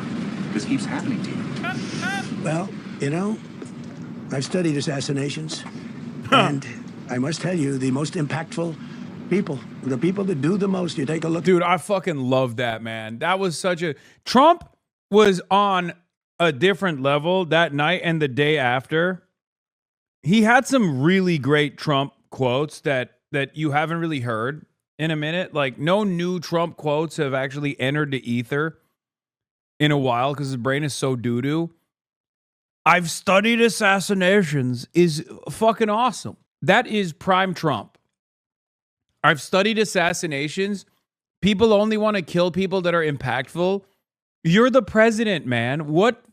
this keeps happening to you? Well, you know, I've studied assassinations, and I must tell you, the most impactful people, the people that do the most, you take a look. Dude, I fucking love that, man. That was such a... Trump was on a different level that night and the day after. He had some really great Trump quotes that you haven't really heard in a minute. Like, no new Trump quotes have actually entered the ether in a while because his brain is so doo-doo. I've studied assassinations is fucking awesome. That is prime Trump. I've studied assassinations. People only want to kill people that are impactful. You're the president, man. What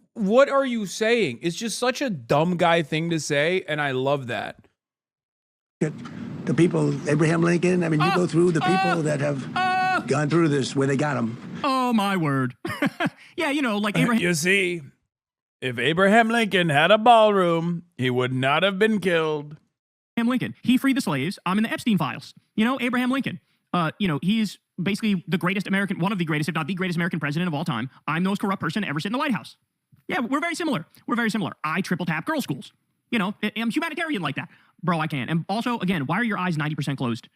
are you saying? It's just such a dumb guy thing to say, and I love that. The people, Abraham Lincoln, I mean, you go through the people that have gone through this, where they got them. Oh, my word. Yeah, you know, like Abraham... You see, if Abraham Lincoln had a ballroom, he would not have been killed. Lincoln. He freed the slaves. I'm in the Epstein files. You know, Abraham Lincoln. You know, he's basically the greatest American, one of the greatest, if not the greatest American president of all time. I'm the most corrupt person to ever sit in the White House. Yeah, we're very similar. We're very similar. I triple tap girls' schools. You know, I'm humanitarian like that. Bro, I can. And also, again, why are your eyes 90% closed?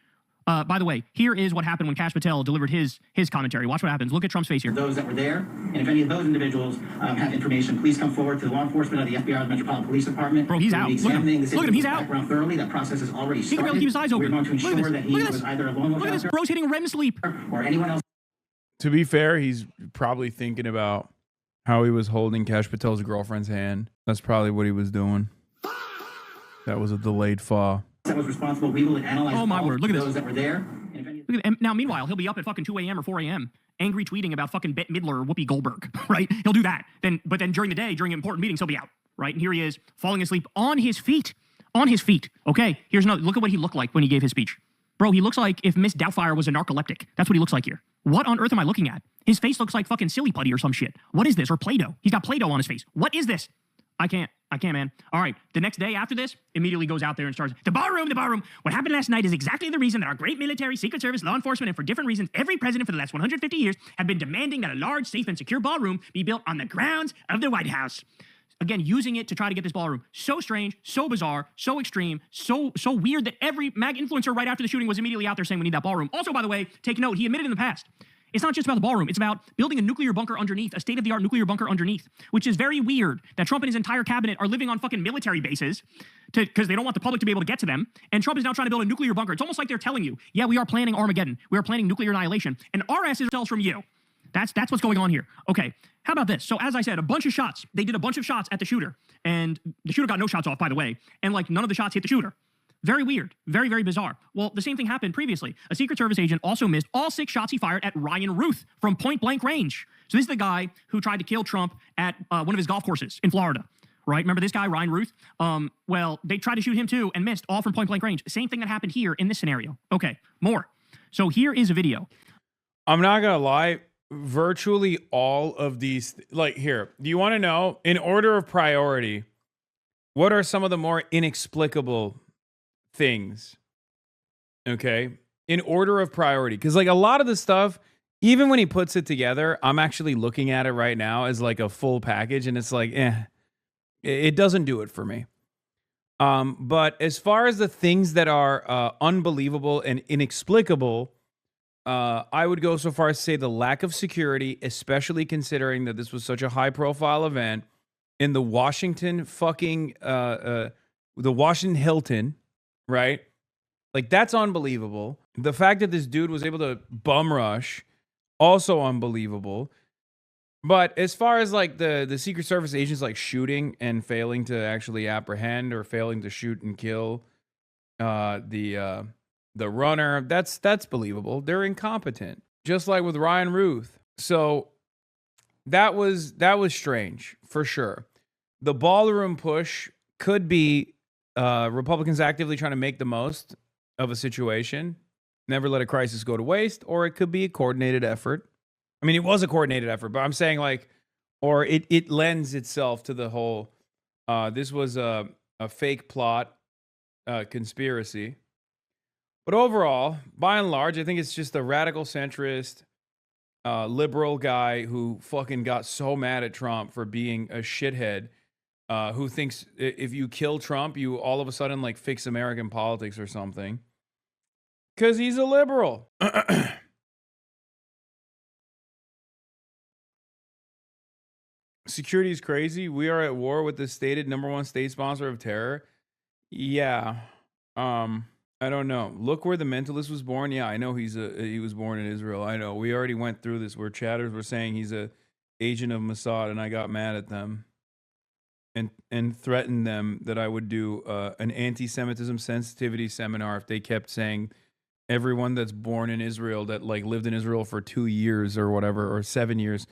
By the way, here is what happened when Kash Patel delivered his commentary. Watch what happens. Look at Trump's face here. Those that were there, and if any of those individuals have information, please come forward to the law enforcement of the FBI's Metropolitan Police Department. Bro, he's out. Look at him. Look at him. He's out. Background thoroughly. That process is already started. He can barely keep his eyes open. We're going to ensure Look at that he was either a lone wolf Look at this. Bro's hitting REM sleep. Or anyone else. To be fair, he's probably thinking about how he was holding Kash Patel's girlfriend's hand. That's probably what he was doing. That was a delayed thaw. That was responsible. We will analyze oh, my all word. Look at those this. that were there. Look at, and now, meanwhile, he'll be up at fucking 2 a.m. or 4 a.m. angry tweeting about fucking Bette Midler or Whoopi Goldberg, right? He'll do that. But then during the day, during important meetings, he'll be out, right? And here he is, falling asleep on his feet. On his feet. Okay, here's another. Look at what he looked like when he gave his speech. Bro, he looks like if Miss Doubtfire was a narcoleptic. That's what he looks like here. What on earth am I looking at? His face looks like fucking silly putty or some shit. What is this? Or Play-Doh. He's got Play-Doh on his face. What is this? I can't, man. All right, the next day after this, immediately goes out there and starts, the ballroom. What happened last night is exactly the reason that our great military, Secret Service, law enforcement, and for different reasons, every president for the last 150 years have been demanding that a large, safe, and secure ballroom be built on the grounds of the White House. Again, using it to try to get this ballroom. So strange, so bizarre, so extreme, so weird that every MAG influencer right after the shooting was immediately out there saying we need that ballroom. Also, by the way, take note, he admitted in the past, it's not just about the ballroom. It's about building a nuclear bunker underneath, a state-of-the-art nuclear bunker underneath, which is very weird that Trump and his entire cabinet are living on fucking military bases because they don't want the public to be able to get to them. And Trump is now trying to build a nuclear bunker. It's almost like they're telling you, yeah, we are planning Armageddon. We are planning nuclear annihilation. And our ass is tells from you. That's what's going on here. Okay, how about this? So as I said, a bunch of shots. They did a bunch of shots at the shooter. And the shooter got no shots off, by the way. And like none of the shots hit the shooter. Very weird. Very, very bizarre. Well, the same thing happened previously. A Secret Service agent also missed all 6 shots he fired at Ryan Ruth from point-blank range. So this is the guy who tried to kill Trump at one of his golf courses in Florida, right? Remember this guy, Ryan Ruth? Well, they tried to shoot him too and missed, all from point-blank range. Same thing that happened here in this scenario. Okay, more. So here is a video. I'm not going to lie. Virtually all of these, like here, do you want to know, in order of priority, what are some of the more inexplicable things? Okay, in order of priority, because like a lot of the stuff, even when he puts it together, I'm actually looking at it right now as like a full package, and it's like, it doesn't do it for me. But as far as the things that are unbelievable and inexplicable, I would go so far as to say the lack of security, especially considering that this was such a high-profile event in the Washington fucking the Washington Hilton. Right? Like, that's unbelievable. The fact that this dude was able to bum rush, also unbelievable. But as far as like the Secret Service agents like shooting and failing to actually apprehend or failing to shoot and kill the runner, that's believable. They're incompetent. Just like with Ryan Ruth. So that was strange for sure. The ballroom push could be Republicans actively trying to make the most of a situation. Never let a crisis go to waste, or it could be a coordinated effort. I mean, it was a coordinated effort, but I'm saying like, or it lends itself to the whole, this was a fake plot, conspiracy. But overall, by and large, I think it's just a radical centrist, liberal guy who fucking got so mad at Trump for being a shithead, who thinks if you kill Trump, you all of a sudden like fix American politics or something. Because he's a liberal. Security is crazy. We are at war with the stated #1 state sponsor of terror. Yeah. I don't know. Look where the mentalist was born. Yeah, I know he was born in Israel. I know. We already went through this where chatters were saying he's a agent of Mossad, and I got mad at them and threatened them that I would do an anti-Semitism sensitivity seminar if they kept saying everyone that's born in Israel that like lived in Israel for 2 years or whatever, or 7 years,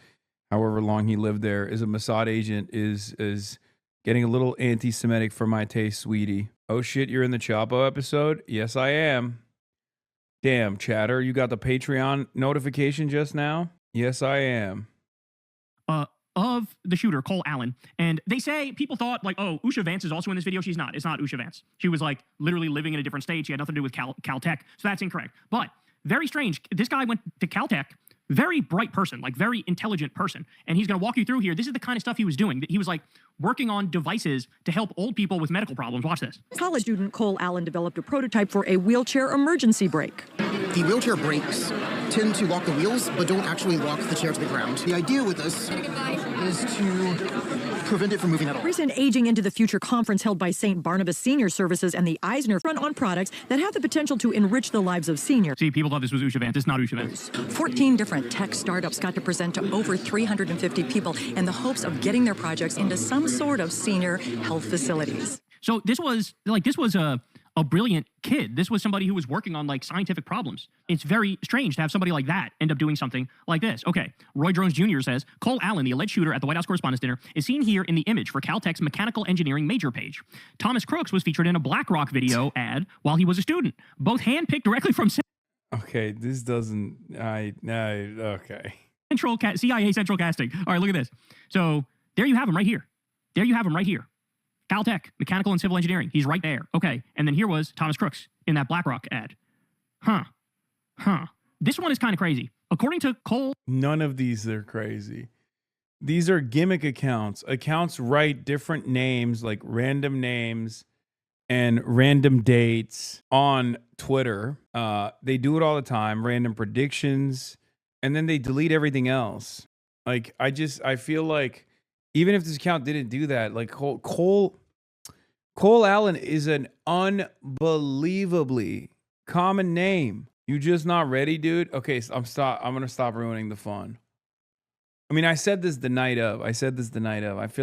however long he lived there, is a Mossad agent, is getting a little anti-Semitic for my taste, sweetie. Oh shit, you're in the Chapo episode? Yes, I am. Damn, chatter, you got the Patreon notification just now? Yes, I am. Of the shooter, Cole Allen. And they say, people thought like, oh, Usha Vance is also in this video. She's not. It's not Usha Vance. She was like literally living in a different state. She had nothing to do with Caltech. So that's incorrect. But very strange. This guy went to Caltech. Very bright person, like very intelligent person. And he's going to walk you through here. This is the kind of stuff he was doing. He was like working on devices to help old people with medical problems. Watch this. College student Cole Allen developed a prototype for a wheelchair emergency brake. The wheelchair brakes tend to lock the wheels, but don't actually lock the chair to the ground. The idea with this is to prevent it from moving at all. Recent Aging into the Future conference held by St. Barnabas Senior Services and the Eisner run on products that have the potential to enrich the lives of seniors. See, people thought this was Usha Vance. It's not Usha Vance. 14 different tech startups got to present to over 350 people in the hopes of getting their projects into some sort of senior health facilities. So this was a brilliant kid. This was somebody who was working on like scientific problems. It's very strange to have somebody like that end up doing something like this. Okay, Roy Jones Jr. says, Cole Allen, the alleged shooter at the White House Correspondents' Dinner, is seen here in the image for Caltech's mechanical engineering major page. Thomas Crooks was featured in a BlackRock video ad while he was a student. Both handpicked directly from Okay, this doesn't... okay. CIA Central Casting. All right, look at this. So there you have him right here. There you have him right here. Caltech, mechanical and civil engineering. He's right there. Okay, and then here was Thomas Crooks in that BlackRock ad. This one is kind of crazy. According to Cole... None of these are crazy. These are gimmick accounts. Accounts write different names, like random names and random dates on Twitter. They do it all the time, random predictions, and then they delete everything else. Like, I feel like even if this account didn't do that, like Cole Allen is an unbelievably common name. You just not ready, dude? Okay, so I'm gonna stop ruining the fun. I mean, I said this the night of. I feel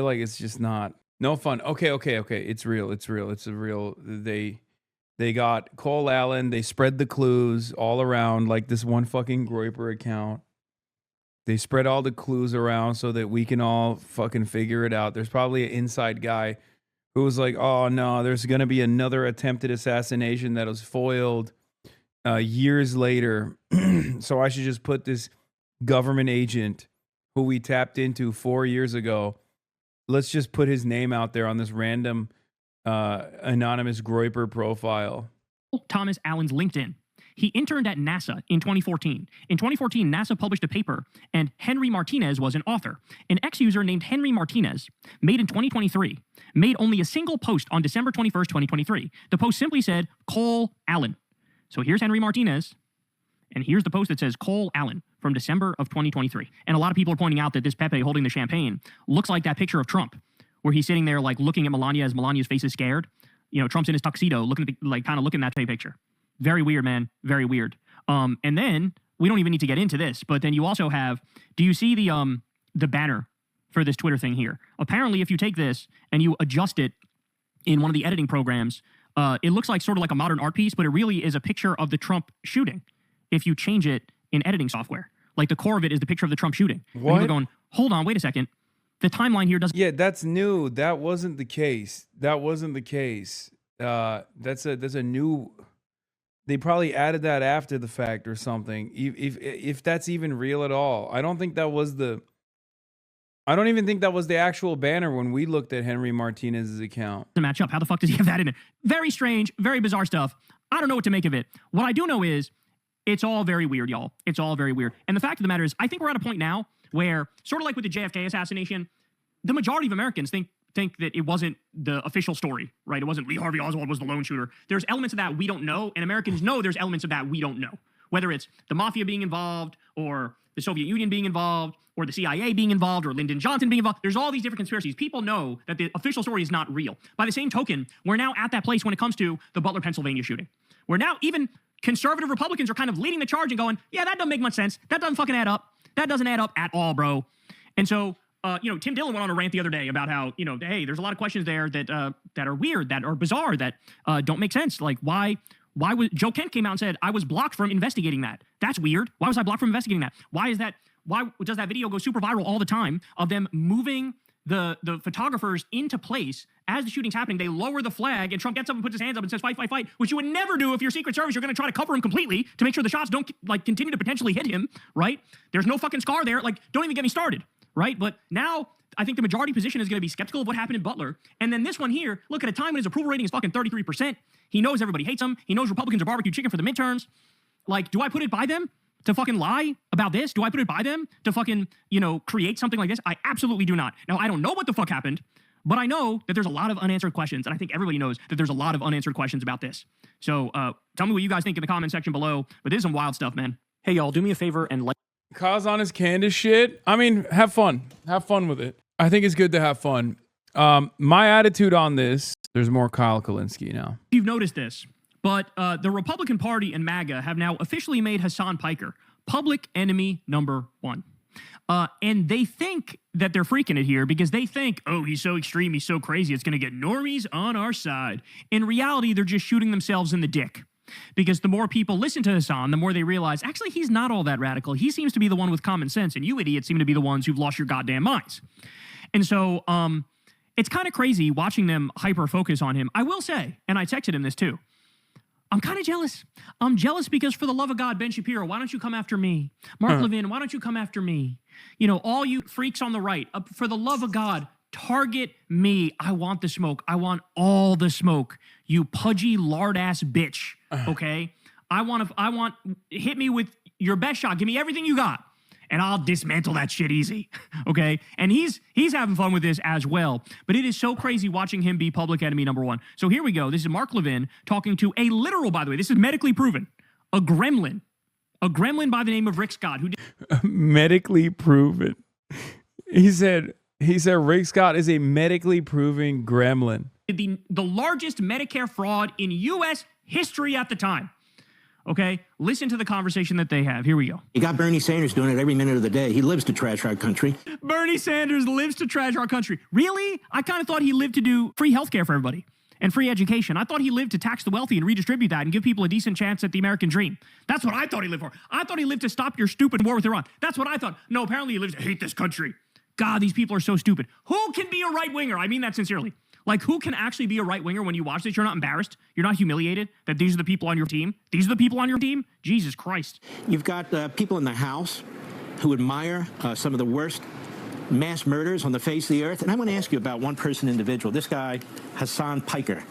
like it's just no fun. Okay. It's real. It's a real. They got Cole Allen. They spread the clues all around, like this one fucking Groyper account. They spread all the clues around so that we can all fucking figure it out. There's probably an inside guy who was like, oh no, there's going to be another attempted assassination that was foiled years later. So I should just put this government agent who we tapped into 4 years ago. Let's just put his name out there on this random anonymous Groyper profile. Thomas Allen's LinkedIn. He interned at NASA in 2014. In 2014, NASA published a paper, and Henry Martinez was an author. An ex-user named Henry Martinez, made in 2023, made only a single post on December 21st, 2023. The post simply said, Cole Allen. So here's Henry Martinez, and here's the post that says Cole Allen from December of 2023. And a lot of people are pointing out that this Pepe holding the champagne looks like that picture of Trump, where he's sitting there like looking at Melania as Melania's face is scared. You know, Trump's in his tuxedo, looking at like kind of looking at that picture. Very weird, man. Very weird. And then we don't even need to get into this, but then you also have, do you see the banner for this Twitter thing here? Apparently, if you take this and you adjust it in one of the editing programs, it looks like sort of like a modern art piece, but it really is a picture of the Trump shooting. If you change it in editing software, like the core of it is the picture of the Trump shooting. What? And you're going, hold on, wait a second. The timeline here doesn't. Yeah, that's new. That wasn't the case. That's a new. They probably added that after the fact or something. If that's even real at all. I don't think that was the. I don't even think that was the actual banner when we looked at Henry Martinez's account. To match up, how the fuck does he have that in there? Very strange, very bizarre stuff. I don't know what to make of it. What I do know is it's all very weird, y'all. It's all very weird. And the fact of the matter is, I think we're at a point now where, sort of like with the JFK assassination, the majority of Americans think that it wasn't the official story, right? It wasn't Lee Harvey Oswald was the lone shooter. There's elements of that we don't know, and Americans know there's elements of that we don't know. Whether it's the mafia being involved, or the Soviet Union being involved, or the CIA being involved, or Lyndon Johnson being involved. There's all these different conspiracies. People know that the official story is not real. By the same token, we're now at that place when it comes to the Butler, Pennsylvania shooting. We're now, even conservative Republicans are kind of leading the charge and going, yeah, that doesn't make much sense. That doesn't fucking add up. That doesn't add up at all, bro. And so, Tim Dillon went on a rant the other day about how, hey, there's a lot of questions there that are weird, that are bizarre, that don't make sense. Like, why was Joe Kent came out and said, I was blocked from investigating that. That's weird. Why was I blocked from investigating that? Why does that video go super viral all the time of them moving the photographers into place as the shooting's happening? They lower the flag and Trump gets up and puts his hands up and says, fight, fight, fight, which you would never do if you're Secret Service. You're going to try to cover him completely to make sure the shots don't continue to potentially hit him, right? There's no fucking scar there. Don't even get me started, right? But now I think the majority position is going to be skeptical of what happened in Butler. And then this one here, look, at a time when his approval rating is fucking 33%. He knows everybody hates him. He knows Republicans are barbecue chicken for the midterms. Do I put it by them to fucking lie about this? Do I put it by them to fucking, create something like this? I absolutely do not. Now, I don't know what the fuck happened, but I know that there's a lot of unanswered questions, and I think everybody knows that there's a lot of unanswered questions about this. So tell me what you guys think in the comment section below, but this is some wild stuff, man. Hey, y'all, do me a favor and like. Kaz on his Candace shit. I mean, have fun. Have fun with it. I think it's good to have fun. My attitude on this, there's more Kyle Kalinske now. You've noticed this, but the Republican Party and MAGA have now officially made Hasan Piker public enemy number 1. And they think that they're freaking it here because they think, oh, he's so extreme, he's so crazy, it's going to get normies on our side. In reality, they're just shooting themselves in the dick. Because the more people listen to Hasan, the more they realize, actually, he's not all that radical. He seems to be the one with common sense, and you idiots seem to be the ones who've lost your goddamn minds. And so it's kind of crazy watching them hyper-focus on him. I will say, and I texted him this too, I'm kind of jealous. I'm jealous because, for the love of God, Ben Shapiro, why don't you come after me? Mark Levin, why don't you come after me? All you freaks on the right, for the love of God, target me. I want the smoke. I want all the smoke. You pudgy lard-ass bitch, okay? Hit me with your best shot. Give me everything you got, and I'll dismantle that shit easy, okay? And he's having fun with this as well. But it is so crazy watching him be public enemy number 1. So here we go. This is Mark Levin talking to a literal, by the way, this is medically proven, a gremlin by the name of Rick Scott. Medically proven. He said Rick Scott is a medically proven gremlin. The largest Medicare fraud in U.S. history at the time. Okay, listen to the conversation that they have. Here we go. You got Bernie Sanders doing it every minute of the day. He lives to trash our country. Bernie Sanders lives to trash our country. Really? I kind of thought he lived to do free healthcare for everybody and free education. I thought he lived to tax the wealthy and redistribute that and give people a decent chance at the American dream. That's what I thought he lived for. I thought he lived to stop your stupid war with Iran. That's what I thought. No, apparently he lives to hate this country. God, these people are so stupid. Who can be a right-winger? I mean that sincerely. Who can actually be a right-winger when you watch this? You're not embarrassed? You're not humiliated that these are the people on your team? These are the people on your team? Jesus Christ. You've got people in the House who admire some of the worst mass murders on the face of the earth. And I want to ask you about one person individual, this guy, Hasan Piker,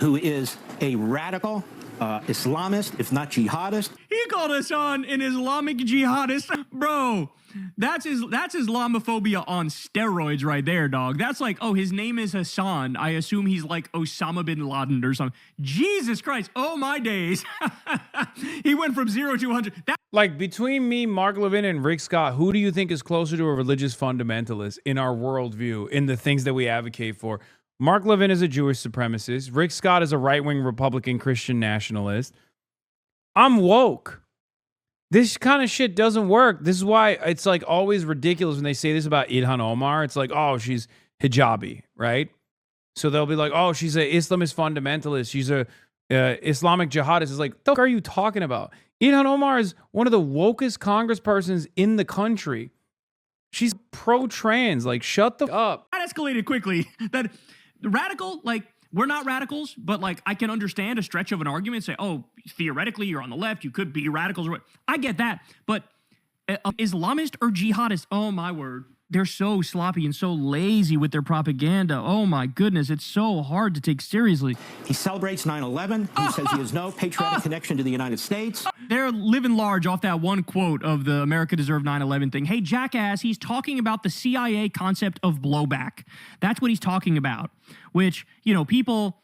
who is a radical Islamist, if not jihadist. He called Hasan an Islamic jihadist. Bro, that's Islamophobia on steroids right there, dog. That's like, oh, his name is Hasan. I assume he's like Osama bin Laden or something. Jesus Christ. Oh, my days. He went from 0 to 100. Between me, Mark Levin, and Rick Scott, who do you think is closer to a religious fundamentalist in our worldview, in the things that we advocate for? Mark Levin is a Jewish supremacist. Rick Scott is a right-wing Republican Christian nationalist. I'm woke. This kind of shit doesn't work. This is why it's always ridiculous when they say this about Ilhan Omar. It's like, oh, she's hijabi, right? So they'll be like, oh, she's an Islamist fundamentalist. She's a Islamic jihadist. It's like, what the fuck are you talking about? Ilhan Omar is one of the wokest congresspersons in the country. She's pro-trans. Shut the up. That escalated quickly. That radical, we're not radicals, but like I can understand a stretch of an argument, say, oh, theoretically you're on the left, you could be radicals. I get that, but Islamist or jihadist, oh my word, they're so sloppy and so lazy with their propaganda. Oh my goodness, it's so hard to take seriously. He celebrates 9/11. He says he has no patriotic connection to the United States. They're living large off that one quote of the America deserved 9/11 thing. Hey, jackass, he's talking about the CIA concept of blowback. That's what he's talking about, which, you know, people,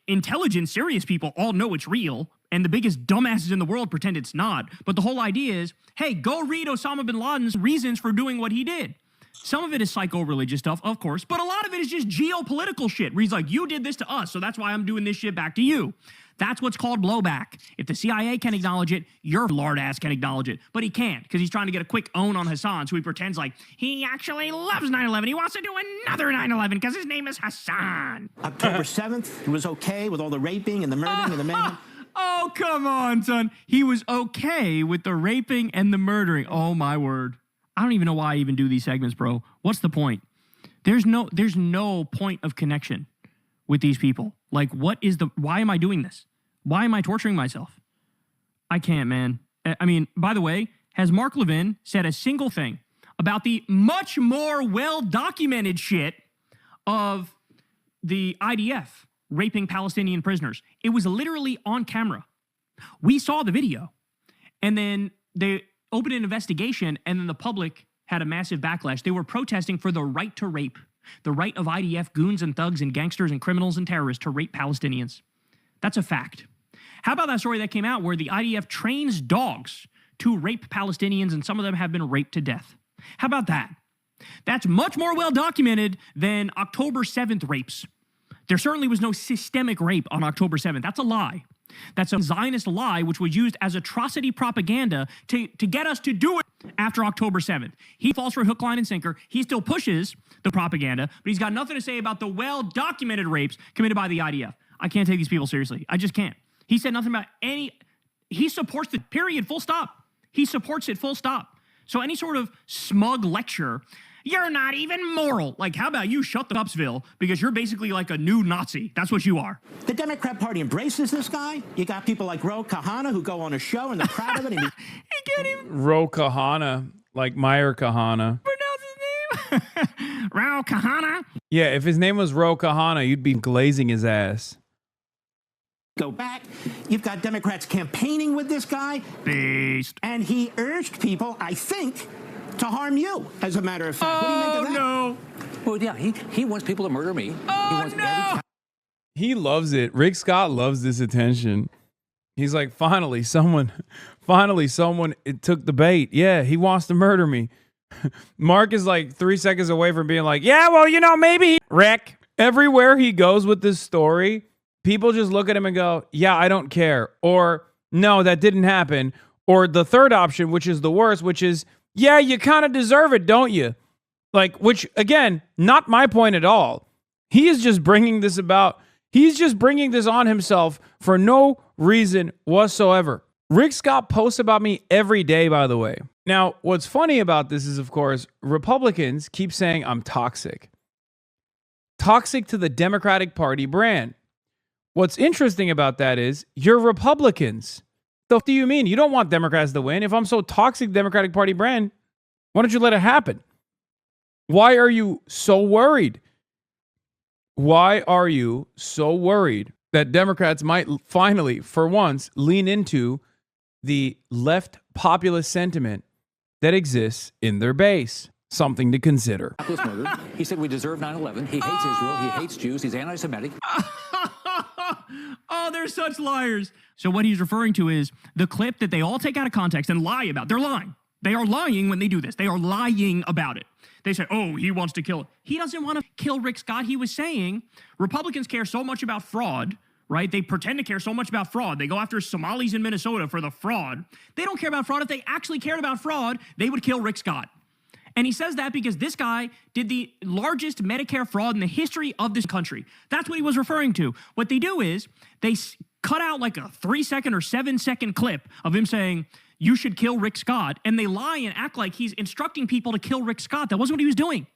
intelligent, serious people all know it's real. And the biggest dumbasses in the world pretend it's not. But the whole idea is, hey, go read Osama bin Laden's reasons for doing what he did. Some of it is psycho-religious stuff, of course, but a lot of it is just geopolitical shit, where he's like, you did this to us, so that's why I'm doing this shit back to you. That's what's called blowback. If the CIA can acknowledge it, your lard ass can acknowledge it. But he can't, because he's trying to get a quick own on Hasan, so he pretends like he actually loves 9/11. He wants to do another 9/11 because his name is Hasan. October 7th, he was okay with all the raping and the murdering and the mayhem. Oh, come on, son. He was okay with the raping and the murdering. Oh, my word. I don't even know why I even do these segments, bro. What's the point? There's no point of connection with these people. Like, why am I doing this? Why am I torturing myself? I can't, man. I mean, by the way, has Mark Levin said a single thing about the much more well-documented shit of the IDF raping Palestinian prisoners? It was literally on camera. We saw the video. And then they opened an investigation, and then the public had a massive backlash. They were protesting for the right to rape, the right of IDF goons and thugs and gangsters and criminals and terrorists to rape Palestinians. That's a fact. How about that story that came out where the IDF trains dogs to rape Palestinians, and some of them have been raped to death? How about that? That's much more well documented than October 7th rapes. There certainly was no systemic rape on October 7th. That's a lie. That's a Zionist lie, which was used as atrocity propaganda to get us to do it after October 7th. He falls for hook, line, and sinker. He still pushes the propaganda, but he's got nothing to say about the well-documented rapes committed by the IDF. I can't take these people seriously. I just can't. He said nothing about he supports the period, full stop. He supports it, full stop. So any sort of smug lecture, you're not even moral. Like, how about you shut the upsville, because you're basically like a new Nazi. That's what you are. The Democrat Party embraces this guy. You got people like Ro Kahana who go on a show and they're proud of it. And he can't even... Ro Kahana, like Meyer Kahana. Pronounce his name. Ro Kahana? Yeah, if his name was Ro Kahana, you'd be glazing his ass. Go back. You've got Democrats campaigning with this guy. Beast. And he urged people, I think, to harm you, as a matter of fact. What do you make of that? No. Well, yeah, he wants people to murder me. He loves it. Rick Scott loves this attention. He's like, finally, someone it took the bait. Yeah, he wants to murder me. Mark is like 3 seconds away from being like, yeah, well, you know, maybe. Rick. Everywhere he goes with this story, people just look at him and go, yeah, I don't care. Or, no, that didn't happen. Or the third option, which is the worst, which is, yeah, you kind of deserve it, don't you? Like, which, again, not my point at all. He is just bringing this about. He's just bringing this on himself for no reason whatsoever. Rick Scott posts about me every day, by the way. Now, what's funny about this is, of course, Republicans keep saying I'm toxic. Toxic to the Democratic Party brand. What's interesting about that is you're Republicans. So what do you mean? You don't want Democrats to win. If I'm so toxic Democratic Party brand, why don't you let it happen? Why are you so worried? Why are you so worried that Democrats might finally, for once, lean into the left populist sentiment that exists in their base? Something to consider. He said we deserve 9/11. He hates Israel. He hates Jews. He's anti-Semitic. Oh, they're such liars. So what he's referring to is the clip that they all take out of context and lie about. They're lying. They are lying when they do this. They are lying about it. They say, oh, he wants to kill. He doesn't want to kill Rick Scott. He was saying Republicans care so much about fraud, right? They pretend to care so much about fraud. They go after Somalis in Minnesota for the fraud. They don't care about fraud. If they actually cared about fraud, they would kill Rick Scott. And he says that because this guy did the largest Medicare fraud in the history of this country. That's what he was referring to. What they do is they cut out like a 3-second or 7-second clip of him saying, you should kill Rick Scott. And they lie and act like he's instructing people to kill Rick Scott. That wasn't what he was doing.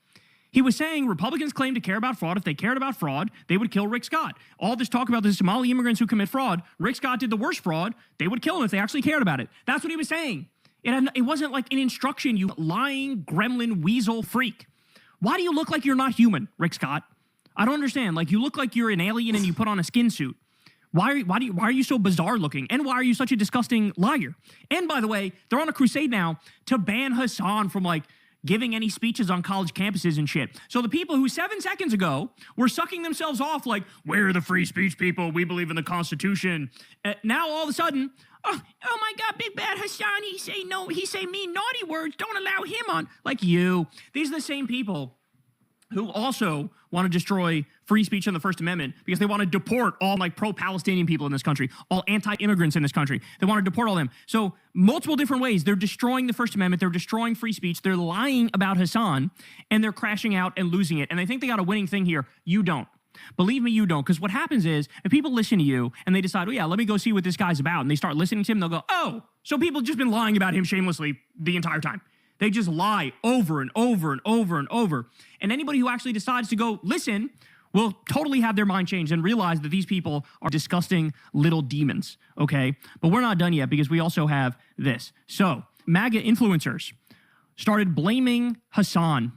He was saying Republicans claim to care about fraud. If they cared about fraud, they would kill Rick Scott. All this talk about the Somali immigrants who commit fraud, Rick Scott did the worst fraud. They would kill him if they actually cared about it. That's what he was saying. It wasn't like an instruction, you lying gremlin weasel freak. Why do you look like you're not human, Rick Scott? I don't understand. Like, you look like you're an alien and you put on a skin suit. Why are you so bizarre looking? And why are you such a disgusting liar? And by the way, they're on a crusade now to ban Hasan from like giving any speeches on college campuses and shit. So the people who 7 seconds ago were sucking themselves off like, we're the free speech people, we believe in the Constitution. Now all of a sudden, oh my God, big bad Hasan, he say mean naughty words, don't allow him on. Like you. These are the same people who also want to destroy free speech and the First Amendment because they want to deport all like pro-Palestinian people in this country, all anti-immigrants in this country. They want to deport all them. So multiple different ways. They're destroying the First Amendment. They're destroying free speech. They're lying about Hasan, and they're crashing out and losing it. And I think they got a winning thing here. You don't. Believe me, you don't. Because what happens is if people listen to you and they decide, oh yeah, let me go see what this guy's about, and they start listening to him, they'll go, oh, so people have just been lying about him shamelessly the entire time. They just lie over and over and over and over. And anybody who actually decides to go listen will totally have their mind changed and realize that these people are disgusting little demons, okay? But we're not done yet because we also have this. So MAGA influencers started blaming Hasan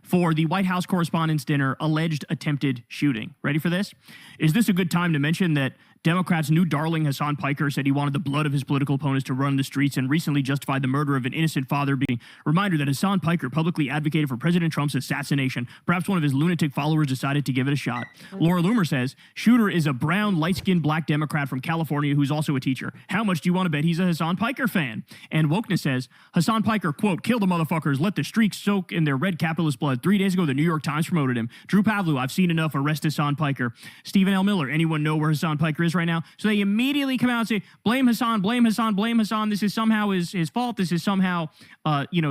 for the White House Correspondents' Dinner alleged attempted shooting. Ready for this? Is this a good time to mention that Democrats' new darling Hasan Piker said he wanted the blood of his political opponents to run the streets and recently justified the murder of an innocent father being reminder that Hasan Piker publicly advocated for President Trump's assassination. Perhaps one of his lunatic followers decided to give it a shot. Laura Loomer says, shooter is a brown, light-skinned black Democrat from California who's also a teacher. How much do you want to bet he's a Hasan Piker fan? And Wokeness says, Hasan Piker, quote, kill the motherfuckers, let the streaks soak in their red capitalist blood. 3 days ago, the New York Times promoted him. Drew Pavlou, I've seen enough, arrest Hasan Piker. Stephen L. Miller, anyone know where Hasan Piker is right now? So they immediately come out and say, blame Hasan, blame Hasan, blame Hasan. This is somehow his fault. This is somehow,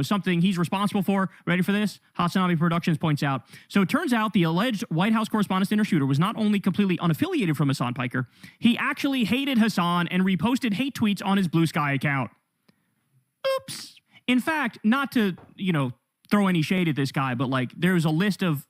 something he's responsible for. Ready for this? HasanAbi Productions points out. So it turns out the alleged White House Correspondents' Dinner shooter was not only completely unaffiliated from Hasan Piker, he actually hated Hasan and reposted hate tweets on his Blue Sky account. Oops. In fact, not to, throw any shade at this guy, but like there's a list of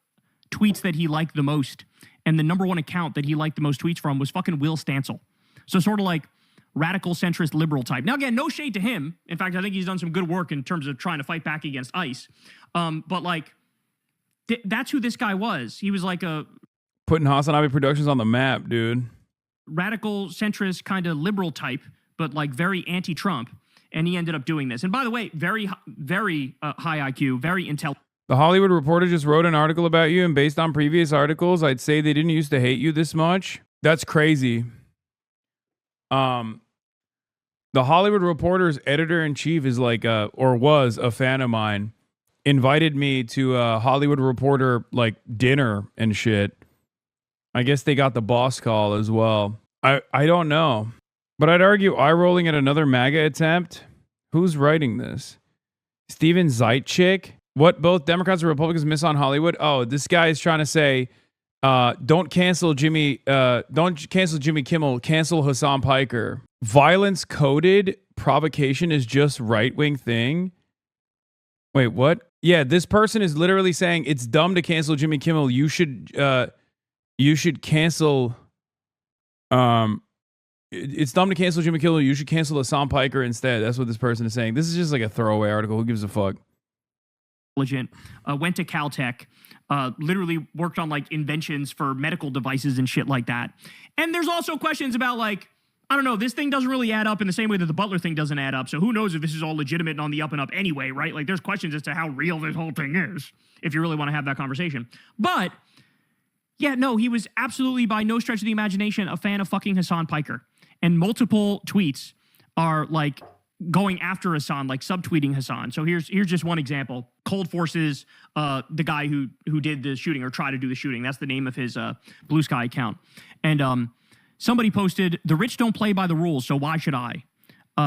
tweets that he liked the most. And the number one account that he liked the most tweets from was fucking Will Stancil. So sort of like radical centrist liberal type. Now, again, no shade to him. In fact, I think he's done some good work in terms of trying to fight back against ICE. But like, that's who this guy was. He was like a... Putting HasanAbi Productions on the map, dude. Radical centrist kind of liberal type, but like very anti-Trump. And he ended up doing this. And by the way, very, very high IQ, very intelligent. The Hollywood Reporter just wrote an article about you, and based on previous articles, I'd say they didn't used to hate you this much. That's crazy. The Hollywood Reporter's editor-in-chief is like, or was a fan of mine, invited me to a Hollywood Reporter, like, dinner and shit. I guess they got the boss call as well. I don't know. But I'd argue eye-rolling at another MAGA attempt. Who's writing this? Steven Zeitchik? What both Democrats and Republicans miss on Hollywood? Oh, this guy is trying to say, don't cancel Jimmy Kimmel, cancel Hasan Piker. Violence coded provocation is just right-wing thing. Wait, what? Yeah, this person is literally saying it's dumb to cancel Jimmy Kimmel. You should cancel. It's dumb to cancel Jimmy Kimmel. You should cancel Hasan Piker instead. That's what this person is saying. This is just like a throwaway article. Who gives a fuck? Went to Caltech, literally worked on like inventions for medical devices and shit like that. And there's also questions about like, I don't know, this thing doesn't really add up in the same way that the Butler thing doesn't add up. So who knows if this is all legitimate and on the up and up anyway, right? Like there's questions as to how real this whole thing is, if you really want to have that conversation. But yeah, no, he was absolutely by no stretch of the imagination a fan of fucking Hasan Piker. And multiple tweets are like going after Hasan, like subtweeting Hasan. So here's just one example. Cold Forces, the guy who did the shooting or tried to do the shooting. That's the name of his Blue Sky account. And somebody posted, the rich don't play by the rules, so why should I?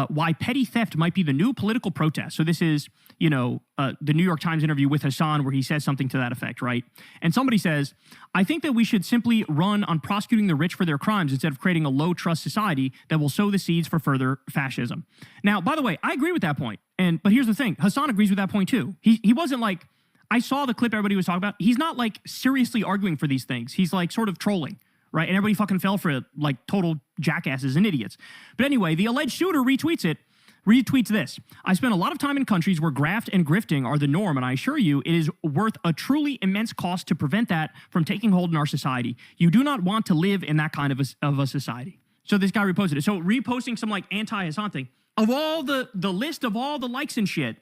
Why petty theft might be the new political protest. So this is, the New York Times interview with Hasan where he says something to that effect, right? And somebody says, I think that we should simply run on prosecuting the rich for their crimes instead of creating a low-trust society that will sow the seeds for further fascism. Now, by the way, I agree with that point. But here's the thing. Hasan agrees with that point too. He wasn't like, I saw the clip everybody was talking about. He's not like seriously arguing for these things. He's like sort of trolling, right? And everybody fucking fell for it like total jackasses and idiots. But anyway, the alleged shooter retweets this. I spent a lot of time in countries where graft and grifting are the norm, and I assure you it is worth a truly immense cost to prevent that from taking hold in our society. You do not want to live in that kind of a society. So this guy reposted it. So reposting some like anti-Hasan thing. Of all the list of all the likes and shit,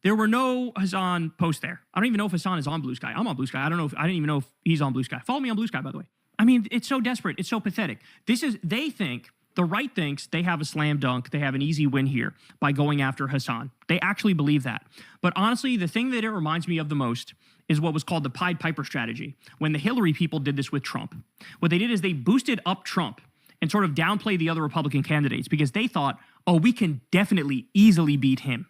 there were no Hasan posts there. I don't even know if Hasan is on Blue Sky. I'm on Blue Sky. I didn't even know if he's on Blue Sky. Follow me on Blue Sky, by the way. I mean, it's so desperate. It's so pathetic. They think, the right thinks they have a slam dunk, they have an easy win here by going after Hasan. They actually believe that. But honestly, the thing that it reminds me of the most is what was called the Pied Piper strategy, when the Hillary people did this with Trump. What they did is they boosted up Trump and sort of downplayed the other Republican candidates because they thought, oh, we can definitely easily beat him.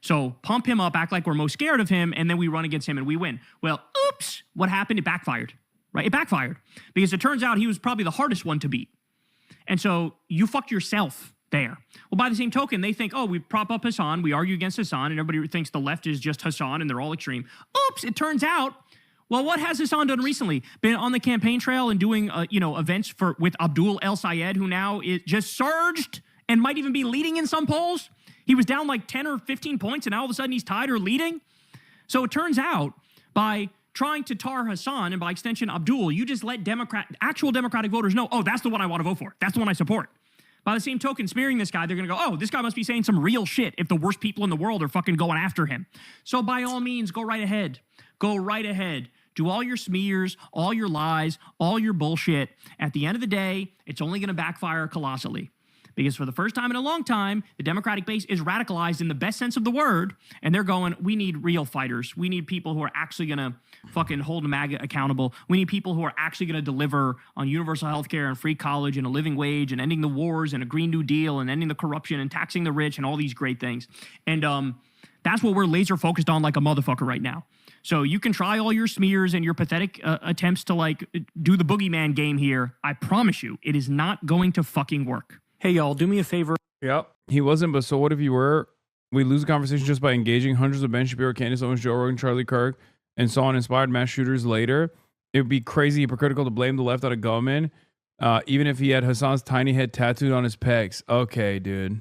So pump him up, act like we're most scared of him, and then we run against him and we win. Well, oops, what happened? It backfired, right? It backfired because it turns out he was probably the hardest one to beat. And so you fucked yourself there. Well, by the same token, they think, oh, we prop up Hasan, we argue against Hasan, and everybody thinks the left is just Hasan and they're all extreme. Oops, it turns out, well, what has Hasan done recently? Been on the campaign trail and doing, events with Abdul El Sayed, who now is just surged and might even be leading in some polls. He was down like 10 or 15 points, and now all of a sudden he's tied or leading. So it turns out, by trying to tar Hasan, and by extension Abdul, you just let actual Democratic voters know, oh, that's the one I want to vote for. That's the one I support. By the same token, smearing this guy, they're going to go, oh, this guy must be saying some real shit if the worst people in the world are fucking going after him. So by all means, go right ahead. Go right ahead. Do all your smears, all your lies, all your bullshit. At the end of the day, it's only going to backfire colossally. Because for the first time in a long time, the Democratic base is radicalized in the best sense of the word, and they're going, we need real fighters. We need people who are actually going to fucking hold MAGA accountable. We need people who are actually going to deliver on universal health care and free college and a living wage and ending the wars and a Green New Deal and ending the corruption and taxing the rich and all these great things. And that's what we're laser focused on like a motherfucker right now. So you can try all your smears and your pathetic attempts to like do the boogeyman game here. I promise you, it is not going to fucking work. Hey, y'all, do me a favor. Yep. He wasn't, but so what if you were? We lose the conversation just by engaging hundreds of Ben Shapiro, Candace Owens, Joe Rogan, Charlie Kirk, and so on inspired mass shooters later. It would be crazy hypocritical to blame the left out of government, even if he had Hasan's tiny head tattooed on his pecs. Okay, dude.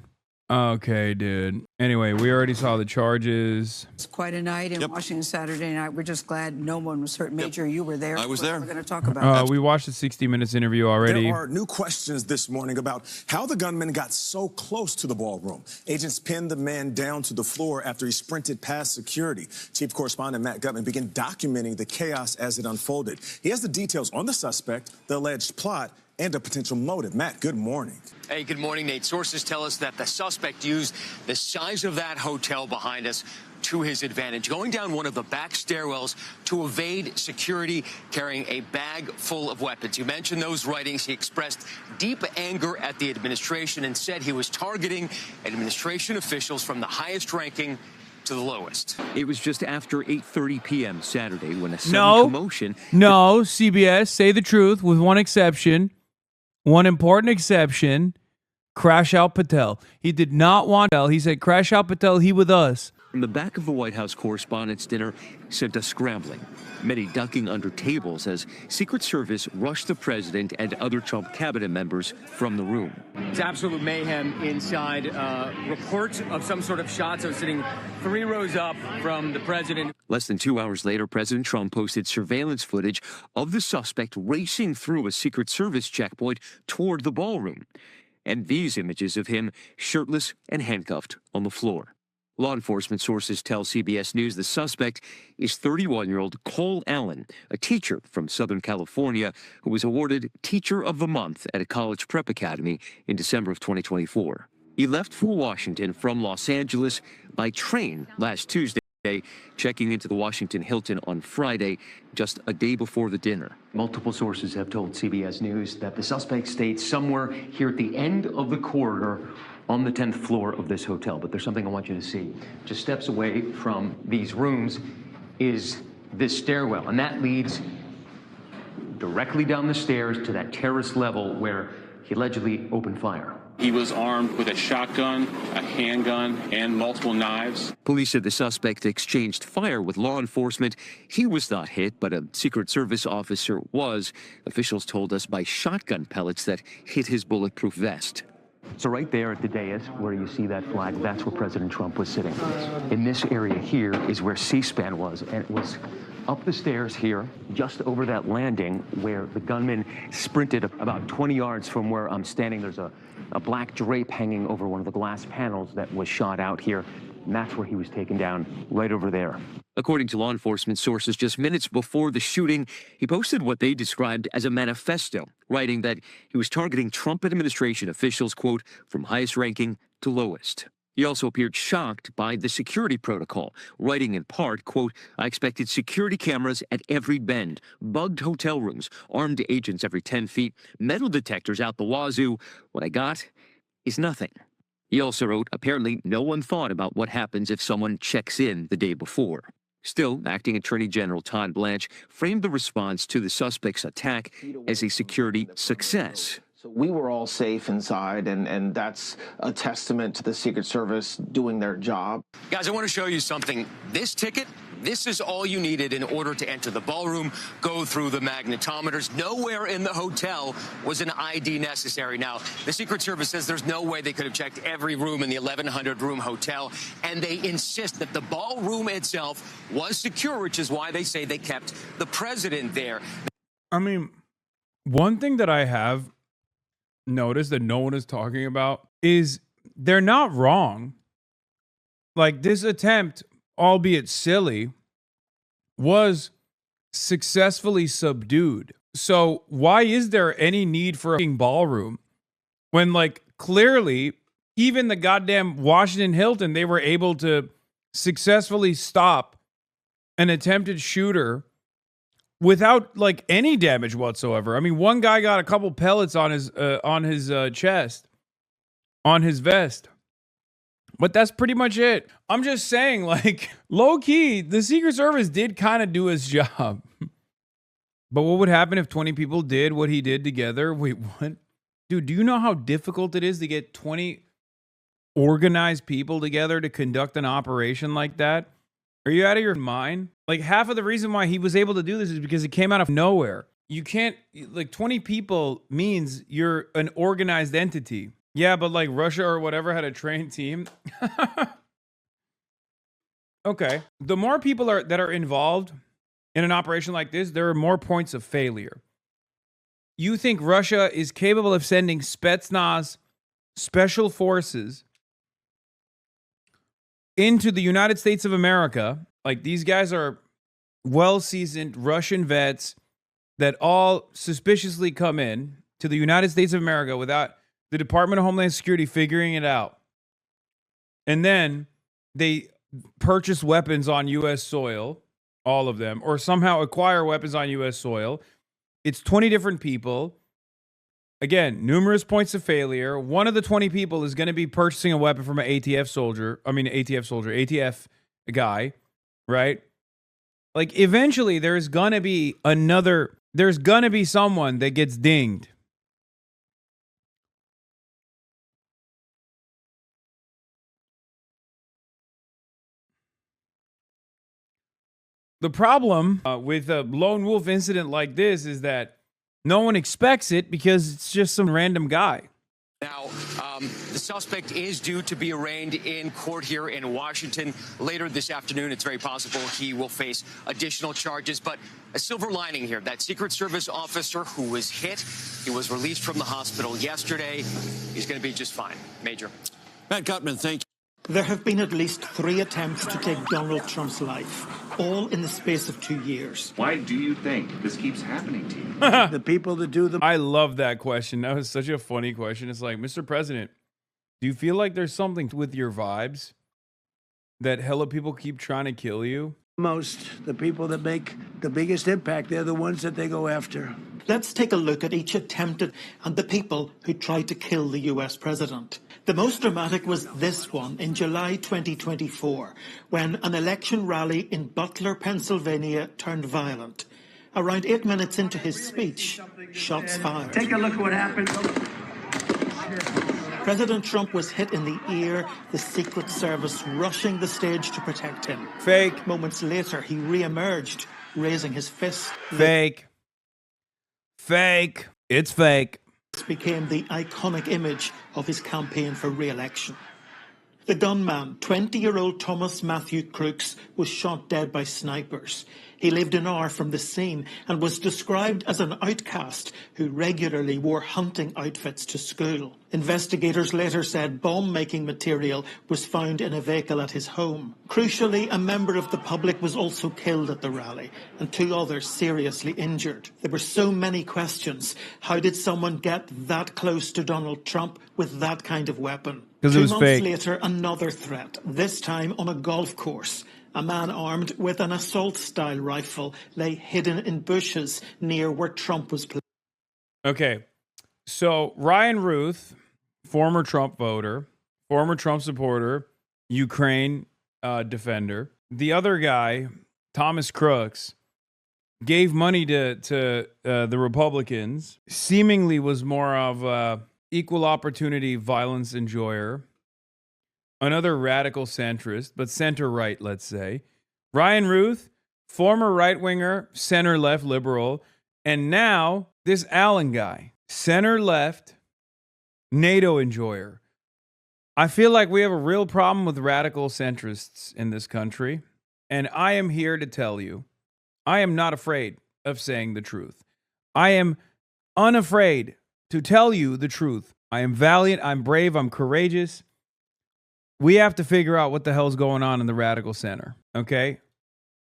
Anyway, we already saw the charges. It's quite a night in Washington Saturday night. We're just glad no one was hurt. Major, you were there. I was there. We're going to talk about we watched the 60 Minutes interview already. There are new questions this morning about how the gunman got so close to the ballroom. Agents pinned the man down to the floor after he sprinted past security. Chief Correspondent Matt Gutman began documenting the chaos as it unfolded. He has the details on the suspect, the alleged plot, and a potential motive. Matt, good morning. Hey, good morning, Nate. Sources tell us that the suspect used the size of that hotel behind us to his advantage, going down one of the back stairwells to evade security, carrying a bag full of weapons. You mentioned those writings. He expressed deep anger at the administration and said he was targeting administration officials from the highest ranking to the lowest. It was just after 8:30 p.m. Saturday when a sudden commotion... No, CBS, say the truth with one exception. One important exception, Crash Out Patel. He did not want Patel. He said, Crash Out Patel, he with us. From the back of the White House Correspondents' dinner sent us scrambling, many ducking under tables as Secret Service rushed the president and other Trump cabinet members from the room. It's absolute mayhem inside. Reports of some sort of shots. I was sitting 3 rows up from the president. Less than 2 hours later, President Trump posted surveillance footage of the suspect racing through a Secret Service checkpoint toward the ballroom. And these images of him shirtless and handcuffed on the floor. Law enforcement sources tell CBS News the suspect is 31-year-old Cole Allen, a teacher from Southern California who was awarded Teacher of the Month at a college prep academy in December of 2024. He left for Washington from Los Angeles by train last Tuesday, checking into the Washington Hilton on Friday, just a day before the dinner. Multiple sources have told CBS News that the suspect stayed somewhere here at the end of the corridor on the 10th floor of this hotel. But there's something I want you to see. Just steps away from these rooms is this stairwell, and that leads directly down the stairs to that terrace level where he allegedly opened fire. He was armed with a shotgun, a handgun, and multiple knives. Police said the suspect exchanged fire with law enforcement. He was not hit, but a Secret Service officer was. Officials told us by shotgun pellets that hit his bulletproof vest. So right there at the dais where you see that flag, that's where President Trump was sitting. In this area here is where C-SPAN was, and it was up the stairs here, just over that landing where the gunman sprinted about 20 yards from where I'm standing. There's a black drape hanging over one of the glass panels that was shot out here, and that's where he was taken down, right over there. According to law enforcement sources, just minutes before the shooting, he posted what they described as a manifesto, writing that he was targeting Trump administration officials, quote, from highest ranking to lowest. He also appeared shocked by the security protocol, writing in part, quote, I expected security cameras at every bend, bugged hotel rooms, armed agents every 10 feet, metal detectors out the wazoo. What I got is nothing. He also wrote, apparently no one thought about what happens if someone checks in the day before. Still, Acting Attorney General Todd Blanche framed the response to the suspect's attack as a security success. So we were all safe inside, and that's a testament to the Secret Service doing their job. Guys, I want to show you something. This ticket, this is all you needed in order to enter the ballroom, go through the magnetometers. Nowhere in the hotel was an ID necessary. Now, the Secret Service says there's no way they could have checked every room in the 1,100-room hotel, and they insist that the ballroom itself was secure, which is why they say they kept the president there. I mean, one thing that I have noticed that no one is talking about is they're not wrong. Like, this attempt, albeit silly, was successfully subdued. So why is there any need for a ballroom when, like, clearly even the goddamn Washington Hilton, they were able to successfully stop an attempted shooter without like any damage whatsoever. I mean, one guy got a couple pellets on his chest, on his vest. But that's pretty much it. I'm just saying, like, low key, the Secret Service did kind of do his job. But what would happen if 20 people did what he did together? Wait, what? Dude, do you know how difficult it is to get 20 organized people together to conduct an operation like that? Are you out of your mind? Like, half of the reason why he was able to do this is because it came out of nowhere. You can't, like, 20 people means you're an organized entity. Yeah, but like Russia or whatever had a trained team. Okay. The more people that are involved in an operation like this, there are more points of failure. You think Russia is capable of sending Spetsnaz, special forces, into the United States of America? Like, these guys are well-seasoned Russian vets that all suspiciously come in to the United States of America without the Department of Homeland Security figuring it out. And then they purchase weapons on U.S. soil, all of them, or somehow acquire weapons on U.S. soil. It's 20 different people. Again, numerous points of failure. One of the 20 people is going to be purchasing a weapon from an ATF guy, right? Like, eventually there's going to be someone that gets dinged. The problem with a lone wolf incident like this is that no one expects it because it's just some random guy. Now, the suspect is due to be arraigned in court here in Washington later this afternoon. It's very possible he will face additional charges. But a silver lining here, that Secret Service officer who was hit, he was released from the hospital yesterday. He's going to be just fine. Major. Matt Gutman, thank you. There have been at least 3 attempts to take Donald Trump's life, all in the space of 2 years. Why do you think this keeps happening to you? The people that do the... I love that question. That was such a funny question. It's like, Mr. President, do you feel like there's something with your vibes that hella people keep trying to kill you? The people that make the biggest impact, they're the ones that they go after. Let's take a look at each attempt and the people who tried to kill the US president. The most dramatic was this one in July 2024, when an election rally in Butler, Pennsylvania turned violent. Around 8 minutes into his speech, shots fired. Take a look at what happened. President Trump was hit in the ear, the Secret Service rushing the stage to protect him. Fake. Moments later, he re-emerged, raising his fist. Fake. Fake. It's fake. This became the iconic image of his campaign for re-election. The gunman, 20-year-old Thomas Matthew Crooks, was shot dead by snipers. He lived an hour from the scene and was described as an outcast who regularly wore hunting outfits to school. Investigators later said bomb-making material was found in a vehicle at his home. Crucially, a member of the public was also killed at the rally, and 2 others seriously injured. There were so many questions. How did someone get that close to Donald Trump with that kind of weapon? 'Cause it was 2 months fake. later, another threat, this time on a golf course. A man armed with an assault-style rifle lay hidden in bushes near where Trump was playing. Okay. So Ryan Ruth, former Trump voter, former Trump supporter, Ukraine defender. The other guy, Thomas Crooks, gave money to the Republicans, seemingly was more of a equal opportunity violence enjoyer. Another radical centrist, but center-right, let's say. Ryan Ruth, former right-winger, center-left liberal. And now, this Allen guy, center-left, NATO enjoyer. I feel like we have a real problem with radical centrists in this country. And I am here to tell you, I am not afraid of saying the truth. I am unafraid to tell you the truth. I am valiant, I'm brave, I'm courageous. We have to figure out what the hell's going on in the radical center, okay?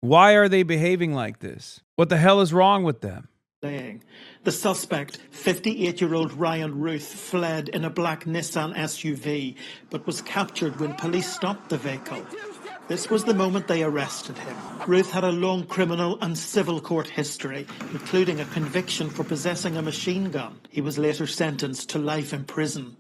Why are they behaving like this? What the hell is wrong with them? The suspect, 58-year-old Ryan Ruth, fled in a black Nissan SUV, but was captured when police stopped the vehicle. This was the moment they arrested him. Ruth had a long criminal and civil court history, including a conviction for possessing a machine gun. He was later sentenced to life in prison.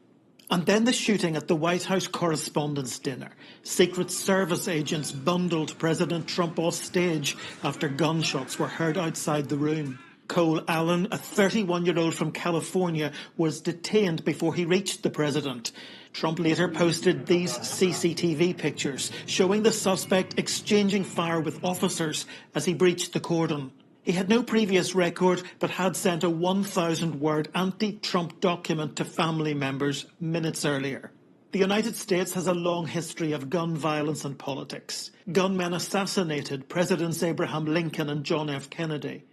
And then the shooting at the White House Correspondents' dinner. Secret Service agents bundled President Trump off stage after gunshots were heard outside the room. Cole Allen, a 31-year-old from California, was detained before he reached the president. Trump later posted these CCTV pictures showing the suspect exchanging fire with officers as he breached the cordon. He had no previous record, but had sent a 1,000-word anti-Trump document to family members minutes earlier. The United States has a long history of gun violence and politics. Gunmen assassinated Presidents Abraham Lincoln and John F. Kennedy.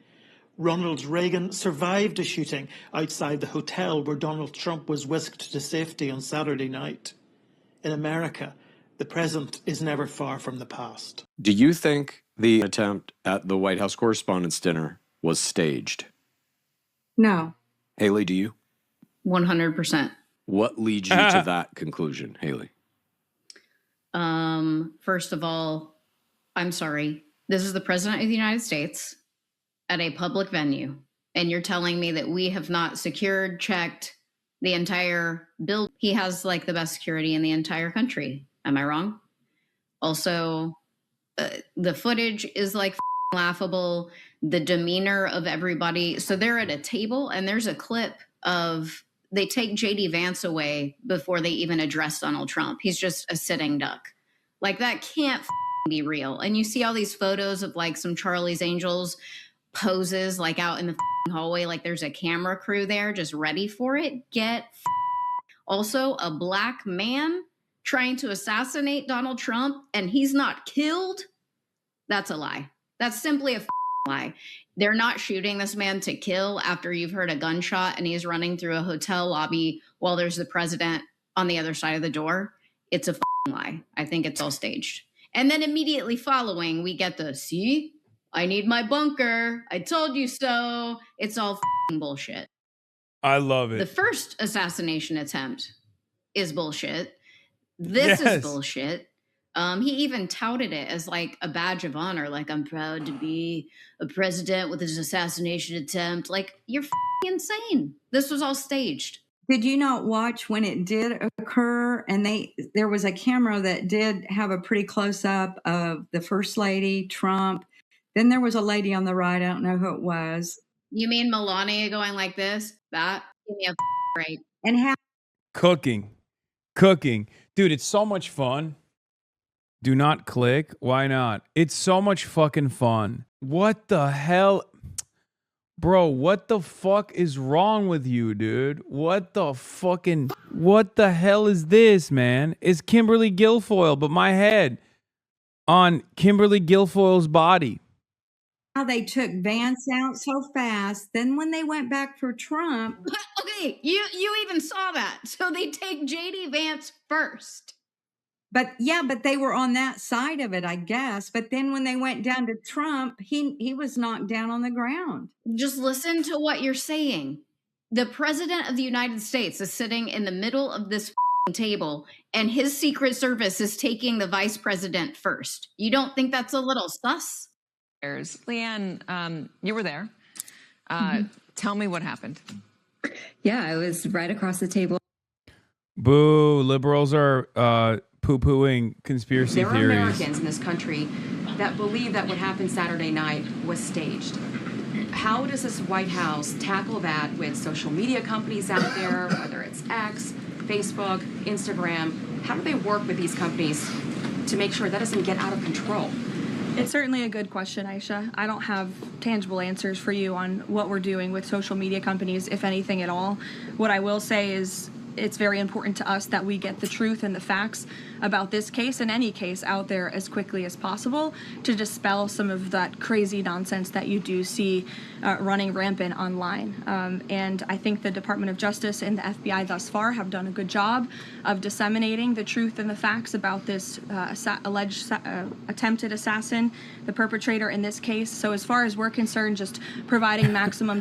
Ronald Reagan survived a shooting outside the hotel where Donald Trump was whisked to safety on Saturday night. In America, the present is never far from the past. Do you think the attempt at the White House Correspondents' dinner was staged? No. Haley, do you? 100%. What leads you to that conclusion, Haley? First of all, I'm sorry. This is the President of the United States at a public venue, and you're telling me that we have not secured, checked the entire building. He has like the best security in the entire country. Am I wrong? Also, the footage is like laughable. The demeanor of everybody. So they're at a table, and there's a clip of they take JD Vance away before they even address Donald Trump. He's just a sitting duck. Like, that can't be real. And you see all these photos of like some Charlie's Angels poses like out in the hallway, like there's a camera crew there just ready for it. Also, a black man trying to assassinate Donald Trump and he's not killed. That's a lie. That's simply a lie. They're not shooting this man to kill after you've heard a gunshot and he's running through a hotel lobby while there's the president on the other side of the door. It's a lie. I think it's all staged. And then immediately following, we get the, see, I need my bunker. I told you so. It's all bullshit. I love it. The first assassination attempt is bullshit. This is bullshit. He even touted it as like a badge of honor. Like, I'm proud to be a president with his assassination attempt. Like, you're insane. This was all staged. Did you not watch when it did occur? And there was a camera that did have a pretty close up of the First Lady, Trump. Then there was a lady on the right. I don't know who it was. You mean Melania going like this? That? Give me a break. And how cooking. Cooking. Dude, it's so much fun. Do not click. Why not? It's so much fucking fun. What the hell? Bro, what the fuck is wrong with you, dude? What the hell is this, man? It's Kimberly Guilfoyle, but my head on Kimberly Guilfoyle's body. How they took Vance out so fast. Then when they went back for Trump. Okay, you even saw that. So they take JD Vance first. But they were on that side of it, I guess. But then when they went down to Trump, he was knocked down on the ground. Just listen to what you're saying. The president of the United States is sitting in the middle of this table, and his Secret Service is taking the vice president first. You don't think that's a little sus? Leanne, you were there. Tell me what happened. Yeah, I was right across the table. Boo, liberals are poo-pooing conspiracy theories. There are Americans in this country that believe that what happened Saturday night was staged. How does this White House tackle that with social media companies out there, whether it's X, Facebook, Instagram? How do they work with these companies to make sure that doesn't get out of control? It's certainly a good question, Aisha. I don't have tangible answers for you on what we're doing with social media companies, if anything at all. What I will say is it's very important to us that we get the truth and the facts about this case and any case out there as quickly as possible to dispel some of that crazy nonsense that you do see running rampant online. And I think the Department of Justice and the FBI thus far have done a good job of disseminating the truth and the facts about this alleged attempted assassin, the perpetrator in this case. So as far as we're concerned, just providing maximum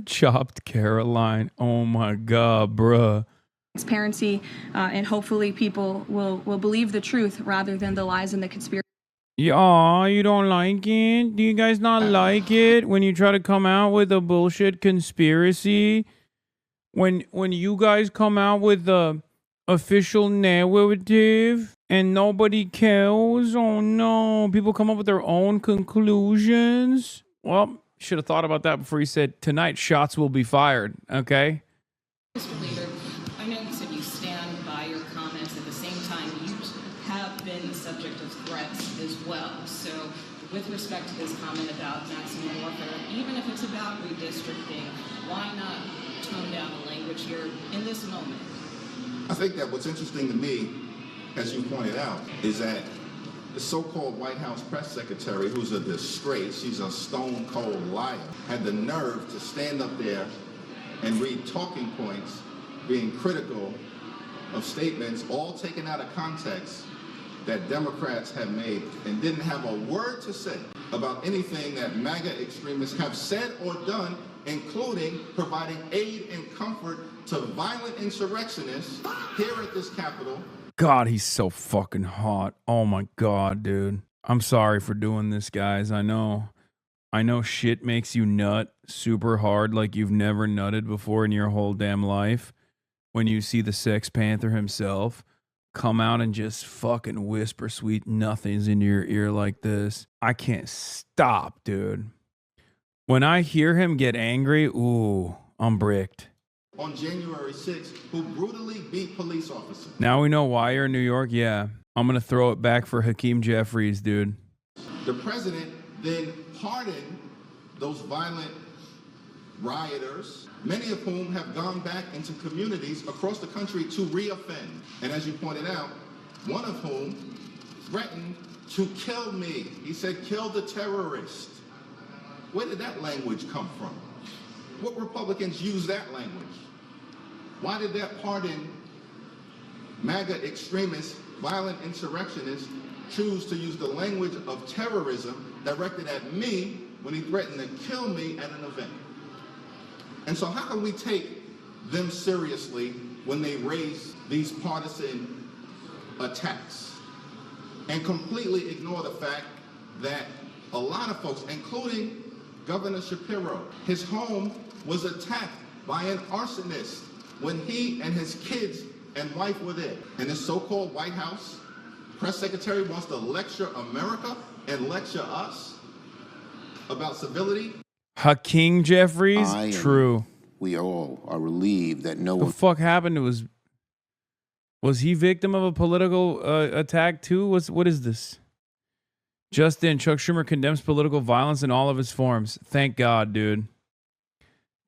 Chopped Caroline. Oh my God, bruh. transparency, and hopefully people will believe the truth rather than the lies and the conspiracy. Yeah, you don't like it? Do you guys not like it when you try to come out with a bullshit conspiracy? When you guys come out with the official narrative and nobody cares? Oh no, people come up with their own conclusions. Well, should have thought about that before you said tonight shots will be fired, okay? Mr. Leader, I know you said you stand by your comments. At the same time, you have been the subject of threats as well. So with respect to this comment about maximum warfare, even if it's about redistricting, why not tone down the language here in this moment? I think that what's interesting to me, as you pointed out, is that the so-called White House press secretary, who's a disgrace, she's a stone-cold liar, had the nerve to stand up there and read talking points being critical of statements all taken out of context that Democrats have made and didn't have a word to say about anything that MAGA extremists have said or done, including providing aid and comfort to violent insurrectionists here at this Capitol. God, he's so fucking hot. Oh my God, dude. I'm sorry for doing this, guys. I know shit makes you nut super hard like you've never nutted before in your whole damn life. When you see the Sex Panther himself come out and just fucking whisper sweet nothings into your ear like this. I can't stop, dude. When I hear him get angry, ooh, I'm bricked. On January 6th, who brutally beat police officers. Now we know why you're in New York? Yeah. I'm going to throw it back for Hakeem Jeffries, dude. The president then pardoned those violent rioters, many of whom have gone back into communities across the country to reoffend. And as you pointed out, one of whom threatened to kill me. He said, kill the terrorist. Where did that language come from? What Republicans use that language? Why did that pardon MAGA extremists, violent insurrectionists, choose to use the language of terrorism directed at me when he threatened to kill me at an event? And so how can we take them seriously when they raise these partisan attacks and completely ignore the fact that a lot of folks, including Governor Shapiro, his home was attacked by an arsonist when he and his kids and wife were there. And this so-called White House press secretary wants to lecture America and lecture us about civility. Hakeem Jeffries? True. We all are relieved that no one... What the fuck happened to his... Was he victim of a political attack too? What is this? Just in, Chuck Schumer condemns political violence in all of its forms. Thank God, dude.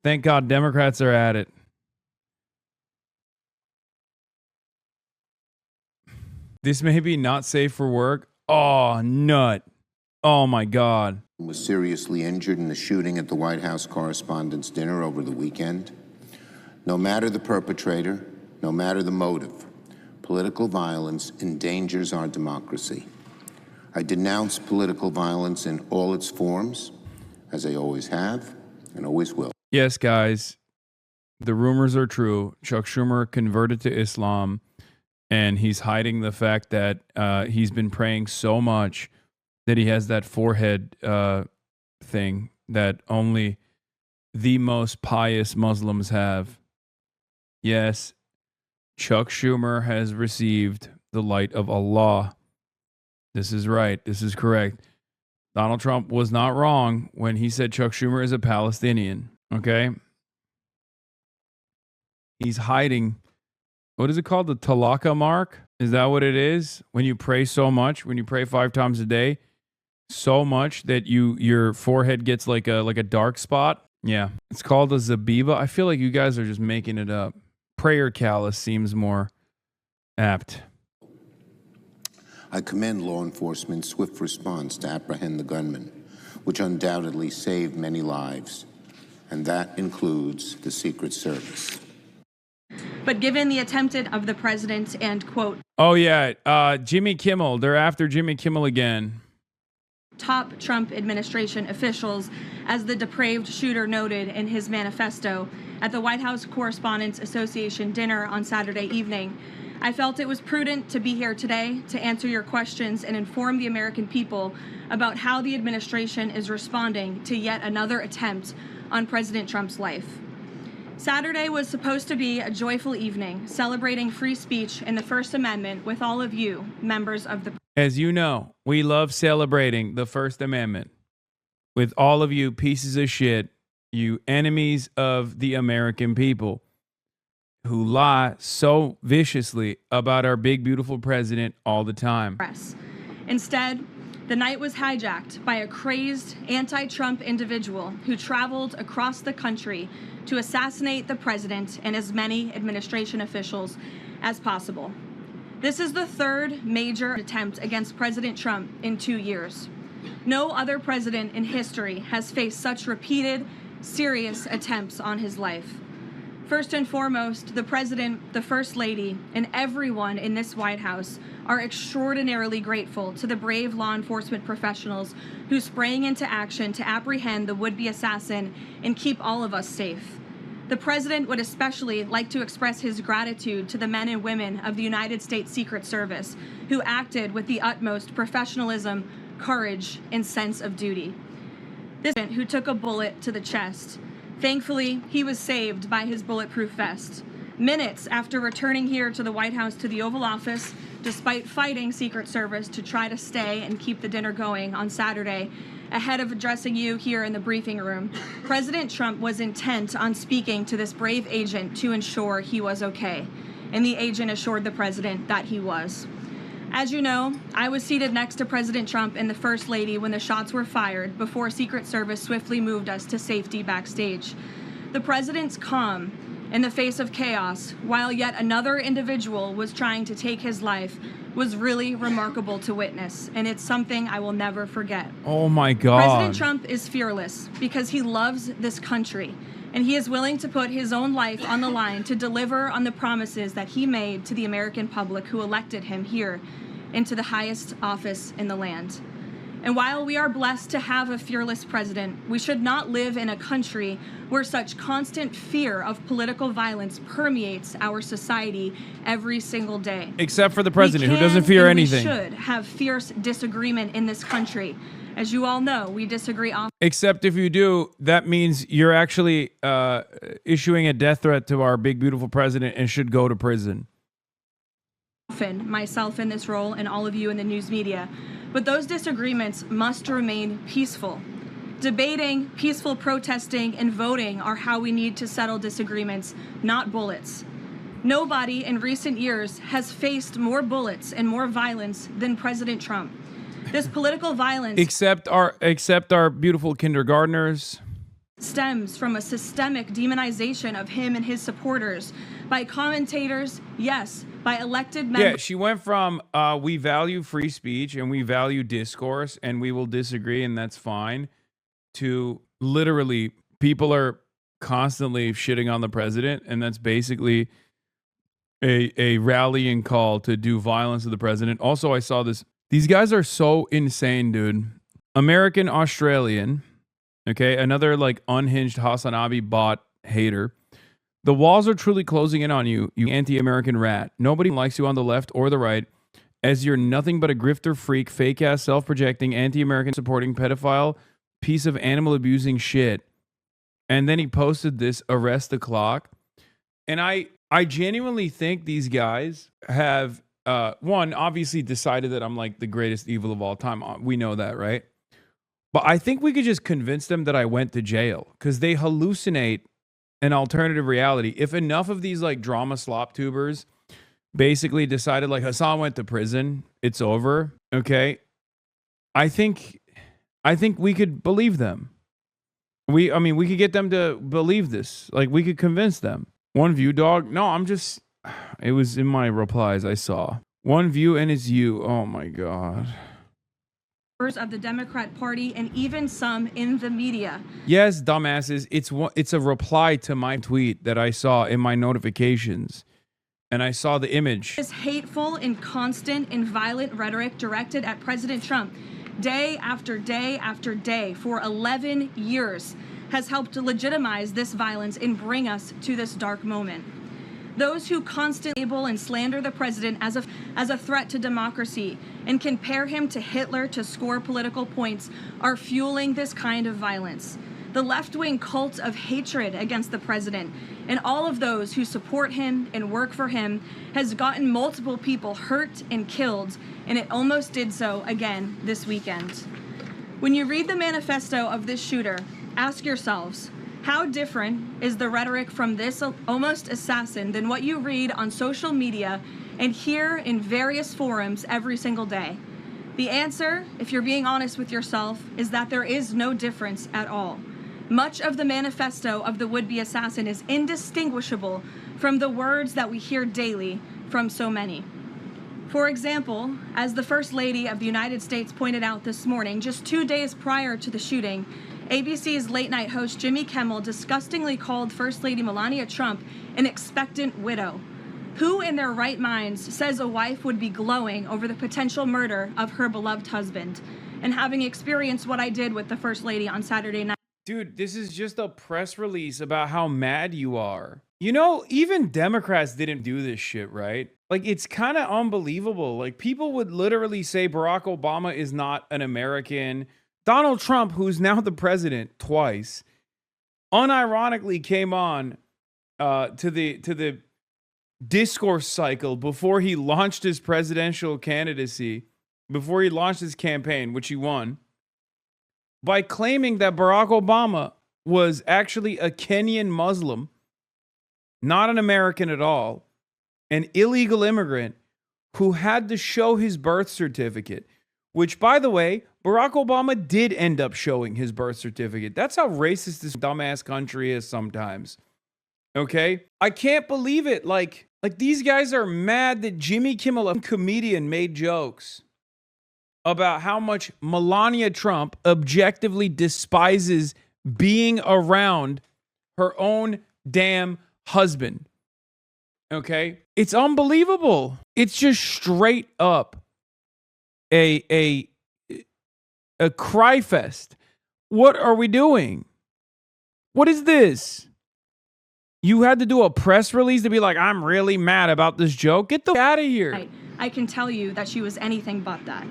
Thank God Democrats are at it. This may be not safe for work. Oh, nut. Oh, my God. Was seriously injured in the shooting at the White House Correspondents' dinner over the weekend. No matter the perpetrator, no matter the motive, political violence endangers our democracy. I denounce political violence in all its forms, as I always have and always will. Yes, guys, the rumors are true. Chuck Schumer converted to Islam, and he's hiding the fact that he's been praying so much that he has that forehead thing that only the most pious Muslims have. Yes, Chuck Schumer has received the light of Allah. This is right. This is correct. Donald Trump was not wrong when he said Chuck Schumer is a Palestinian. Okay? He's hiding. What is it called? The talaka mark? Is that what it is? When you pray so much, when you pray 5 times a day, so much that your forehead gets like a dark spot. Yeah. It's called a zabiba. I feel like you guys are just making it up. Prayer callus seems more apt. I commend law enforcement's swift response to apprehend the gunman, which undoubtedly saved many lives, and that includes the Secret Service. But given the attempted of the president and, quote, oh, yeah, Jimmy Kimmel. They're after Jimmy Kimmel again. Top Trump administration officials, as the depraved shooter noted in his manifesto at the White House Correspondents Association dinner on Saturday evening, I felt it was prudent to be here today to answer your questions and inform the American people about how the administration is responding to yet another attempt on President Trump's life. Saturday was supposed to be a joyful evening, celebrating free speech and the First Amendment with all of you, members of the... As you know, we love celebrating the First Amendment with all of you pieces of shit, you enemies of the American people who lie so viciously about our big, beautiful president all the time. Instead, the night was hijacked by a crazed anti-Trump individual who traveled across the country to assassinate the president and as many administration officials as possible. This is the third major attempt against President Trump in 2 years. No other president in history has faced such repeated, serious attempts on his life. First and foremost, the president, the first lady, and everyone in this White House are extraordinarily grateful to the brave law enforcement professionals who sprang into action to apprehend the would-be assassin and keep all of us safe. The president would especially like to express his gratitude to the men and women of the United States Secret Service who acted with the utmost professionalism, courage, and sense of duty. This man who took a bullet to the chest. Thankfully, he was saved by his bulletproof vest. Minutes after returning here to the White House to the Oval Office, despite fighting Secret Service to try to stay and keep the dinner going on Saturday, ahead of addressing you here in the briefing room, President Trump was intent on speaking to this brave agent to ensure he was okay. And the agent assured the president that he was. As you know, I was seated next to President Trump and the First Lady when the shots were fired before Secret Service swiftly moved us to safety backstage. The president's calm in the face of chaos, while yet another individual was trying to take his life, was really remarkable to witness, and it's something I will never forget. Oh my God. President Trump is fearless because he loves this country, and he is willing to put his own life on the line to deliver on the promises that he made to the American public who elected him here into the highest office in the land. And while we are blessed to have a fearless president, we should not live in a country where such constant fear of political violence permeates our society every single day. Except for the president, who doesn't fear anything. We should have fierce disagreement in this country. As you all know, we disagree often. Except if you do, that means you're actually issuing a death threat to our big, beautiful president and should go to prison. Often, myself in this role and all of you in the news media, but those disagreements must remain peaceful. Debating, peaceful protesting, and voting are how we need to settle disagreements, not bullets. Nobody in recent years has faced more bullets and more violence than President Trump. This political violence except our beautiful kindergartners stems from a systemic demonization of him and his supporters by commentators, yes, by elected members. Yeah, she went from we value free speech and we value discourse and we will disagree and that's fine, to literally people are constantly shitting on the president, and that's basically a rallying call to do violence to the president. Also, I saw this. These guys are so insane, dude. American Australian, okay, another like unhinged HasanAbi bot hater. The walls are truly closing in on you, you anti-American rat. Nobody likes you on the left or the right, as you're nothing but a grifter freak, fake-ass, self-projecting, anti-American supporting pedophile piece of animal-abusing shit. And then he posted this, arrest the clock. And I genuinely think these guys have, one, obviously decided that I'm like the greatest evil of all time. We know that, right? But I think we could just convince them that I went to jail because they hallucinate an alternative reality. If enough of these like drama slop tubers basically decided like Hasan went to prison, it's over, okay? I think we could believe them. We could get them to believe this. Like we could convince them. One view, dog. No, it was in my replies I saw. One view and it's you. Oh my God. Of the Democrat Party and even some in the media. Yes, dumbasses. It's a reply to my tweet that I saw in my notifications. And I saw the image. This hateful and constant and violent rhetoric directed at President Trump day after day after day for 11 years has helped to legitimize this violence and bring us to this dark moment. Those who constantly label and slander the president as a threat to democracy and compare him to Hitler to score political points are fueling this kind of violence. The left-wing cult of hatred against the president and all of those who support him and work for him has gotten multiple people hurt and killed, and it almost did so again this weekend. When you read the manifesto of this shooter, ask yourselves, how different is the rhetoric from this almost assassin than what you read on social media and hear in various forums every single day? The answer, if you're being honest with yourself, is that there is no difference at all. Much of the manifesto of the would-be assassin is indistinguishable from the words that we hear daily from so many. For example, as the First Lady of the United States pointed out this morning, just 2 days prior to the shooting, ABC's late-night host Jimmy Kimmel disgustingly called First Lady Melania Trump an expectant widow. Who in their right minds says a wife would be glowing over the potential murder of her beloved husband? And having experienced what I did with the First Lady on Saturday night. Dude, this is just a press release about how mad you are. You know, even Democrats didn't do this shit, right? Like, it's kind of unbelievable. Like, people would literally say Barack Obama is not an American. Donald Trump, who's now the president twice, unironically came on to the discourse cycle before he launched his presidential candidacy, before he launched his campaign, which he won, by claiming that Barack Obama was actually a Kenyan Muslim, not an American at all, an illegal immigrant who had to show his birth certificate, which, by the way, Barack Obama did end up showing his birth certificate. That's how racist this dumbass country is sometimes. Okay? I can't believe it. Like these guys are mad that Jimmy Kimmel, a comedian, made jokes about how much Melania Trump objectively despises being around her own damn husband. Okay? It's unbelievable. It's just straight up a cry fest. What are we doing? What is this? You had to do a press release to be like, I'm really mad about this joke. Get the out of here. I can tell you that she was anything but that.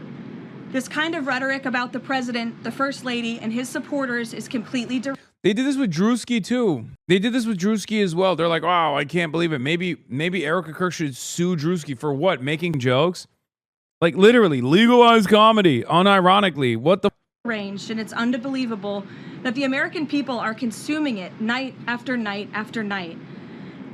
This kind of rhetoric about the president, the first lady, and his supporters is completely They did this with Drewski too. They did this with Drewski as well. They're like, wow, I can't believe it. Maybe Erica Kirk should sue Drewski for what? Making jokes? Like literally legalized comedy, unironically. What the ranged, and it's unbelievable that the American people are consuming it night after night after night.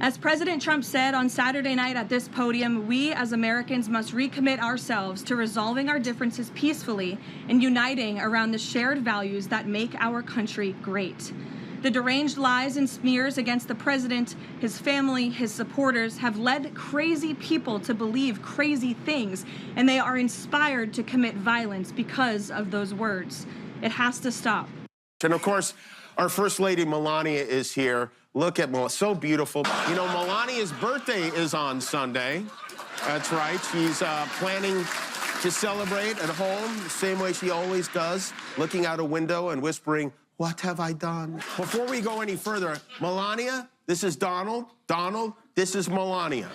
As President Trump said on Saturday night at this podium, we as Americans must recommit ourselves to resolving our differences peacefully and uniting around the shared values that make our country great. The deranged lies and smears against the president, his family, his supporters have led crazy people to believe crazy things, and they are inspired to commit violence because of those words. It has to stop. And of course, our First Lady Melania is here. Look at Melania, so beautiful. You know, Melania's birthday is on Sunday. That's right. She's planning to celebrate at home the same way she always does, looking out a window and whispering, "What have I done?" Before we go any further, Melania, this is Donald. Donald, this is Melania.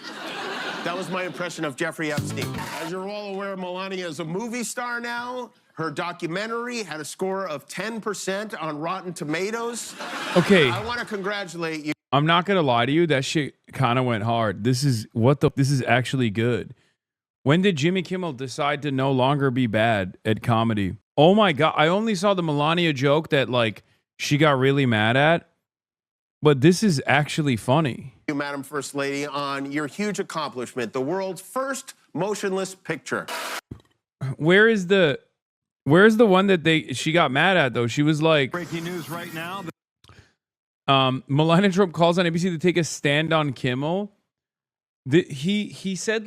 That was my impression of Jeffrey Epstein. As you're all aware, Melania is a movie star now. Her documentary had a score of 10% on Rotten Tomatoes. Okay. I want to congratulate you. I'm not gonna lie to you. That shit kind of went hard. This is actually good. When did Jimmy Kimmel decide to no longer be bad at comedy? Oh my God. I only saw the Melania joke that like she got really mad at, but this is actually funny. You, Madam First Lady, on your huge accomplishment, the world's first motionless picture. Where's the one that she got mad at though? She was like, breaking news right now. Melania Trump calls on ABC to take a stand on Kimmel. He said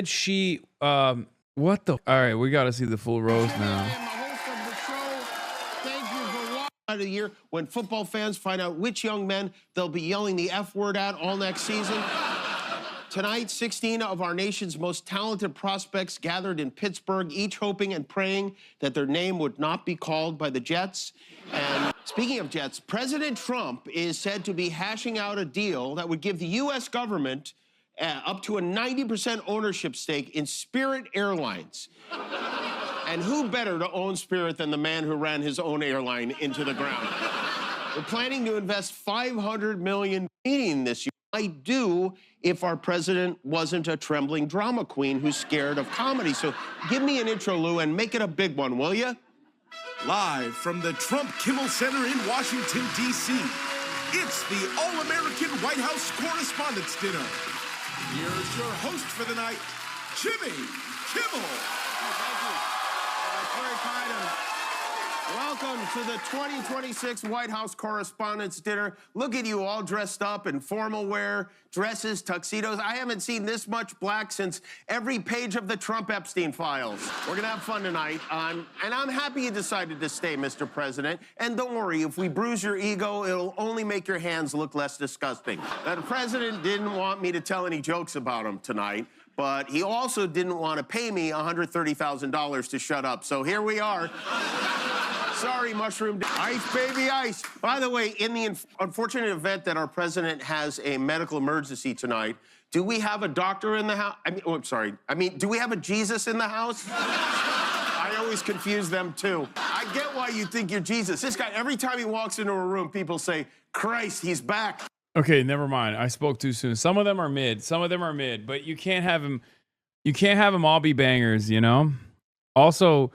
she what the all right, we got to see the full roast now. Thank you for watching of the year when football fans find out which young men they'll be yelling the F word at all next season. Tonight, 16 of our nation's most talented prospects gathered in Pittsburgh, each hoping and praying that their name would not be called by the Jets. And speaking of Jets, President Trump is said to be hashing out a deal that would give the U.S. government up to a 90% ownership stake in Spirit Airlines. And who better to own Spirit than the man who ran his own airline into the ground? We're planning to invest $500 million this year. Might do if our president wasn't a trembling drama queen who's scared of comedy. So give me an intro, Lou, and make it a big one, will you? Live from the Trump Kimmel Center in Washington, D.C., it's the All-American White House Correspondents' Dinner. Here's your host for the night, Jimmy Kimmel. Thank you. That's very kind of Welcome to the 2026 White House Correspondents' Dinner. Look at you all dressed up in formal wear, dresses, tuxedos. I haven't seen this much black since every page of the Trump Epstein files. We're gonna have fun tonight, and I'm happy you decided to stay, Mr. President. And don't worry, if we bruise your ego, it'll only make your hands look less disgusting. Now, the president didn't want me to tell any jokes about him tonight, but he also didn't want to pay me $130,000 to shut up. So here we are. Sorry, mushroom. Ice, baby, ice. By the way, in the unfortunate event that our president has a medical emergency tonight, do we have a doctor in the house? Do we have a Jesus in the house? I always confuse them, too. I get why you think you're Jesus. This guy, every time he walks into a room, people say, Christ, he's back. Okay, never mind. I spoke too soon. Some of them are mid, but you can't have them all be bangers, you know? Also,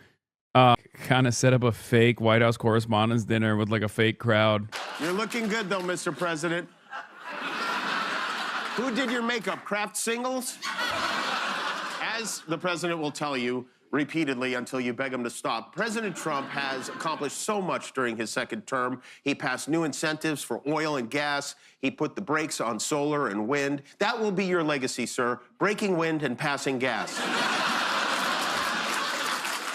kind of set up a fake White House Correspondents' Dinner with like a fake crowd. You're looking good, though, Mr. President. Who did your makeup? Kraft Singles? As the president will tell you repeatedly until you beg him to stop, President Trump has accomplished so much during his second term. He passed new incentives for oil and gas. He put the brakes on solar and wind. That will be your legacy, sir. Breaking wind and passing gas.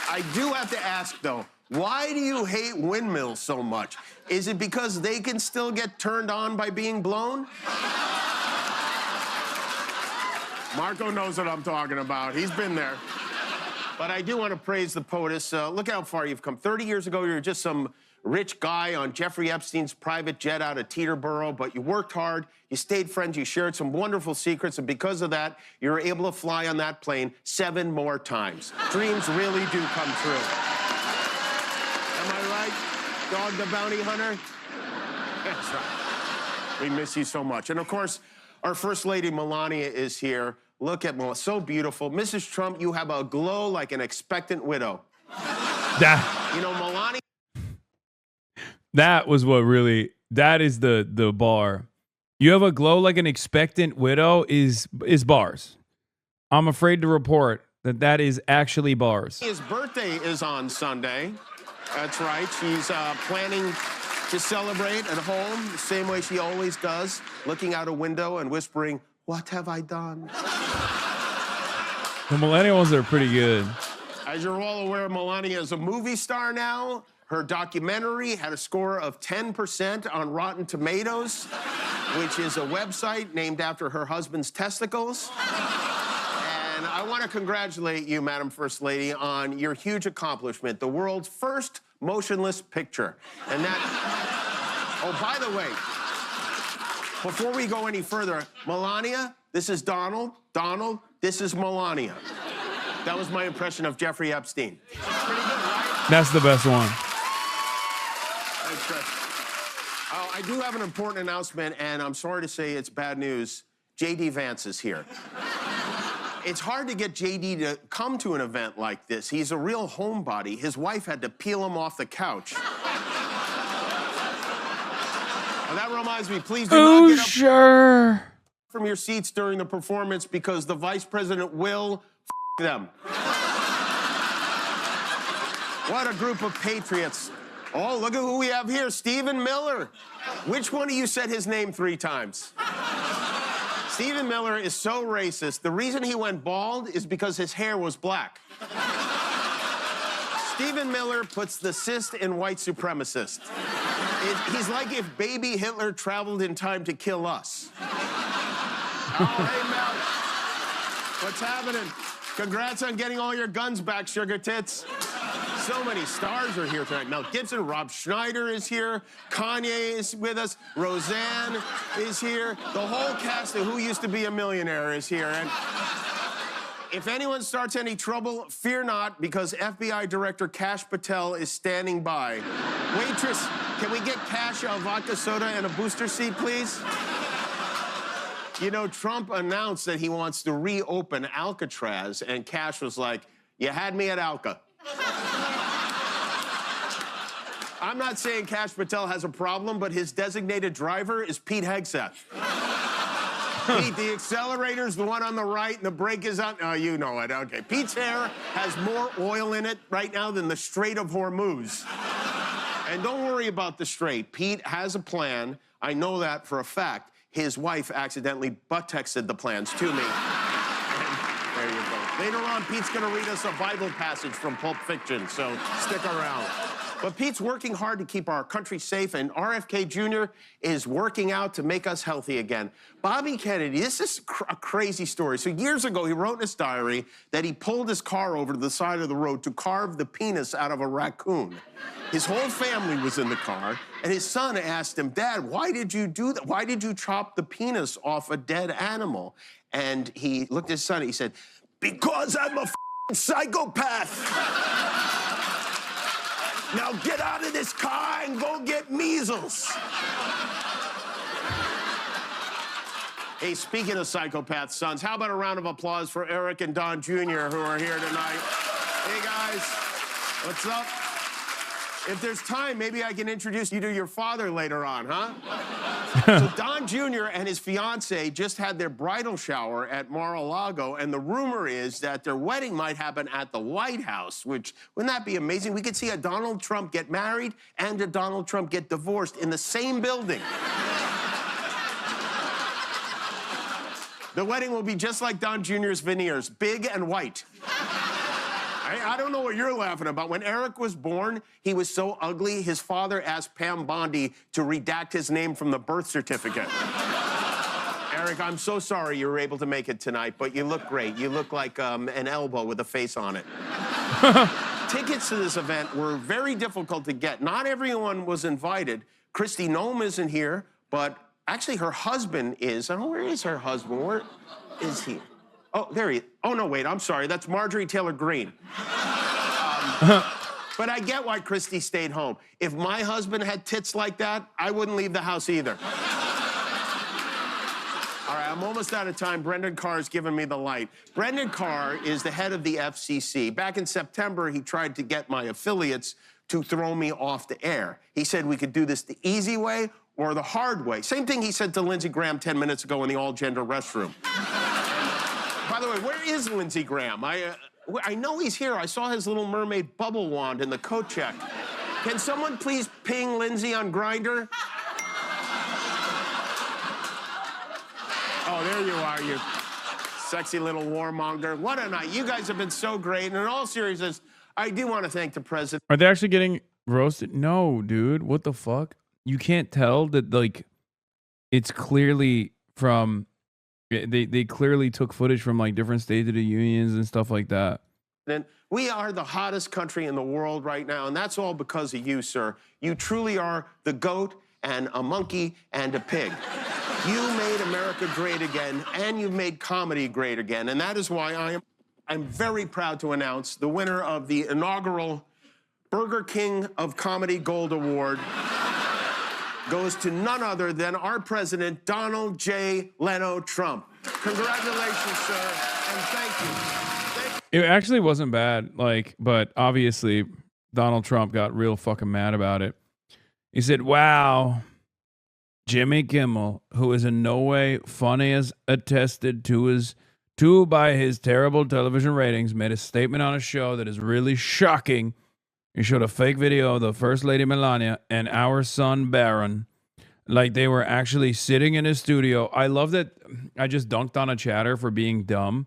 I do have to ask, though, why do you hate windmills so much? Is it because they can still get turned on by being blown? Marco knows what I'm talking about. He's been there. But I do want to praise the POTUS. Look how far you've come. 30 years ago, you were just some rich guy on Jeffrey Epstein's private jet out of Teterboro, but you worked hard, you stayed friends, you shared some wonderful secrets, and because of that, you were able to fly on that plane 7 more times. Dreams really do come true. Am I right, Dog the Bounty Hunter? That's right. We miss you so much. And of course, our First Lady Melania is here. Look at Melania, so beautiful. Mrs. Trump, you have a glow like an expectant widow. You know, Melania. That is the bar. You have a glow like an expectant widow is bars. I'm afraid to report that is actually bars. His birthday is on Sunday. That's right. She's planning to celebrate at home the same way she always does, looking out a window and whispering, "What have I done?" The millennials are pretty good. As you're all aware, Melania is a movie star now. Her documentary had a score of 10% on Rotten Tomatoes, which is a website named after her husband's testicles. And I want to congratulate you, Madam First Lady, on your huge accomplishment, the world's first motionless picture. And that... Oh, by the way, before we go any further, Melania, this is Donald. Donald, this is Melania. That was my impression of Jeffrey Epstein. Pretty good, right? That's the best one. Thanks, Chris. I do have an important announcement, and I'm sorry to say it's bad news. J.D. Vance is here. It's hard to get J.D. to come to an event like this. He's a real homebody. His wife had to peel him off the couch. And that reminds me, please do not get up from your seats during the performance because the vice president will them. What a group of patriots. Oh, look at who we have here, Stephen Miller. Which one of you said his name 3 times? Stephen Miller is so racist. The reason he went bald is because his hair was black. Stephen Miller puts the cyst in white supremacist. He's like if baby Hitler traveled in time to kill us. Oh, hey, Mel. What's happening? Congrats on getting all your guns back, sugar tits. So many stars are here tonight. Mel Gibson, Rob Schneider is here. Kanye is with us. Roseanne is here. The whole cast of Who Used to Be a Millionaire is here. And if anyone starts any trouble, fear not, because FBI Director Kash Patel is standing by. Waitress, can we get Kash a vodka soda and a booster seat, please? You know, Trump announced that he wants to reopen Alcatraz, and Kash was like, "You had me at Alca." I'm not saying Kash Patel has a problem, but his designated driver is Pete Hegseth. Pete, the accelerator's the one on the right, and the brake is on. Oh, you know it. Okay. Pete's hair has more oil in it right now than the Strait of Hormuz. And don't worry about the Strait. Pete has a plan. I know that for a fact. His wife accidentally butt-texted the plans to me. And there you go. Later on, Pete's going to read us a Bible passage from Pulp Fiction, so stick around. But Pete's working hard to keep our country safe, and RFK Jr. is working out to make us healthy again. Bobby Kennedy, this is a crazy story. So years ago, he wrote in his diary that he pulled his car over to the side of the road to carve the penis out of a raccoon. His whole family was in the car, and his son asked him, "Dad, why did you do that? Why did you chop the penis off a dead animal?" And he looked at his son and he said, "Because I'm a f***ing psychopath. Now get out of this car and go get measles." Hey, speaking of psychopath sons, how about a round of applause for Eric and Don Jr. who are here tonight? Hey, guys, what's up? If there's time, maybe I can introduce you to your father later on, huh? So Don Jr. and his fiancée just had their bridal shower at Mar-a-Lago, and the rumor is that their wedding might happen at the White House, which, wouldn't that be amazing? We could see a Donald Trump get married and a Donald Trump get divorced in the same building. The wedding will be just like Don Jr.'s veneers, big and white. I don't know what you're laughing about. When Eric was born, he was so ugly, his father asked Pam Bondi to redact his name from the birth certificate. Eric, I'm so sorry you were able to make it tonight, but you look great. You look like an elbow with a face on it. Tickets to this event were very difficult to get. Not everyone was invited. Kristi Noem isn't here, but actually her husband is. Oh, where is her husband? Where is he? Oh, there he is. Oh, no, wait, I'm sorry. That's Marjorie Taylor Greene. But I get why Kristi stayed home. If my husband had tits like that, I wouldn't leave the house either. All right, I'm almost out of time. Brendan Carr's giving me the light. Brendan Carr is the head of the FCC. Back in September, he tried to get my affiliates to throw me off the air. He said we could do this the easy way or the hard way. Same thing he said to Lindsey Graham 10 minutes ago in the all-gender restroom. By the way, where is Lindsey Graham? I know he's here. I saw his Little Mermaid bubble wand in the coat check. Can someone please ping Lindsey on Grindr? Oh, there you are, you sexy little warmonger. What a night. You guys have been so great. And in all seriousness, I do want to thank the president. Are they actually getting roasted? No, dude. What the fuck? You can't tell that, like, it's clearly from... They clearly took footage from, like, different State of the Unions and stuff like that. And we are the hottest country in the world right now, and that's all because of you, sir. You truly are the goat and a monkey and a pig. You made America great again, and you've made comedy great again, and that is why I'm very proud to announce the winner of the inaugural Burger King of Comedy Gold Award goes to none other than our president, Donald J. Leno Trump. Congratulations, sir, and thank you. It actually wasn't bad, like, but obviously Donald Trump got real fucking mad about it. He said, wow, Jimmy Kimmel, who is in no way funny as attested to by his terrible television ratings, made a statement on a show that is really shocking. He showed a fake video of the First Lady Melania and our son Barron, like they were actually sitting in his studio. I love that I just dunked on a chatter for being dumb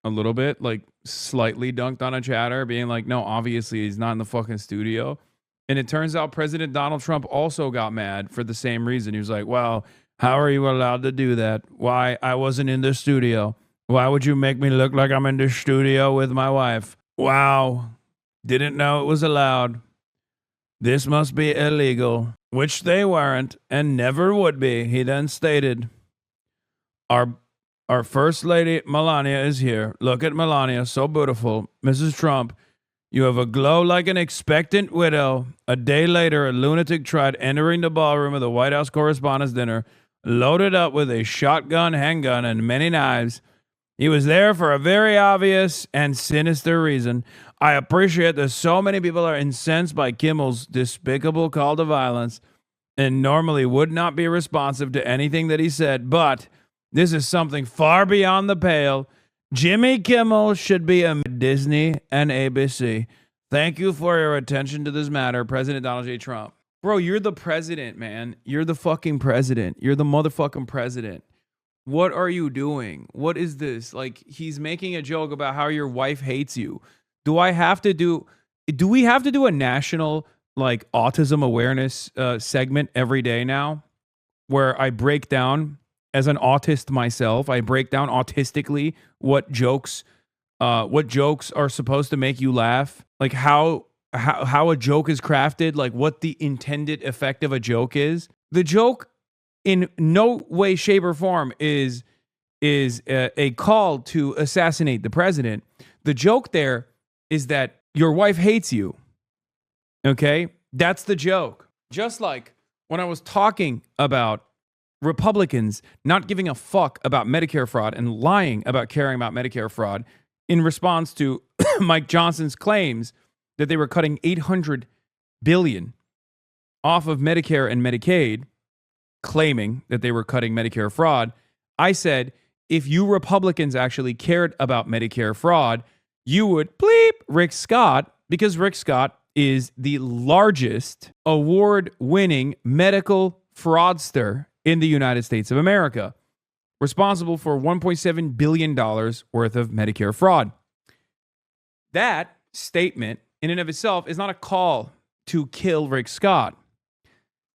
a little bit, like slightly dunked on a chatter, being like, no, obviously he's not in the fucking studio. And it turns out President Donald Trump also got mad for the same reason. He was like, well, how are you allowed to do that? Why? I wasn't in the studio. Why would you make me look like I'm in the studio with my wife? Wow. Didn't know it was allowed. This must be illegal, which they weren't and never would be, he then stated. Our First Lady Melania is here. Look at Melania, so beautiful. Mrs. Trump, you have a glow like an expectant widow. A day later, a lunatic tried entering the ballroom of the White House Correspondents' Dinner, loaded up with a shotgun, handgun, and many knives. He was there for a very obvious and sinister reason. I appreciate that so many people are incensed by Kimmel's despicable call to violence and normally would not be responsive to anything that he said, but this is something far beyond the pale. Jimmy Kimmel should be a Disney and ABC. Thank you for your attention to this matter, President Donald J. Trump. Bro, you're the president, man. You're the fucking president. You're the motherfucking president. What are you doing? What is this? Like, he's making a joke about how your wife hates you. Do we have to do a national, like, autism awareness segment every day now where I break down, as an autist myself, I break down autistically what jokes are supposed to make you laugh, like how a joke is crafted, like what the intended effect of a joke is. The joke in no way, shape, or form is a call to assassinate the president. The joke there is that your wife hates you. Okay? That's the joke. Just like when I was talking about Republicans not giving a fuck about Medicare fraud and lying about caring about Medicare fraud in response to Mike Johnson's claims that they were cutting $800 billion off of Medicare and Medicaid, claiming that they were cutting Medicare fraud. I said, if you Republicans actually cared about Medicare fraud, you would bleep Rick Scott, because Rick Scott is the largest award-winning medical fraudster in the United States of America, responsible for $1.7 billion worth of Medicare fraud. That statement, in and of itself, is not a call to kill Rick Scott.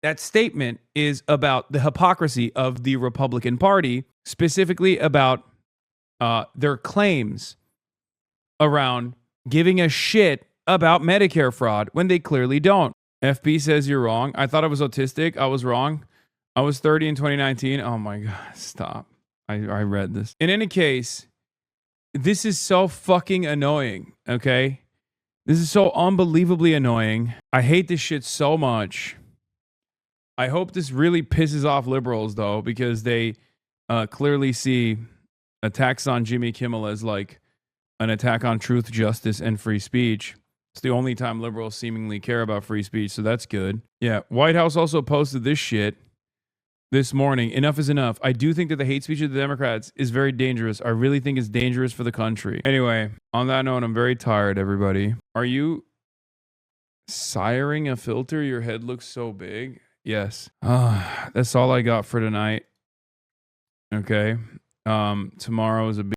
That statement is about the hypocrisy of the Republican Party, specifically about their claims around giving a shit about Medicare fraud when they clearly don't. FB says you're wrong. I thought I was autistic. I was wrong. I was 30 in 2019. Oh my God, stop. I read this. In any case, this is so fucking annoying, okay? This is so unbelievably annoying. I hate this shit so much. I hope this really pisses off liberals, though, because they clearly see attacks on Jimmy Kimmel as like an attack on truth, justice, and free speech. It's the only time liberals seemingly care about free speech, so that's good. Yeah, White House also posted this shit this morning. Enough is enough. I do think that the hate speech of the Democrats is very dangerous. I really think it's dangerous for the country. Anyway, on that note, I'm very tired, everybody. Are you siring a filter? Your head looks so big. Yes. That's all I got for tonight. Okay. Tomorrow is a big